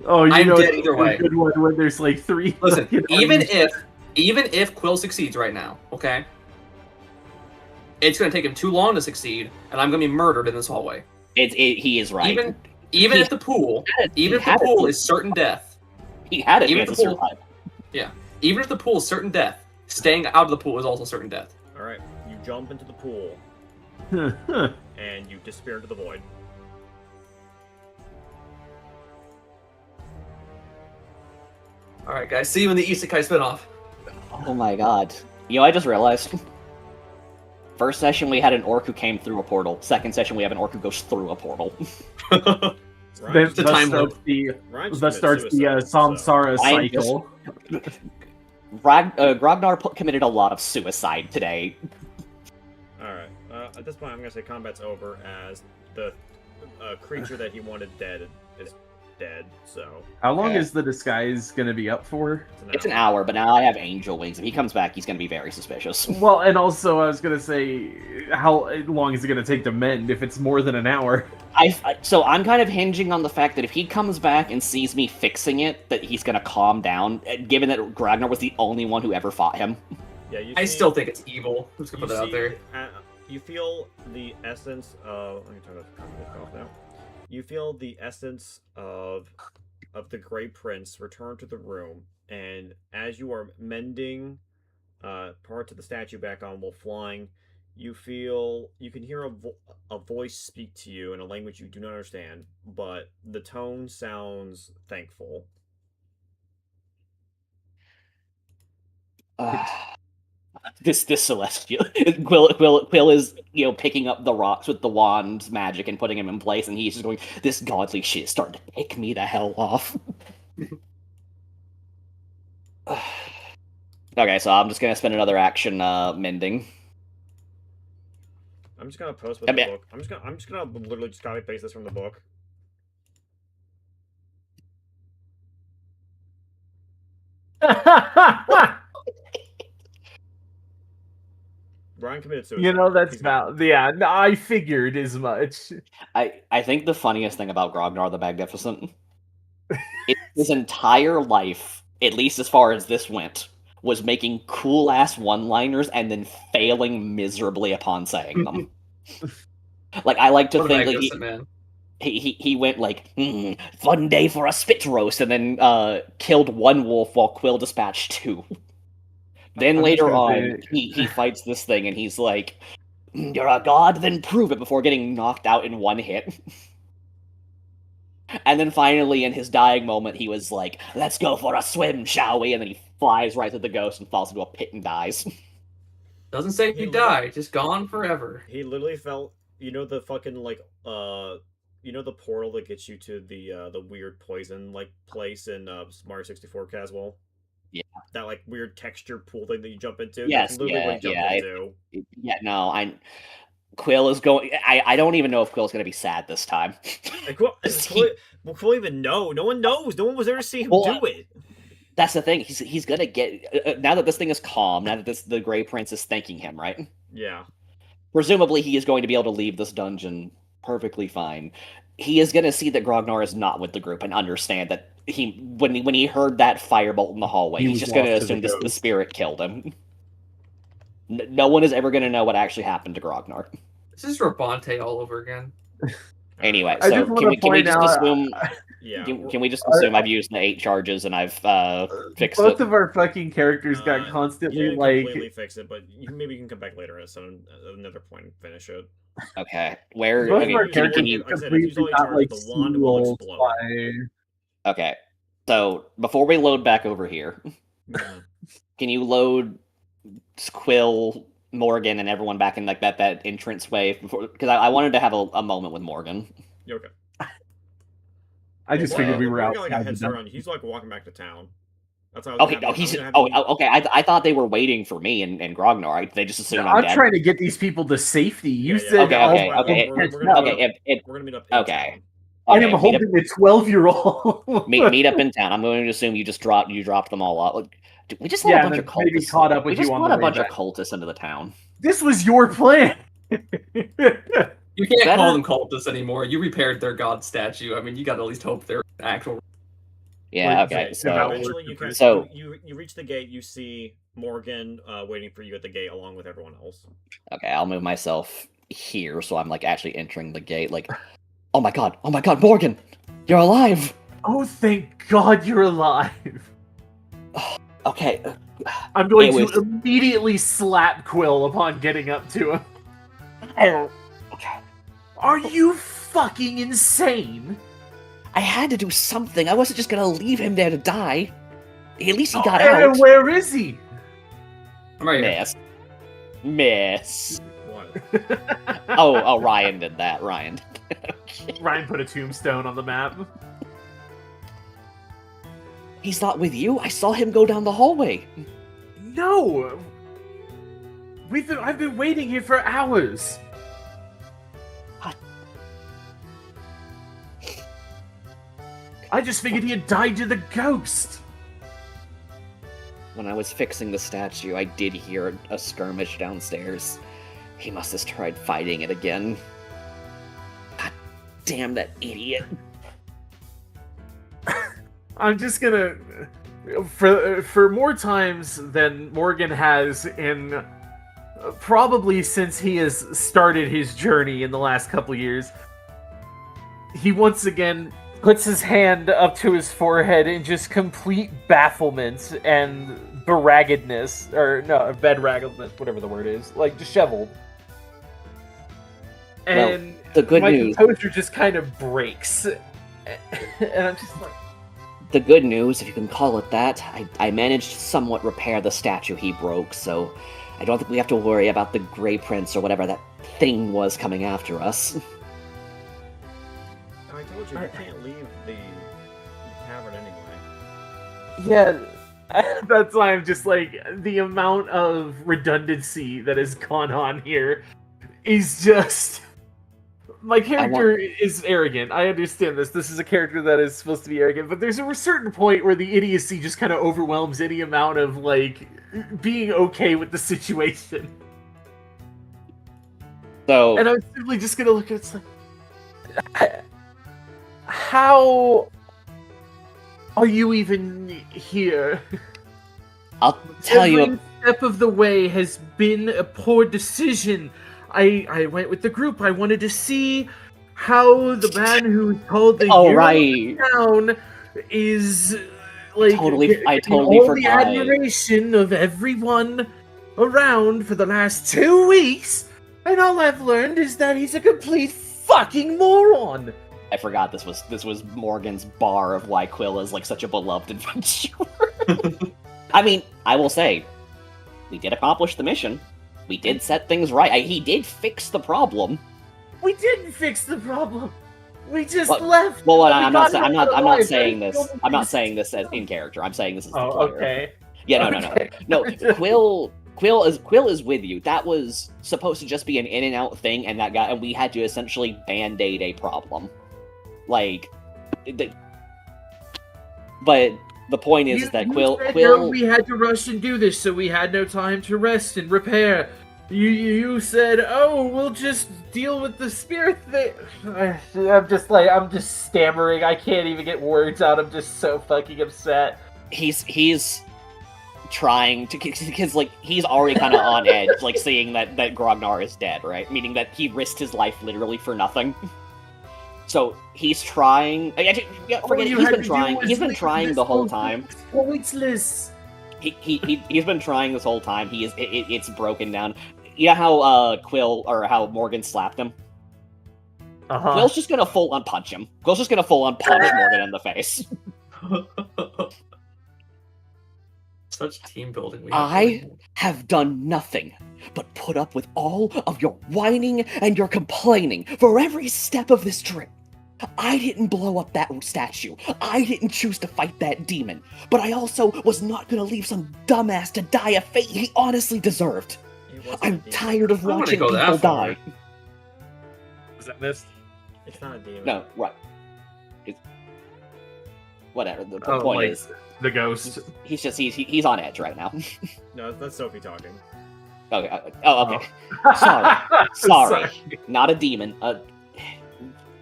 Oh, you I'm know, dead it's either a way. good one when there's like three. Listen, fucking even armies. if Quill succeeds right now, okay, it's gonna take him too long to succeed, and I'm gonna be murdered in this hallway. He is right. Even He- if the pool, had it- he even if the had it. pool is certain death, He had it even to if the pool- survive. even if the pool is certain death, staying out of the pool is also certain death. Alright, you jump into the pool, and you disappear into the void. All right, guys, see you in the Isekai spinoff. Oh my god. You know, I just realized. First session we had an orc who came through a portal. Second session we have an orc who goes through a portal. Ryan Then It's a thus time starts loop. the Ryan just thus committed starts the suicide, so- samsara I just- cycle. Grognar committed a lot of suicide today. Alright, at this point I'm gonna say combat's over, as the creature that he wanted dead is dead, so... How long Okay. is the disguise gonna be up for? It's an hour, but now I have angel wings. If he comes back, he's going to be very suspicious. Well, and also I was gonna say, how long is it gonna take to mend if it's more than an hour? So I'm kind of hinging on the fact that if he comes back and sees me fixing it, that he's going to calm down, given that Grognar was the only one who ever fought him. Yeah, you I see- still think it's evil. I'm just gonna you put that out see- there. You feel the essence of... Let me turn that copy off now. You feel the essence of the Grey Prince return to the room, and as you are mending parts of the statue back on while flying, you can hear a voice speak to you in a language you do not understand, but the tone sounds thankful. This celestial Quill is picking up the rocks with the wand's magic and putting him in place, and he's just going, this godly shit is starting to pick me the hell off. Okay, so I'm just gonna spend another action mending. I'm just gonna post with I the mean- book. I'm just gonna literally just copy paste this from the book. Ryan committed suicide. You know, that's He's gone. about, yeah, no, I figured as much. I think the funniest thing about Grognar the Magnificent is his entire life, at least as far as this went, was making cool ass one-liners and then failing miserably upon saying them. Like, I like to What a think like magnificent man. he went like, fun day for a spit roast, and then killed one wolf while Quill dispatched two. Then I'm later just gonna on, say- he fights this thing, and he's like, you're a god, then prove it, before getting knocked out in one hit. And then finally, in his dying moment, he was like, let's go for a swim, shall we? And then he flies right through the ghost and falls into a pit and dies. Doesn't say He he li- died, just gone forever. He literally felt, the fucking the portal that gets you to the weird poison place in Mario 64 Caswell. Yeah. that like weird texture pool thing that you jump into. Yes, That's literally what you jump into. Quill is going. I don't even know if Quill's going to be sad this time. Like, will Quill even know? No one knows. No one was there to see him Well, do it. That's the thing. He's going to get now that this thing is calm. Now that the Grey Prince is thanking him, right? Yeah. Presumably, he is going to be able to leave this dungeon perfectly fine. He is going to see that Grognar is not with the group and understand that when he heard that firebolt in the hallway, He he's was just going to lost to assume the the ghost. spirit killed him. No one is ever going to know what actually happened to Grognar. This is Rabante all over again. Anyway, I so just wanna can we point just out, assume? Yeah. Can we just assume I've used the 8 charges and I've fixed Both it? of our fucking characters got You constantly didn't like. completely fix it, but maybe you can come back later at another point and finish it. Okay, where? Both Okay, of our can characters you- get like I said, if you completely use all got your like charges, the wand will sealed explode. by. Okay, so before we load back over here, Yeah. can you load Quill, Morgan, and everyone back in like that entrance way? Because I wanted to have a moment with Morgan. Yeah, okay. I just figured we were Morgan got, like a outside head the start dungeon. on you. He's like walking back to town. That's how I was Okay, gonna oh, have you- I was he's gonna have you- okay. I thought they were waiting for me and Grognar. They just assumed I'm I'm dead. trying to get these people to safety. You Yeah, said, Okay, yeah, okay, that's why okay. we're gonna meet up- Okay, we're gonna meet up in okay. town. I okay, am meet up- holding a 12-year-old. meet up in town. I'm going to assume you dropped them all out. Like, we just let Yeah, a bunch and of then maybe cultists. caught up with we just you on brought the a way bunch back. of cultists into the town. This was your plan. You can't Better- call them cultists anymore. You repaired their god statue. I mean, you got to at least hope they're actual. Yeah. Like, Okay. so So Eventually, So- you reach the gate. You see Morgan waiting for you at the gate along with everyone else. okay, I'll move myself here so I'm like actually entering the gate. Like, oh my god, Morgan, you're alive. Oh, thank God you're alive. Okay. I'm going It to was- immediately slap Quill upon getting up to him. Okay. Are you fucking insane? I had to do something. I wasn't just gonna leave him there to die. At least he got And out. where is he? I'm right here. Miss. What? Oh, Ryan did that. Ryan. Ryan put a tombstone on the map. He's not with you. I saw him go down the hallway. No! I've been waiting here for hours. What? I just figured he had died to the ghost. When I was fixing the statue, I did hear a skirmish downstairs. He must have tried fighting it again. God damn that idiot. I'm just gonna for more times than Morgan has in probably since he has started his journey in the last couple years. He once again puts his hand up to his forehead in just complete bafflement and beraggedness, or no, bedraggedness, whatever the word is, like disheveled. And the good my news- composure just kind of breaks, and I'm just like. The good news, if you can call it that, I managed to somewhat repair the statue he broke, so I don't think we have to worry about the Grey Prince or whatever that thing was coming after us. I told you can't leave the tavern anyway. Yeah, that's why I'm just like, the amount of redundancy that has gone on here is just... My character is arrogant. I understand this. This is a character that is supposed to be arrogant, but there's a certain point where the idiocy just kind of overwhelms any amount of, like, being okay with the situation. So, And I'm simply just gonna look at it, it's like... How... are you even here? I'll tell you... Every step of the way has been a poor decision. I went with the group. I wanted to see how the man who's called the Oh, hero right. of town is like I getting totally all the forgot. admiration of everyone around for the last 2 weeks, and all I've learned is that he's a complete fucking moron. I forgot this was Morgan's bar of why Quill is like such a beloved adventurer. I mean, I will say, we did accomplish the mission. We did set things right. He did fix the problem. We didn't fix the problem. We just What- left. Well, We I'm got not him saying alive. this. I'm not saying this as in character. I'm saying this as the Oh, player. okay. Yeah, no. Okay. No, Quill is with you. That was supposed to just be an in and out thing, and we had to essentially band-aid a problem. Like, but the point is that Quill we had to rush and do this, so we had no time to rest and repair. You said, "Oh, we'll just deal with the spirit thing." I'm just stammering. I can't even get words out. I'm just so fucking upset. He's trying to, because like he's already kind of on edge, like seeing that Grognar is dead, right? Meaning that he risked his life literally for nothing. So he's trying. Forget it. He's been trying. He's been trying the whole time. Pointless. He's been trying this whole time. It's broken down. You know how Quill or how Morgan slapped him? Uh-huh. Quill's just gonna full on punch him. Quill's just gonna full on punch Morgan in the face. Such team building. I have done nothing but put up with all of your whining and your complaining for every step of this trip. I didn't blow up that statue. I didn't choose to fight that demon. But I also was not going to leave some dumbass to die a fate he honestly deserved. I'm tired of watching people die. Was that missed? It's not a demon. No, right. Whatever. The point is, the ghost. He's on edge right now. No, that's Sophie talking. Okay. Okay. Sorry. Not a demon. A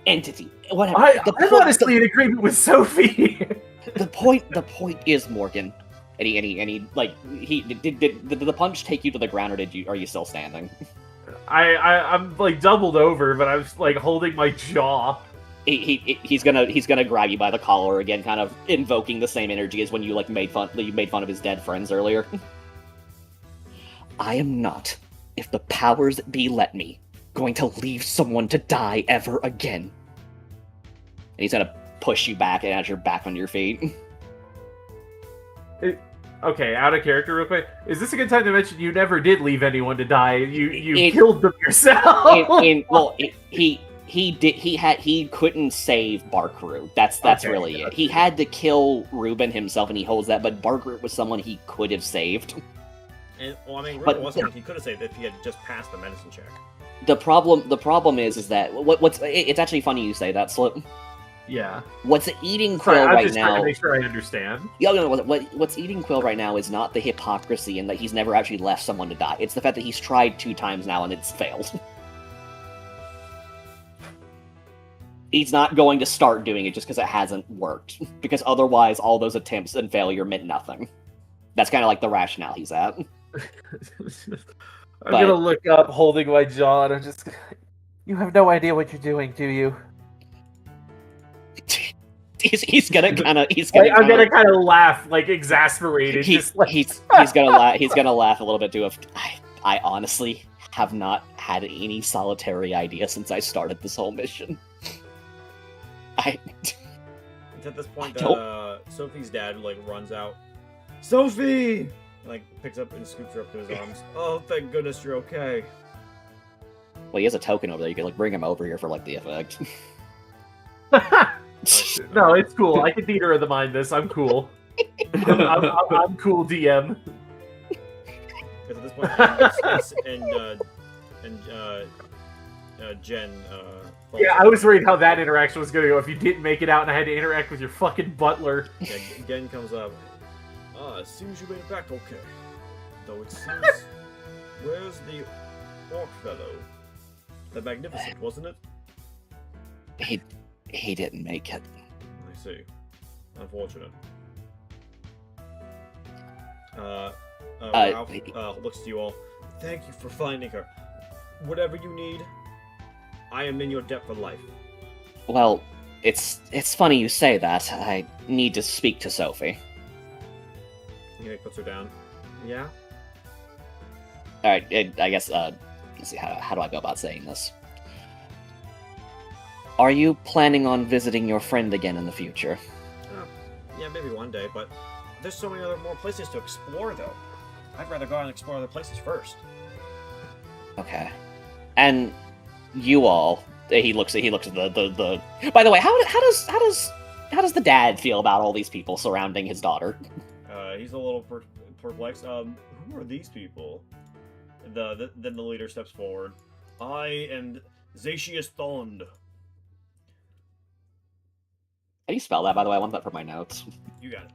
entity. Whatever. I'm honestly in agreement with Sophie. The point is, Morgan. And did the punch take you to the ground, or are you still standing? I'm like doubled over, but I was like holding my jaw. He's gonna grab you by the collar again, kind of invoking the same energy as when you made fun of his dead friends earlier. I am not, if the powers that be let me, going to leave someone to die ever again. And he's gonna push you back, and as you're back on your feet. Okay, out of character real quick. Is this a good time to mention you never did leave anyone to die? You killed them yourself. He couldn't save Barkroot. That's okay, really it. He had to kill Ruben himself, and he holds that. But Barkroot was someone he could have saved. And Ruben wasn't. He could have saved if he had just passed the medicine check. The problem is that it's actually funny you say that, Slip. Yeah. What's eating Quill right now? Trying to make sure I understand. Yeah, no. What's eating Quill right now is not the hypocrisy in that he's never actually left someone to die. It's the fact that he's tried 2 times now and it's failed. He's not going to start doing it just because it hasn't worked. Because otherwise, all those attempts and failure meant nothing. That's kind of like the rationale he's at. I'm gonna look up, holding my jaw, and I'm just. You have no idea what you're doing, do you? He's gonna kind of. I'm gonna kind of laugh, like exasperated. He's gonna laugh. He's gonna laugh a little bit too. I honestly have not had any solitary idea since I started this whole mission. It's at this point that Sophie's dad runs out. Sophie! Picks up and scoops her up to his arms. Oh, thank goodness you're okay. Well, he has a token over there. You could bring him over here for the effect. No, it's cool. I can theater of the mind this. I'm cool. I'm cool, DM. Because at this point, Jen. Yeah, I was worried how that interaction was going to go if you didn't make it out and I had to interact with your fucking butler. Yeah, Gen comes up. It seems you made it back okay. Though it seems... Where's the orc fellow? The Magnificent, wasn't it? He didn't make it. I see. Unfortunate. Ralph looks to you all. Thank you for finding her. Whatever you need, I am in your debt for life. Well, it's funny you say that. I need to speak to Sophie. He puts her down. Yeah? Alright, I guess, let's see, how do I go about saying this? Are you planning on visiting your friend again in the future? Yeah, maybe one day, but there's so many more places to explore, though. I'd rather go out and explore other places first. Okay. And you all, he looks at the By the way, how does the dad feel about all these people surrounding his daughter? He's a little perplexed. Who are these people? Then the leader steps forward. I am Zatius Thond. How do you spell that, by the way? I want that for my notes. You got it.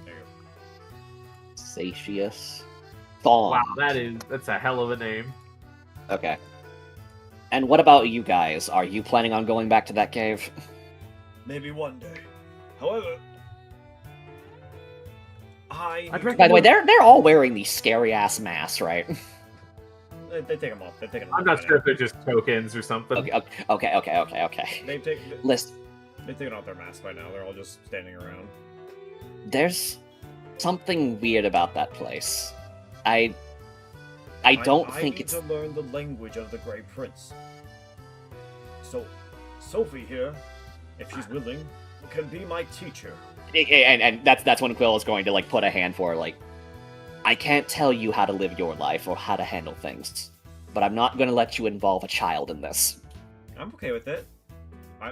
There you go. Satius Thawne. Wow, that's a hell of a name. Okay. And what about you guys? Are you planning on going back to that cave? Maybe one day. However, I'd By the way, they're all wearing these scary ass masks, right? They take them off. They take them. I'm not sure if they're just tokens or something. Okay. Listen, They've taken off their masks by now. They're all just standing around. there's something weird about that place. I don't think need it's to learn the language of the Grey Prince. So, Sophie here, if she's willing, can be my teacher. and that's when Quill is going to like put a hand for like, I can't tell you how to live your life or how to handle things, but I'm not going to let you involve a child in this. I'm okay with it.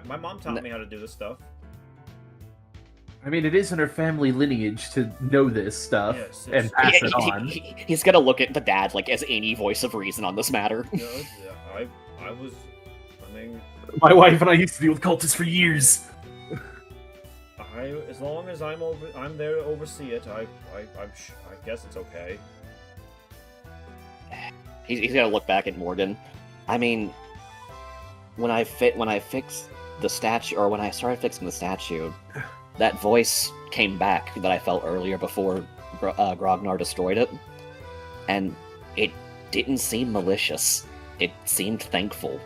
My mom taught me how to do this stuff. I mean, it is in her family lineage to know this stuff Yes, and pass it on. He's gonna look at the dad like as any voice of reason on this matter. You know, I mean, My wife and I used to deal with cultists for years. as long as I'm there to oversee it, I guess it's okay. He's gonna look back at Morgan. I mean, when I fixed the statue, or when I started fixing the statue, that voice came back that I felt earlier before Grognar destroyed it, and it didn't seem malicious. It seemed thankful.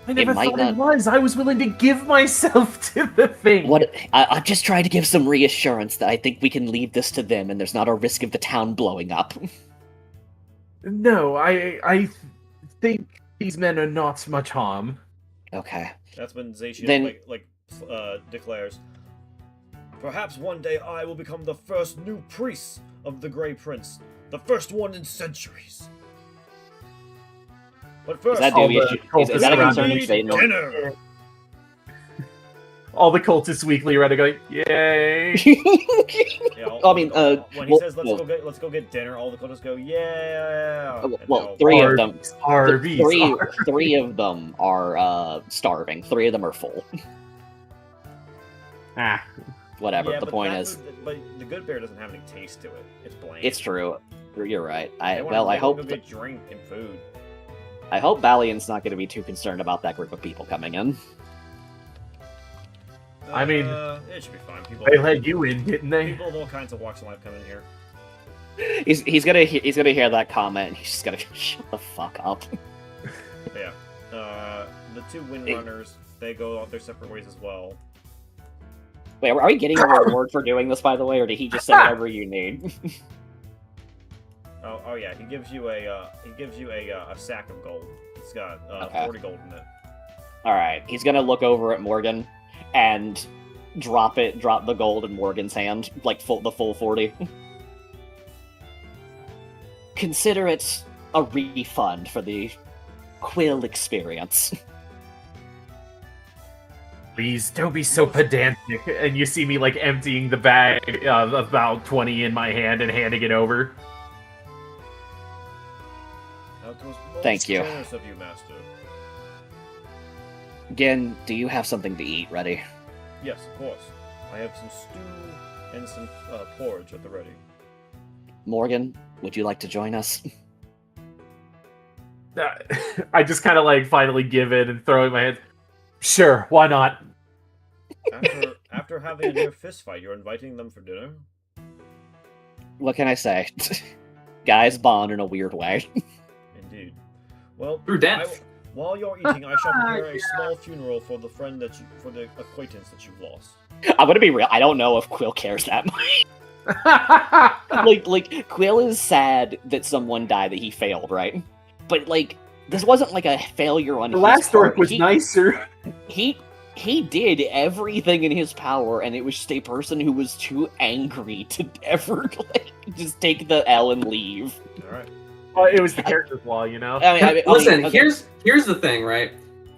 I never might thought not- it was. I was willing to give myself to the thing. I'm just trying to give some reassurance that I think we can leave this to them, and there's not a risk of the town blowing up. No, I think these men are not much harm. Okay. That's when Zatius Then- declares, "Perhaps one day I will become the first new priest of the Grey Prince, the first one in centuries. But first, Is that, all do we- the is that a cultists concerning need statement? dinner." All the cultists weekly ready to go, yay! Yeah, I mean, when he well- says let's go get dinner, all the cultists go, yeah. And well, they'll- three of them. Arby's. Three of them are starving. 3 of them are full. Ah, Whatever. Yeah, the but point that's is, but the good bear doesn't have any taste to it. It's bland. it's true. You're right. They wanna go get drink and food. I hope Valiant's not going to be too concerned about that group of people coming in. I mean, it should be fine. they let you in, didn't they? People of all kinds of walks of life come in here. He's gonna hear that comment and he's just gonna shut the fuck up. But yeah, the 2 windrunners, they go out their separate ways as well. Wait, are we getting a reward for doing this, by the way, or did he just say whatever you need? Oh yeah, he gives you a sack of gold. It's got Okay. 40 gold in it. All right, he's gonna look over at Morgan and drop the gold in Morgan's hand, like the full 40. Consider it a refund for the Quill experience. Please don't be so pedantic. And you see me like emptying the bag of about 20 in my hand and handing it over. That was most Thank you. generous of you, Master. Again, do you have something to eat ready? Yes, of course. I have some stew and some porridge at the ready. Morgan, would you like to join us? I just kind of like finally give in and throw in my hands. Sure, why not? After having a near fist fight, you're inviting them for dinner? What can I say? Guys bond in a weird way. Indeed. Well, Through death. while you're eating, I shall prepare a small funeral for the acquaintance that you've lost. I'm gonna be real. I don't know if Quill cares that much. like Quill is sad that someone died that he failed, right? But like this wasn't like a failure on The his last part. orc was nicer. He did everything in his power, and it was just a person who was too angry to ever like just take the L and leave. All right. Well, it was the character flaw, you know? I mean, Listen, okay. here's the thing, right?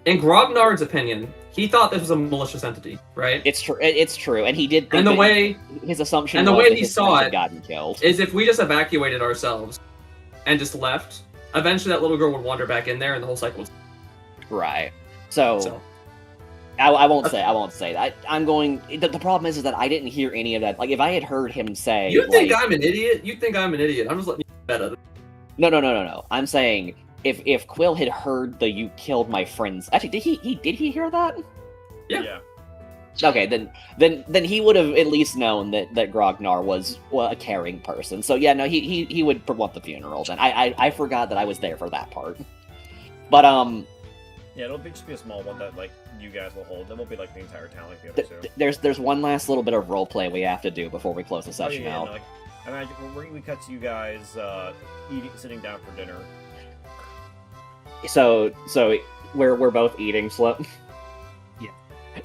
in Grognard's opinion, he thought this was a malicious entity, right? It's true. It's true, and he did. And the way his assumption and the was way that he his saw friends had it gotten killed. is if we just evacuated ourselves and just left, eventually that little girl would wander back in there, and the whole cycle was Right. So I won't say that. I'm going. The problem is that I didn't hear any of that. Like, if I had heard him say, You think like, I'm an idiot? You think I'm an idiot? I'm just letting you bet at it. No. I'm saying if Quill had heard the "you killed my friends," actually, did he hear that? Yeah. Okay, then he would have at least known that Grognar was a caring person. So yeah, no, he would want the funeral. Then I forgot that I was there for that part. But Yeah, it'll just be a small one that like you guys will hold. It won't be like the entire town like the other two. there's one last little bit of role play we have to do before we close the session out. No, like, imagine we cut to you guys sitting down for dinner. So we're both eating Slip. Yeah.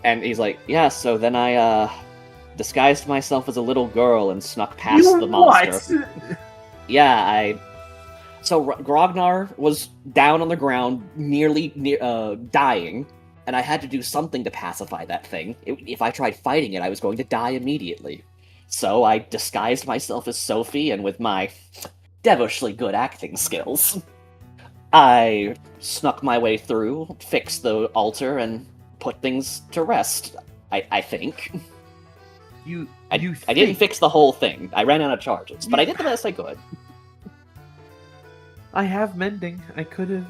And he's like, yeah. So then I disguised myself as a little girl and snuck past the monster. What? Yeah, So Grognar was down on the ground, nearly dying, and I had to do something to pacify that thing. If I tried fighting it, I was going to die immediately. So I disguised myself as Sophie, and with my devilishly good acting skills, I snuck my way through, fixed the altar, and put things to rest. I think. I didn't fix the whole thing. I ran out of charges, but I did the best I could. I have mending. I could have.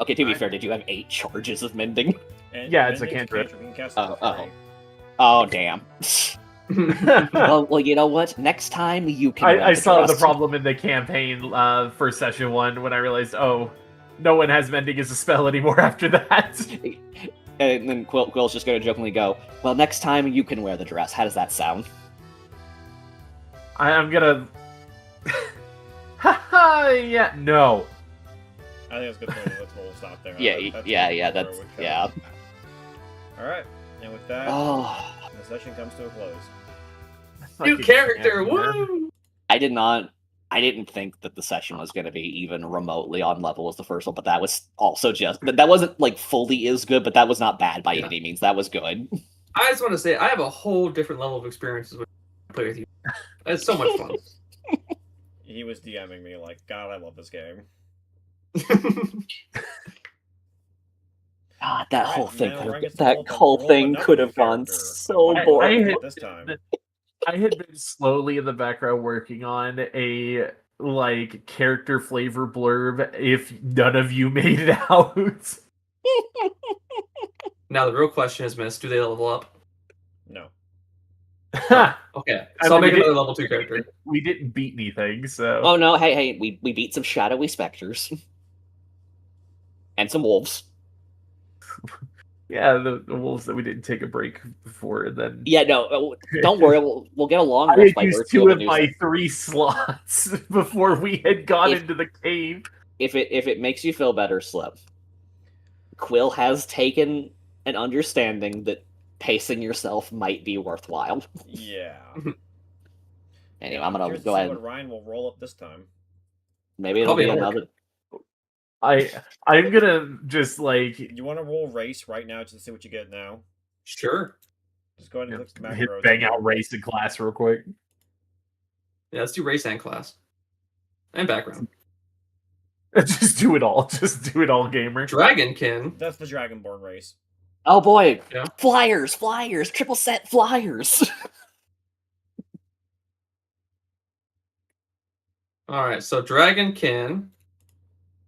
Okay, to be fair, did you have 8 charges of mending? And Yeah, it's a mending's cantrip. You can cast it for free. Oh, damn. well, you know what? Next time you can. I saw the rest. problem in the campaign for session 1 when I realized, oh, no one has mending as a spell anymore after that. And then Quill's just going to jokingly go, well, next time you can wear the dress. How does that sound? I'm gonna. Haha, yeah, no. I think it's a good point. We'll stop there. Yeah. All right, and with that, Oh, the session comes to a close. New character, woo! I didn't think that the session was going to be even remotely on level as the first one, but that was also that wasn't like fully as good, but that was not bad by any means. That was good. I just want to say I have a whole different level of experiences when I play with you. It's so much fun. He was DMing me like, God, I love this game. God, that Alright, whole thing, now Ryan gets to that roll whole another thing could have gone character. so But boring. this time. I had been slowly in the background working on a like character flavor blurb if none of you made it out. Now the real question is, Miss, do they level up? No. Okay, I so I'll mean, make another level 2 character. we didn't beat anything, so Oh no, hey, we beat some shadowy specters. And some wolves. yeah, the wolves that we didn't take a break before, and then Yeah, no, don't worry, we'll get along I with had by used virtue 2 of of the my news. 3 slots before we had gone If- into the cave. If it makes you feel better, Slip, Quill has taken an understanding that pacing yourself might be worthwhile. Yeah. Anyway, I'm gonna Curious to go see ahead. what Ryan will roll up this time. Maybe it'll Probably be an orc. another. I'm gonna just like You want to roll race right now just to see what you get now? Sure. Just go ahead and click the hit macros. bang out race in class real quick. Yeah, let's do race and class. And background. Just do it all. Just do it all, gamer. Dragonkin. That's the Dragonborn race. Oh boy, Yeah. flyers, triple set flyers. Alright, so Dragonkin.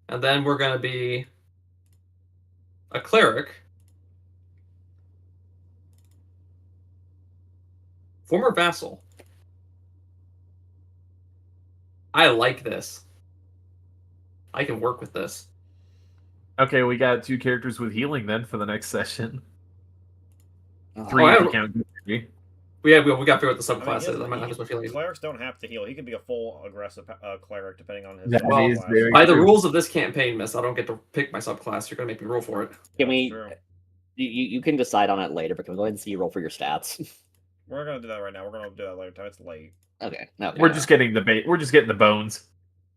And then we're going to be a cleric. Former vassal. I like this. I can work with this. Okay, we got 2 characters with healing then for the next session. Oh, 3 I if you don't- count Guthrie. We got to figure out the I mean, subclass is. I might not as much healing. Clerics don't have to heal. He could be a full aggressive cleric depending on his That Well, is subclass. very By the true. rules of this campaign, Miss, I don't get to pick my subclass. You're going to make me roll for it. Can we? True. You can decide on it later, but can we go ahead and see you roll for your stats? We're gonna do that right now. We're gonna do that later. It's late. Okay, no. We're just getting the bait. We're just getting the bones.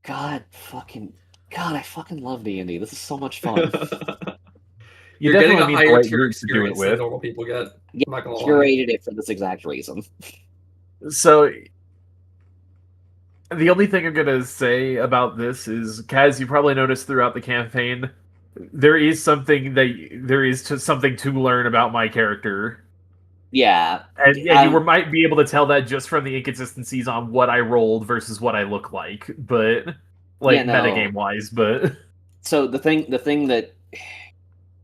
God fucking God, I fucking love D&D. This is so much fun. You're getting definitely a need the higher right tier group to do it experience than with. normal people get. Yeah, I'm not gonna lie. curated it for this exact reason. So the only thing I'm gonna say about this is, Kaz, you probably noticed throughout the campaign, there is something to learn about my character, Yeah. and yeah, you might be able to tell that just from the inconsistencies on what I rolled versus what I look like, but like Yeah, no. metagame wise. But So the thing that.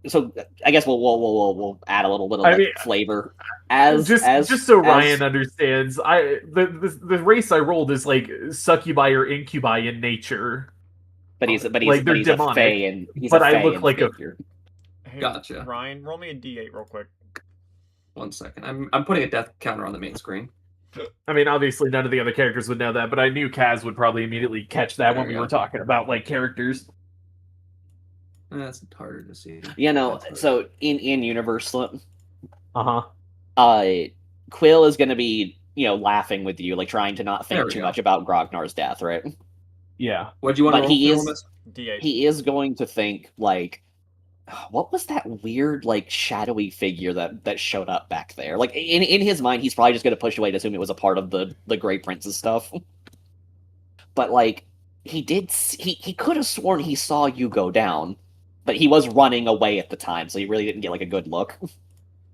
So I guess we'll add a little bit of I like mean, flavor just so Ryan understands, the race I rolled is like succubi or incubi in nature. but he's like they're a demonic, fae and he's but a I fae look and like figure. Hey, Gotcha. Ryan, roll me a d8 real quick. 1 second. I'm putting a death counter on the main screen. I mean, obviously none of the other characters would know that, but I knew Kaz would probably immediately catch that There when we we go. were talking about like characters. That's harder to see. You know, That's harder. so in universe, Uh-huh. Quill is gonna be, laughing with you, like trying to not There think we too go. much about Grognar's death, right? Yeah. What do you want to But roll? he is Miss? D8. he is going to think like, what was that weird like shadowy figure that showed up back there? Like in his mind, he's probably just gonna push away and assume it was a part of the Grey Prince's stuff. But like he could have sworn he saw you go down, but he was running away at the time, so he really didn't get like a good look.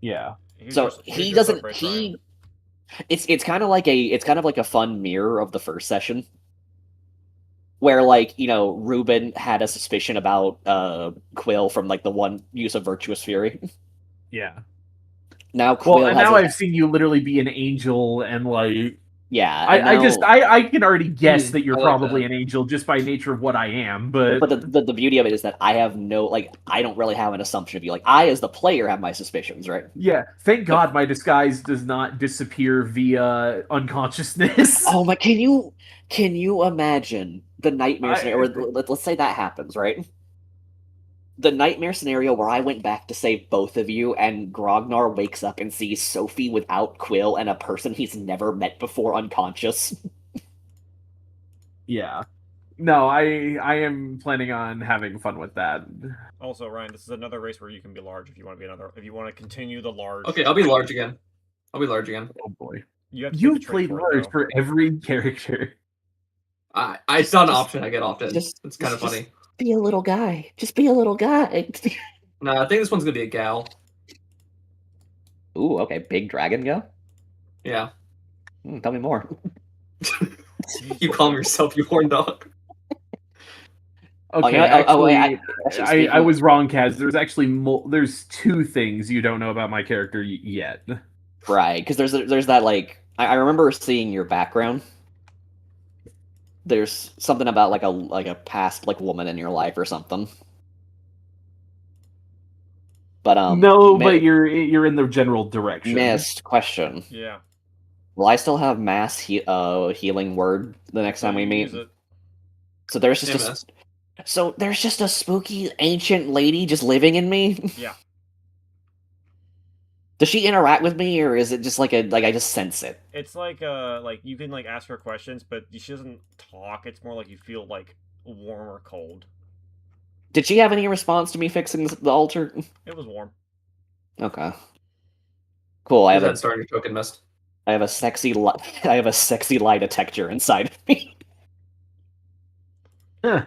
Yeah. So he doesn't it's kind of like a fun mirror of the first session where like Ruben had a suspicion about Quill from like the one use of virtuous fury. Yeah. Now Quill Well, and has now I've seen you literally be an angel, and like yeah. I can already guess that you're I like probably that. an angel just by nature of what I am, but the beauty of it is that I have I don't really have an assumption of you. Like I as the player have my suspicions, right? yeah, thank God my disguise does not disappear via unconsciousness. Oh my! Can you imagine the nightmare scenario? Let's say that happens, right? The nightmare scenario where I went back to save both of you, and Grognar wakes up and sees Sophie without Quill and a person he's never met before unconscious. Yeah. No, I am planning on having fun with that. Also, Ryan, this is another race where you can be large if you want to be if you want to continue the large. Okay, I'll be large again. I'll be large again. Oh boy. You have to You've take the trait played for it, large though. for every character. It's not an option I get often. just- It's kind of just- funny. Be a little guy. Just be a little guy. Nah, I think this one's gonna be a gal. Ooh, okay. Big dragon go? Yeah. Tell me more. You calm yourself, you horn dog. Okay, actually, I was wrong, Kaz. There's actually there's two things you don't know about my character yet. Right, because there's that like I remember seeing your background. There's something about like a past like woman in your life or something. But no, but you're in the general direction. Missed question. Yeah. Will I still have mass healing word the next time we meet? Use it. So there's just there's just a spooky ancient lady just living in me. Yeah. Does she interact with me, or is it just like I just sense it? It's like you can like ask her questions, but she doesn't talk. It's more like you feel like warm or cold. Did she have any response to me fixing the altar? It was warm. Okay. Cool. I have starting to token mist. I have a sexy lie detector inside of me. Huh.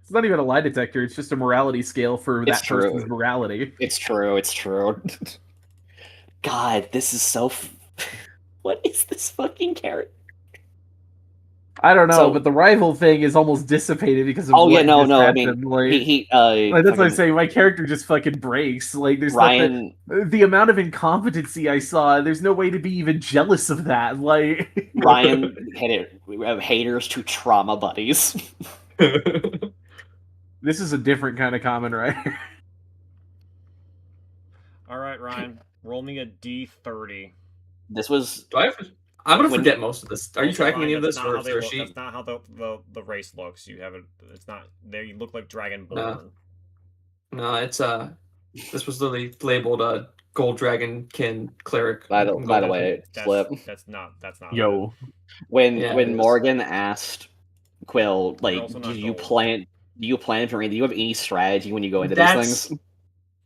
It's not even a lie detector, it's just a morality scale for that person's morality. It's true. God, this is so... What is this fucking character? I don't know, but the rival thing is almost dissipated because of what no. I happened. mean, that's what I'm saying. My character just fucking breaks. Like, there's Ryan... the amount of incompetency I saw, there's no way to be even jealous of that. Like Ryan hit it. We have haters to trauma buddies. This is a different kind of common writer. All right, Ryan, roll me a D30. This was. I'm gonna forget most of this. Are you tracking any of this, or is there a sheet? That's not how the race looks. You have it. It's not. There, you look like Dragonborn. No, it's This was literally labeled Gold Dragonkin Cleric. By the way, Flip. That's not. Yo. When Morgan asked Quill, They're like, also do not you gold. plan? Do you plan for? Do you have any strategy when you go into That's these things?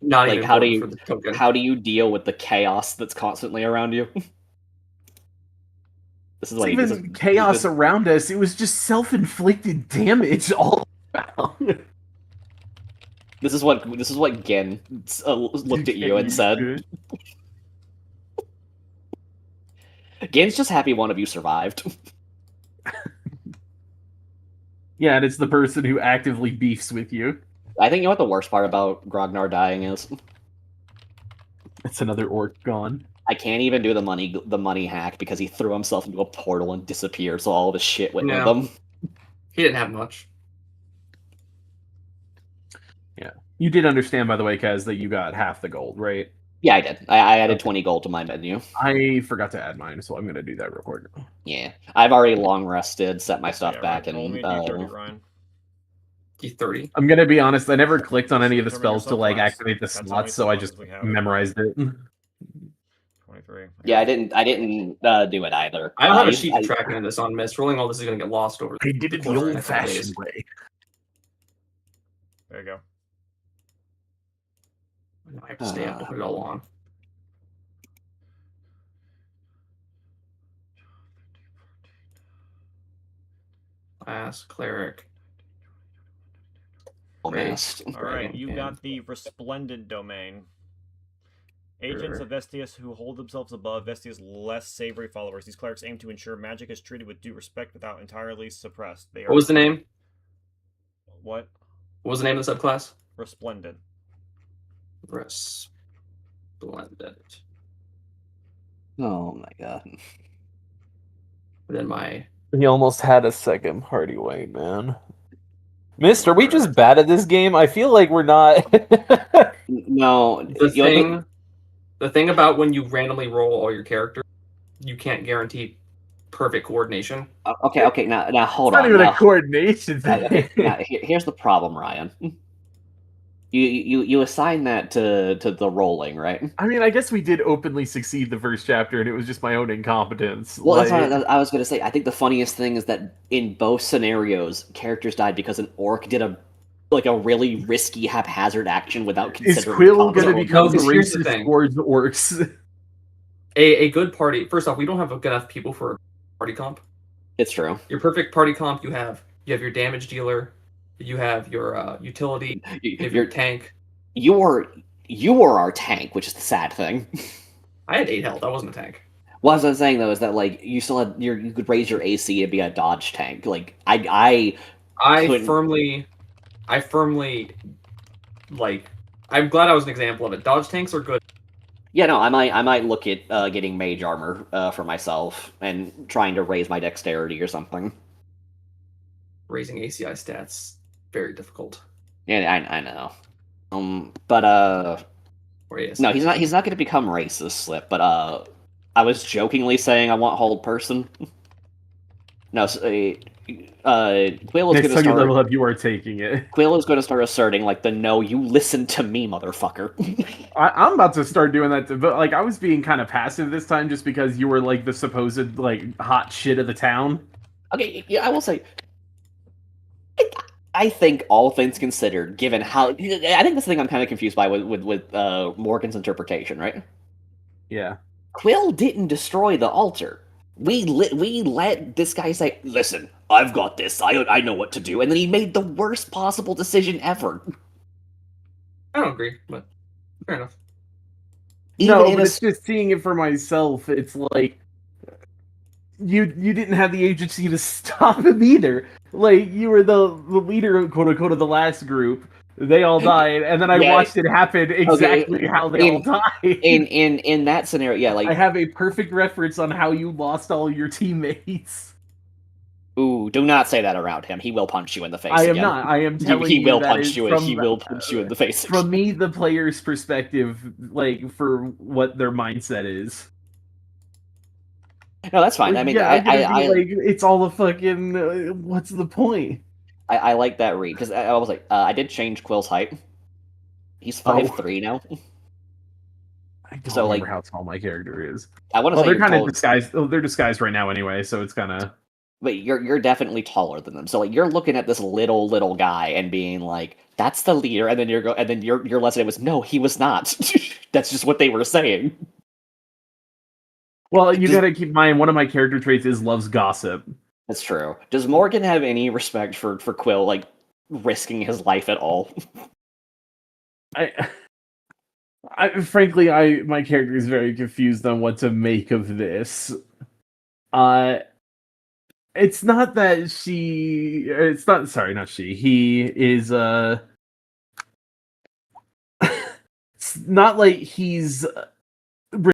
not Like, even how do important for you the token. how do you deal with the chaos that's constantly around you? This is It's like this is even chaos this, around us. It was just self-inflicted damage all around. this is what Gen looked at you and said. Gen's just happy one of you survived. Yeah, and it's the person who actively beefs with you. I think you know what the worst part about Grognar dying is? It's another orc gone. I can't even do the money hack because he threw himself into a portal and disappeared, so all of his shit went with No. him. He didn't have much. Yeah. You did understand, by the way, Kaz, that you got half the gold, right? Yeah, I did. I added Okay. 20 gold to my menu. I forgot to add mine, so I'm gonna do that real quick. Yeah, I've already long rested, set my stuff Yeah, back, Ryan, roll and me a d30, Ryan. D30. I'm gonna be honest, I never clicked on Just any of the determine your spells to like subclass. activate the That's how many slots, so I just subclasses we have. memorized it. 23. yeah, I didn't do it either. I don't have a used- sheet to track into this on Mist. Rolling all this is going to get lost over I did it the course of the next couple old-fashioned days. way. There you go. I have to stay up to put it all on. Class, cleric. Almost. All right, Dragon you King. got the Resplendent domain. Agents Sure. of Vestius who hold themselves above Vestius' less savory followers. These clerics aim to ensure magic is treated with due respect without entirely suppressed. They are What was the name? What? What was the name of the subclass? Resplendent. Resplendent. Oh my god. Then my He almost had a second party white man. Mister, are we just bad at this game? I feel like we're not. No, the thing about when you randomly roll all your characters, you can't guarantee perfect coordination. Okay. Now hold It's not on. even Now, a coordination okay, thing. now, here's the problem, Ryan. You assign that to the rolling, right? I mean, I guess we did openly succeed the first chapter, and it was just my own incompetence. Well, that's Like, what I was gonna say. I think the funniest thing is that in both scenarios, characters died because an orc did a really risky, haphazard action without is considering. Quill the gonna consequences. become No, 'cause here's the racist thing. towards orcs? A good party. First off, we don't have enough people for a party comp. It's true. Your perfect party comp, you have your damage dealer, you have your utility, you have your tank. You were our tank, which is the sad thing. I had 8 health. I wasn't a tank. What I was saying though is that like you still had you could raise your AC to be a dodge tank. Like I couldn't- firmly like. I'm glad I was an example of it. Dodge tanks are good. Yeah, no, I might look at getting mage armor for myself and trying to raise my dexterity or something. Raising ACI stats very difficult. Yeah, I know. But Or yes. no, he's not going to become racist, Slip. But I was jokingly saying I want hold person. No, Quill is Next going to time you level start. up, you are taking it. Quill is going to start asserting like the no, you listen to me, motherfucker. I'm about to start doing that, too, but like I was being kind of passive this time, just because you were like the supposed like hot shit of the town. Okay, yeah, I will say. I think all things considered, given how I think that's the thing I'm kind of confused by with Morgan's interpretation, right? Yeah. Quill didn't destroy the altar. We let this guy say, "Listen, I've got this. I know what to do," and then he made the worst possible decision ever. I don't agree, but fair enough. No, Even in but a it's just seeing it for myself. It's like you didn't have the agency to stop him either. Like you were the leader, quote unquote, of the last group. They all died, and then I Yeah. watched it happen exactly how they all died. in that scenario, yeah, like I have a perfect reference on how you lost all your teammates. ooh, do not say that around him. He will punch you in the face. I am again. not. I am telling He you will that punch is you. from He will punch you in the face. from me, the player's perspective, like for what their mindset is. No, that's fine. Like, I mean, yeah, I'm gonna I be like, it's all a fucking. What's the point? I like that read because I was like, I did change Quill's height. He's 5'3" now. I don't So, remember like, how tall my character is. I want to Well, say they're kind of told- disguised. Oh, they're disguised right now anyway, so it's kind of. but you're definitely taller than them. So like you're looking at this little guy and being like, "That's the leader," and then your lesson was, "No, he was not." That's just what they were saying. Well, you gotta keep in mind, one of my character traits is loves gossip. That's true. Does Morgan have any respect for Quill, like risking his life at all? Frankly, my character is very confused on what to make of this. It's not that she. It's not. Sorry, not she. He is. It's not like he's